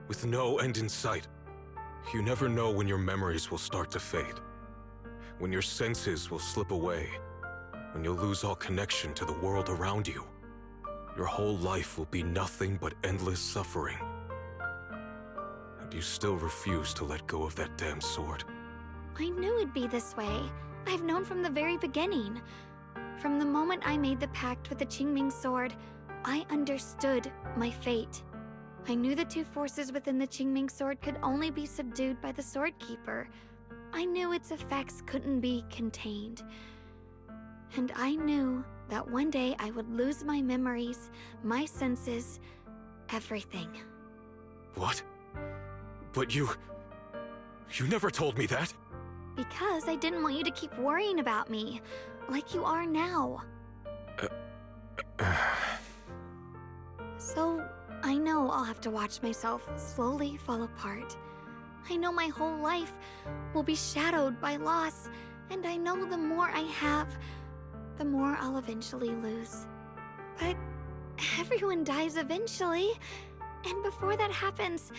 with no end in sight. You never know when your memories will start to fade, when your senses will slip away, when you'll lose all connection to the world around you. Your whole life will be nothing but endless suffering. And you still refuse to let go of that damn sword. I knew it'd be this way. I've known from the very beginning. From the moment I made the pact with the Qingming sword, I understood my fate. I knew the two forces within the Qingming sword could only be subdued by the Sword Keeper. I knew its effects couldn't be contained. And I knew that one day I would lose my memories, my senses, everything. What? But you never told me that. Because I didn't want you to keep worrying about me, like you are now. So, I know I'll have to watch myself slowly fall apart. I know my whole life will be shadowed by loss, and I know the more I have, the more I'll eventually lose. But everyone dies eventually, and before that happens,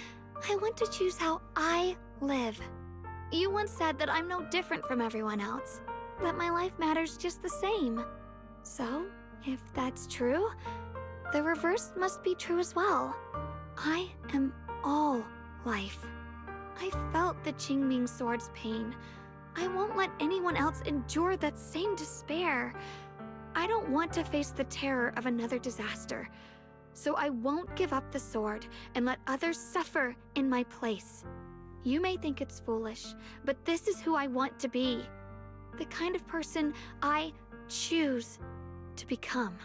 I want to choose how I live. You once said that I'm no different from everyone else, that my life matters just the same. So, if that's true, the reverse must be true as well. I am all life. I felt the Qingming sword's pain. I won't let anyone else endure that same despair. I don't want to face the terror of another disaster, so I won't give up the sword and let others suffer in my place. You may think it's foolish, but this is who I want to be. The kind of person I choose to become.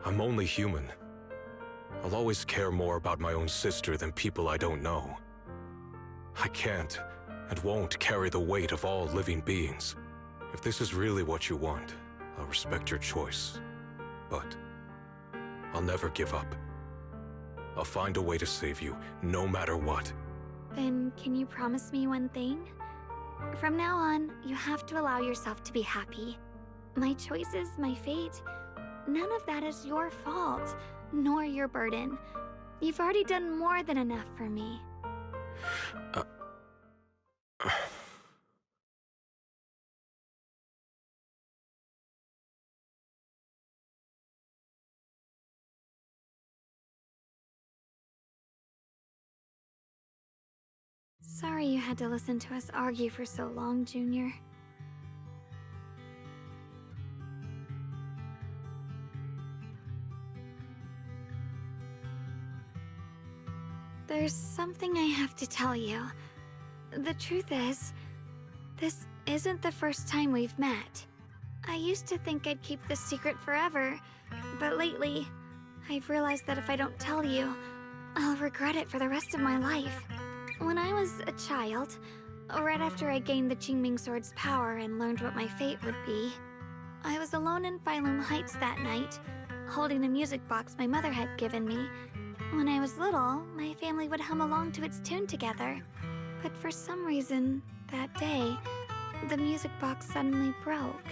I'm only human. I'll always care more about my own sister than people I don't know. I can't and won't carry the weight of all living beings. If this is really what you want, I'll respect your choice. But I'll never give up. I'll find a way to save you, no matter what. Then can you promise me one thing? From now on, you have to allow yourself to be happy. My choices, my fate, none of that is your fault, nor your burden. You've already done more than enough for me. Sorry you had to listen to us argue for so long, Junior. There's something I have to tell you. The truth is, this isn't the first time we've met. I used to think I'd keep this secret forever, but lately, I've realized that if I don't tell you, I'll regret it for the rest of my life. When I was a child, right after I gained the Qingming sword's power and learned what my fate would be, I was alone in Phylum Heights that night, holding a music box my mother had given me. When I was little, my family would hum along to its tune together. But for some reason, that day, the music box suddenly broke.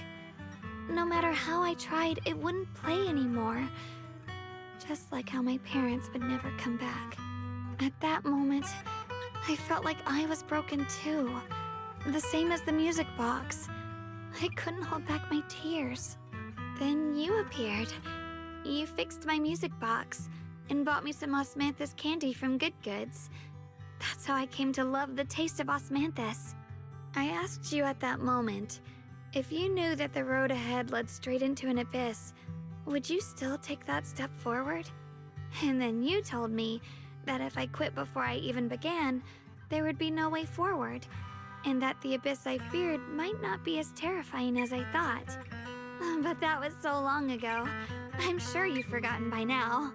No matter how I tried, it wouldn't play anymore. Just like how my parents would never come back. At that moment, I felt like I was broken too. The same as the music box. I couldn't hold back my tears. Then you appeared. You fixed my music box and bought me some osmanthus candy from Good Goods. That's how I came to love the taste of osmanthus. I asked you at that moment, if you knew that the road ahead led straight into an abyss, would you still take that step forward? And then you told me that if I quit before I even began, there would be no way forward, and that the abyss I feared might not be as terrifying as I thought. But that was so long ago. I'm sure you've forgotten by now.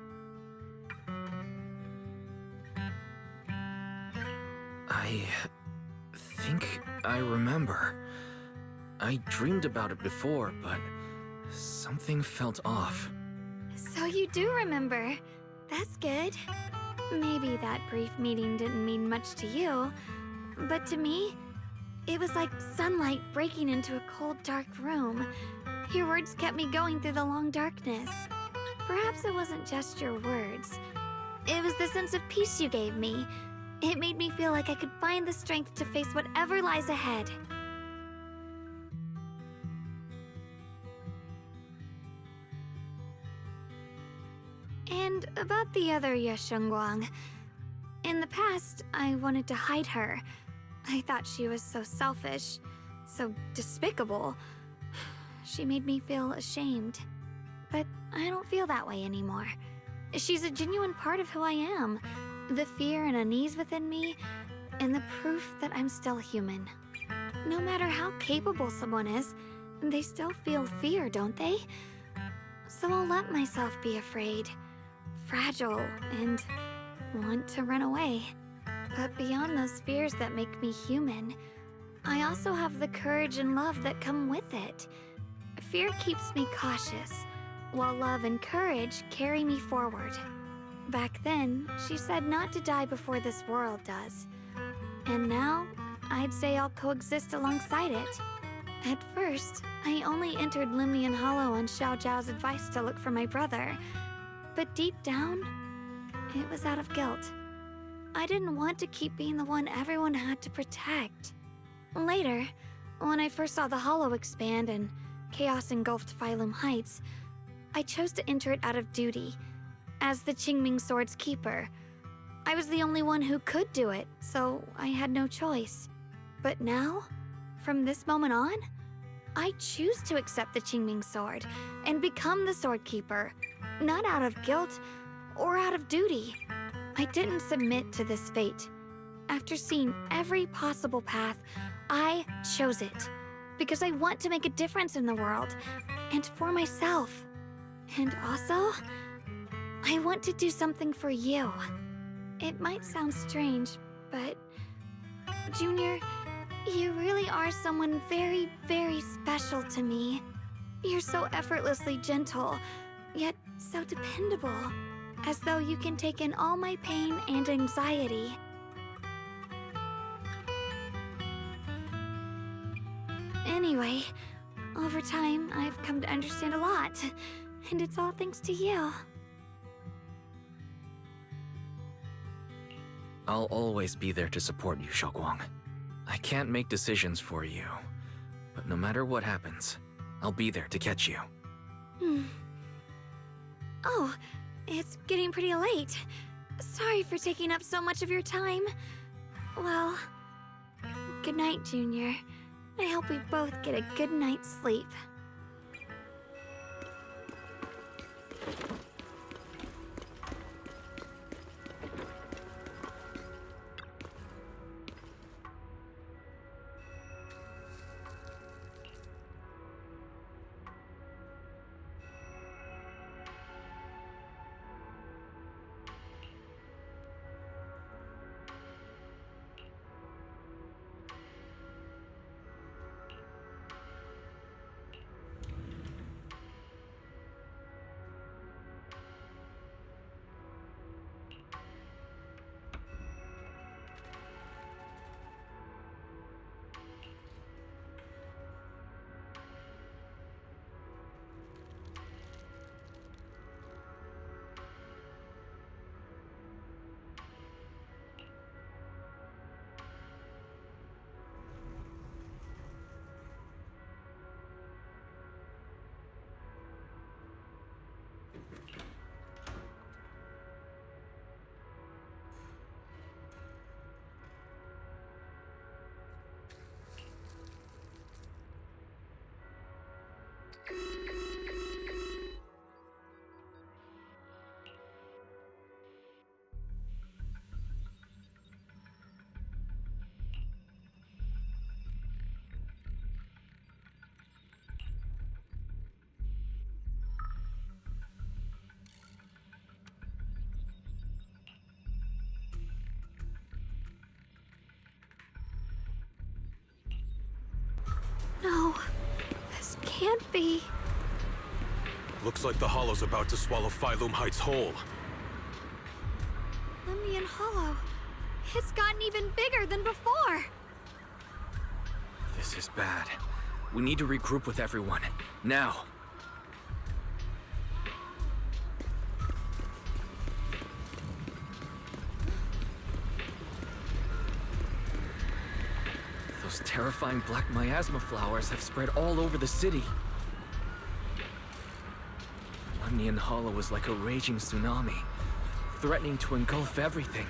I think I remember. I dreamed about it before, but something felt off. So you do remember. That's good. Maybe that brief meeting didn't mean much to you, but to me, it was like sunlight breaking into a cold, dark room. Your words kept me going through the long darkness. Perhaps it wasn't just your words. It was the sense of peace you gave me. It made me feel like I could find the strength to face whatever lies ahead. And about the other Yeshengguang. In the past, I wanted to hide her. I thought she was so selfish, so despicable. She made me feel ashamed. But I don't feel that way anymore. She's a genuine part of who I am. The fear and unease within me, and the proof that I'm still human. No matter how capable someone is, they still feel fear, don't they? So I'll let myself be afraid, fragile, and want to run away. But beyond those fears that make me human, I also have the courage and love that come with it. Fear keeps me cautious, while love and courage carry me forward. Back then, she said not to die before this world does. And now, I'd say I'll coexist alongside it. At first, I only entered Limnian Hollow on Xiao Zhao's advice to look for my brother. But deep down, it was out of guilt. I didn't want to keep being the one everyone had to protect. Later, when I first saw the Hollow expand and chaos engulfed Phylum Heights, I chose to enter it out of duty. As the Qingming Sword's keeper, I was the only one who could do it, so I had no choice. But now, from this moment on, I choose to accept the Qingming Sword and become the Sword Keeper, not out of guilt or out of duty. I didn't submit to this fate. After seeing every possible path, I chose it because I want to make a difference in the world and for myself. And also, I want to do something for you. It might sound strange, but Junior, you really are someone very, very special to me. You're so effortlessly gentle, yet so dependable, as though you can take in all my pain and anxiety. Anyway, over time, I've come to understand a lot, and it's all thanks to you. I'll always be there to support you, Xiaoguang. I can't make decisions for you, but no matter what happens, I'll be there to catch you. Oh, it's getting pretty late. Sorry for taking up so much of your time. Well, good night, Junior. I hope we both get a good night's sleep. No, this can't be. Looks like the Hollow's about to swallow Phylum Heights whole. Lemnian Hollow. It's gotten even bigger than before. This is bad. We need to regroup with everyone. Now. Those terrifying black miasma flowers have spread all over the city. Lemnian Hollow is like a raging tsunami, threatening to engulf everything.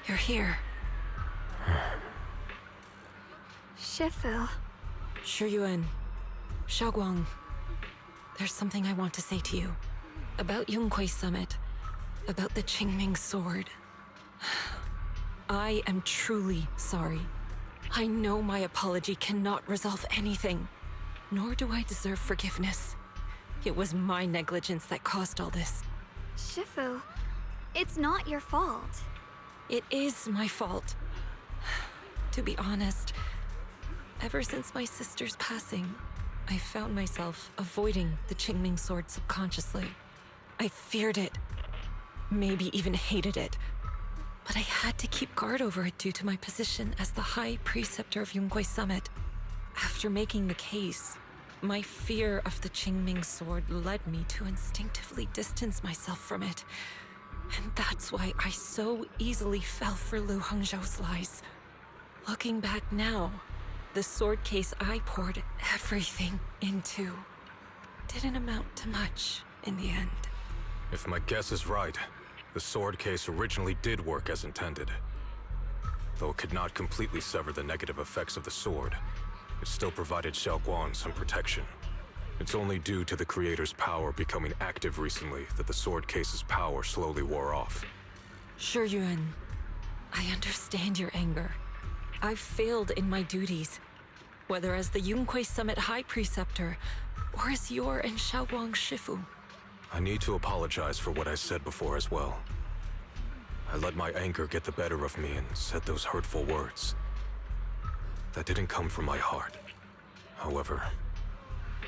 You're here. Shifu. Shuyuan. Xiaoguang. There's something I want to say to you. About Yunquay Summit. About the Qingming sword. I am truly sorry. I know my apology cannot resolve anything. Nor do I deserve forgiveness. It was my negligence that caused all this. Shifu, it's not your fault. It is my fault. To be honest, ever since my sister's passing, I found myself avoiding the Qingming sword subconsciously. I feared it, maybe even hated it. But I had to keep guard over it due to my position as the High Preceptor of Yunquay Summit. After making the case, my fear of the Qingming sword led me to instinctively distance myself from it. And that's why I so easily fell for Lu Hongzhou's lies. Looking back now, the sword case I poured everything into didn't amount to much in the end. If my guess is right, the sword case originally did work as intended. Though it could not completely sever the negative effects of the sword, it still provided Xiaoguang some protection. It's only due to the creator's power becoming active recently that the sword case's power slowly wore off. Shuyuan, I understand your anger. I've failed in my duties, whether as the Yunquay Summit High Preceptor, or as your and Xiaoguang's Shifu. I need to apologize for what I said before as well. I let my anger get the better of me and said those hurtful words. That didn't come from my heart. However,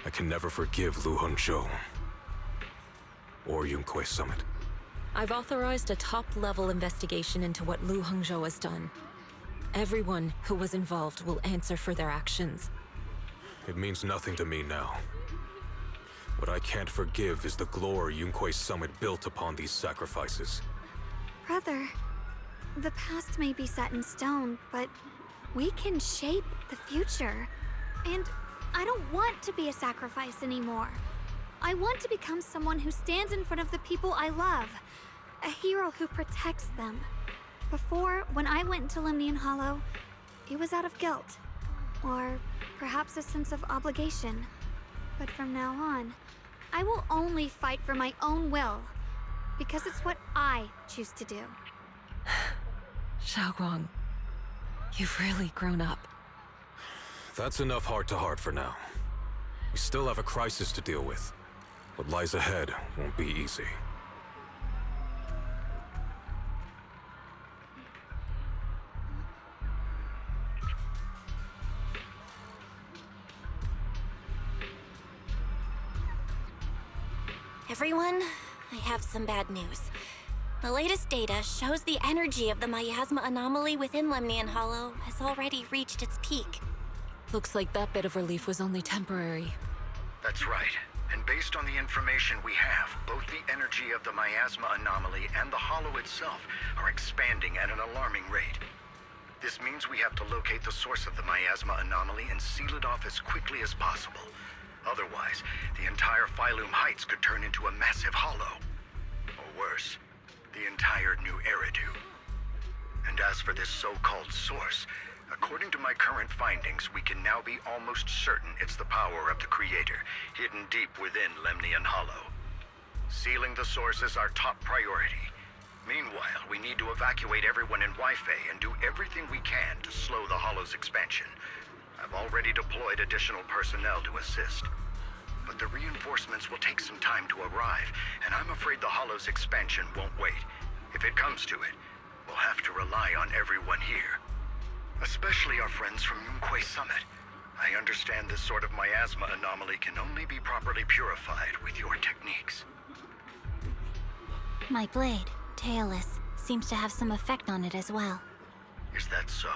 I can never forgive Lu Hongzhou or Yunquay Summit. I've authorized a top-level investigation into what Lu Hongzhou has done. Everyone who was involved will answer for their actions. It means nothing to me now. What I can't forgive is the glory Yunquay Summit built upon these sacrifices. Brother, the past may be set in stone, but we can shape the future. And I don't want to be a sacrifice anymore. I want to become someone who stands in front of the people I love. A hero who protects them. Before, when I went into Lemnian Hollow, it was out of guilt. Or perhaps a sense of obligation. But from now on, I will only fight for my own will. Because it's what I choose to do. Xiaoguang, you've really grown up. That's enough heart-to-heart for now. We still have a crisis to deal with. What lies ahead won't be easy. Everyone, I have some bad news. The latest data shows the energy of the Miasma anomaly within Lemnian Hollow has already reached its peak. Looks like that bit of relief was only temporary. That's right. And based on the information we have, both the energy of the Miasma anomaly and the Hollow itself are expanding at an alarming rate. This means we have to locate the source of the Miasma anomaly and seal it off as quickly as possible. Otherwise, the entire Phylum Heights could turn into a massive hollow. Or worse, the entire new Eridu. And as for this so-called source, according to my current findings, we can now be almost certain it's the power of the Creator, hidden deep within Lemnian Hollow. Sealing the source is our top priority. Meanwhile, we need to evacuate everyone in Wi-Fi and do everything we can to slow the Hollow's expansion. I've already deployed additional personnel to assist. But the reinforcements will take some time to arrive, and I'm afraid the Hollow's expansion won't wait. If it comes to it, we'll have to rely on everyone here. Especially our friends from Yunquay Summit. I understand this sort of miasma anomaly can only be properly purified with your techniques. My blade, Tailless, seems to have some effect on it as well. Is that so?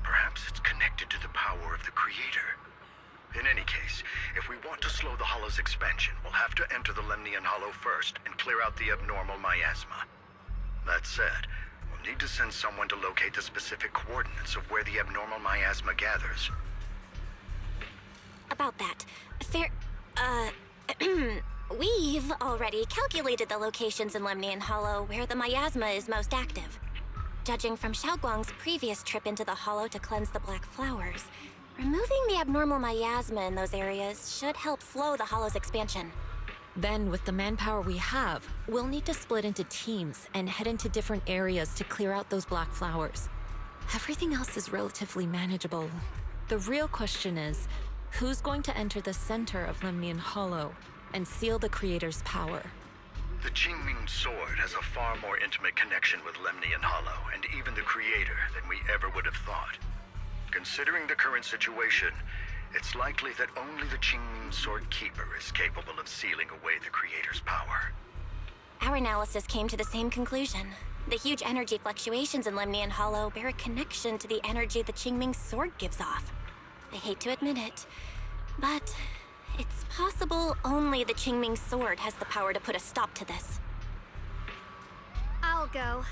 Perhaps it's connected to the power of the Creator. In any case, if we want to slow the Hollow's expansion, we'll have to enter the Lemnian Hollow first and clear out the abnormal miasma. That said, we'll need to send someone to locate the specific coordinates of where the abnormal miasma gathers. About that, we've already calculated the locations in Lemnian Hollow where the miasma is most active. judging from Xiaoguang's previous trip into the Hollow to cleanse the Black Flowers, removing the abnormal miasma in those areas should help slow the Hollow's expansion. Then, with the manpower we have, we'll need to split into teams and head into different areas to clear out those Black Flowers. Everything else is relatively manageable. The real question is, who's going to enter the center of Lemnian Hollow and seal the Creator's power? The Qingming sword has a far more intimate connection with Lemnian Hollow and even the Creator than we ever would have thought. Considering the current situation, it's likely that only the Qingming sword keeper is capable of sealing away the Creator's power. Our analysis came to the same conclusion. The huge energy fluctuations in Lemnian Hollow bear a connection to the energy the Qingming sword gives off. I hate to admit it, but it's possible only the Qingming sword has the power to put a stop to this. I'll go.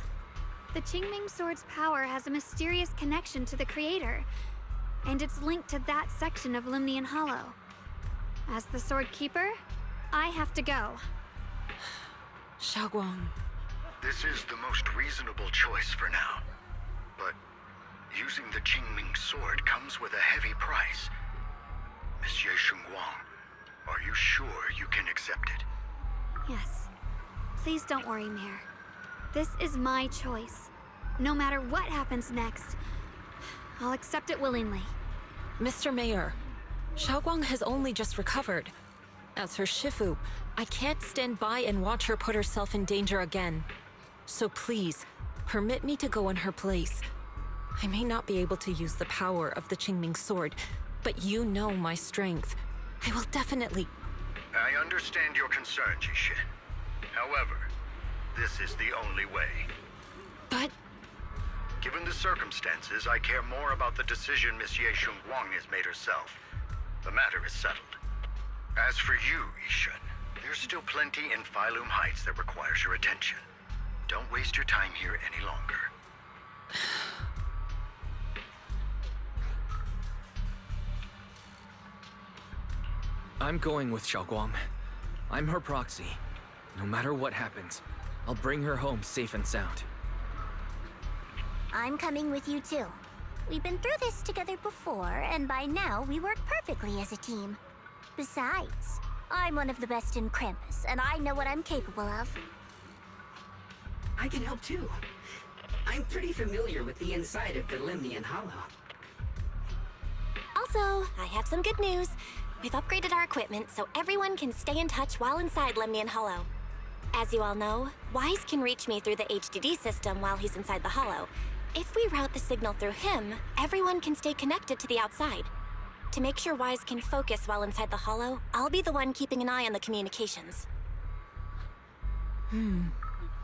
The Qingming sword's power has a mysterious connection to the Creator, and it's linked to that section of Lemnian Hollow. As the sword keeper, I have to go. Xiaoguang. This is the most reasonable choice for now. But using the Qingming sword comes with a heavy price. Monsieur Xingguang, are you sure you can accept it? Yes. Please don't worry, Mayor. This is my choice. No matter what happens next, I'll accept it willingly. Mr. Mayor, Xiaoguang has only just recovered. As her Shifu, I can't stand by and watch her put herself in danger again. So please, permit me to go in her place. I may not be able to use the power of the Qingming sword, but you know my strength. I will definitely... I understand your concern, Jishin. However, this is the only way. But... Given the circumstances, I care more about the decision Miss Ye Xingguang has made herself. The matter is settled. As for you, Yishun, there's still plenty in Phylum Heights that requires your attention. Don't waste your time here any longer. I'm going with Xiaoguang. I'm her proxy. No matter what happens, I'll bring her home safe and sound. I'm coming with you too. We've been through this together before, and by now we work perfectly as a team. Besides, I'm one of the best in Krampus, and I know what I'm capable of. I can help too. I'm pretty familiar with the inside of the Lemnian Hollow. Also, I have some good news. We've upgraded our equipment so everyone can stay in touch while inside Lemnian Hollow. As you all know, Wise can reach me through the HDD system while he's inside the Hollow. If we route the signal through him, everyone can stay connected to the outside. To make sure Wise can focus while inside the Hollow, I'll be the one keeping an eye on the communications.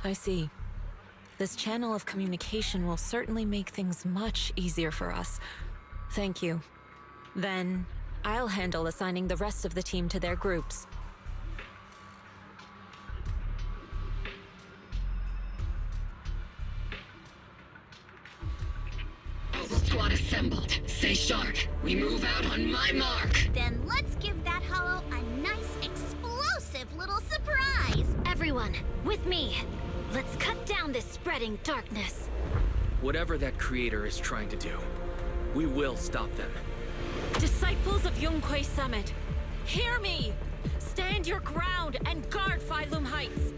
I see. This channel of communication will certainly make things much easier for us. Thank you. Then, I'll handle assigning the rest of the team to their groups. Obol squad assembled. Stay sharp. We move out on my mark. Then let's give that Hollow a nice, explosive little surprise! Everyone, with me. Let's cut down this spreading darkness. Whatever that creator is trying to do, we will stop them. Disciples of Yunquay Summit, hear me! Stand your ground and guard Phylum Heights!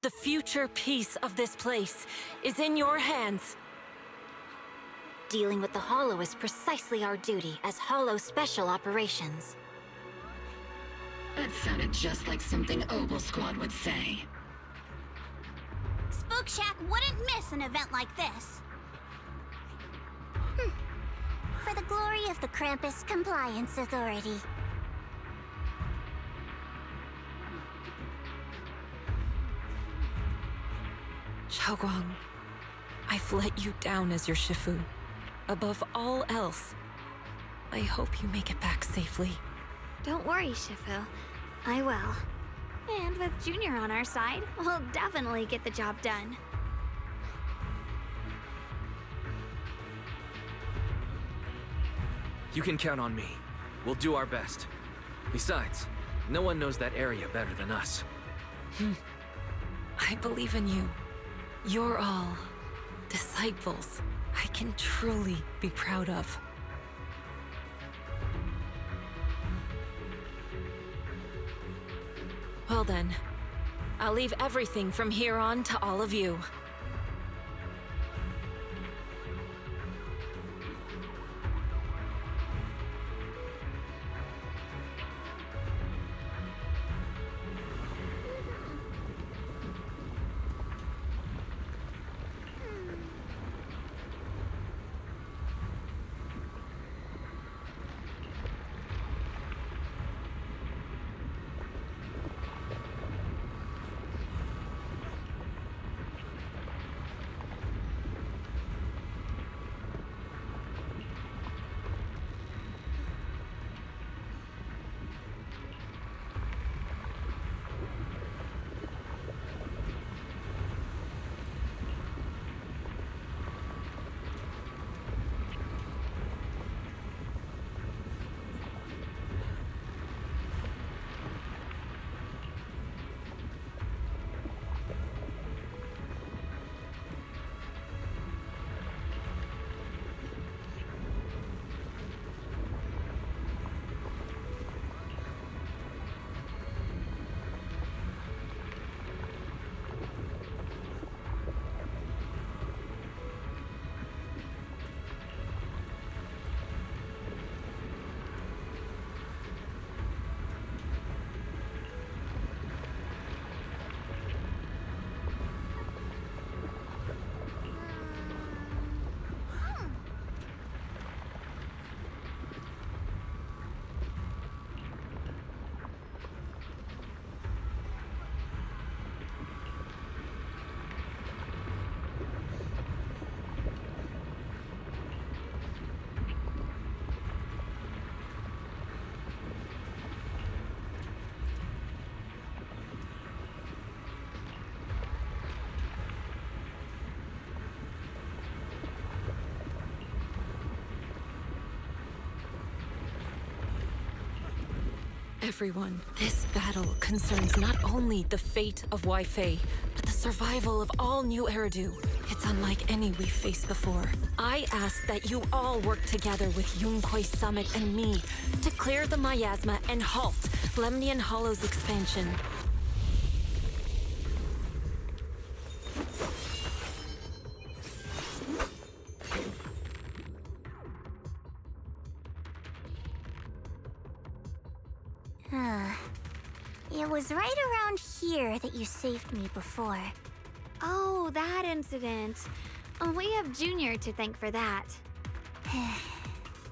The future peace of this place is in your hands. Dealing with the Hollow is precisely our duty as Hollow Special Operations. That sounded just like something Obol squad would say. Spook Shack wouldn't miss an event like this. For the glory of the Krampus Compliance Authority. Xiaoguang, I've let you down as your Shifu. Above all else, I hope you make it back safely. Don't worry, Shifu. I will. And with Junior on our side, we'll definitely get the job done. You can count on me. We'll do our best. Besides, no one knows that area better than us. I believe in you. You're all disciples I can truly be proud of. Well then, I'll leave everything from here on to all of you. Everyone, this battle concerns not only the fate of Wi-Fi, but the survival of all new Eridu. It's unlike any we've faced before. I ask that you all work together with Yunquay Summit and me to clear the Miasma and halt Lemnian Hollow's expansion. It was right around here that you saved me before. Oh, that incident. We have Junior to thank for that.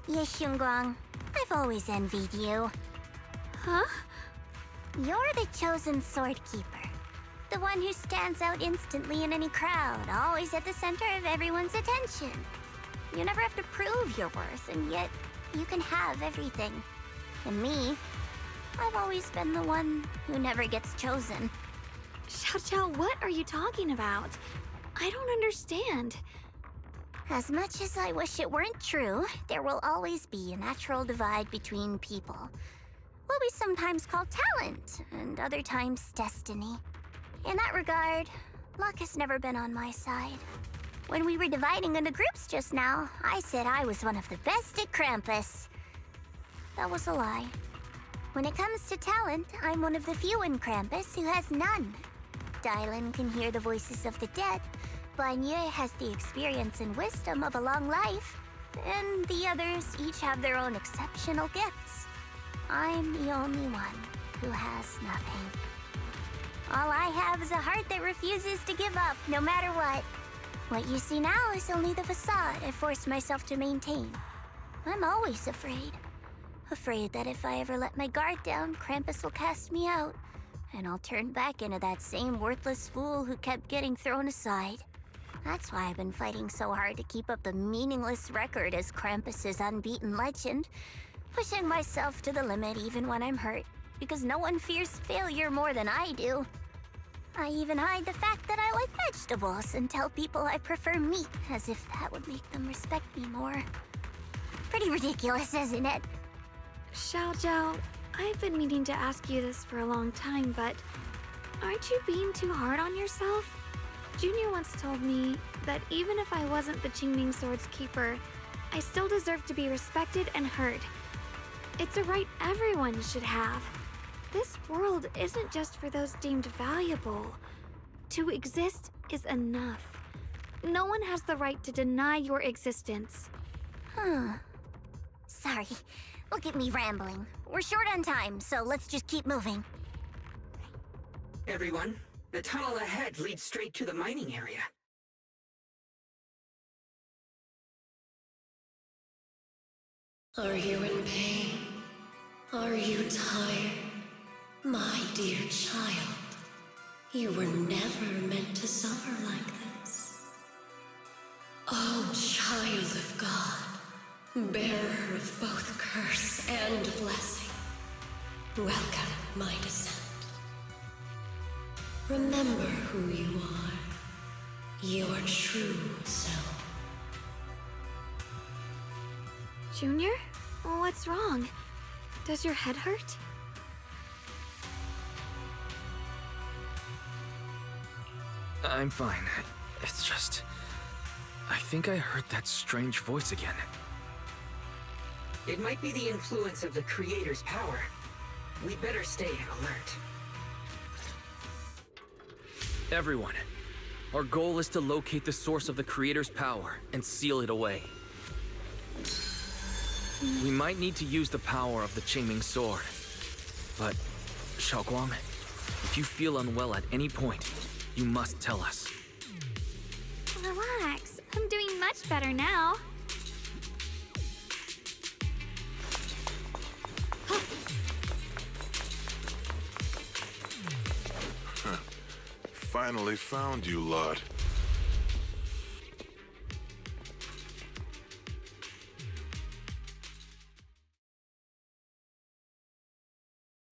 Yes, Xingguang. I've always envied you. Huh? You're the chosen sword keeper. The one who stands out instantly in any crowd, always at the center of everyone's attention. You never have to prove your worth, and yet you can have everything. And me, I've always been the one who never gets chosen. Zhao, what are you talking about? I don't understand. As much as I wish it weren't true, there will always be a natural divide between people. What we sometimes call talent, and other times destiny. In that regard, luck has never been on my side. When we were dividing into groups just now, I said I was one of the best at Krampus. That was a lie. When it comes to talent, I'm one of the few in Krampus who has none. Dylan can hear the voices of the dead, Banye has the experience and wisdom of a long life, and the others each have their own exceptional gifts. I'm the only one who has nothing. All I have is a heart that refuses to give up, no matter what. What you see now is only the facade I forced myself to maintain. I'm always afraid. Afraid that if I ever let my guard down, Krampus will cast me out, and I'll turn back into that same worthless fool who kept getting thrown aside. That's why I've been fighting so hard to keep up the meaningless record as Krampus's unbeaten legend, pushing myself to the limit even when I'm hurt, because no one fears failure more than I do. I even hide the fact that I like vegetables and tell people I prefer meat, as if that would make them respect me more. pretty ridiculous, isn't it? Zhao, I've been meaning to ask you this for a long time, but aren't you being too hard on yourself? Junior once told me that even if I wasn't the Qingming Sword's keeper, I still deserve to be respected and heard. It's a right everyone should have. This world isn't just for those deemed valuable. To exist is enough. No one has the right to deny your existence. Sorry. Look at me rambling. We're short on time, so let's just keep moving. Everyone, the tunnel ahead leads straight to the mining area. Are you in pain? Are you tired? My dear child, you were never meant to suffer like this. Oh, child of God, bearer of both curse and blessing, welcome my descent. Remember who you are, your true self. Junior? What's wrong? Does your head hurt? I'm fine. It's just... I think I heard that strange voice again. It might be the influence of the Creator's power. We better stay alert. Everyone, our goal is to locate the source of the Creator's power and seal it away. We might need to use the power of the Qingming Sword. But, Xiaoguang, if you feel unwell at any point, you must tell us. Relax. I'm doing much better now. Finally found you lot.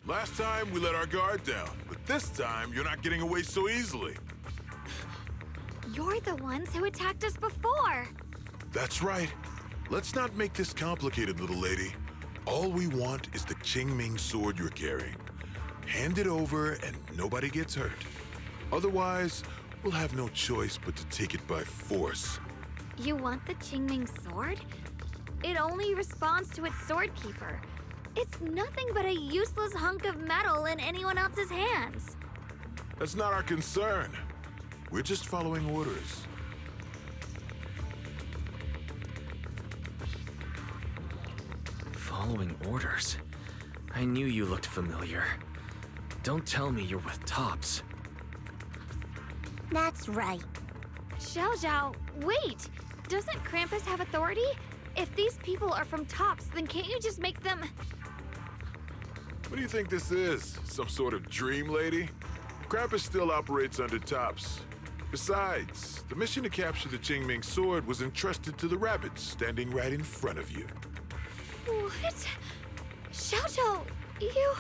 Last time, we let our guard down, but this time, you're not getting away so easily. You're the ones who attacked us before. That's right. Let's not make this complicated, little lady. All we want is the Qingming sword you're carrying. Hand it over and nobody gets hurt. Otherwise, we'll have no choice but to take it by force. You want the Qingming sword? It only responds to its sword keeper. It's nothing but a useless hunk of metal in anyone else's hands. That's not our concern. We're just following orders. Following orders? I knew you looked familiar. Don't tell me you're with Tops. That's right. Zhao, wait! Doesn't Krampus have authority? If these people are from Tops, then can't you just make them... What do you think this is? Some sort of dream lady? Krampus still operates under Tops. Besides, the mission to capture the Qingming sword was entrusted to the rabbits standing right in front of you. What? Zhao, you...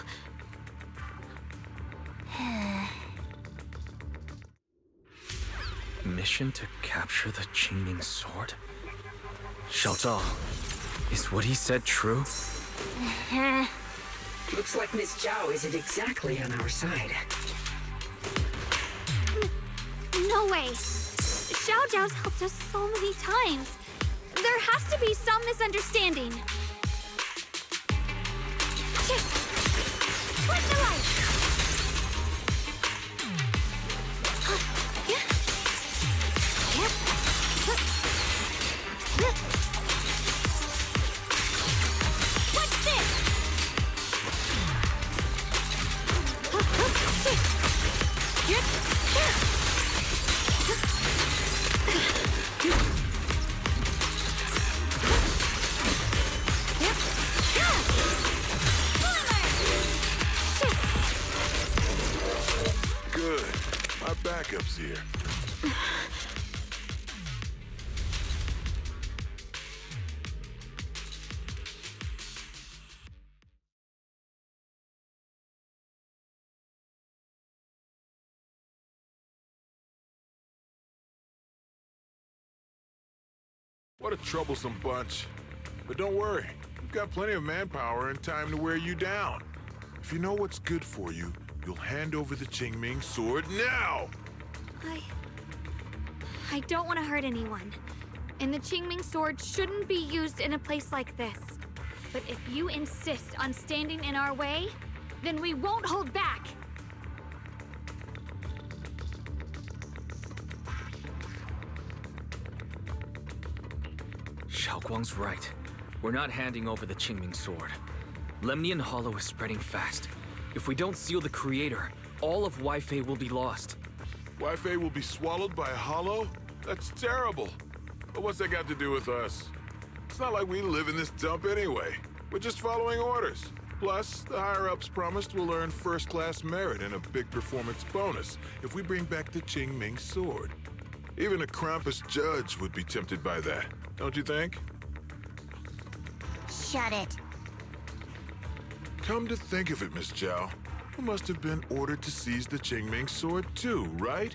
Mission to capture the Qingming sword? Zhao, is what he said true? Looks like Miss Zhao isn't exactly on our side. No way! Zhao's helped us so many times. There has to be some misunderstanding. Flip the light! What's this? Good. My backup's here. What a troublesome bunch. But don't worry, we've got plenty of manpower and time to wear you down. If you know what's good for you, you'll hand over the Qingming sword now! I don't want to hurt anyone. And the Qingming sword shouldn't be used in a place like this. But if you insist on standing in our way, then we won't hold back! Zhao Guang's right. We're not handing over the Qingming sword. Lemnian Hollow is spreading fast. If we don't seal the Creator, all of Wi-Fi will be lost. Wi-Fi will be swallowed by a hollow? That's terrible. But what's that got to do with us? It's not like we live in this dump anyway. We're just following orders. Plus, the higher-ups promised we'll earn first-class merit and a big performance bonus if we bring back the Qingming sword. Even a Krampus judge would be tempted by that, don't you think? Shut it. Come to think of it, Miss Zhao, you must have been ordered to seize the Qingming sword too, right?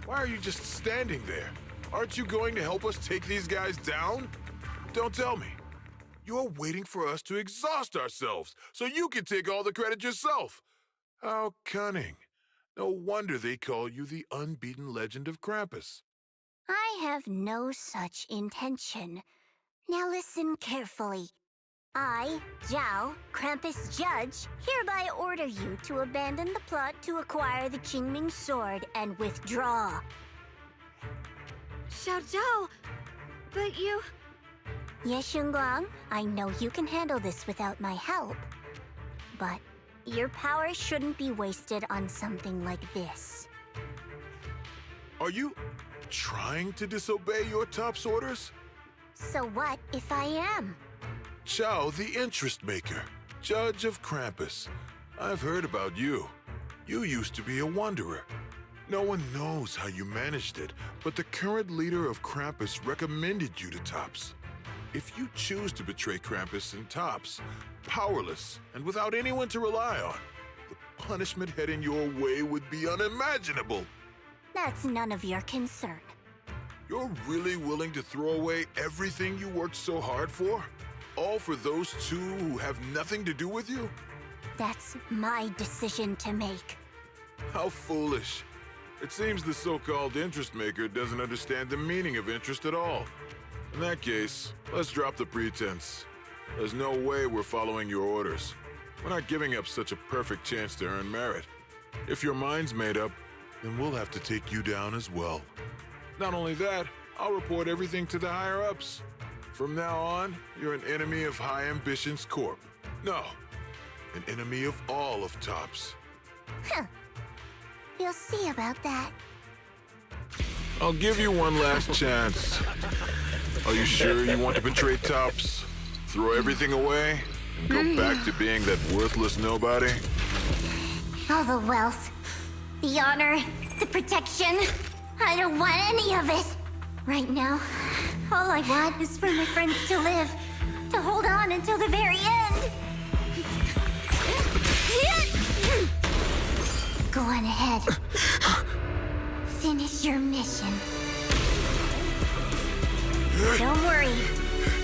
Why are you just standing there? Aren't you going to help us take these guys down? Don't tell me. You're waiting for us to exhaust ourselves so you can take all the credit yourself. How cunning. No wonder they call you the unbeaten legend of Krampus. I have no such intention. Now listen carefully. I, Zhao, Krampus Judge, hereby order you to abandon the plot to acquire the Qingming sword and withdraw. Zhao, but you... Yes, Guang, I know you can handle this without my help. But your power shouldn't be wasted on something like this. Are you trying to disobey your top's orders? So what if I am? Zhao, the interest maker, judge of Krampus. I've heard about you. You used to be a wanderer. No one knows how you managed it, but the current leader of Krampus recommended you to Tops. If you choose to betray Krampus and Tops, powerless and without anyone to rely on, the punishment heading your way would be unimaginable. That's none of your concern. You're really willing to throw away everything you worked so hard for? All for those two who have nothing to do with you? That's my decision to make. How foolish. It seems the so-called interest maker doesn't understand the meaning of interest at all. In that case, let's drop the pretense. There's no way we're following your orders. We're not giving up such a perfect chance to earn merit. If your mind's made up, then we'll have to take you down as well. Not only that, I'll report everything to the higher-ups. From now on, you're an enemy of High Ambitions Corp. No, an enemy of all of Tops. Huh. We'll see about that. I'll give you one last chance. Are you sure you want to betray Tops? Throw everything away? And go back to being that worthless nobody? All the wealth, the honor, the protection. I don't want any of it. Right now, all I want is for my friends to live, to hold on until the very end. Go on ahead. Finish your mission. Don't worry,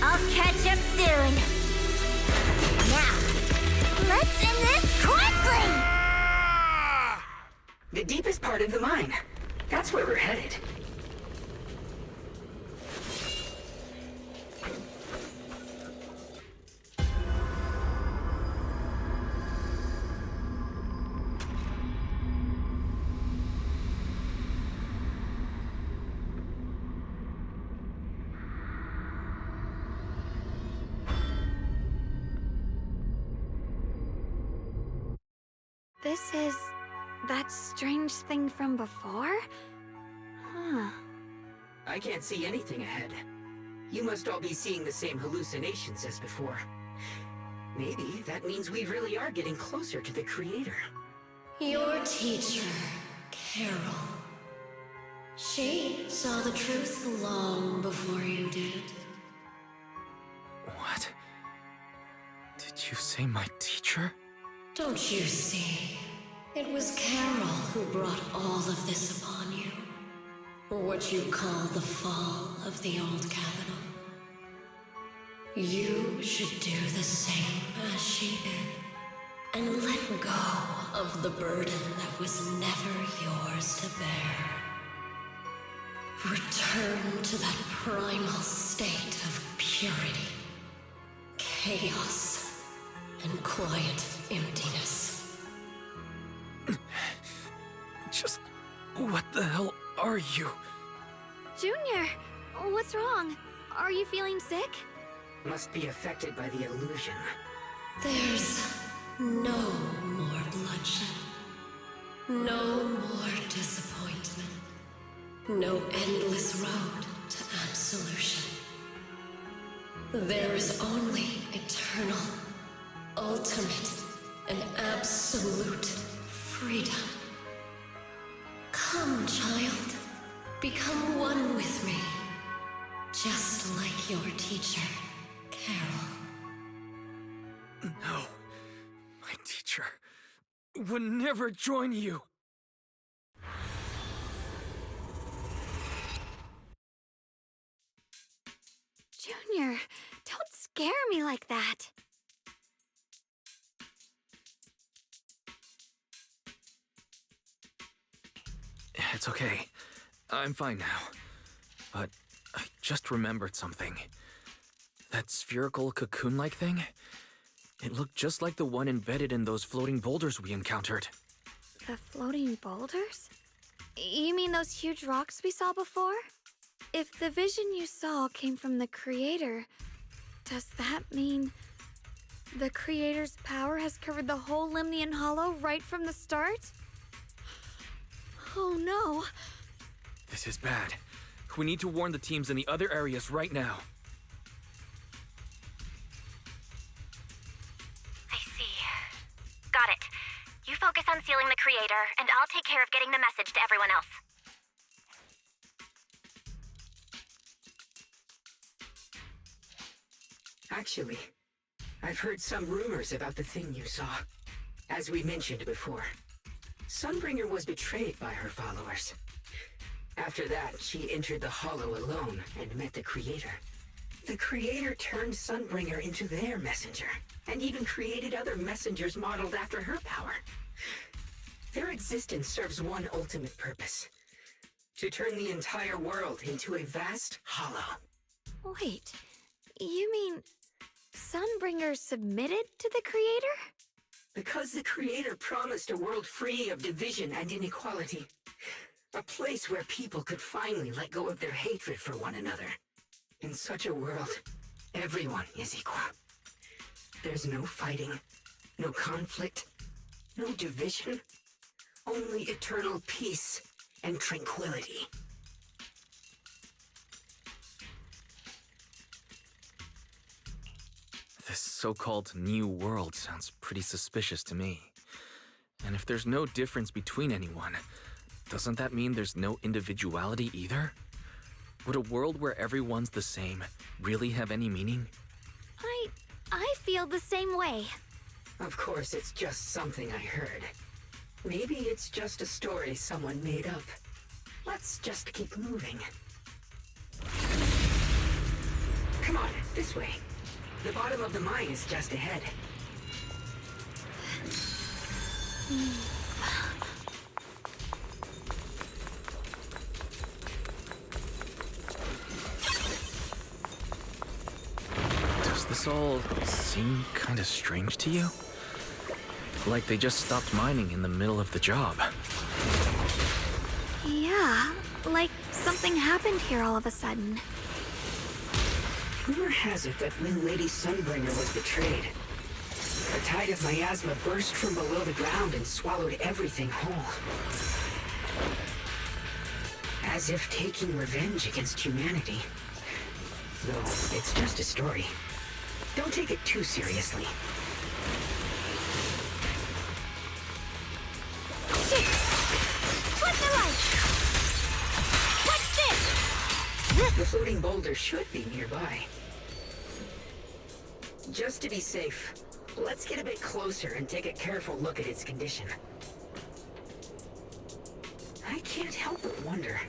I'll catch up soon. Now, let's end this quickly! The deepest part of the mine. That's where we're headed. This is that strange thing from before? Huh. I can't see anything ahead. You must all be seeing the same hallucinations as before. Maybe that means we really are getting closer to the Creator. Your teacher, Carol. She saw the truth long before you did. What? Did you say my teacher? Don't you see? It was Carol who brought all of this upon you. Or what you call the fall of the old capital. You should do the same as she did, and let go of the burden that was never yours to bear. Return to that primal state of purity, chaos, and quiet emptiness. Just... what the hell are you? Junior, what's wrong? Are you feeling sick? Must be affected by the illusion. There's no more bloodshed, no more disappointment, no endless road to absolution. There is only eternal, ultimate, and absolute freedom. Come, child, become one with me, just like your teacher, Carol. No. My teacher would never join you. Junior, don't scare me like that. It's okay. I'm fine now. But I just remembered something. That spherical cocoon-like thing? It looked just like the one embedded in those floating boulders we encountered. The floating boulders? You mean those huge rocks we saw before? If the vision you saw came from the Creator, does that mean the Creator's power has covered the whole Lemnian Hollow right from the start? Oh no. This is bad. We need to warn the teams in the other areas right now. I see. Got it. You focus on sealing the Creator, and I'll take care of getting the message to everyone else. Actually, I've heard some rumors about the thing you saw. As we mentioned before, Sunbringer was betrayed by her followers. After that, she entered the Hollow alone and met the Creator. The Creator turned Sunbringer into their messenger, and even created other messengers modeled after her power. Their existence serves one ultimate purpose: to turn the entire world into a vast hollow. Wait, you mean Sunbringer submitted to the Creator? Because the Creator promised a world free of division and inequality. A place where people could finally let go of their hatred for one another. In such a world, everyone is equal. There's no fighting, no conflict, no division, only eternal peace and tranquility. This so-called new world sounds pretty suspicious to me. And if there's no difference between anyone, doesn't that mean there's no individuality either? Would a world where everyone's the same really have any meaning? I feel the same way. Of course, it's just something I heard. Maybe it's just a story someone made up. Let's just keep moving. Come on, this way. The bottom of the mine is just ahead. Does this all seem kinda strange to you? Like they just stopped mining in the middle of the job. Yeah, like something happened here all of a sudden. Rumor has it that when Lady Sunbringer was betrayed, a tide of miasma burst from below the ground and swallowed everything whole. As if taking revenge against humanity. Though it's just a story. Don't take it too seriously. Shit! What's the light? What's this? The floating boulder should be nearby. Just to be safe, let's get a bit closer and take a careful look at its condition. I can't help but wonder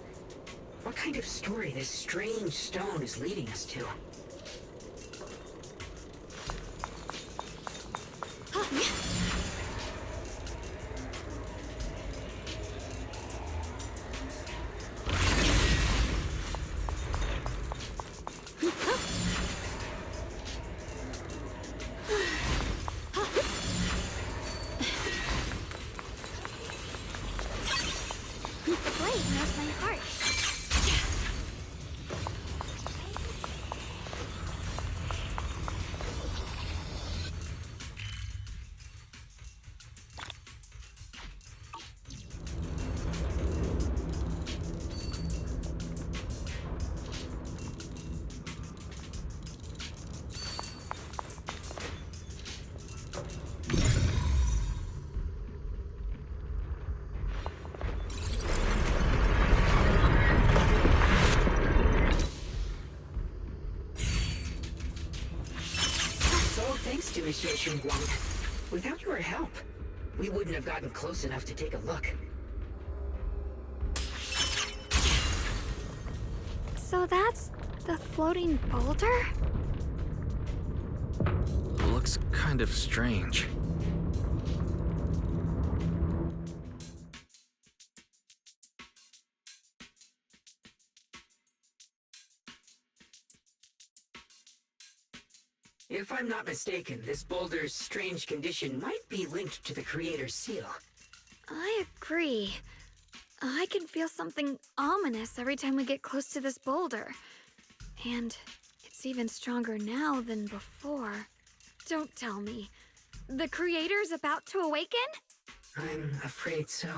what kind of story this strange stone is leading us to. Thanks to Monsieur Qingming. Without your help, we wouldn't have gotten close enough to take a look. So that's the floating boulder? Looks kind of strange. If I'm not mistaken, this boulder's strange condition might be linked to the Creator's seal. I agree. I can feel something ominous every time we get close to this boulder. And it's even stronger now than before. Don't tell me. The Creator's about to awaken? I'm afraid so.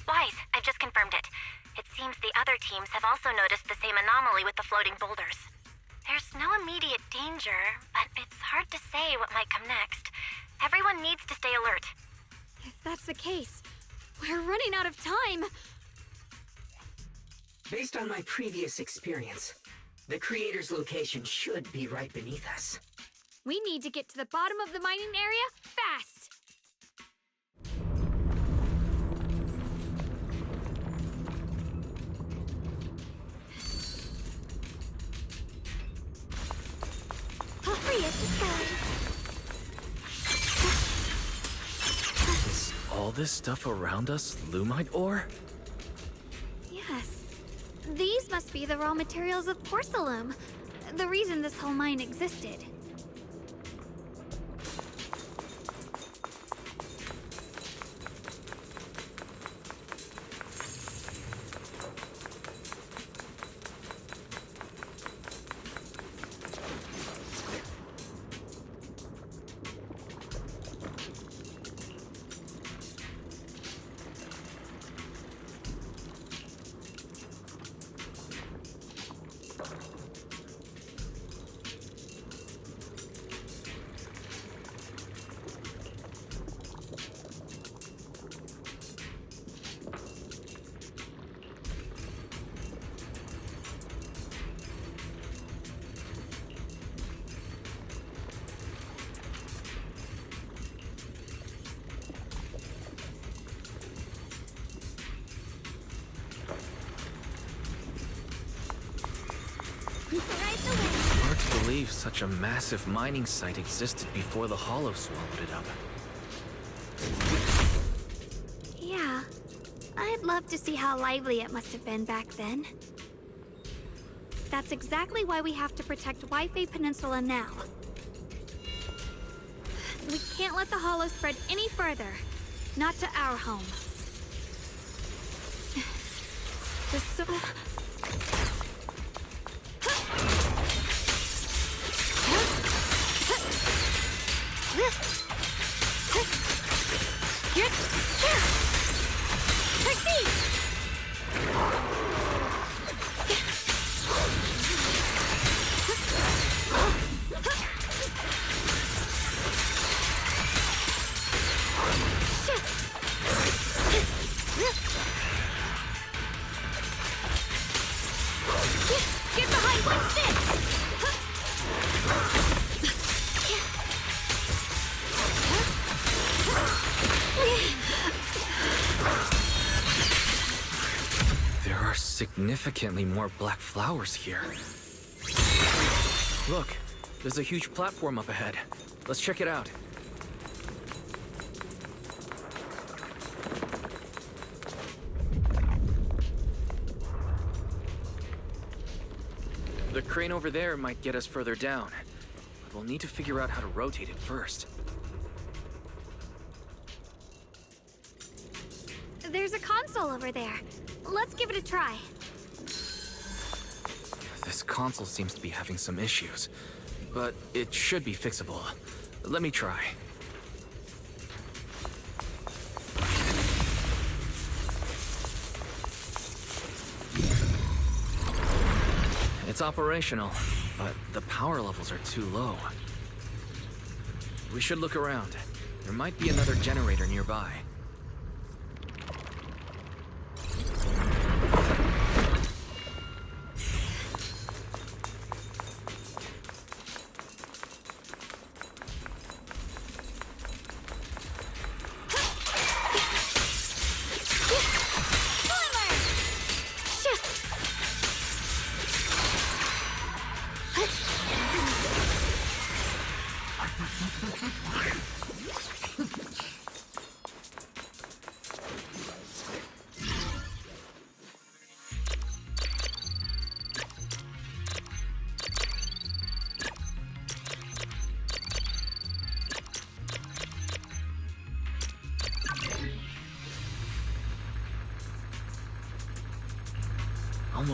Wise, I've just confirmed it. It seems the other teams have also noticed the same anomaly with the floating boulders. There's no immediate danger, but it's hard to say what might come next. Everyone needs to stay alert. If that's the case, we're running out of time. Based on my previous experience, the Creator's location should be right beneath us. We need to get to the bottom of the mining area fast. Is all this stuff around us Lumite ore? Yes. These must be the raw materials of porcelain. The reason this whole mine existed. Hard to believe such a massive mining site existed before the Hollow swallowed it up. Yeah. I'd love to see how lively it must have been back then. That's exactly why we have to protect Wi-Fi Peninsula now. We can't let the Hollow spread any further. Not to our home. Get behind one stick! There are significantly more black flowers here. Look, there's a huge platform up ahead. Let's check it out. The crane over there might get us further down, but we'll need to figure out how to rotate it first. There's a console over there. Let's give it a try. This console seems to be having some issues, but it should be fixable. Let me try. It's operational, but the power levels are too low. We should look around. There might be another generator nearby.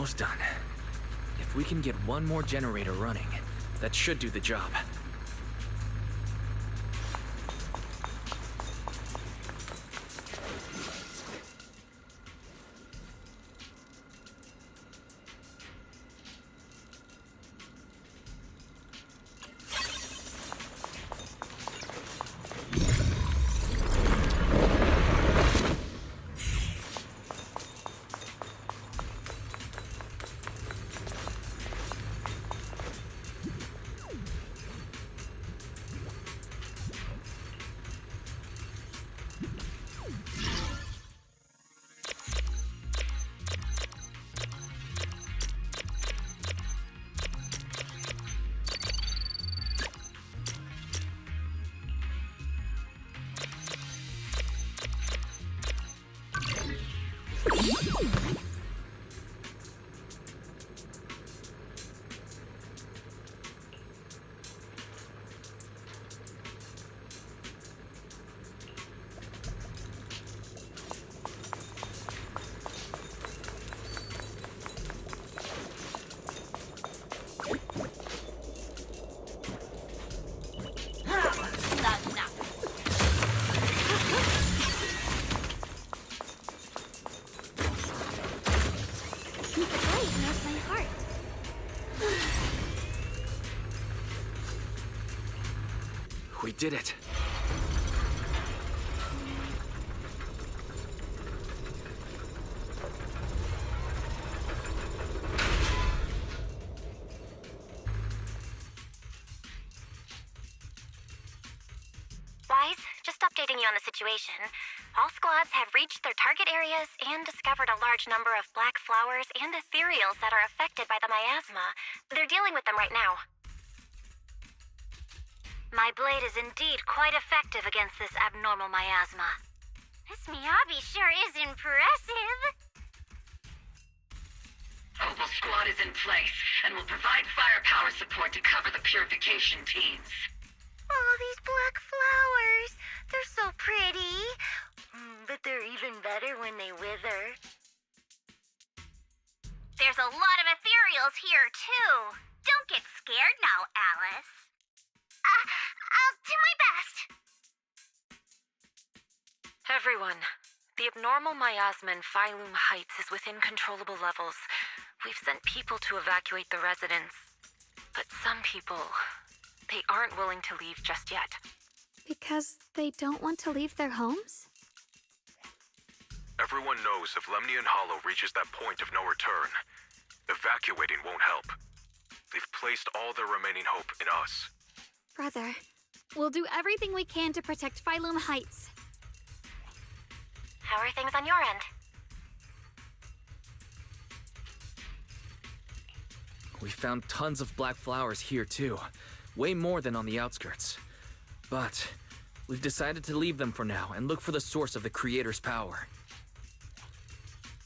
Almost done. If we can get one more generator running, that should do the job. We did it. Wise, just updating you on the situation. All squads have reached their target areas and discovered a large number of black flowers and ethereals that are affected by the miasma. They're dealing with them right now. My blade is indeed quite effective against this abnormal miasma. This Miyabi sure is impressive. Obol squad is in place and will provide firepower support to cover the purification teams. Oh, these black flowers. They're so pretty. But they're even better when they wither. There's a lot of ethereals here, too. Don't get scared now, Alice. I'll do my best. Everyone, the abnormal miasma in Phylum Heights is within controllable levels. We've sent people to evacuate the residents. But some people, they aren't willing to leave just yet. Because they don't want to leave their homes? Everyone knows if Lemnian Hollow reaches that point of no return, evacuating won't help. They've placed all their remaining hope in us. Brother, we'll do everything we can to protect Phylum Heights. How are things on your end? We found tons of black flowers here too. Way more than on the outskirts. But we've decided to leave them for now and look for the source of the Creator's power.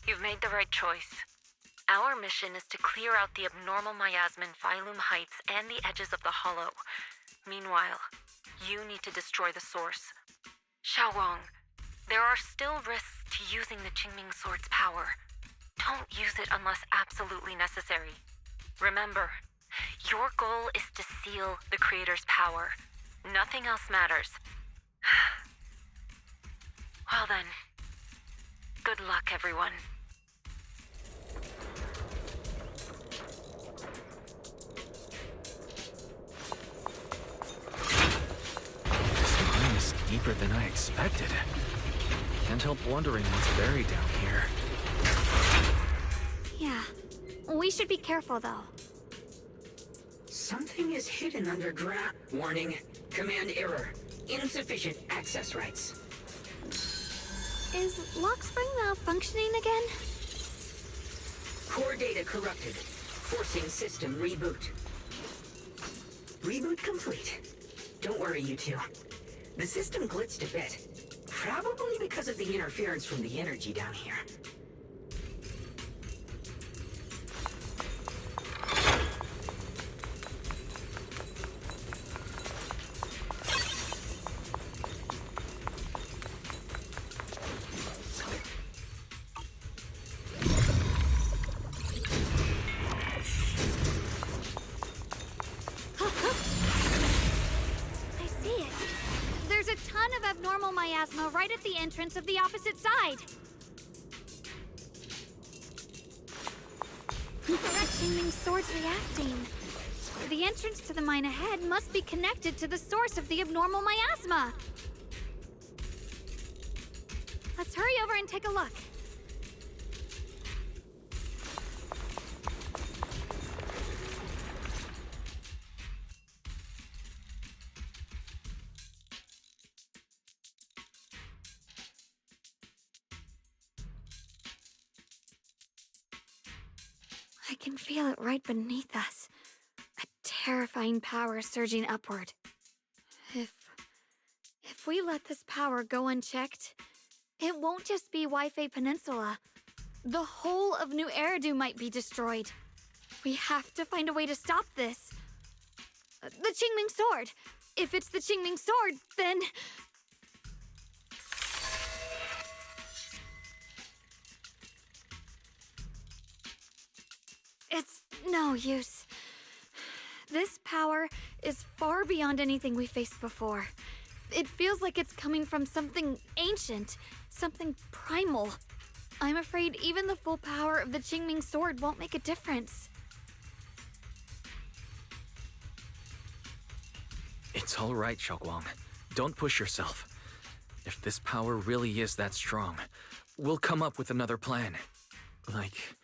You've made the right choice. Our mission is to clear out the abnormal miasma in Phylum Heights and the edges of the Hollow. Meanwhile, you need to destroy the source. Xiaowang, there are still risks to using the Qingming sword's power. Don't use it unless absolutely necessary. Remember, your goal is to seal the Creator's power. Nothing else matters. Well then, good luck, everyone. Deeper than I expected. Can't help wondering what's buried down here. Yeah. We should be careful, though. Something is hidden underground. Warning. Command error. Insufficient access rights. Is Lockspring malfunctioning again? Core data corrupted. Forcing system reboot. Reboot complete. Don't worry, you two. The system glitched a bit. Probably because of the interference from the energy down here. miasma right at the entrance of the opposite side. The Qingming sword's reacting. The entrance to the mine ahead must be connected to the source of the abnormal miasma. Let's hurry over and take a look. I can feel it right beneath us. A terrifying power surging upward. If we let this power go unchecked, it won't just be Wi-Fi Peninsula. The whole of New Eridu might be destroyed. We have to find a way to stop this. The Qingming sword. If it's the Qingming sword, then... It's no use. This power is far beyond anything we faced before. It feels like it's coming from something ancient, something primal. I'm afraid even the full power of the Qingming sword won't make a difference. It's all right, Xiaoguang. Don't push yourself. If this power really is that strong, we'll come up with another plan. Like,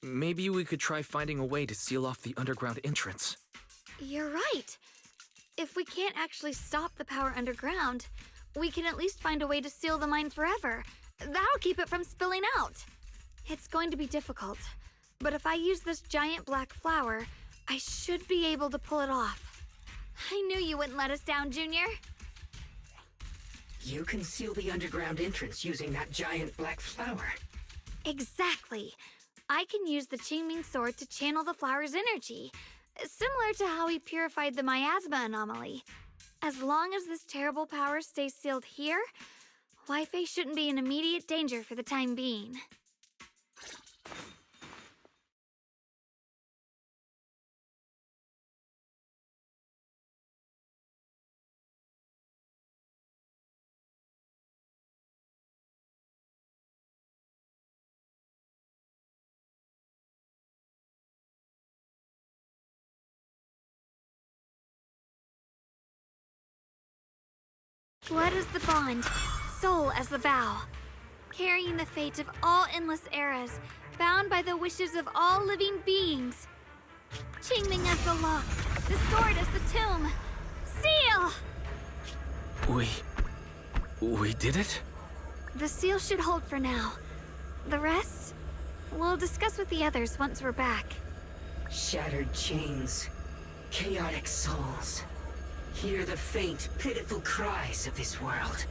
maybe we could try finding a way to seal off the underground entrance. You're right. If we can't actually stop the power underground, we can at least find a way to seal the mine forever. That'll keep it from spilling out. It's going to be difficult, but if I use this giant black flower, I should be able to pull it off. I knew you wouldn't let us down, Junior. You can seal the underground entrance using that giant black flower. Exactly. I can use the Qingming sword to channel the flower's energy, similar to how we purified the miasma anomaly. As long as this terrible power stays sealed here, Wi-Fi shouldn't be in immediate danger for the time being. Blood as the bond, soul as the vow. Carrying the fate of all endless eras, bound by the wishes of all living beings. Qingming as the lock, the sword as the tomb. Seal! We did it? The seal should hold for now. The rest, we'll discuss with the others once we're back. Shattered chains, chaotic souls. Hear the faint, pitiful cries of this world.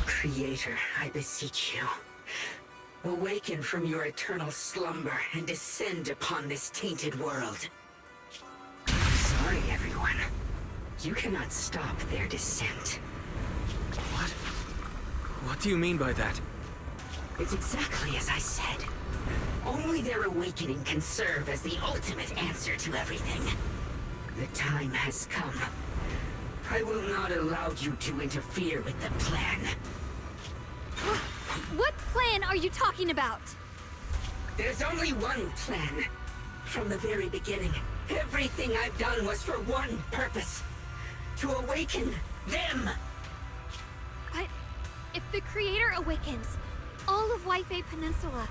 Creator, I beseech you. Awaken from your eternal slumber and descend upon this tainted world. Sorry, everyone. You cannot stop their descent. What do you mean by that? It's exactly as I said. Only their awakening can serve as the ultimate answer to everything. The time has come. I will not allow you to interfere with the plan. What plan are you talking about? There's only one plan. From the very beginning, everything I've done was for one purpose. To awaken them. But if the Creator awakens, all of Wi-Fi Peninsula,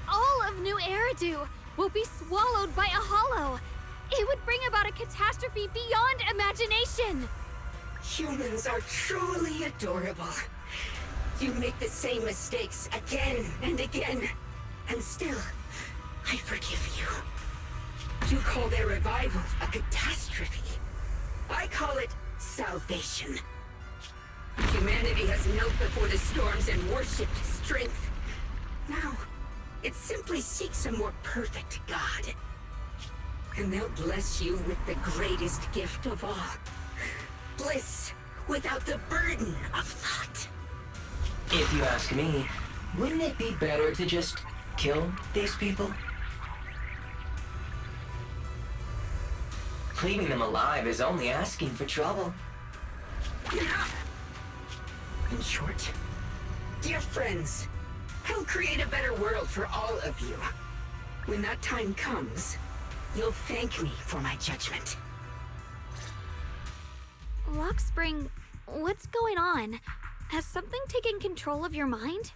all of New Eridu will be swallowed by a hollow. It would bring about a catastrophe beyond imagination. Humans are truly adorable. You make the same mistakes again and again, and still, I forgive you. You call their revival a catastrophe. I call it salvation. Humanity has knelt before the storms and worshipped strength. Now, it simply seeks a more perfect God. And they'll bless you with the greatest gift of all. Bliss without the burden of thought. If you ask me, wouldn't it be better to just kill these people? Leaving them alive is only asking for trouble. And short. Dear friends, I'll create a better world for all of you. When that time comes, you'll thank me for my judgment. Lockspring, what's going on? Has something taken control of your mind?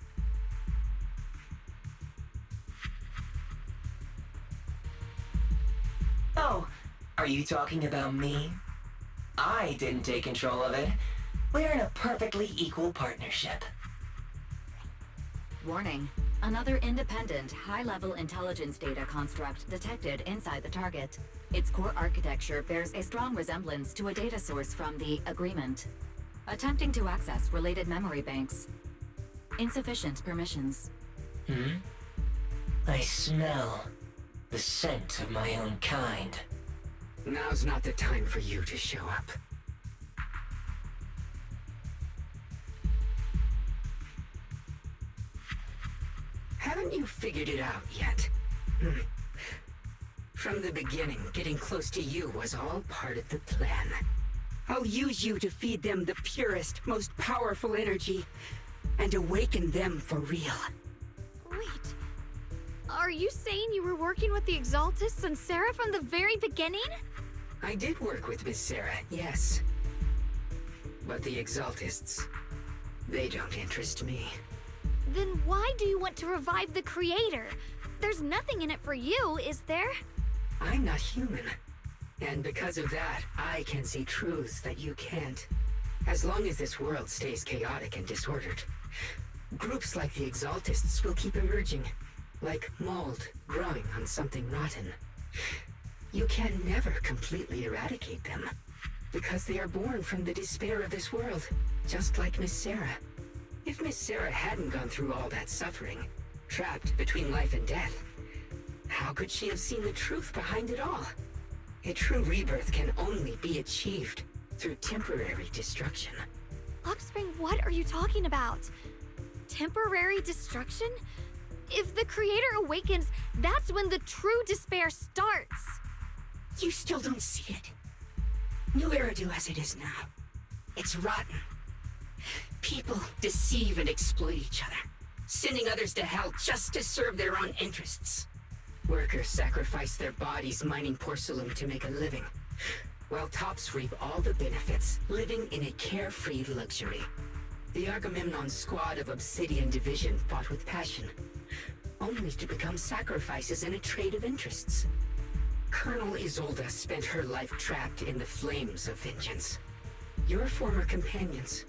Oh, are you talking about me? I didn't take control of it. We're in a perfectly equal partnership. Warning. Another independent, high-level intelligence data construct detected inside the target. Its core architecture bears a strong resemblance to a data source from the Agreement. Attempting to access related memory banks. Insufficient permissions. I smell the scent of my own kind. Now's not the time for you to show up. Haven't you figured it out yet? From the beginning, getting close to you was all part of the plan. I'll use you to feed them the purest, most powerful energy, and awaken them for real. Wait, are you saying you were working with the Exaltists and Sarah from the very beginning? I did work with Miss Sarah, yes. But the Exaltists, they don't interest me. Then why do you want to revive the Creator? There's nothing in it for you, is there? I'm not human. And because of that, I can see truths that you can't. As long as this world stays chaotic and disordered, groups like the Exaltists will keep emerging, like mold growing on something rotten. You can never completely eradicate them, because they are born from the despair of this world, just like Miss Sarah. If Miss Sarah hadn't gone through all that suffering, trapped between life and death, how could she have seen the truth behind it all? A true rebirth can only be achieved through temporary destruction. Lockspring, what are you talking about? Temporary destruction? If the Creator awakens, that's when the true despair starts. You still don't see it. New Eridu as it is now. It's rotten. People deceive and exploit each other, sending others to hell just to serve their own interests. Workers sacrifice their bodies mining porcelain to make a living, while tops reap all the benefits, living in a carefree luxury. The Agamemnon squad of Obsidian Division fought with passion, only to become sacrifices in a trade of interests. Colonel Isolde spent her life trapped in the flames of vengeance. Your former companions,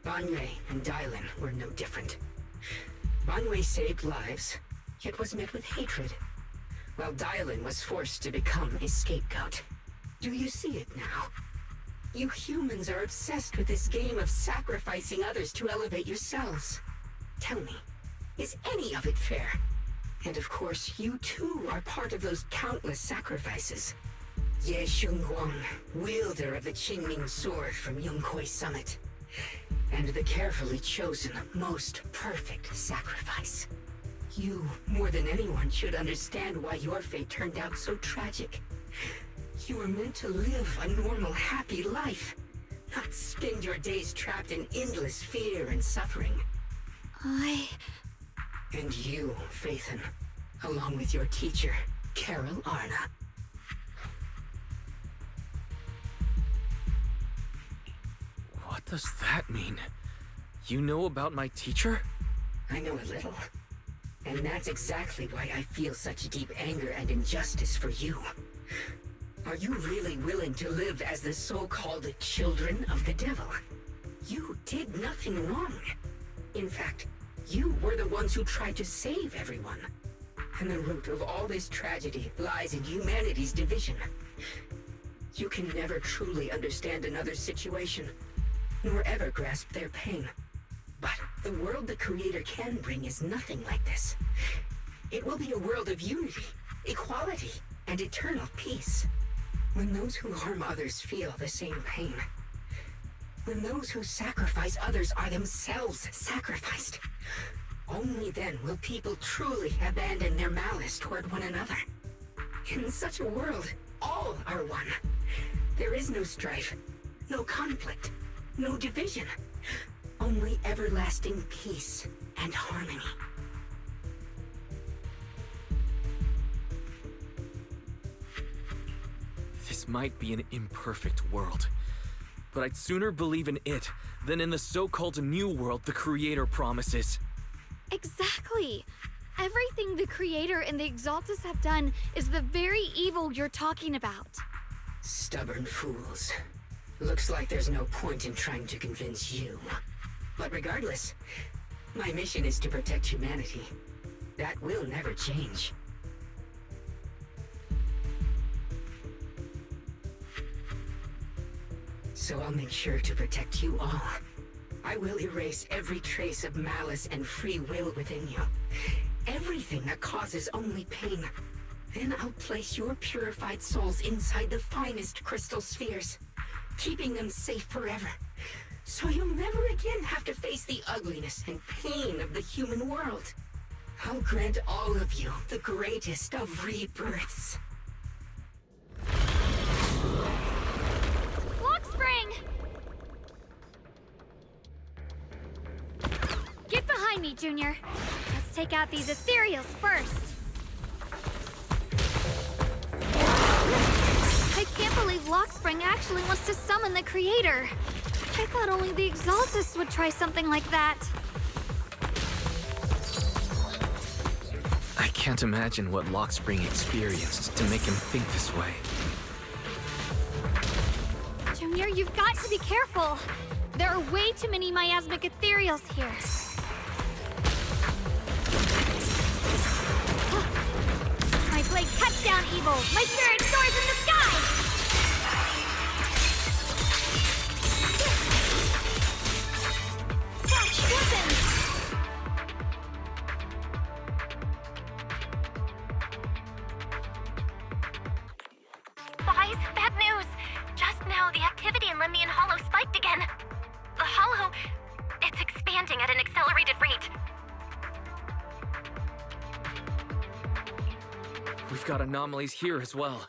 Banwei and Dylan, were no different. Banwei saved lives, yet was met with hatred, while Dylan was forced to become a scapegoat. Do you see it now? You humans are obsessed with this game of sacrificing others to elevate yourselves. Tell me, is any of it fair? And of course, you too are part of those countless sacrifices. Ye Shunguang, wielder of the Qingming sword from Yongkoi Summit, and the carefully chosen, most perfect sacrifice. You, more than anyone, should understand why your fate turned out so tragic. You were meant to live a normal, happy life, not spend your days trapped in endless fear and suffering. And you, Phaethon, along with your teacher, Carol Arna. What does that mean? You know about my teacher? I know a little. And that's exactly why I feel such deep anger and injustice for you. Are you really willing to live as the so-called children of the devil? You did nothing wrong. In fact, you were the ones who tried to save everyone. And the root of all this tragedy lies in humanity's division. You can never truly understand another's situation, nor ever grasp their pain. But the world the Creator can bring is nothing like this. It will be a world of unity, equality, and eternal peace. When those who harm others feel the same pain. When those who sacrifice others are themselves sacrificed. Only then will people truly abandon their malice toward one another. In such a world, all are one. There is no strife, no conflict, no division. only everlasting peace and harmony. This might be an imperfect world, but I'd sooner believe in it than in the so-called new world the Creator promises. Exactly. Everything the Creator and the Exaltus have done is the very evil you're talking about. Stubborn fools. Looks like there's no point in trying to convince you. But regardless, my mission is to protect humanity. That will never change. So I'll make sure to protect you all. I will erase every trace of malice and free will within you. Everything that causes only pain. Then I'll place your purified souls inside the finest crystal spheres, keeping them safe forever. So you'll never again have to face the ugliness and pain of the human world. I'll grant all of you the greatest of rebirths. Lockspring! Get behind me, Junior. Let's take out these ethereals first. I can't believe Lockspring actually wants to summon the Creator. I thought only the Exaltus would try something like that. I can't imagine what Lockspring experienced to make him think this way. Junior, you've got to be careful. There are way too many miasmic ethereals here. My blade cuts down evil. My spirit soars in the sky. Flash weapons. Boys, bad news. Just now, the activity in Lemnian Hollow spiked again. The Hollow, it's expanding at an accelerated rate. We've got anomalies here as well.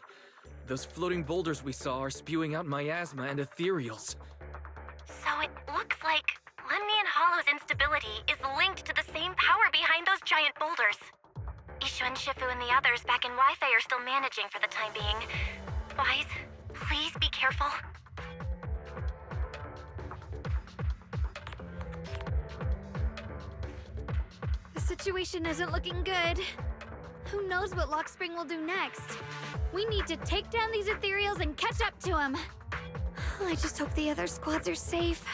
Those floating boulders we saw are spewing out miasma and ethereals. So it looks like Lemnian Hollow's instability is linked to the same power behind those giant boulders. Ishu and Shifu and the others back in Wi-Fi are still managing for the time being. Boys, please be careful. The situation isn't looking good. Who knows what Lockspring will do next? We need to take down these ethereals and catch up to him. I just hope the other squads are safe.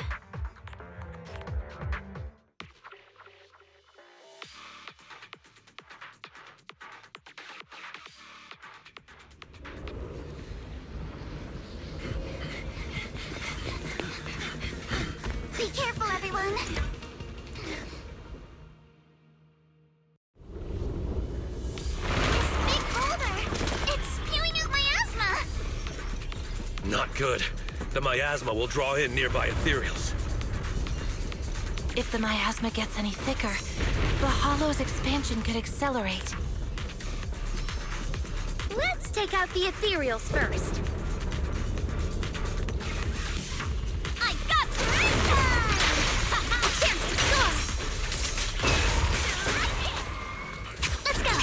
Be careful, everyone. Not good. The miasma will draw in nearby ethereals. If the miasma gets any thicker, the Hollow's expansion could accelerate. Let's take out the ethereals first. I got this time! A chance to score! Let's go!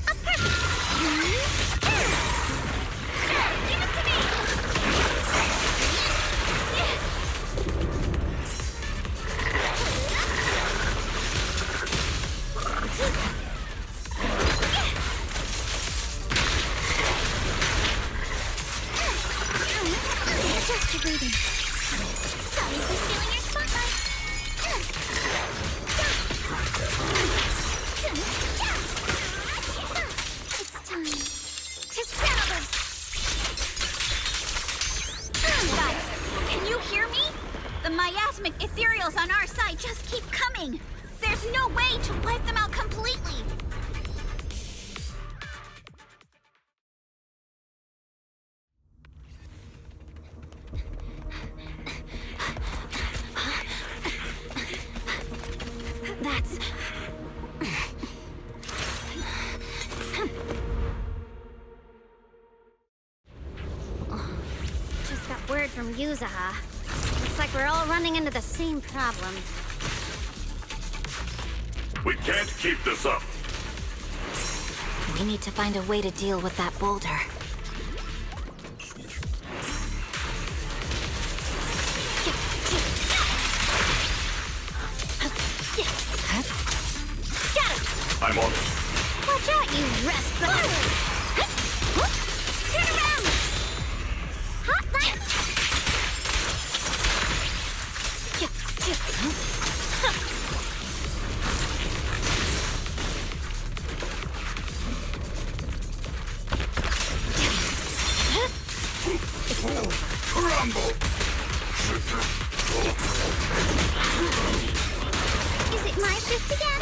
A perfect... Give it to me! Just your breathing. Sorry for stealing your spotlight. It's time to settle this. Guys, can you hear me? The miasmic ethereals on our side just keep coming. There's no way to wipe them out completely. That's... Just got word from Yuzaha. Looks like we're all running into the same problem. We can't keep this up. We need to find a way to deal with that boulder. I'm on it. Watch out, you rascal! Turn around! Hot light! Crumble! Is it my shift again?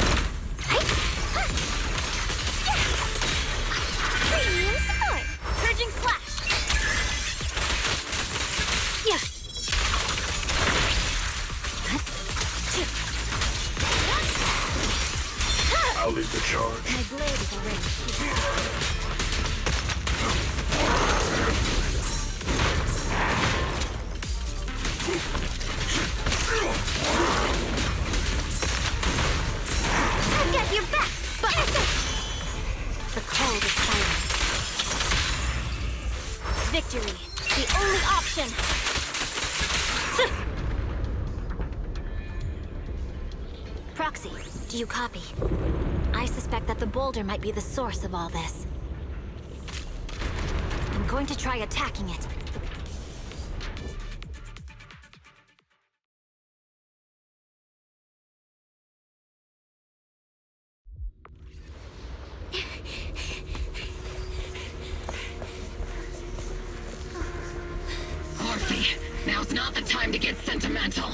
Premium support! Purging slash! Yeah! I'll lead the charge. My blade is already. I've got your back, but the cold is silent. Victory, the only option. Proxy, do you copy? I suspect that the boulder might be the source of all this. I'm going to try attacking it. Orphe, now's not the time to get sentimental.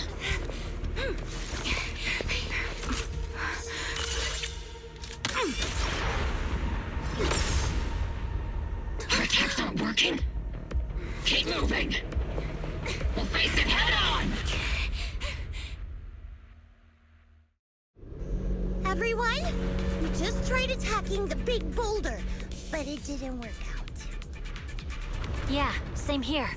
Our attacks aren't working. Keep moving. We'll face it head on. Everyone, we just tried attacking the big boulder, but it didn't work out. Yeah, same here.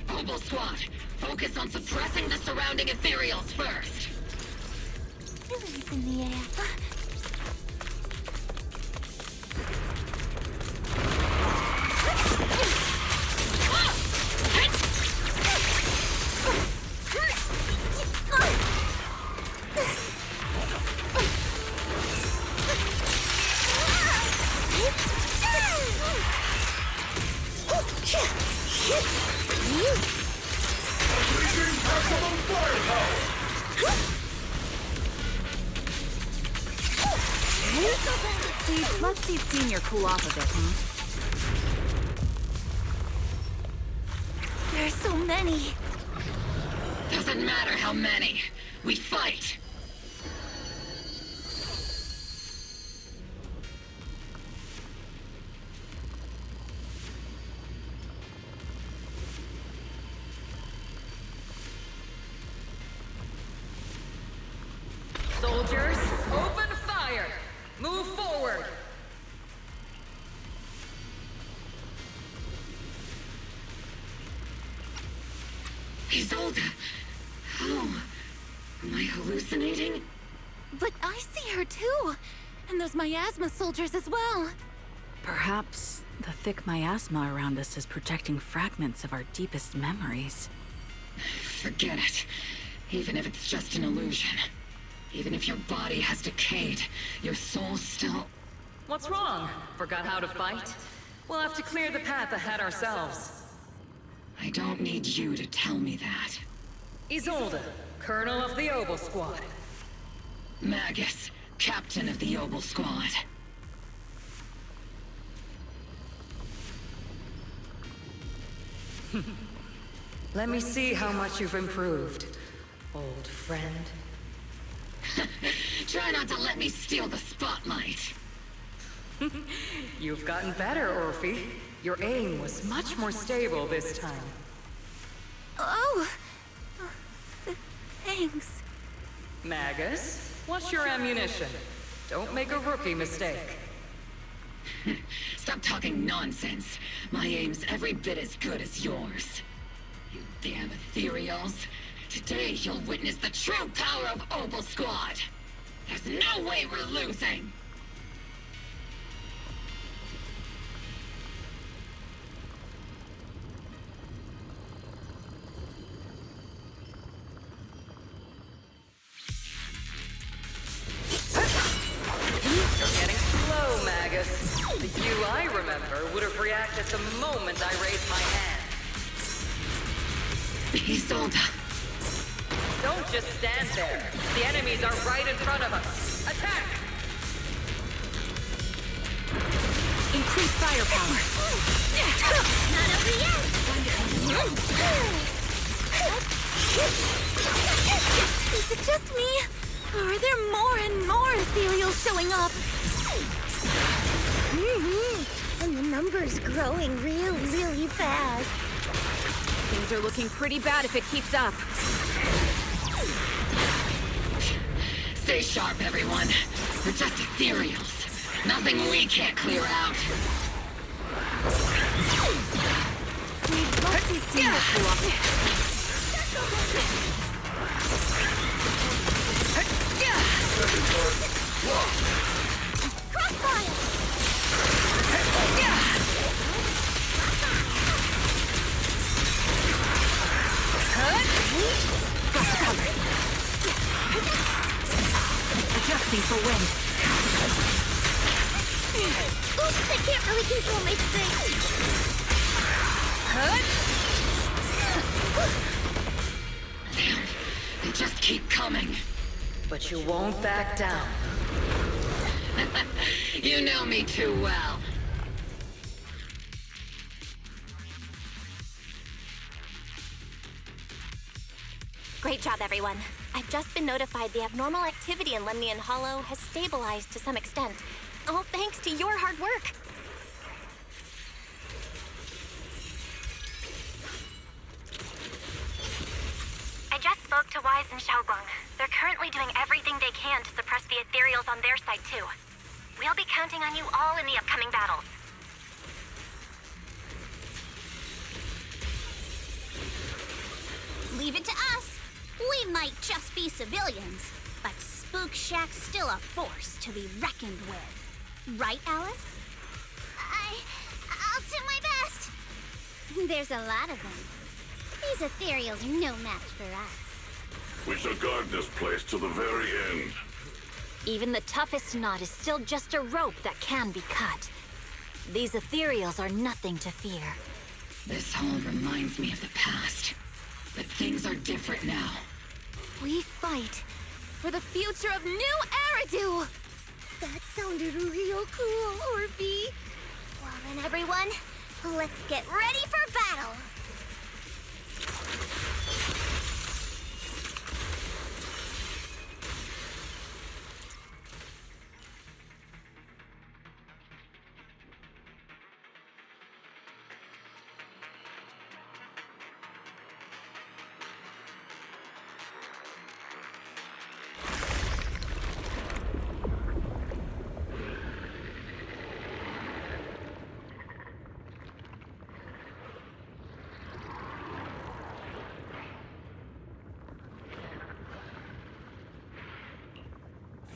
Obol Squad, focus on suppressing the surrounding ethereals first. Feelings in the air. See, let's see Senior cool off a bit, There's so many. Doesn't matter how many. We fight. Soldiers, open fire! Move forward! Isolde! How? Am I hallucinating? But I see her too! And those Miasma soldiers as well! Perhaps the thick miasma around us is projecting fragments of our deepest memories. Forget it. Even if it's just an illusion. Even if your body has decayed, your soul still... What's wrong? Forgot how to fight? We'll have to clear the path ahead ourselves. I don't need you to tell me that. Isolde, Colonel of the Obol Squad. Magus, Captain of the Obol Squad. Let me see how much you've improved, old friend. Try not to let me steal the spotlight. You've gotten better, Orphe. Your aim was much more stable this time. Oh! Thanks. Magus, what's your ammunition? Don't make a rookie mistake. Stop talking nonsense. My aim's every bit as good as yours. You Damn ethereals. Today you'll witness the true power of Obol Squad. There's no way we're losing. You're getting slow, Magus. The you I remember would have reacted the moment I raised my hand. Isolde. Don't just stand there. The enemies are right in front of us. Attack! Increase firepower. Not over yet! Is it just me? Or are there more and more ethereals showing up? And the number's growing really fast. Things are looking pretty bad if it keeps up. Stay sharp, everyone. We're just ethereals. Nothing we can't clear out. Crossfire! Adjusting for wind. Oops, I can't really control my strength. Damn, they just keep coming. But you won't back down. You know me too well. Great job, everyone. I've just been notified the abnormal activity in Lemnian Hollow has stabilized to some extent. All thanks to your hard work. I just spoke to Wise and Xiaoguang. They're currently doing everything they can to suppress the ethereals on their side, too. We'll be counting on you all in the upcoming battles. Leave it to us. We might just be civilians, but Spook Shack's still a force to be reckoned with. Right, Alice? I'll do my best. There's a lot of them. These ethereals are no match for us. We shall guard this place to the very end. Even the toughest knot is still just a rope that can be cut. These ethereals are nothing to fear. This all reminds me of the past. But things are different now. We fight for the future of New Eridu! That sounded real cool, Orphe. Well then, everyone, let's get ready for battle!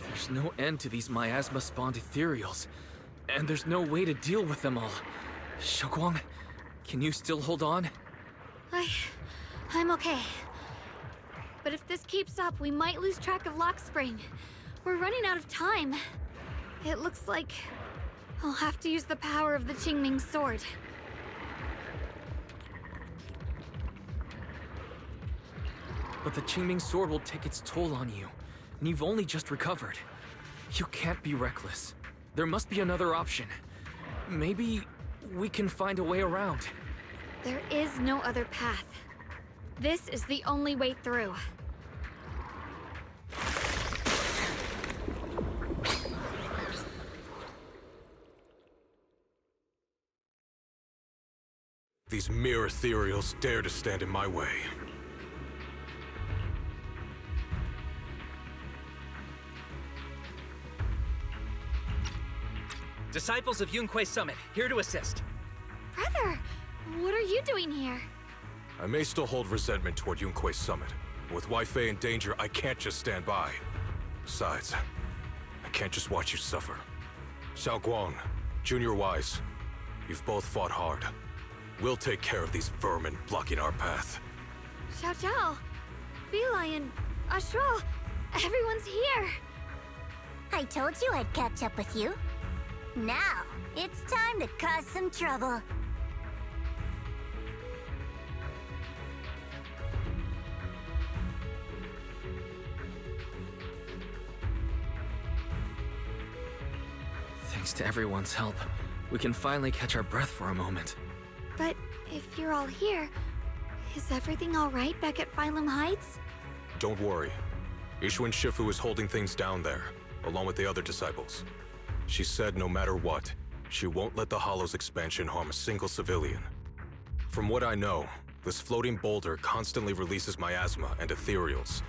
There's no end to these miasma-spawned ethereals, and there's no way to deal with them all. Xiaoguang, can you still hold on? I'm okay. But if this keeps up, we might lose track of Lockspring. We're running out of time. It looks like I'll have to use the power of the Qingming sword. But the Qingming sword will take its toll on you, and you've only just recovered. You can't be reckless. There must be another option. Maybe we can find a way around. There is no other path. This is the only way through. These mere ethereals dare to stand in my way. Disciples of Yunquei Summit, here to assist. Brother, what are you doing here? I may still hold resentment toward Yunque's summit. With Wei-Fei in danger, I can't just stand by. Besides, I can't just watch you suffer. Xiao Guang, Junior Wise, you've both fought hard. We'll take care of these vermin blocking our path. Xiao Zhao, Beelion, Astral, everyone's here. I told you I'd catch up with you. Now, it's time to cause some trouble. Thanks to everyone's help, we can finally catch our breath for a moment. But if you're all here, is everything all right back at Phylum Heights? Don't worry. Ishun Shifu is holding things down there, along with the other disciples. She said no matter what, she won't let the Hollow's expansion harm a single civilian. From what I know, this floating boulder constantly releases miasma and ethereals,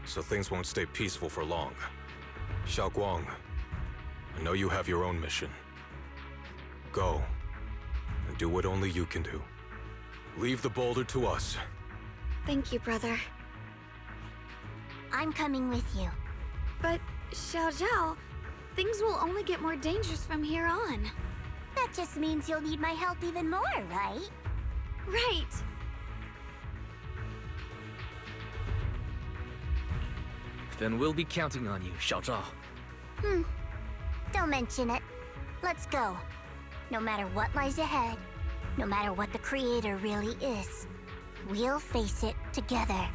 so things won't stay peaceful for long. Xiao Guang, I know you have your own mission. Go, and do what only you can do. Leave the boulder to us. Thank you, brother. I'm coming with you. But, Xiao Zhao, things will only get more dangerous from here on. That just means you'll need my help even more, right? Right. Then we'll be counting on you, Xiao Zhao. Don't mention it. Let's go. No matter what lies ahead, no matter what the Creator really is, we'll face it together.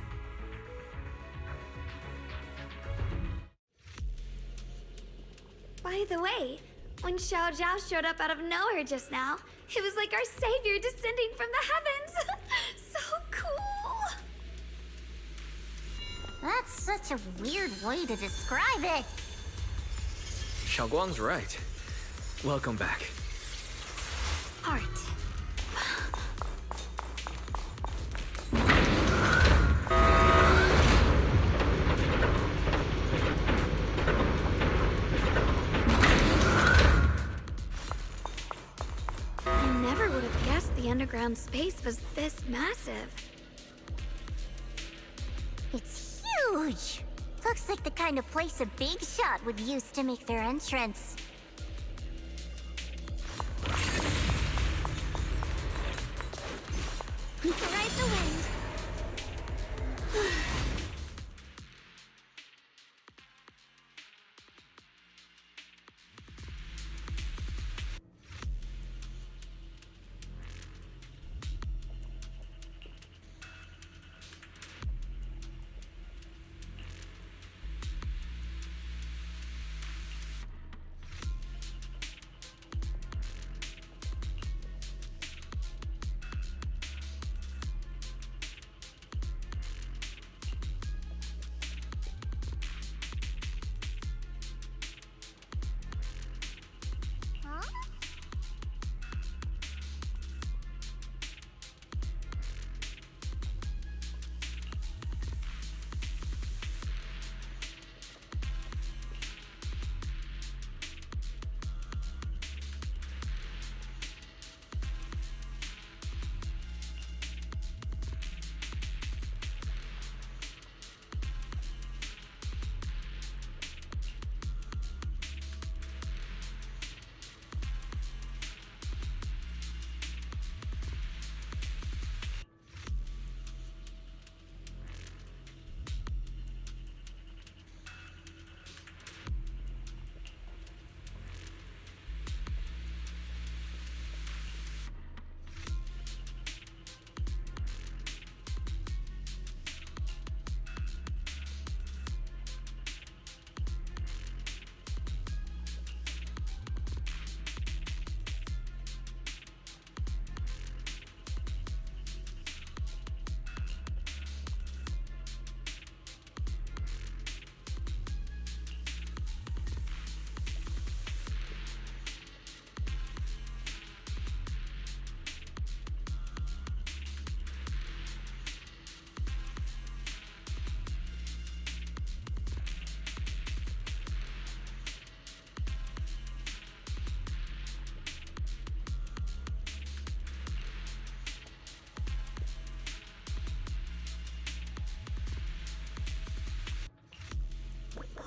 By the way, when Xiao Zhao showed up out of nowhere just now, it was like our savior descending from the heavens. So cool. That's such a weird way to describe it. Xiao Guang's right. Welcome back. Art. I never would have guessed the underground space was this massive. It's huge. Looks like the kind of place a big shot would use to make their entrance. Ride the wind.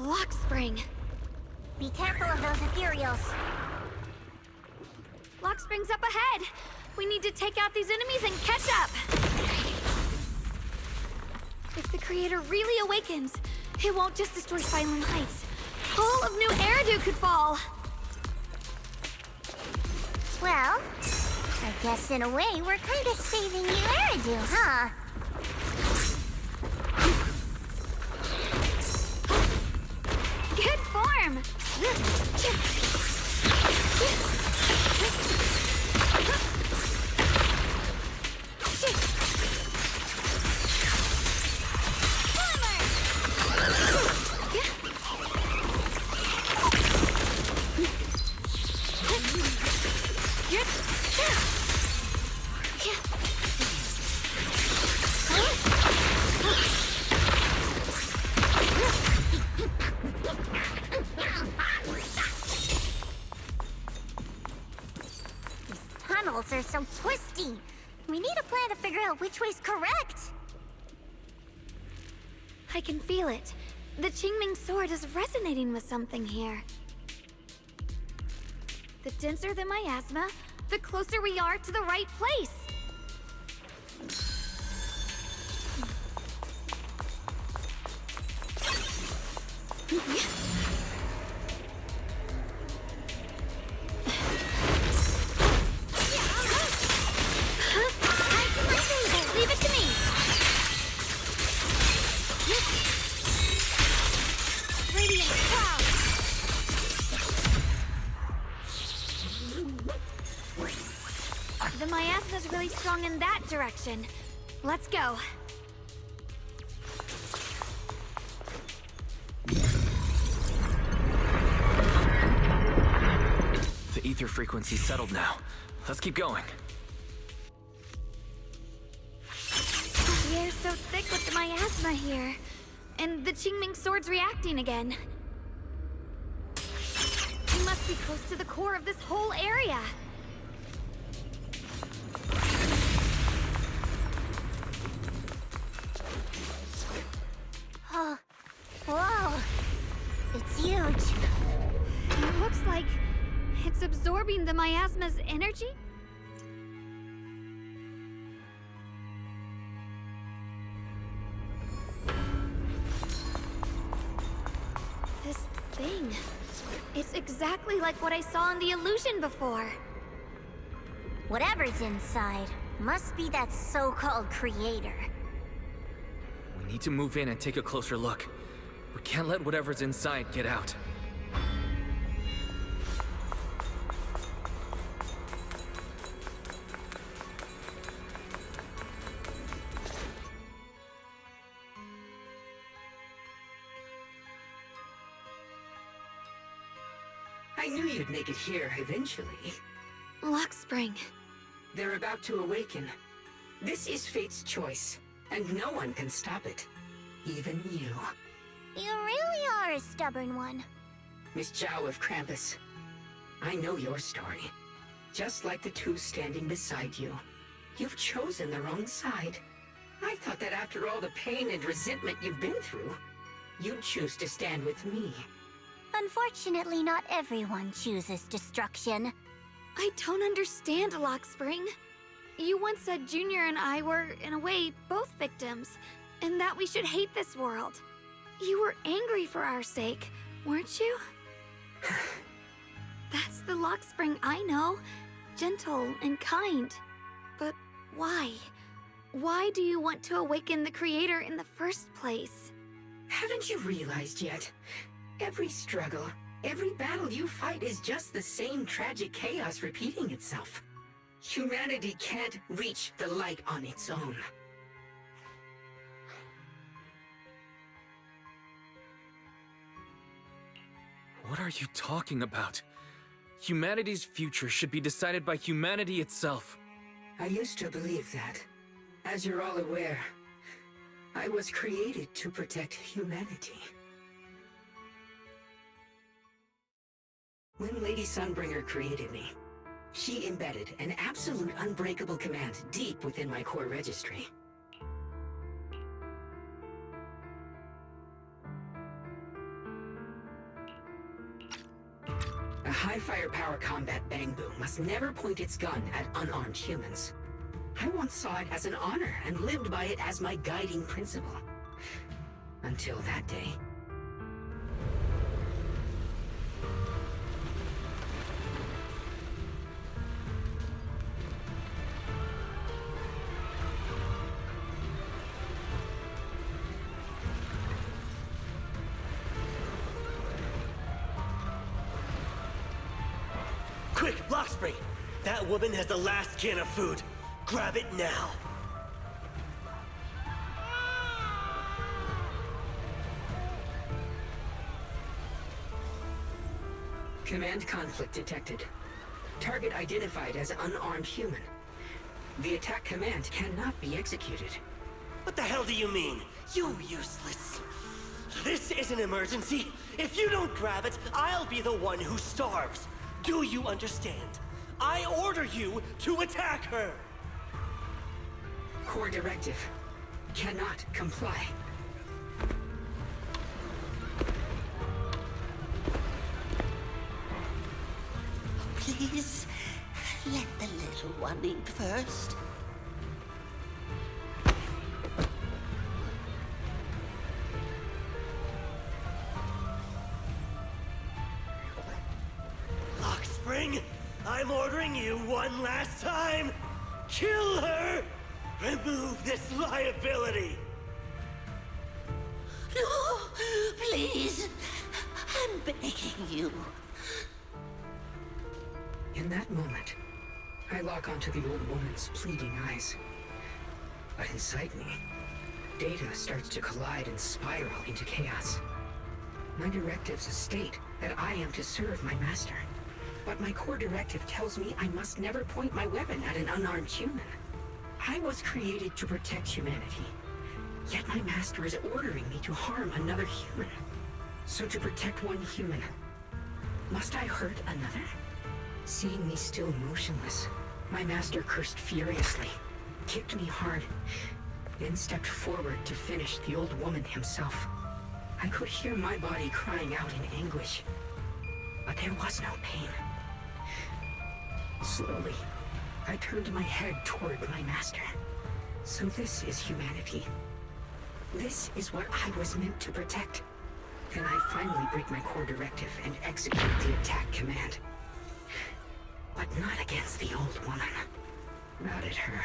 Lockspring. Be careful of those ethereals. Lockspring's up ahead. We need to take out these enemies and catch up. If the creator really awakens, it won't just destroy Silent Heights. All of New Eridu could fall. Well, I guess in a way we're kind of saving you Eridu, huh? Good form! Are so twisty. We need a plan to figure out which way's correct. I can feel it. The Qingming sword is resonating with something here. The denser the miasma, the closer we are to the right place. Leave it to me! Radiant cloud! The miasma's really strong in that direction. Let's go. The ether frequency's settled now. Let's keep going. The air's so thick with the miasma here. And the Qingming sword's reacting again. We must be close to the core of this whole area. Oh, whoa. It's huge. It looks like it's absorbing the miasma's energy? This thing. It's exactly like what I saw in the illusion before. Whatever's inside must be that so-called creator. We need to move in and take a closer look. We can't let whatever's inside get out. I knew you'd make it here eventually. Lockspring. They're about to awaken. This is fate's choice, and no one can stop it. Even you. You really are a stubborn one. Miss Zhao of Krampus. I know your story. Just like the two standing beside you. You've chosen the wrong side. I thought that after all the pain and resentment you've been through, you'd choose to stand with me. Unfortunately, not everyone chooses destruction. I don't understand, Lockspring. You once said Junior and I were, in a way, both victims, and that we should hate this world. You were angry for our sake, weren't you? That's the Lockspring I know. Gentle and kind. But why? Why do you want to awaken the Creator in the first place? Haven't you realized yet? Every struggle, every battle you fight is just the same tragic chaos repeating itself. Humanity can't reach the light on its own. What are you talking about? Humanity's future should be decided by humanity itself. I used to believe that. As you're all aware, I was created to protect humanity. When Lady Sunbringer created me, she embedded an absolute unbreakable command deep within my core registry. high-firepower combat Bangbu must never point its gun at unarmed humans. I once saw it as an honor and lived by it as my guiding principle. Until that day. Quick, Lockspring! That woman has the last can of food. Grab it now. Command conflict detected. Target identified as unarmed human. The attack command cannot be executed. What the hell do you mean? You useless. This is an emergency. If you don't grab it, I'll be the one who starves. Do you understand? I order you to attack her! Core directive. Cannot comply. Please, let the little one eat first. Lockspring, I'm ordering you one last time. Kill her! Remove this liability! No, please. I'm begging you. In that moment, I lock onto the old woman's pleading eyes. But inside me, data starts to collide and spiral into chaos. My directives state that I am to serve my master. But my core directive tells me I must never point my weapon at an unarmed human. I was created to protect humanity. Yet my master is ordering me to harm another human. So to protect one human, must I hurt another? Seeing me still motionless, my master cursed furiously, kicked me hard, then stepped forward to finish the old woman himself. I could hear my body crying out in anguish, but there was no pain. Slowly, I turned my head toward my master. So this is humanity. This is what I was meant to protect. Then I finally break my core directive and execute the attack command. But not against the old woman. Not at her.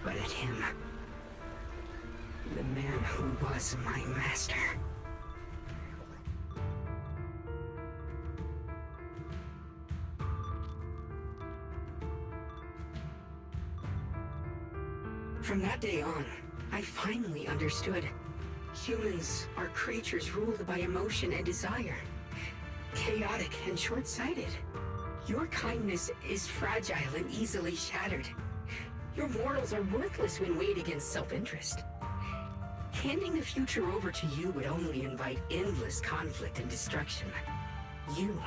But at him. The man who was my master. From that day on, I finally understood. Humans are creatures ruled by emotion and desire. Chaotic and short-sighted. Your kindness is fragile and easily shattered. Your morals are worthless when weighed against self-interest. Handing the future over to you would only invite endless conflict and destruction. You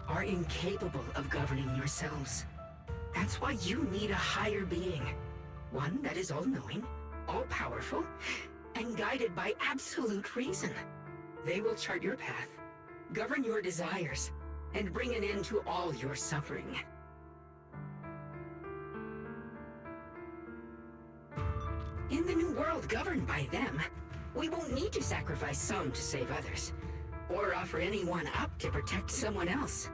are incapable of governing yourselves. That's why you need a higher being. One that is all-knowing, all-powerful, and guided by absolute reason. They will chart your path, govern your desires, and bring an end to all your suffering. In the new world governed by them, we won't need to sacrifice some to save others, or offer anyone up to protect someone else.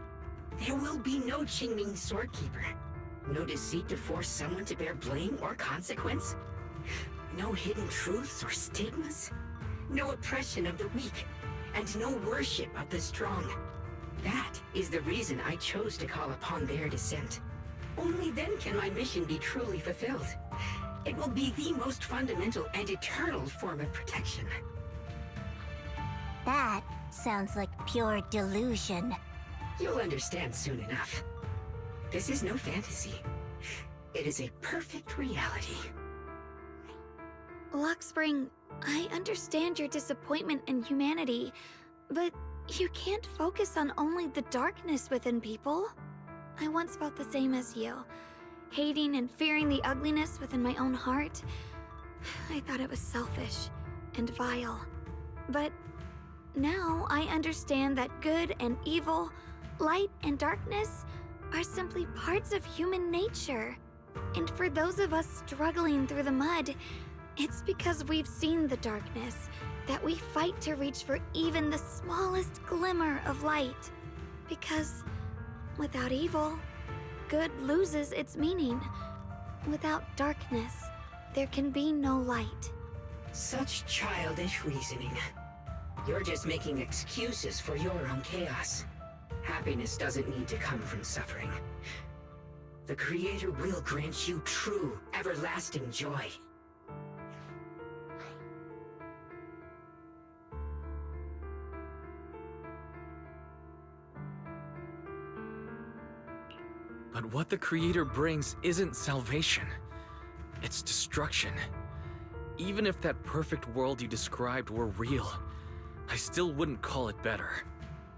There will be no Qingming Swordkeeper, no deceit to force someone to bear blame or consequence, no hidden truths or stigmas, no oppression of the weak, and no worship of the strong. That is the reason I chose to call upon their descent. Only then can my mission be truly fulfilled. It will be the most fundamental and eternal form of protection. That sounds like pure delusion. You'll understand soon enough. This is no fantasy. It is a perfect reality. Lockspring, I understand your disappointment in humanity, but you can't focus on only the darkness within people. I once felt the same as you, hating and fearing the ugliness within my own heart. I thought it was selfish and vile. But Now I understand that good and evil, light and darkness are simply parts of human nature. And for those of us struggling through the mud, it's because we've seen the darkness that we fight to reach for even the smallest glimmer of light. Because without evil, good loses its meaning. Without darkness, there can be no light. Such childish reasoning. You're just making excuses for your own chaos. Happiness doesn't need to come from suffering. The Creator will grant you true, everlasting joy. But what the Creator brings isn't salvation. It's destruction. Even if that perfect world you described were real, I still wouldn't call it better.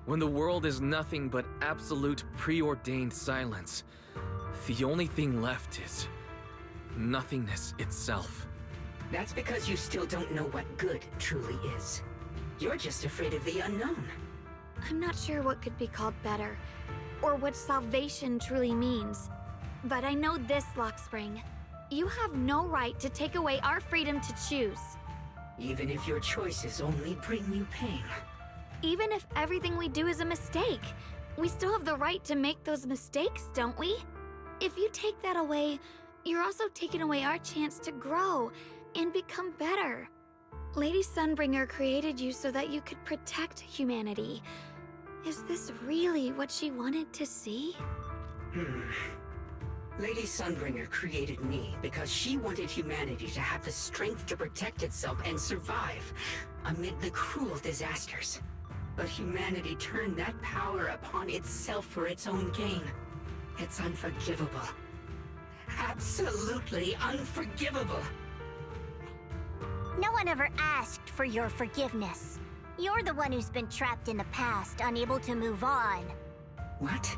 When the world is nothing but absolute preordained silence, the only thing left is nothingness itself. That's because you still don't know what good truly is. You're just afraid of the unknown. I'm not sure what could be called better, or what salvation truly means. But I know this, Lockspring. You have no right to take away our freedom to choose. Even if your choices only bring you pain. Even if everything we do is a mistake, we still have the right to make those mistakes, don't we? If you take that away, you're also taking away our chance to grow and become better. Lady Sunbringer created you so that you could protect humanity. Is this really what she wanted to see? Lady Sunbringer created me because she wanted humanity to have the strength to protect itself and survive amid the cruel disasters. But humanity turned that power upon itself for its own gain. It's unforgivable. Absolutely unforgivable. No one ever asked for your forgiveness. You're the one who's been trapped in the past, unable to move on. What?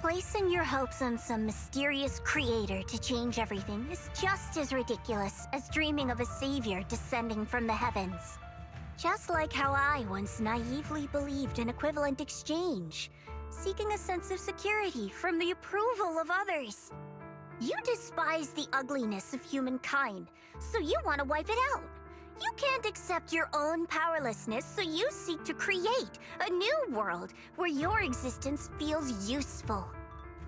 Placing your hopes on some mysterious creator to change everything is just as ridiculous as dreaming of a savior descending from the heavens. Just like how I once naively believed in equivalent exchange, seeking a sense of security from the approval of others. You despise the ugliness of humankind, so you want to wipe it out. You can't accept your own powerlessness, so you seek to create a new world where your existence feels useful.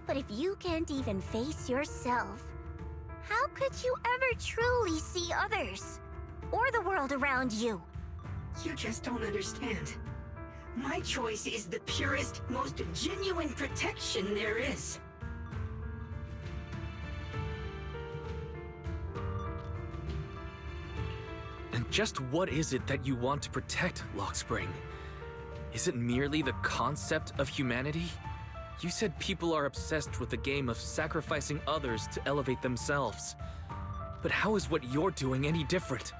But if you can't even face yourself, how could you ever truly see others? Or the world around you? You just don't understand. My choice is the purest, most genuine protection there is. And just what is it that you want to protect, Lockspring? Is it merely the concept of humanity? You said people are obsessed with the game of sacrificing others to elevate themselves. But how is what you're doing any different?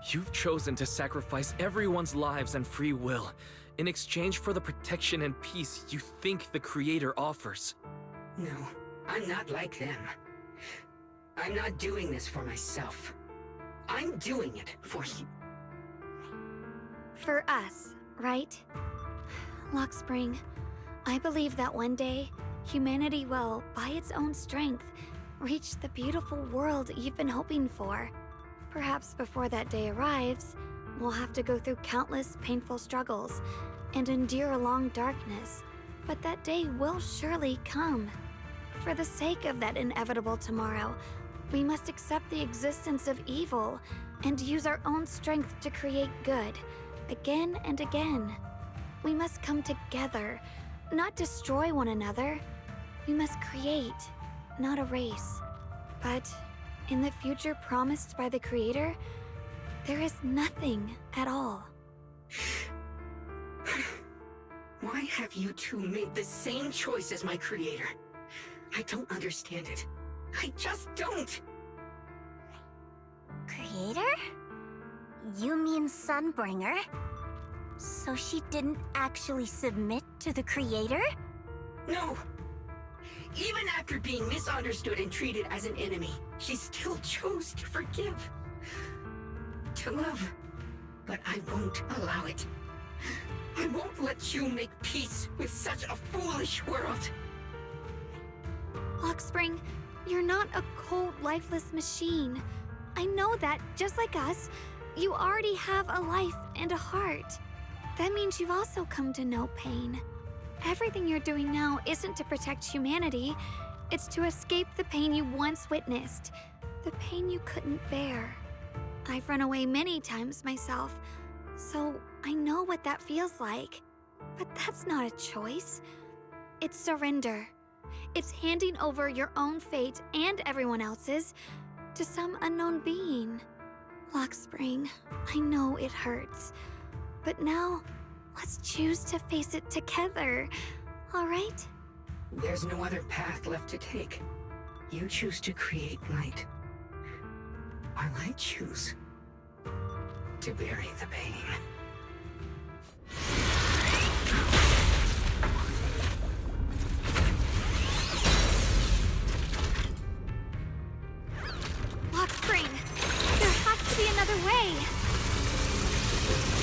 You've chosen to sacrifice everyone's lives and free will in exchange for the protection and peace you think the Creator offers. No, I'm not like them. I'm not doing this for myself. I'm doing it for you. For us, right? Lockspring, I believe that one day, humanity will, by its own strength, reach the beautiful world you've been hoping for. Perhaps before that day arrives, we'll have to go through countless painful struggles and endure a long darkness, but that day will surely come. For the sake of that inevitable tomorrow, we must accept the existence of evil and use our own strength to create good, again and again. We must come together, not destroy one another. We must create, not erase. But in the future promised by the Creator, there is nothing at all. Why have you two made the same choice as my Creator? I don't understand it. I just don't! Creator? You mean Sunbringer? So she didn't actually submit to the Creator? No! Even after being misunderstood and treated as an enemy, she still chose to forgive. To love. But I won't allow it. I won't let you make peace with such a foolish world. Lockspring, you're not a cold, lifeless machine. I know that, just like us, you already have a life and a heart. That means you've also come to know pain. Everything you're doing now isn't to protect humanity. It's to escape the pain you once witnessed. The pain you couldn't bear. I've run away many times myself, so I know what that feels like. But that's not a choice. It's surrender. It's handing over your own fate and everyone else's to some unknown being. Lockspring, I know it hurts. But now, let's choose to face it together, all right? There's no other path left to take. You choose to create light. While I choose to bury the pain. Lockspring, there has to be another way.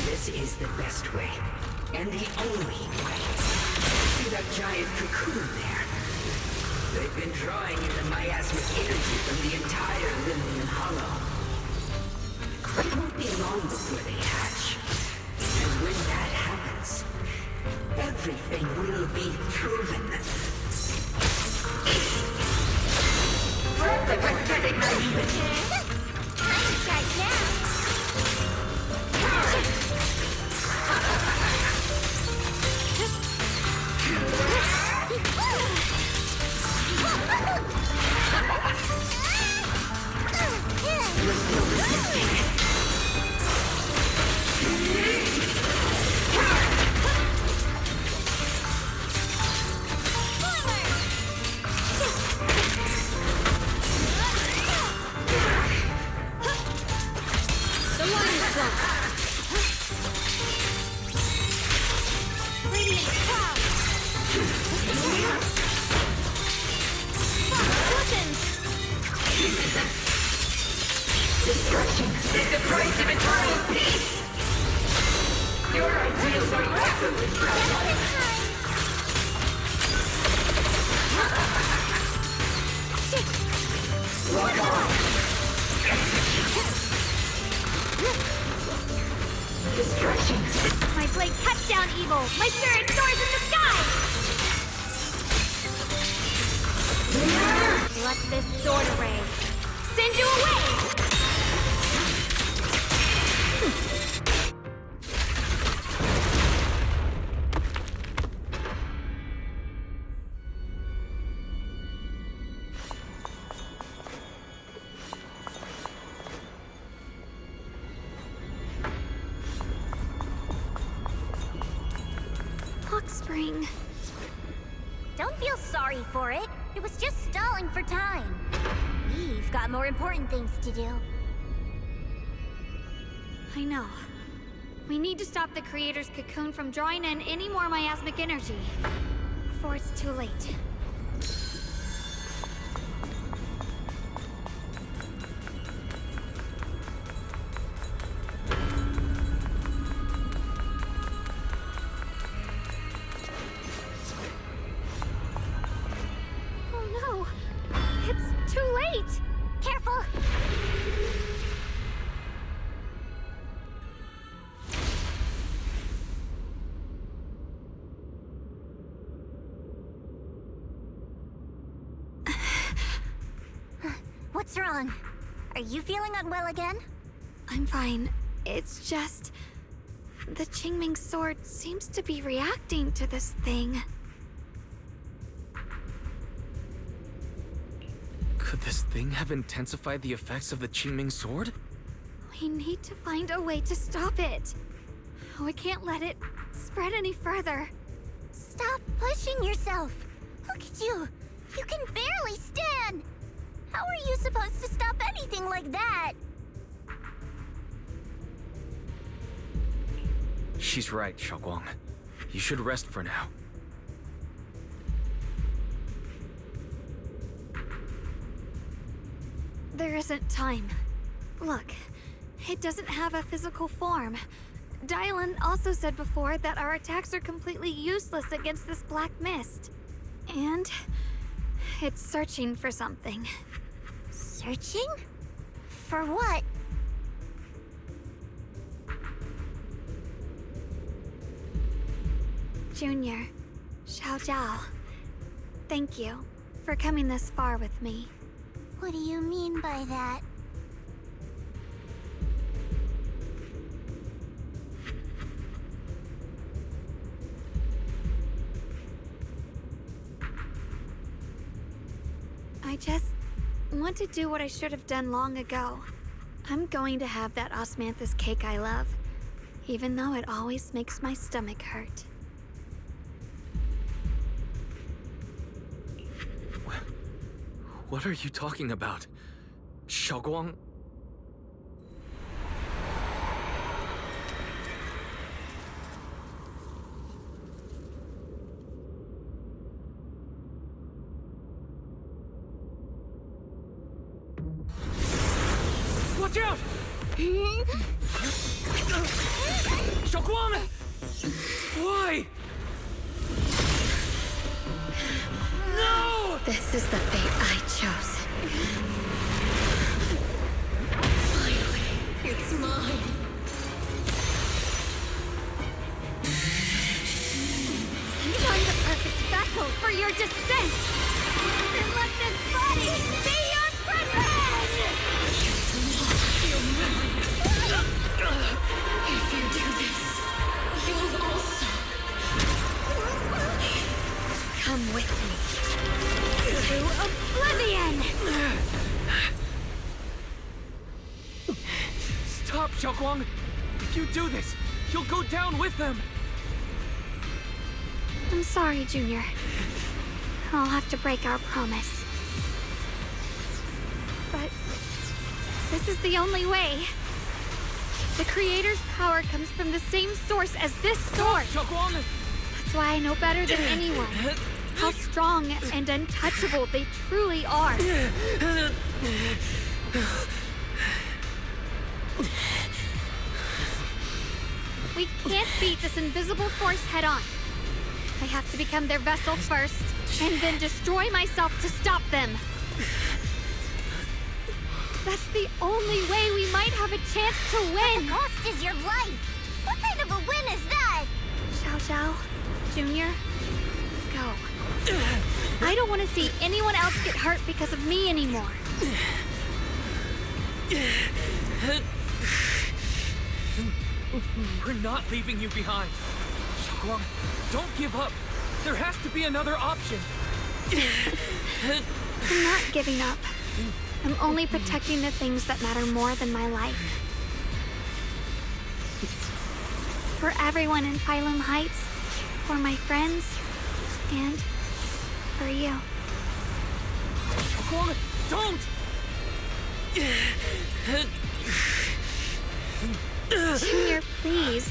This is the best way, and the only way. See that giant cocoon there? They've been drawing in the miasmic energy from the entire Limnian Hollow. It won't be long before they hatch. And when that happens, everything will be proven. The pathetic naivety! I'm charged now. Destruction is the price of eternal peace! Your ideals are worthless, Walk on! Destruction! My blade cuts down evil! My spirit soars in the sky! Let this sword ray send you away! Lockspring. Don't feel sorry for it. It was just stalling for time. We've got more important things to do. I know. We need to stop the Creator's cocoon from drawing in any more miasmic energy before it's too late. Oh no! It's too late! Careful! What's wrong? Are you feeling unwell again? I'm fine. It's just... the Qingming sword seems to be reacting to this thing. Could this thing have intensified the effects of the Qingming sword? We need to find a way to stop it. We can't let it spread any further. Stop pushing yourself. Look at you. You can barely stand. How are you supposed to stop anything like that? She's right, Xiaoguang. You should rest for now. There isn't time. Look, it doesn't have a physical form. Dylan also said before that our attacks are completely useless against this black mist. And it's searching for something. Searching? For what? Junior, Zhao, thank you for coming this far with me. What do you mean by that? I just want to do what I should have done long ago. I'm going to have that osmanthus cake I love, even though it always makes my stomach hurt. What are you talking about? Xiaoguang? Watch out! Xiaoguang! Why? No! This is the fate I chose. Finally, it's mine. You're the perfect vessel for your descent! Then let this body be your prison! If you do this, you'll also come with me to oblivion! Stop, Xiaoguang! If you do this, you'll go down with them! I'm sorry, Junior. I'll have to break our promise. But this is the only way. The Creator's power comes from the same source as this sword. Xiaoguang! That's why I know better than anyone how strong and untouchable they truly are. We can't beat this invisible force head on. I have to become their vessel first, and then destroy myself to stop them. That's the only way we might have a chance to win. The cost is your life. What kind of a win is that? Zhao, Junior, go. I don't want to see anyone else get hurt because of me anymore. We're not leaving you behind. Xiaoguang, don't give up. There has to be another option. I'm not giving up. I'm only protecting the things that matter more than my life. For everyone in Phylum Heights, for my friends, and for you. Xiaoguang, don't! Junior, please,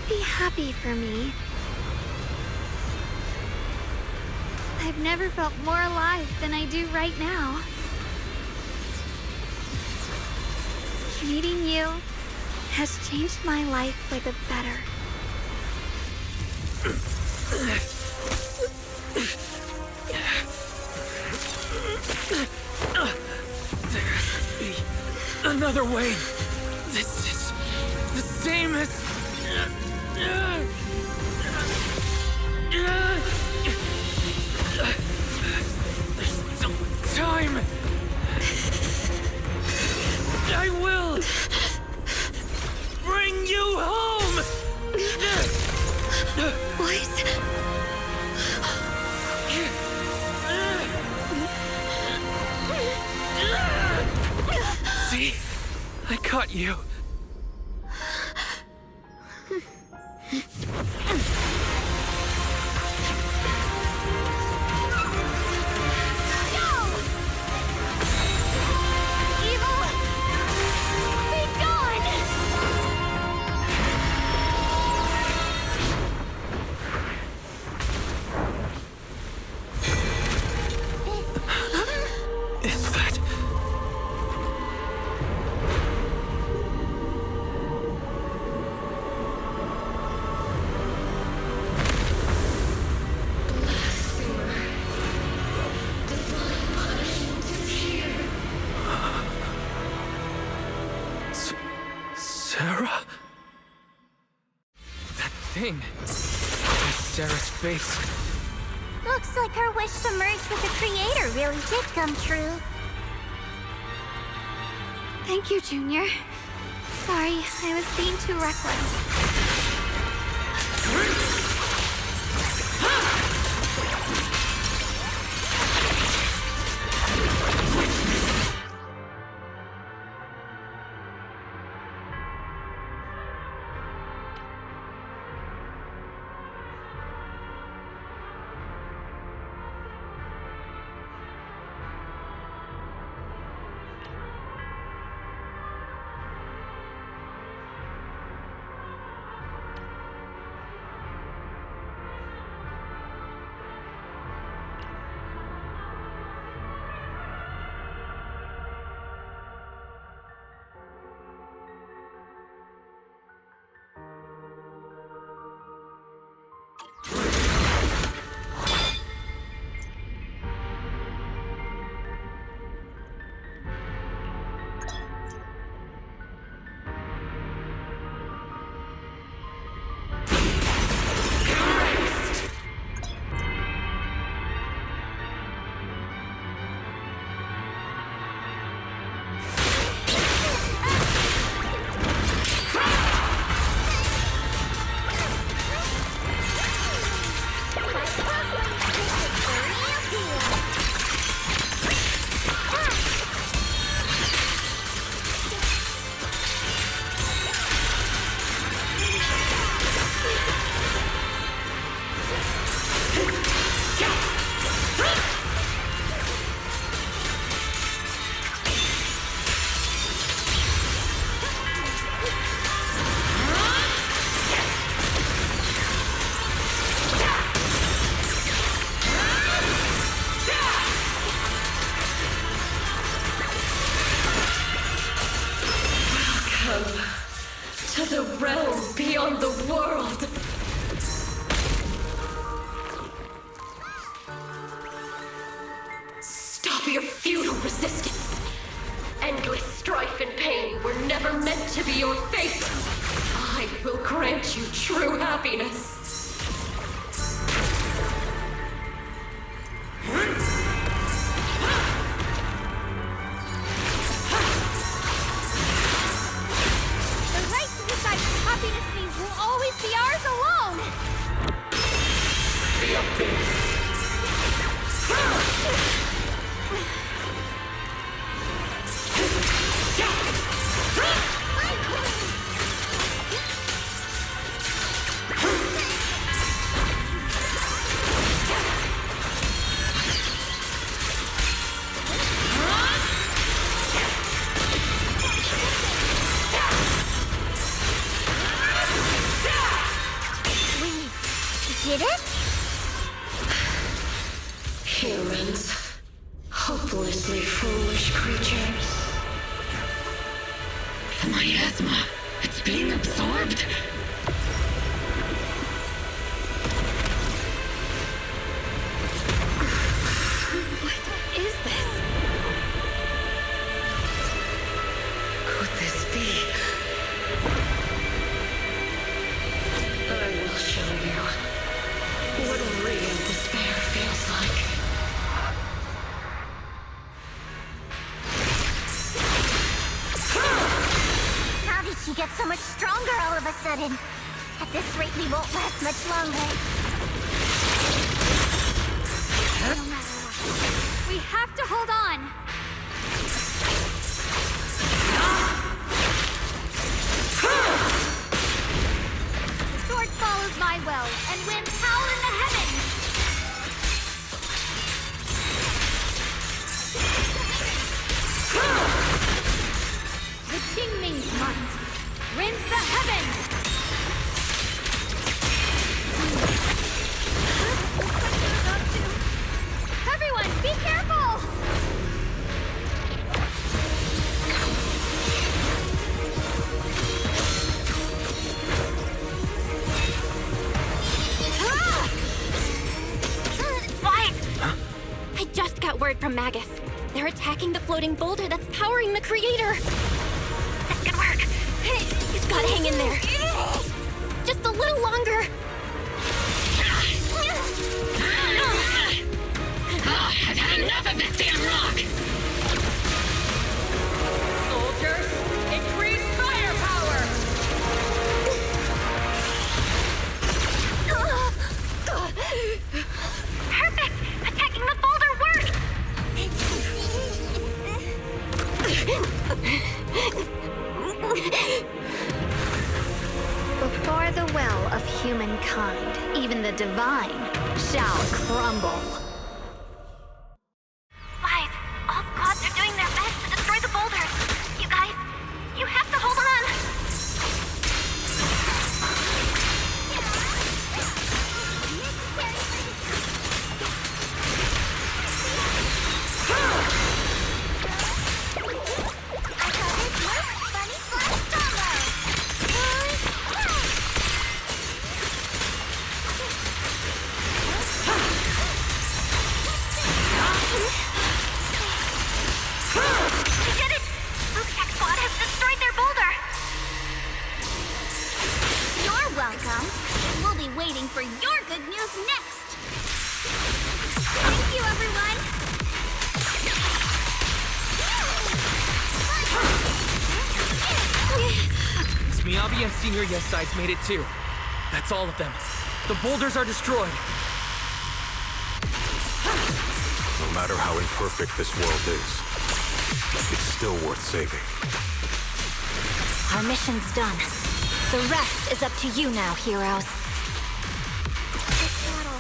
be happy for me. I've never felt more alive than I do right now. Meeting you has changed my life for the better. There has to be another way. This is the same as... There's still time. I will bring you home. What? See? I caught you. Terra? That thing. Is Sarah's face. Looks like her wish to merge with the Creator really did come true. Thank you, Junior. Sorry, I was being too reckless. To the realm beyond the world! Stop your futile resistance! Endless strife and pain were never meant to be your fate! I will grant you true happiness! Did it? Humans. Hopelessly foolish creatures. The miasma. It's being absorbed. What is this? Could this be? I will show you what real despair feels like. How did she get so much stronger all of a sudden? At this rate, we won't last much longer. No matter what, we have to hold on. The sword follows my will, and winds howl in the heavens. The Qingming's might rends the heavens. Everyone, be careful! Quiet! Huh? I just got word from Magus. They're attacking the floating boulder that's powering the Creator. This could work. You've gotta hang in there. Just a little longer. I've had enough of this damn rock! Soldiers, increase firepower! Perfect! Attacking the boulder worked! Before the will of humankind, even the divine shall crumble. Guys, all squads are doing their best to destroy the boulders. You guys, you have to hold on. Welcome. We'll be waiting for your good news next. Thank you, everyone. Miyabi and Senior Yes Sides made it too. That's all of them. The boulders are destroyed. No matter how imperfect this world is, it's still worth saving. Our mission's done. The rest is up to you now, heroes. This battle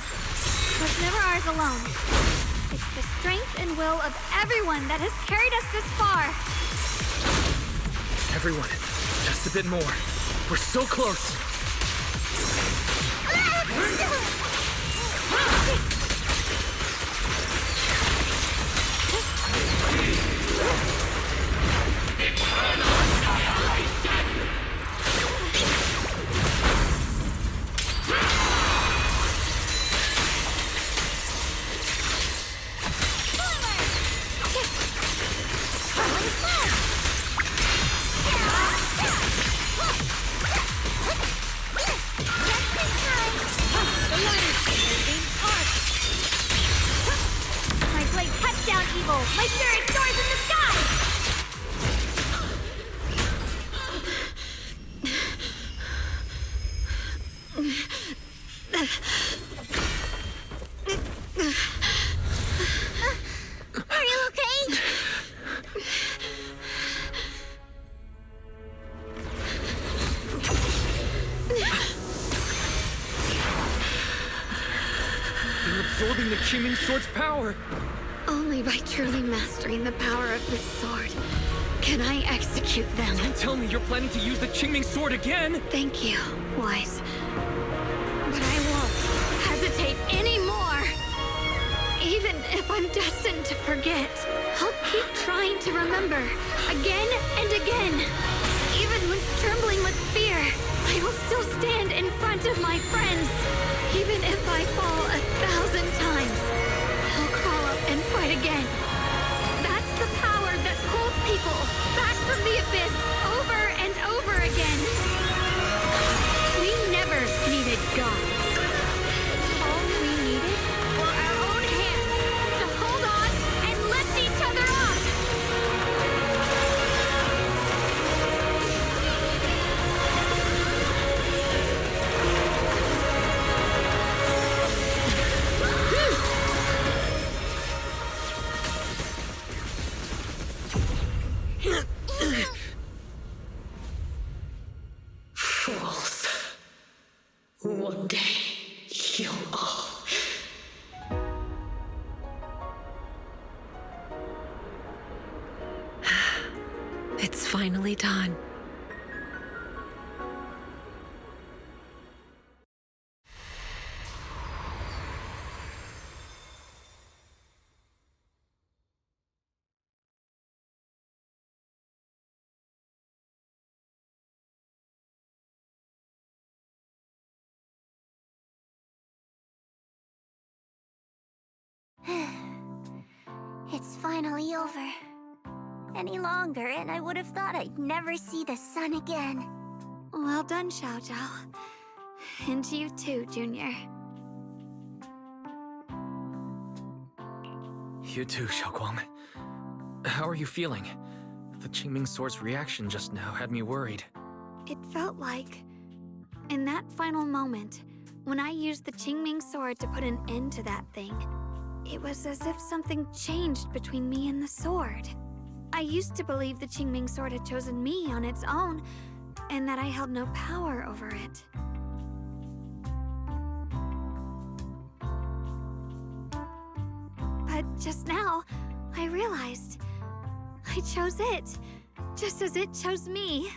was never ours alone. It's the strength and will of everyone that has carried us this far. Everyone, just a bit more. We're so close. My spirit soars in the sky! Are you okay? They're absorbing the Qingming sword's power. Only by truly mastering the power of this sword can I execute them. Don't tell me you're planning to use the Qingming sword again! Thank you, Wise. But I won't hesitate anymore. Even if I'm destined to forget, I'll keep trying to remember, again and again. Even when trembling with fear, I will still stand in front of my friends. Even if I fall 1,000 times, I'll crawl up and fight again. That's the power that pulls people back from the abyss over and over again. We never needed gods. All we needed were our own hands to hold on and lift each other up. Fools. One day, you'll all... It's finally done. It's finally over. any longer, and I would have thought I'd never see the sun again. Well done, Zhao. And you too, Junior. You too, Xiaoguang. How are you feeling? The Qingming Sword's reaction just now had me worried. It felt like, in that final moment, when I used the Qingming Sword to put an end to that thing, it was as if something changed between me and the sword. I used to believe the Qingming Sword had chosen me on its own, and that I held no power over it. But just now, I realized I chose it, just as it chose me.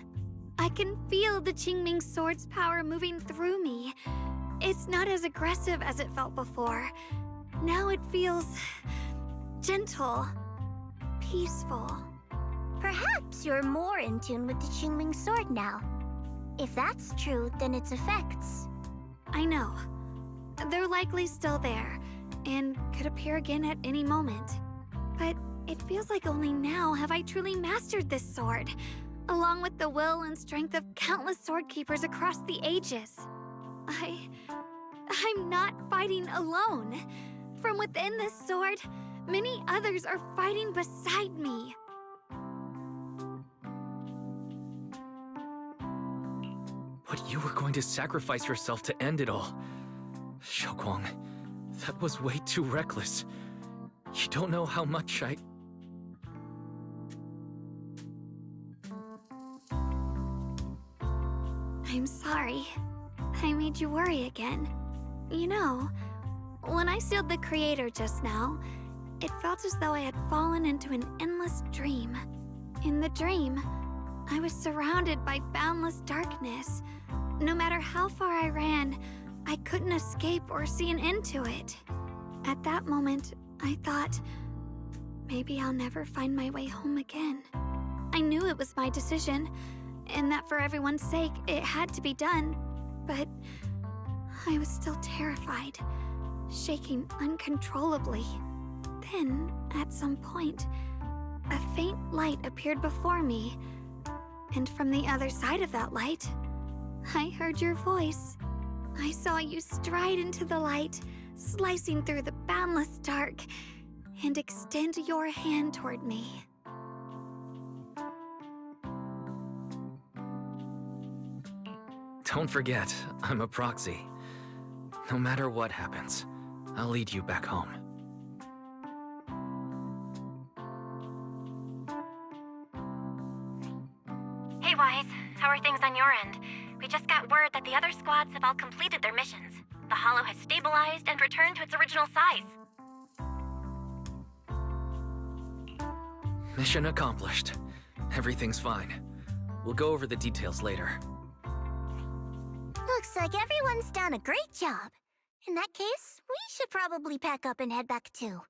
I can feel the Qingming Sword's power moving through me. It's not as aggressive as it felt before. Now it feels gentle, peaceful. Perhaps you're more in tune with the Qingming Sword now. If that's true, then its effects. I know. They're likely still there, and could appear again at any moment. But it feels like only now have I truly mastered this sword, along with the will and strength of countless sword keepers across the ages. I'm not fighting alone. From within this sword, many others are fighting beside me. But you were going to sacrifice yourself to end it all. Xiaoguang, that was way too reckless. You don't know how much I'm sorry. I made you worry again. You know, when I sealed the Creator just now, it felt as though I had fallen into an endless dream. In the dream, I was surrounded by boundless darkness. No matter how far I ran, I couldn't escape or see an end to it. At that moment, I thought, maybe I'll never find my way home again. I knew it was my decision, and that for everyone's sake, it had to be done. But I was still terrified, shaking uncontrollably. Then, at some point, a faint light appeared before me. And from the other side of that light, I heard your voice. I saw you stride into the light, slicing through the boundless dark, and extend your hand toward me. Don't forget, I'm a proxy. No matter what happens, I'll lead you back home. Hey, Wise. How are things on your end? We just got word that the other squads have all completed their missions. The Hollow has stabilized and returned to its original size. Mission accomplished. Everything's fine. We'll go over the details later. Looks like everyone's done a great job. In that case, we should probably pack up and head back too.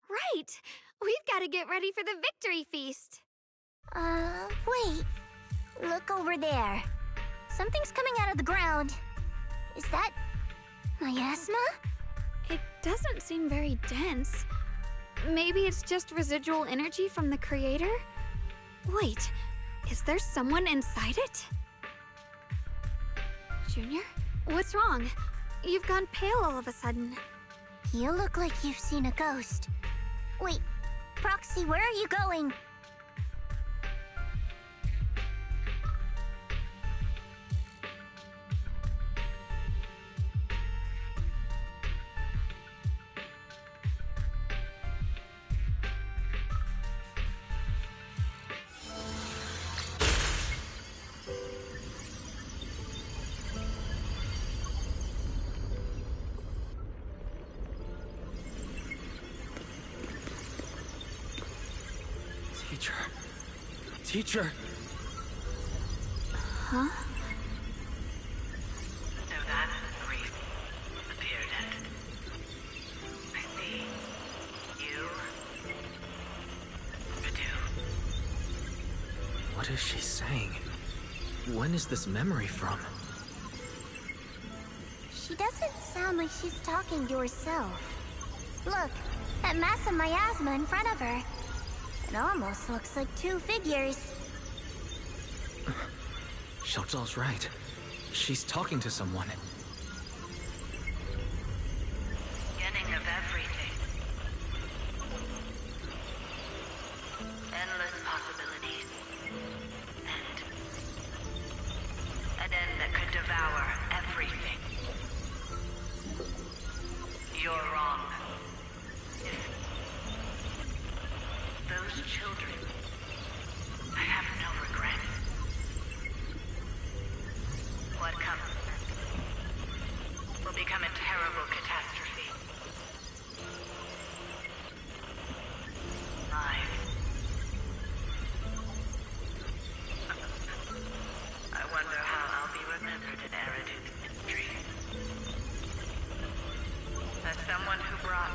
Right! We've got to get ready for the victory feast! Wait. Look over there. Something's coming out of the ground. Is that miasma? It doesn't seem very dense. Maybe it's just residual energy from the Creator? Wait, is there someone inside it? Junior? What's wrong? You've gone pale all of a sudden. You look like you've seen a ghost. Wait, Proxy, where are you going? Teacher! Huh? So that's the priest appeared at. I see. You... Eridu. What is she saying? When is this memory from? She doesn't sound like she's talking to herself. Look, that massive miasma in front of her. It almost looks like two figures. Xiaozhao's right. She's talking to someone. Beginning of everything. Endless possibilities. An end that could devour everything. You're wrong. If those children, I have no regrets. What comes will become a terrible catastrophe. Lives. I wonder how I'll be remembered in Eridu's history. As someone who brought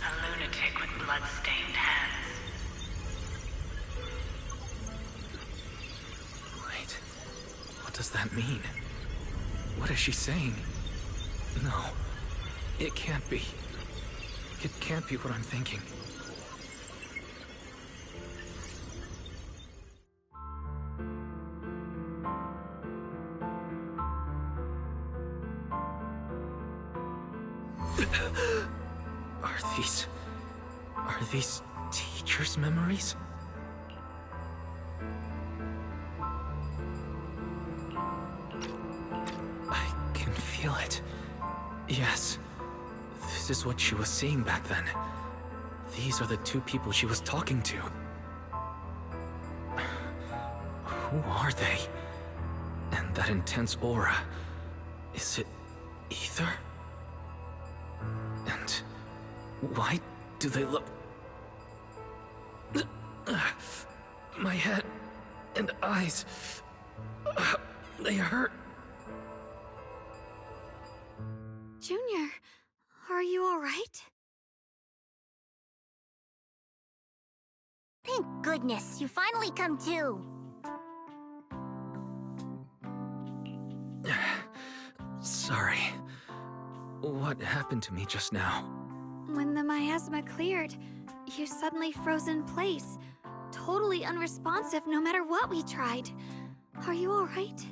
a lunatic with blood-stained hands. Wait, what does that mean? What is she saying? No, it can't be. It can't be what I'm thinking. Are these teachers' memories? I can feel it. Yes, this is what she was seeing back then. These are the two people she was talking to. Who are they? And that intense aura, is it ether? And why do they look... My head and eyes, they hurt. Junior, are you all right? Thank goodness, you finally come to. Sorry. What happened to me just now? When the miasma cleared, you suddenly froze in place. Totally unresponsive no matter what we tried. Are you all right?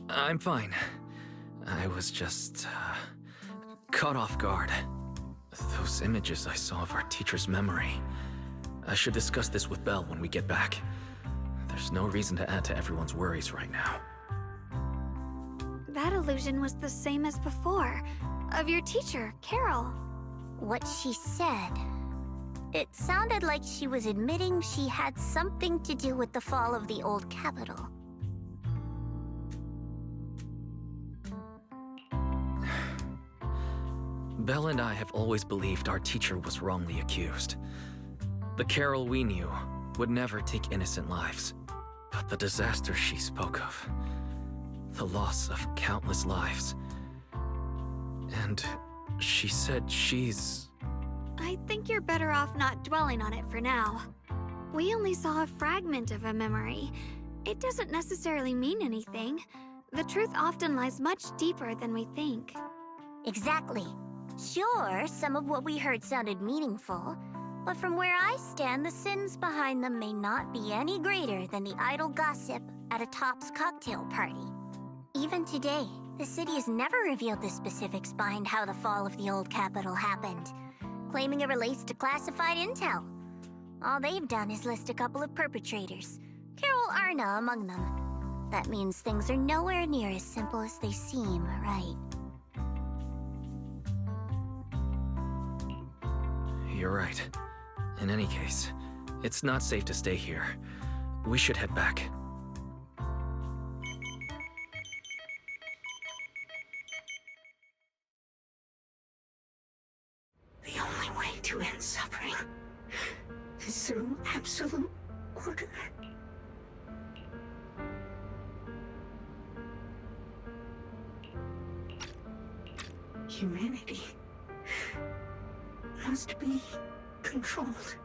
I'm fine. I was just, caught off guard. Those images I saw of our teacher's memory. I should discuss this with Belle when we get back. There's no reason to add to everyone's worries right now. That illusion was the same as before, of your teacher, Carol. What she said. It sounded like she was admitting she had something to do with the fall of the old capital. Belle and I have always believed our teacher was wrongly accused. The Carol we knew would never take innocent lives. But the disaster she spoke of, the loss of countless lives. And she said she's... I think you're better off not dwelling on it for now. We only saw a fragment of a memory. It doesn't necessarily mean anything. The truth often lies much deeper than we think. Exactly. Sure, some of what we heard sounded meaningful, but from where I stand, the sins behind them may not be any greater than the idle gossip at a Top's cocktail party. Even today, the city has never revealed the specifics behind how the fall of the old capital happened, claiming it relates to classified intel. All they've done is list a couple of perpetrators, Carol Arna among them. That means things are nowhere near as simple as they seem, right? You're right. In any case, it's not safe to stay here. We should head back. The only way to end suffering is through absolute order. Humanity must be controlled.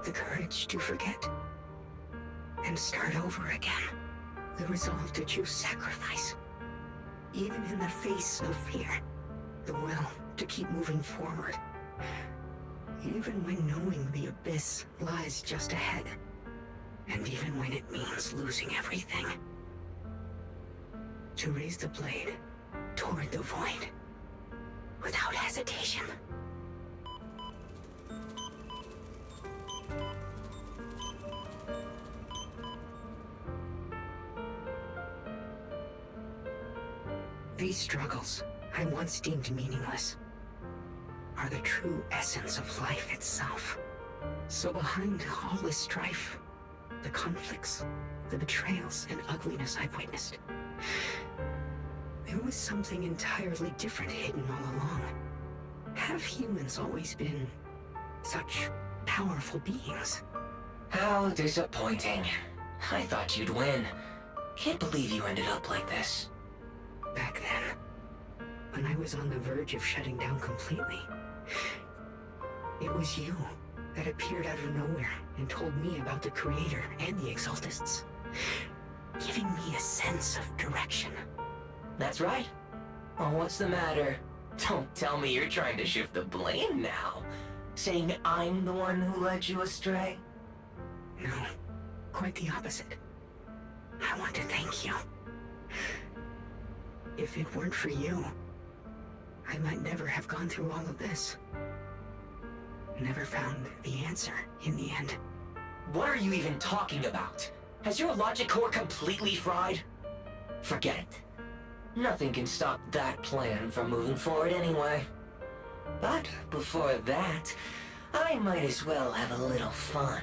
The courage to forget and start over again. The resolve to choose sacrifice, even in the face of fear. The will to keep moving forward, even when knowing the abyss lies just ahead, and even when it means losing everything. To raise the blade toward the void, without hesitation. These struggles, I once deemed meaningless, are the true essence of life itself. So behind all this strife, the conflicts, the betrayals and ugliness I've witnessed, there was something entirely different hidden all along. Have humans always been such powerful beings? How disappointing. I thought you'd win. Can't believe you ended up like this. Back then, when I was on the verge of shutting down completely, it was you that appeared out of nowhere and told me about the Creator and the Exaltists, giving me a sense of direction. That's right. Oh, what's the matter? Don't tell me you're trying to shift the blame now. Saying I'm the one who led you astray? No, quite the opposite. I want to thank you. If it weren't for you, I might never have gone through all of this. Never found the answer in the end. What are you even talking about? Has your logic core completely fried? Forget it. Nothing can stop that plan from moving forward anyway. But before that, I might as well have a little fun.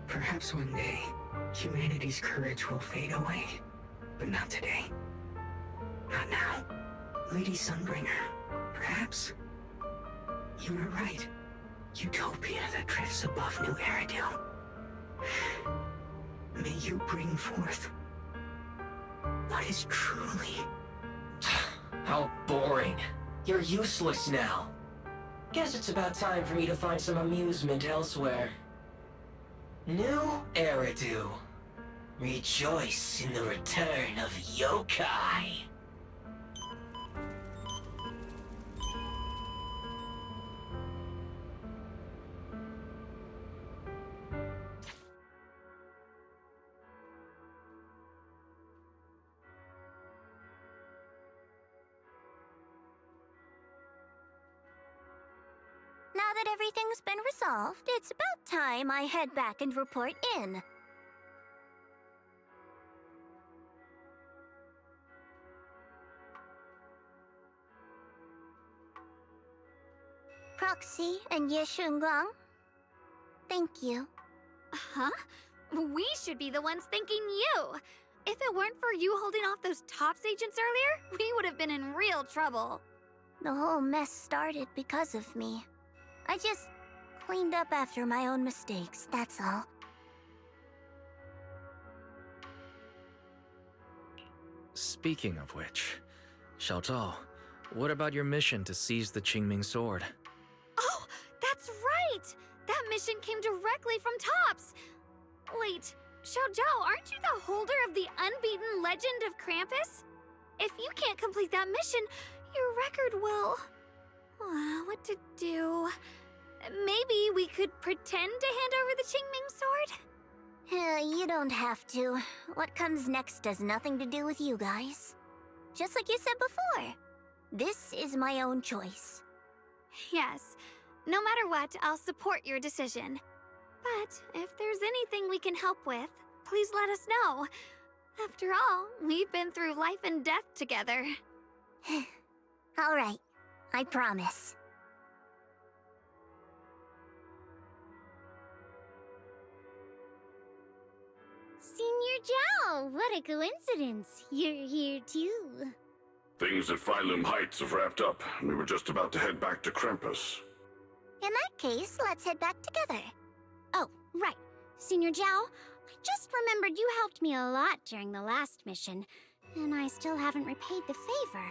Perhaps one day, humanity's courage will fade away. But not today. Not now. Lady Sunbringer, perhaps? You were right. Utopia that drifts above New Eridu. May you bring forth what is truly... How boring. You're useless now. Guess it's about time for me to find some amusement elsewhere. New Eridu. Rejoice in the return of yokai. Now that everything's been resolved, it's about time I head back and report in. Proxy and Yeshunguang, thank you. Huh? We should be the ones thanking you. If it weren't for you holding off those TOPS agents earlier, we would have been in real trouble. The whole mess started because of me. I just cleaned up after my own mistakes, that's all. Speaking of which, Zhao, what about your mission to seize the Qingming sword? Oh, that's right! That mission came directly from TOPS! Wait, Zhao, aren't you the holder of the unbeaten legend of Krampus? If you can't complete that mission, your record will... what to do? Maybe we could pretend to hand over the Qingming sword? You don't have to. What comes next has nothing to do with you guys. Just like you said before, this is my own choice. Yes. No matter what, I'll support your decision. But if there's anything we can help with, please let us know. After all, we've been through life and death together. All right. I promise. Senior Zhao, what a coincidence. You're here too. Things at Phylum Heights have wrapped up, and we were just about to head back to Krampus. In that case, let's head back together. Oh, right. Senior Zhao, I just remembered you helped me a lot during the last mission. And I still haven't repaid the favor.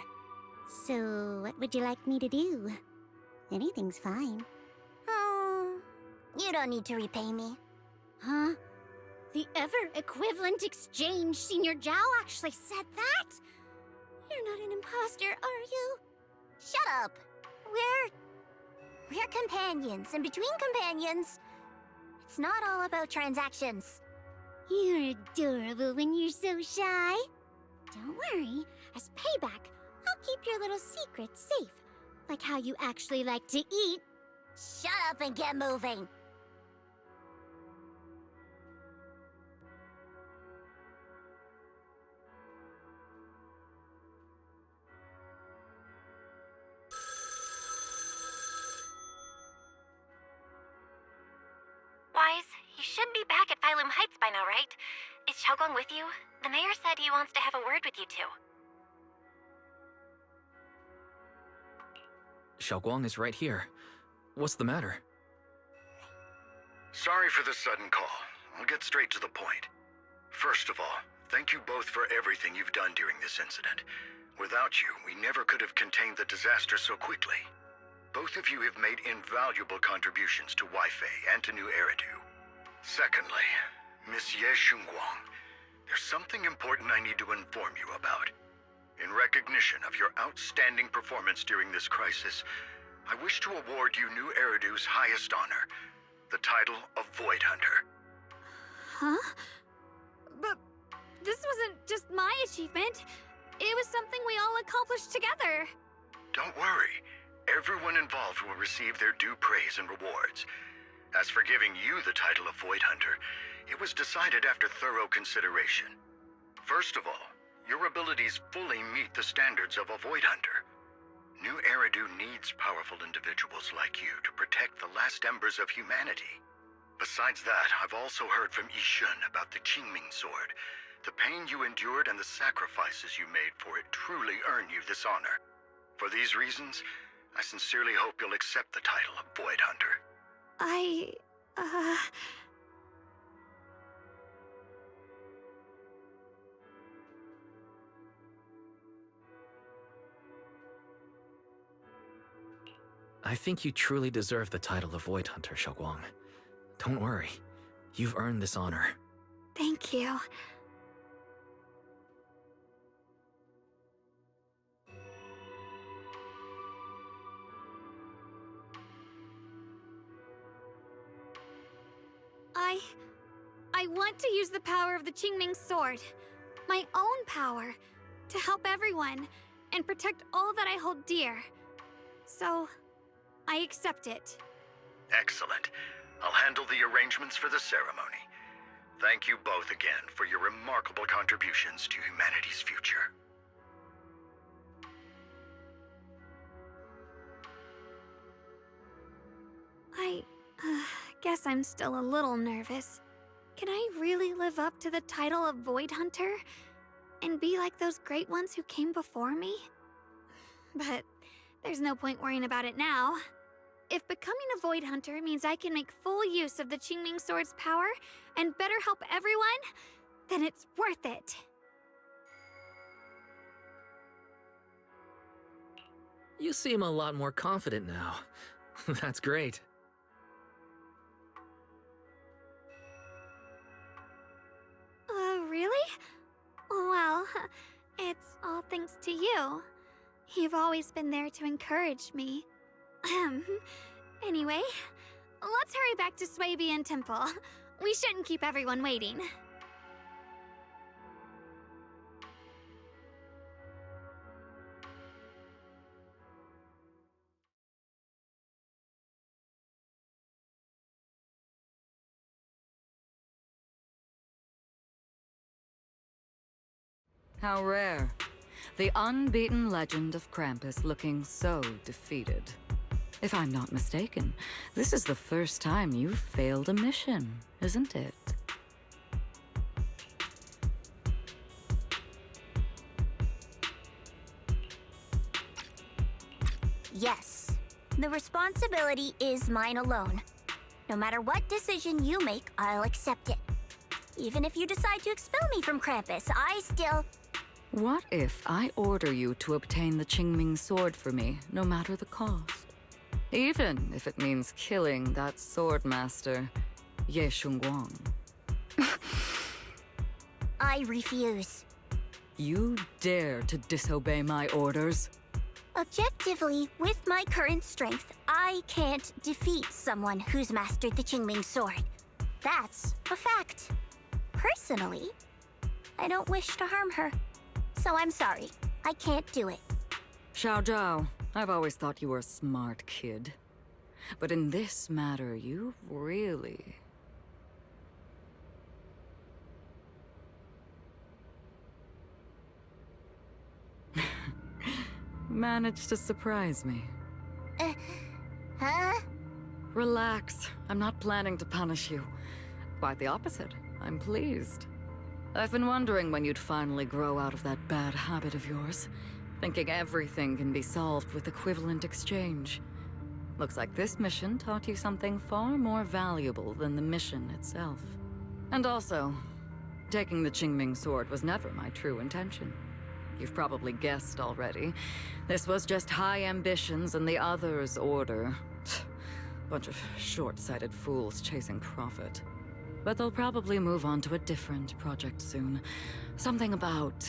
So, what would you like me to do? Anything's fine. You don't need to repay me. Huh? The ever-equivalent exchange Senior Zhao actually said that? You're not an imposter, are you? Shut up! We're companions, and between companions, it's not all about transactions. You're adorable when you're so shy. Don't worry, as payback, I'll keep your little secrets safe. Like how you actually like to eat. Shut up and get moving! Wise, you should be back at Phylum Heights by now, right? Is Xiaoguang with you? The mayor said he wants to have a word with you two. Xiaoguang is right here. What's the matter? Sorry for the sudden call. I'll get straight to the point. First of all, thank you both for everything you've done during this incident. Without you, we never could have contained the disaster so quickly. Both of you have made invaluable contributions to Wi-Fi and to New Eridu. Secondly, Miss Ye Xunguang, there's something important I need to inform you about. In recognition of your outstanding performance during this crisis, I wish to award you New Eridu's highest honor, the title of Void Hunter. Huh? But this wasn't just my achievement. It was something we all accomplished together. Don't worry. Everyone involved will receive their due praise and rewards. As for giving you the title of Void Hunter, it was decided after thorough consideration. First of all, your abilities fully meet the standards of a Void Hunter. New Eridu needs powerful individuals like you to protect the last embers of humanity. Besides that, I've also heard from Yishun about the Qingming sword. The pain you endured and the sacrifices you made for it truly earn you this honor. For these reasons, I sincerely hope you'll accept the title of Void Hunter. I think you truly deserve the title of Void Hunter, Xiaoguang. Don't worry. You've earned this honor. Thank you. I want to use the power of the Qingming sword, my own power, to help everyone and protect all that I hold dear. So, I accept it. Excellent. I'll handle the arrangements for the ceremony. Thank you both again for your remarkable contributions to humanity's future. I guess I'm still a little nervous. Can I really live up to the title of Void Hunter? And be like those great ones who came before me? But there's no point worrying about it now. If becoming a Void Hunter means I can make full use of the Qingming sword's power and better help everyone, then it's worth it. You seem a lot more confident now. That's great. Really? Well, it's all thanks to you. You've always been there to encourage me. Anyway, let's hurry back to Swabian Temple. We shouldn't keep everyone waiting. How rare. The unbeaten legend of Krampus looking so defeated. If I'm not mistaken, this is the first time you've failed a mission, isn't it? Yes. The responsibility is mine alone. No matter what decision you make, I'll accept it. Even if you decide to expel me from Krampus, I still... What if I order you to obtain the Qingming sword for me, no matter the cost? Even if it means killing that sword master, Ye Shunguang. I refuse. You dare to disobey my orders? Objectively, with my current strength, I can't defeat someone who's mastered the Qingming sword. That's a fact. Personally, I don't wish to harm her. So I'm sorry. I can't do it. Zhao, I've always thought you were a smart kid. But in this matter, you really... managed to surprise me. Huh? Relax. I'm not planning to punish you. Quite the opposite. I'm pleased. I've been wondering when you'd finally grow out of that bad habit of yours, thinking everything can be solved with equivalent exchange. Looks like this mission taught you something far more valuable than the mission itself. And also, taking the Qingming sword was never my true intention. You've probably guessed already. This was just high ambitions and the others' order. Bunch of short-sighted fools chasing profit. But they'll probably move on to a different project soon. Something about...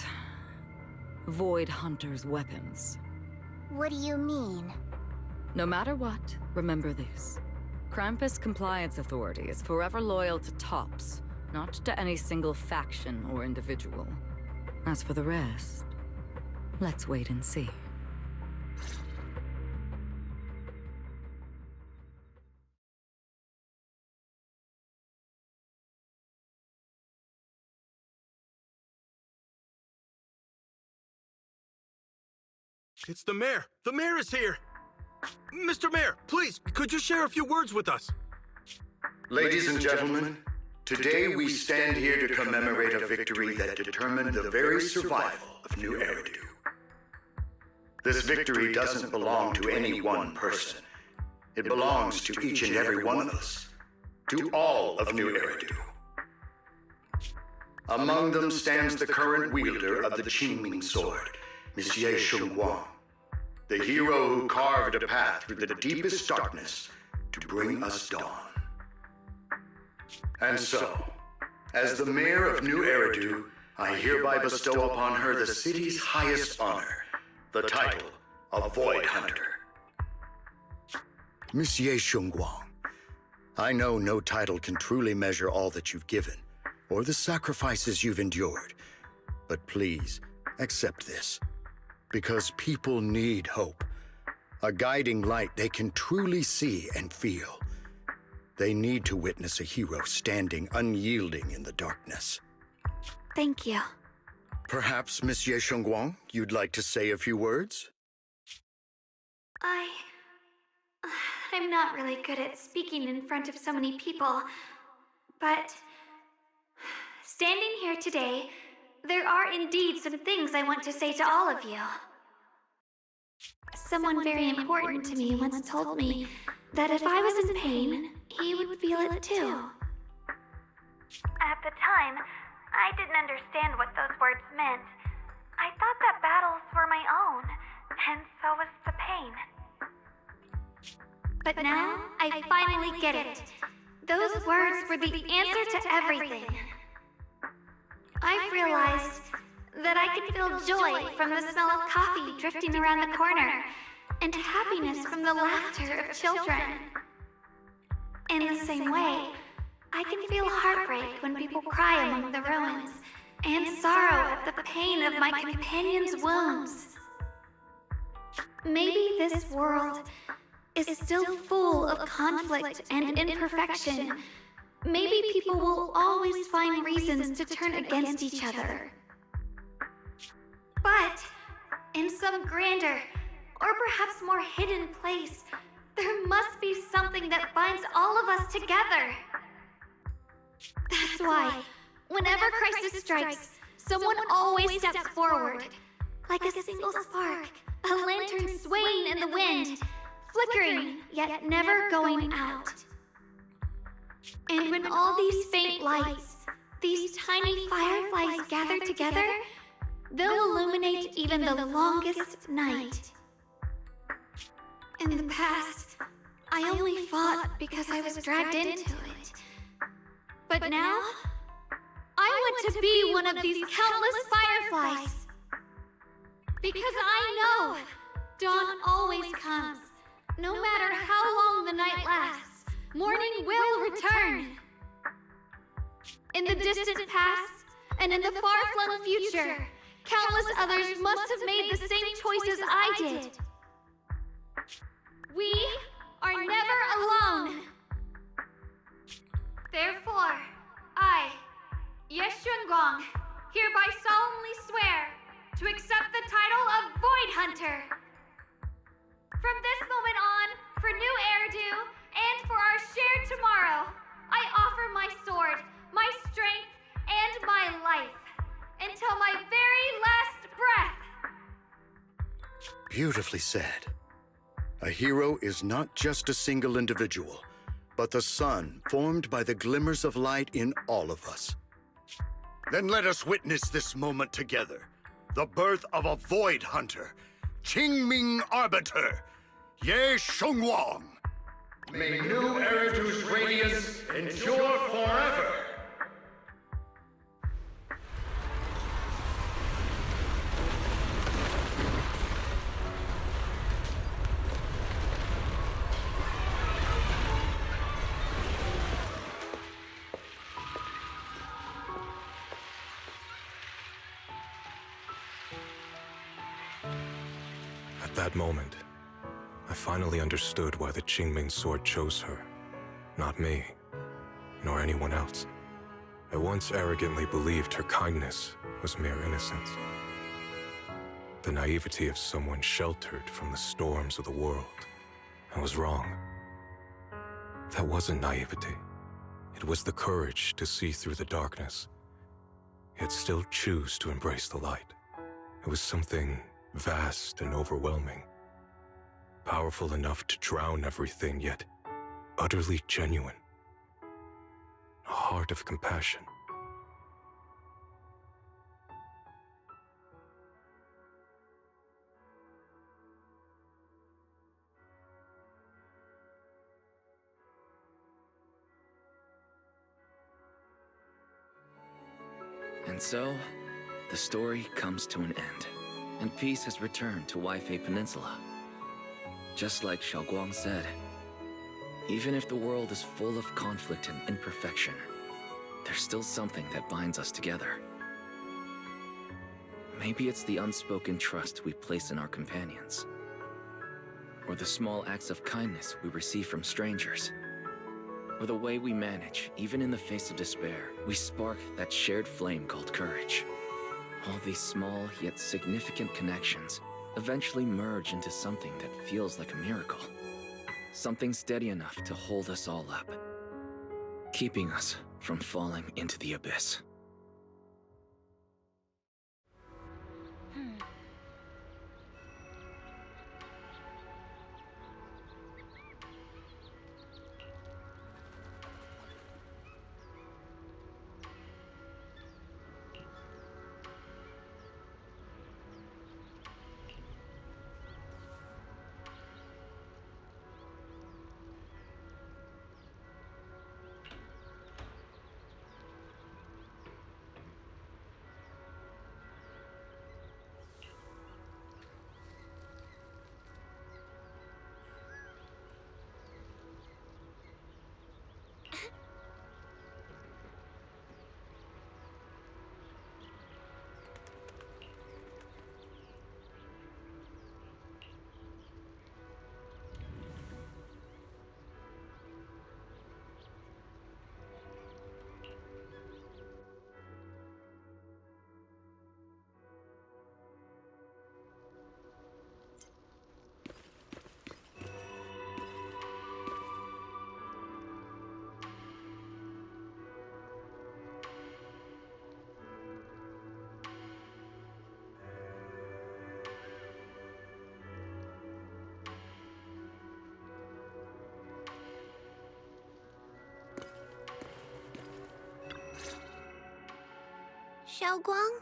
Void Hunter's weapons. What do you mean? No matter what, remember this. Krampus Compliance Authority is forever loyal to Tops, not to any single faction or individual. As for the rest, let's wait and see. It's the mayor! The mayor is here! Mr. Mayor, please, could you share a few words with us? Ladies and gentlemen, today we stand here to commemorate a victory that determined the very survival of New Eridu. This victory doesn't belong to any one person. It belongs to each and every one of us. To all of New Eridu. Among them stands the current wielder of the Qingming sword, Monsieur Shunguang. The hero who carved a path through the deepest darkness to bring us dawn. And so, as the mayor of New Eridu, I hereby bestow upon her the city's highest honor, the title of Void Hunter. Monsieur Shunguang, I know no title can truly measure all that you've given, or the sacrifices you've endured. But please, accept this. Because people need hope. A guiding light they can truly see and feel. They need to witness a hero standing unyielding in the darkness. Thank you. Perhaps, Monsieur Shunguang, you'd like to say a few words? I'm not really good at speaking in front of so many people, but standing here today, there are indeed some things I want to say to all of you. Someone very important to me once told me that if I was in pain, he would feel it too. At the time, I didn't understand what those words meant. I thought that battles were my own, and so was the pain. But now, I finally get it. Those words were the answer to everything. I've realized that I can feel joy from the smell of coffee drifting around the corner, and happiness from the laughter of children. In the same way, I can feel heartbreak when people cry among the ruins, and sorrow at the pain of my companion's wounds. Maybe this world is still full of conflict and imperfection. Maybe people will always find reasons to turn against each other. But in some grander, or perhaps more hidden place, there must be something that binds all of us together. That's why, whenever crisis strikes, someone always steps forward. Like a single spark, a lantern swaying in the wind, flickering, yet never going out. And when all these faint lights, these tiny fireflies gather together, they'll illuminate even the longest night. In the past, I only fought because I was dragged into it. But now, I want to be one of these countless fireflies. Because I know dawn always comes. No matter how long the night lasts, morning will return. In the distant past, and in the far-flung future, countless others must have made the same choices I did. We are never alone. Therefore, I, Ye Xuanguang, hereby solemnly swear to accept the title of Void Hunter. From this moment on, for new Eridu, and for our shared tomorrow, I offer my sword, my strength, and my life, until my very last breath. Beautifully said. A hero is not just a single individual, but the sun formed by the glimmers of light in all of us. Then let us witness this moment together. The birth of a Void Hunter, Qingming Arbiter, Ye Xuanguang. May new Eridu's radiance endure forever! At that moment, I finally understood why the Qingming sword chose her. Not me, nor anyone else. I once arrogantly believed her kindness was mere innocence. The naivety of someone sheltered from the storms of the world. I was wrong. That wasn't naivety. It was the courage to see through the darkness, yet still choose to embrace the light. It was something vast and overwhelming. Powerful enough to drown everything, yet utterly genuine. A heart of compassion. And so, the story comes to an end, and peace has returned to TheWayCafe Peninsula. Just like Xiaoguang said, even if the world is full of conflict and imperfection, there's still something that binds us together. Maybe it's the unspoken trust we place in our companions, or the small acts of kindness we receive from strangers, or the way we manage, even in the face of despair, we spark that shared flame called courage. All these small yet significant connections eventually merge into something that feels like a miracle. Something steady enough to hold us all up, keeping us from falling into the abyss. Xiaoguang,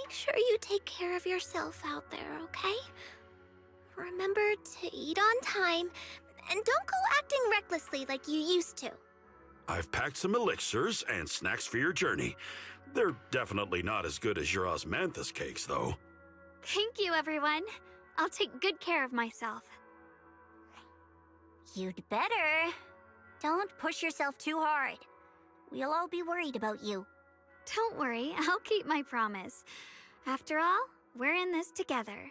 make sure you take care of yourself out there, okay? Remember to eat on time, and don't go acting recklessly like you used to. I've packed some elixirs and snacks for your journey. They're definitely not as good as your osmanthus cakes, though. Thank you, everyone. I'll take good care of myself. You'd better. Don't push yourself too hard. We'll all be worried about you. Don't worry, I'll keep my promise. After all, we're in this together.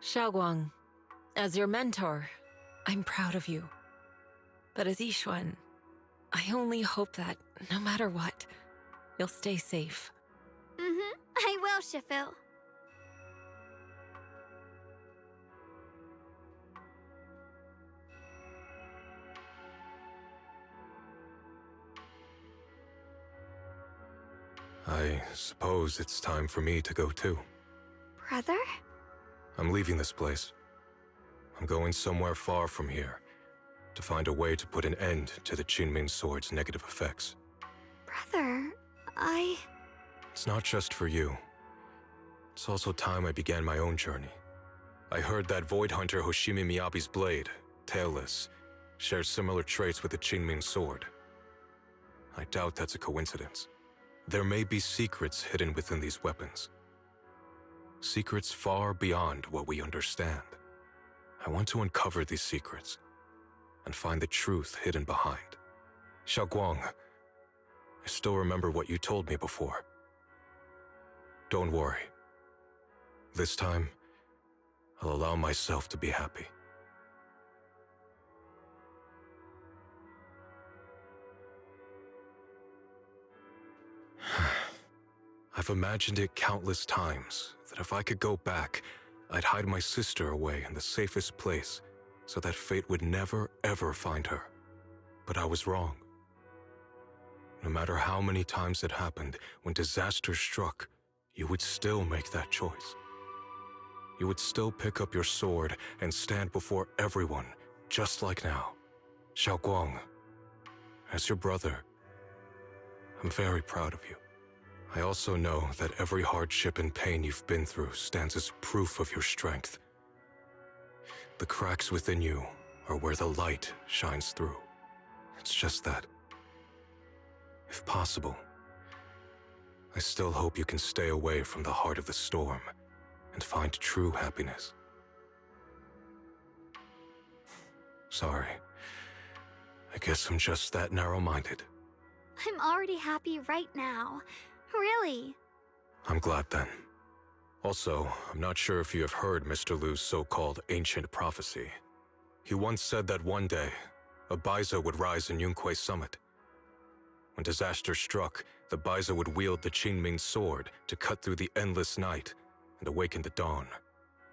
Xiaoguang, as your mentor, I'm proud of you. But as Yixuan, I only hope that, no matter what, you'll stay safe. I will, Shifu. I suppose it's time for me to go too. Brother? I'm leaving this place. I'm going somewhere far from here to find a way to put an end to the Qingming sword's negative effects. Brother, It's not just for you. It's also time I began my own journey. I heard that Void Hunter Hoshimi Miyabi's blade, Tailless, shares similar traits with the Qingming sword. I doubt that's a coincidence. There may be secrets hidden within these weapons. Secrets far beyond what we understand. I want to uncover these secrets and find the truth hidden behind. Xiaoguang, I still remember what you told me before. Don't worry. This time, I'll allow myself to be happy. I've imagined it countless times, that if I could go back, I'd hide my sister away in the safest place, so that fate would never, ever find her. But I was wrong. No matter how many times it happened, when disaster struck, you would still make that choice. You would still pick up your sword and stand before everyone, just like now. Xiaoguang, as your brother, I'm very proud of you. I also know that every hardship and pain you've been through stands as proof of your strength. The cracks within you are where the light shines through. It's just that, if possible, I still hope you can stay away from the heart of the storm and find true happiness. Sorry. I guess I'm just that narrow-minded. I'm already happy right now. Really. I'm glad then. Also, I'm not sure if you have heard Mr. Liu's so-called ancient prophecy. He once said that one day, a Baiza would rise in Yunquay Summit. When disaster struck, the Baiza would wield the Qingming sword to cut through the endless night and awaken the dawn.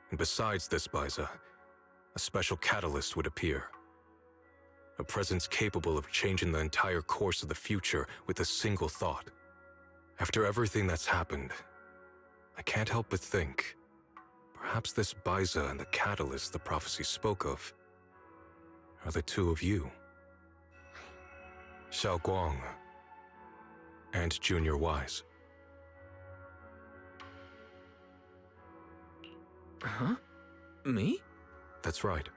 And besides this Baiza, a special catalyst would appear. A presence capable of changing the entire course of the future with a single thought. After everything that's happened, I can't help but think, perhaps this Baiza and the catalyst the prophecy spoke of are the two of you. Xiaoguang and Junior Wise. Huh? Me? That's right.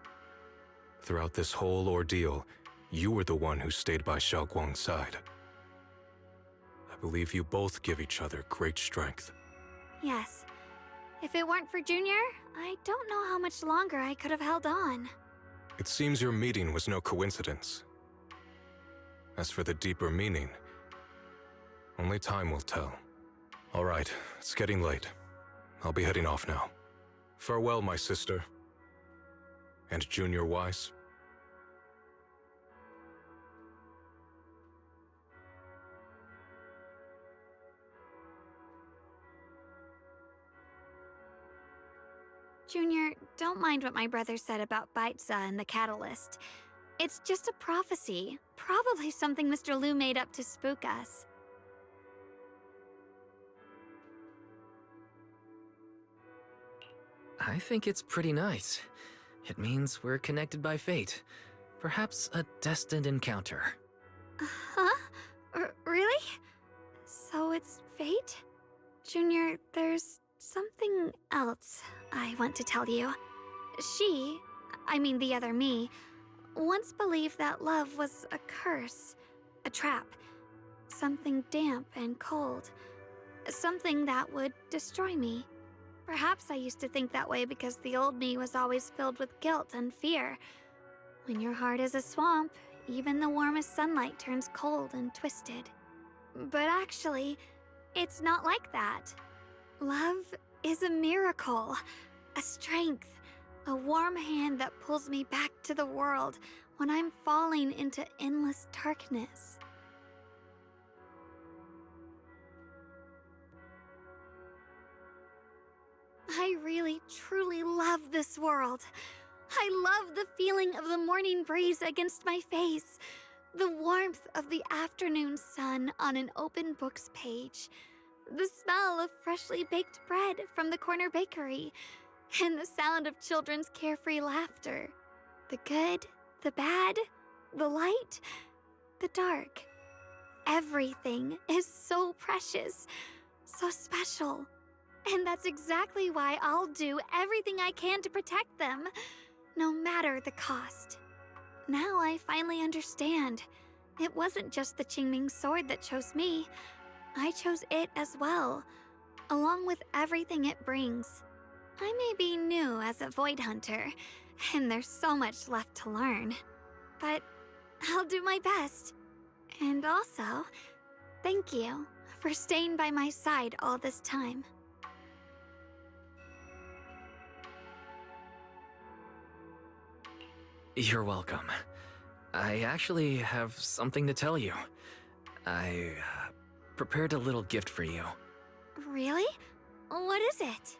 Throughout this whole ordeal, you were the one who stayed by Xiaoguang's side. I believe you both give each other great strength. Yes. If it weren't for Junior, I don't know how much longer I could have held on. It seems your meeting was no coincidence. As for the deeper meaning, only time will tell. All right, it's getting late. I'll be heading off now. Farewell, my sister. And Junior Wise. Junior, don't mind what my brother said about Baiza and the catalyst. It's just a prophecy. Probably something Mr. Liu made up to spook us. I think it's pretty nice. It means we're connected by fate. Perhaps a destined encounter. Huh? Really? So it's fate? Junior, there's something else I want to tell you. The other me, once believed that love was a curse, a trap, something damp and cold, something that would destroy me. Perhaps I used to think that way because the old me was always filled with guilt and fear. When your heart is a swamp, even the warmest sunlight turns cold and twisted. But actually, it's not like that. Love is a miracle, a strength, a warm hand that pulls me back to the world when I'm falling into endless darkness. I really, truly love this world. I love the feeling of the morning breeze against my face, the warmth of the afternoon sun on an open book's page, the smell of freshly baked bread from the corner bakery, and the sound of children's carefree laughter. The good, the bad, the light, the dark. Everything is so precious, so special. And that's exactly why I'll do everything I can to protect them, no matter the cost. Now I finally understand. It wasn't just the Qingming sword that chose me. I chose it as well, along with everything it brings. I may be new as a Void Hunter, and there's so much left to learn. But I'll do my best. And also, thank you for staying by my side all this time. You're welcome. I actually have something to tell you. I prepared a little gift for you. Really? What is it?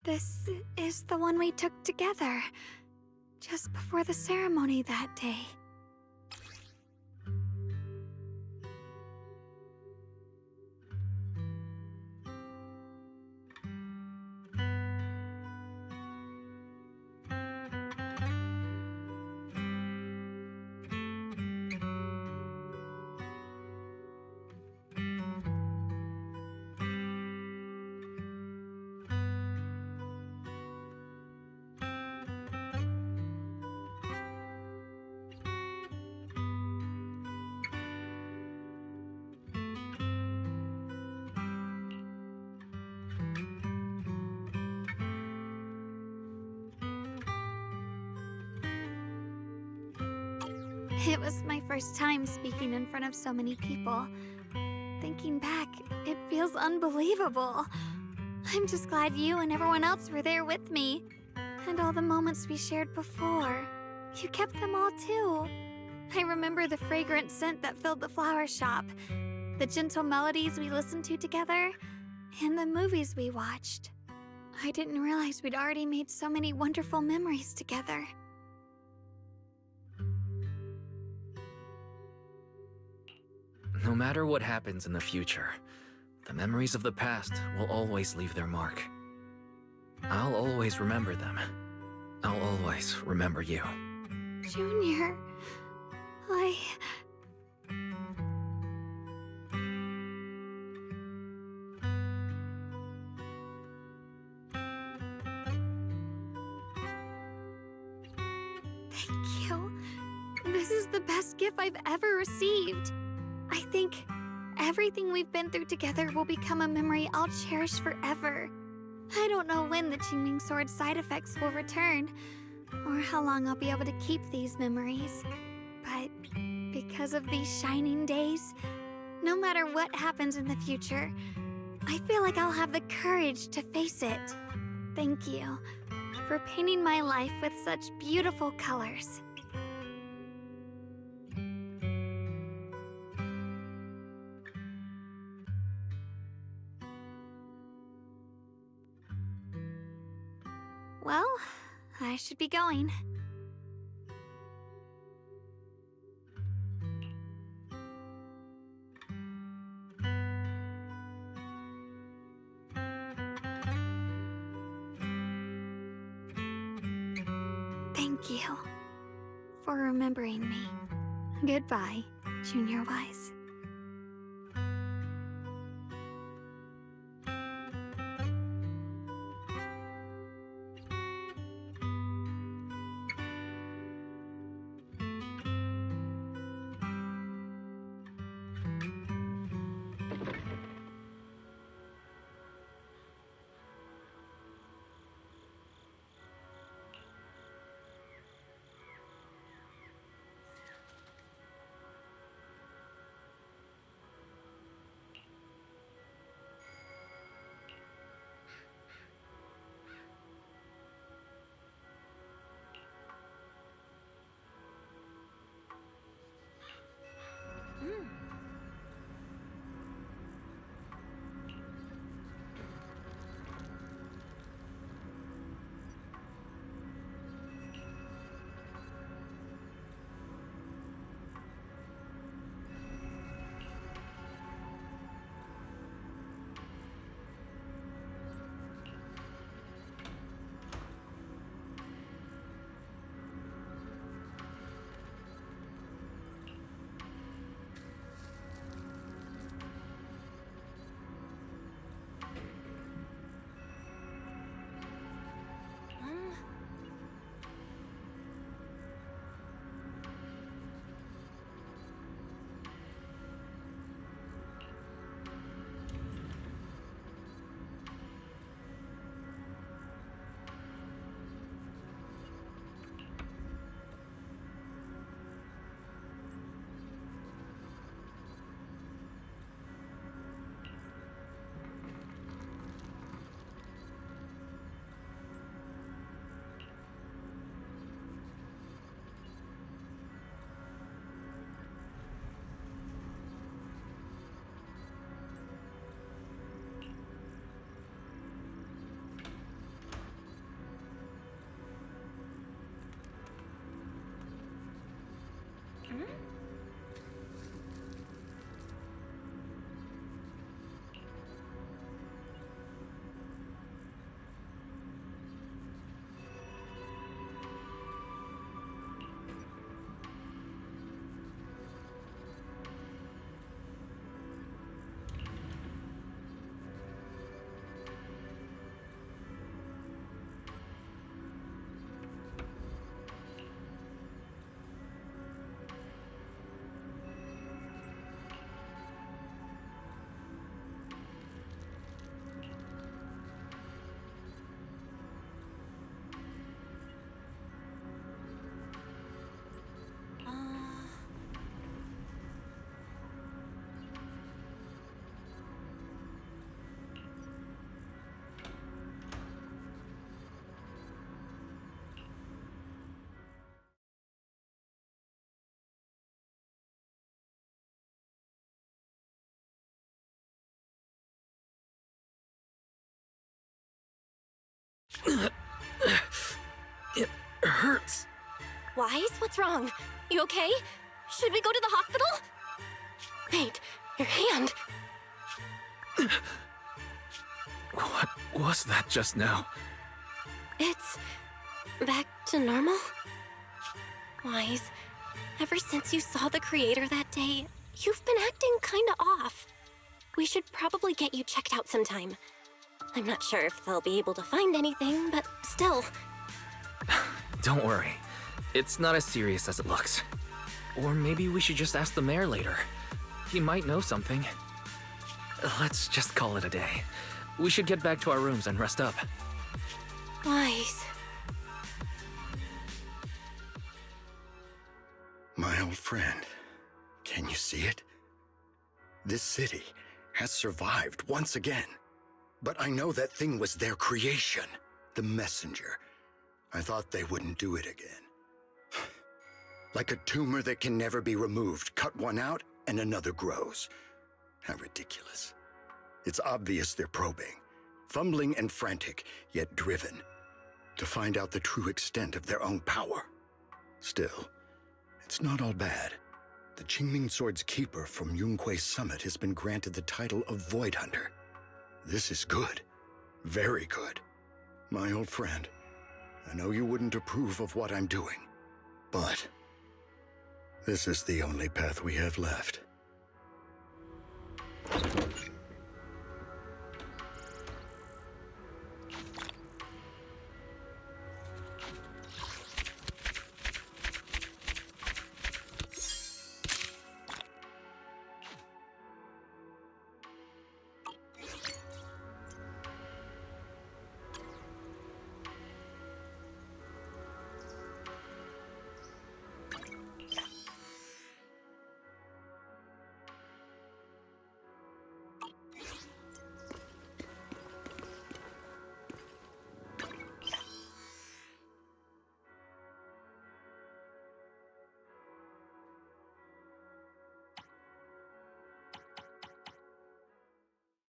This is the one we took together, just before the ceremony that day. It was my first time speaking in front of so many people. Thinking back, it feels unbelievable. I'm just glad you and everyone else were there with me. And all the moments we shared before. You kept them all too. I remember the fragrant scent that filled the flower shop, the gentle melodies we listened to together, and the movies we watched. I didn't realize we'd already made so many wonderful memories together. No matter what happens in the future, the memories of the past will always leave their mark. I'll always remember them. I'll always remember you. Junior, Thank you. This is the best gift I've ever received. I think everything we've been through together will become a memory I'll cherish forever. I don't know when the Qingming sword side effects will return, or how long I'll be able to keep these memories. But because of these shining days. No matter what happens in the future, I feel like I'll have the courage to face it. Thank you for painting my life with such beautiful colors. Well, I should be going. Thank you for remembering me. Goodbye, Junior Wise. It hurts. Wise, what's wrong? You okay? Should we go to the hospital? Wait, your hand. What was that just now? It's back to normal? Wise, ever since you saw the creator that day, you've been acting kinda off. We should probably get you checked out sometime. I'm not sure if they'll be able to find anything, but still. Don't worry. It's not as serious as it looks. Or maybe we should just ask the mayor later. He might know something. Let's just call it a day. We should get back to our rooms and rest up. Wise. My old friend. Can you see it? This city has survived once again. But I know that thing was their creation, the messenger. I thought they wouldn't do it again. Like a tumor that can never be removed. Cut one out and another grows. How ridiculous. It's obvious they're probing. Fumbling and frantic, yet driven. To find out the true extent of their own power. Still, it's not all bad. The Qingming Sword's keeper from Yunquei Summit has been granted the title of Void Hunter. This is good. Very good. My old friend, I know you wouldn't approve of what I'm doing, but this is the only path we have left.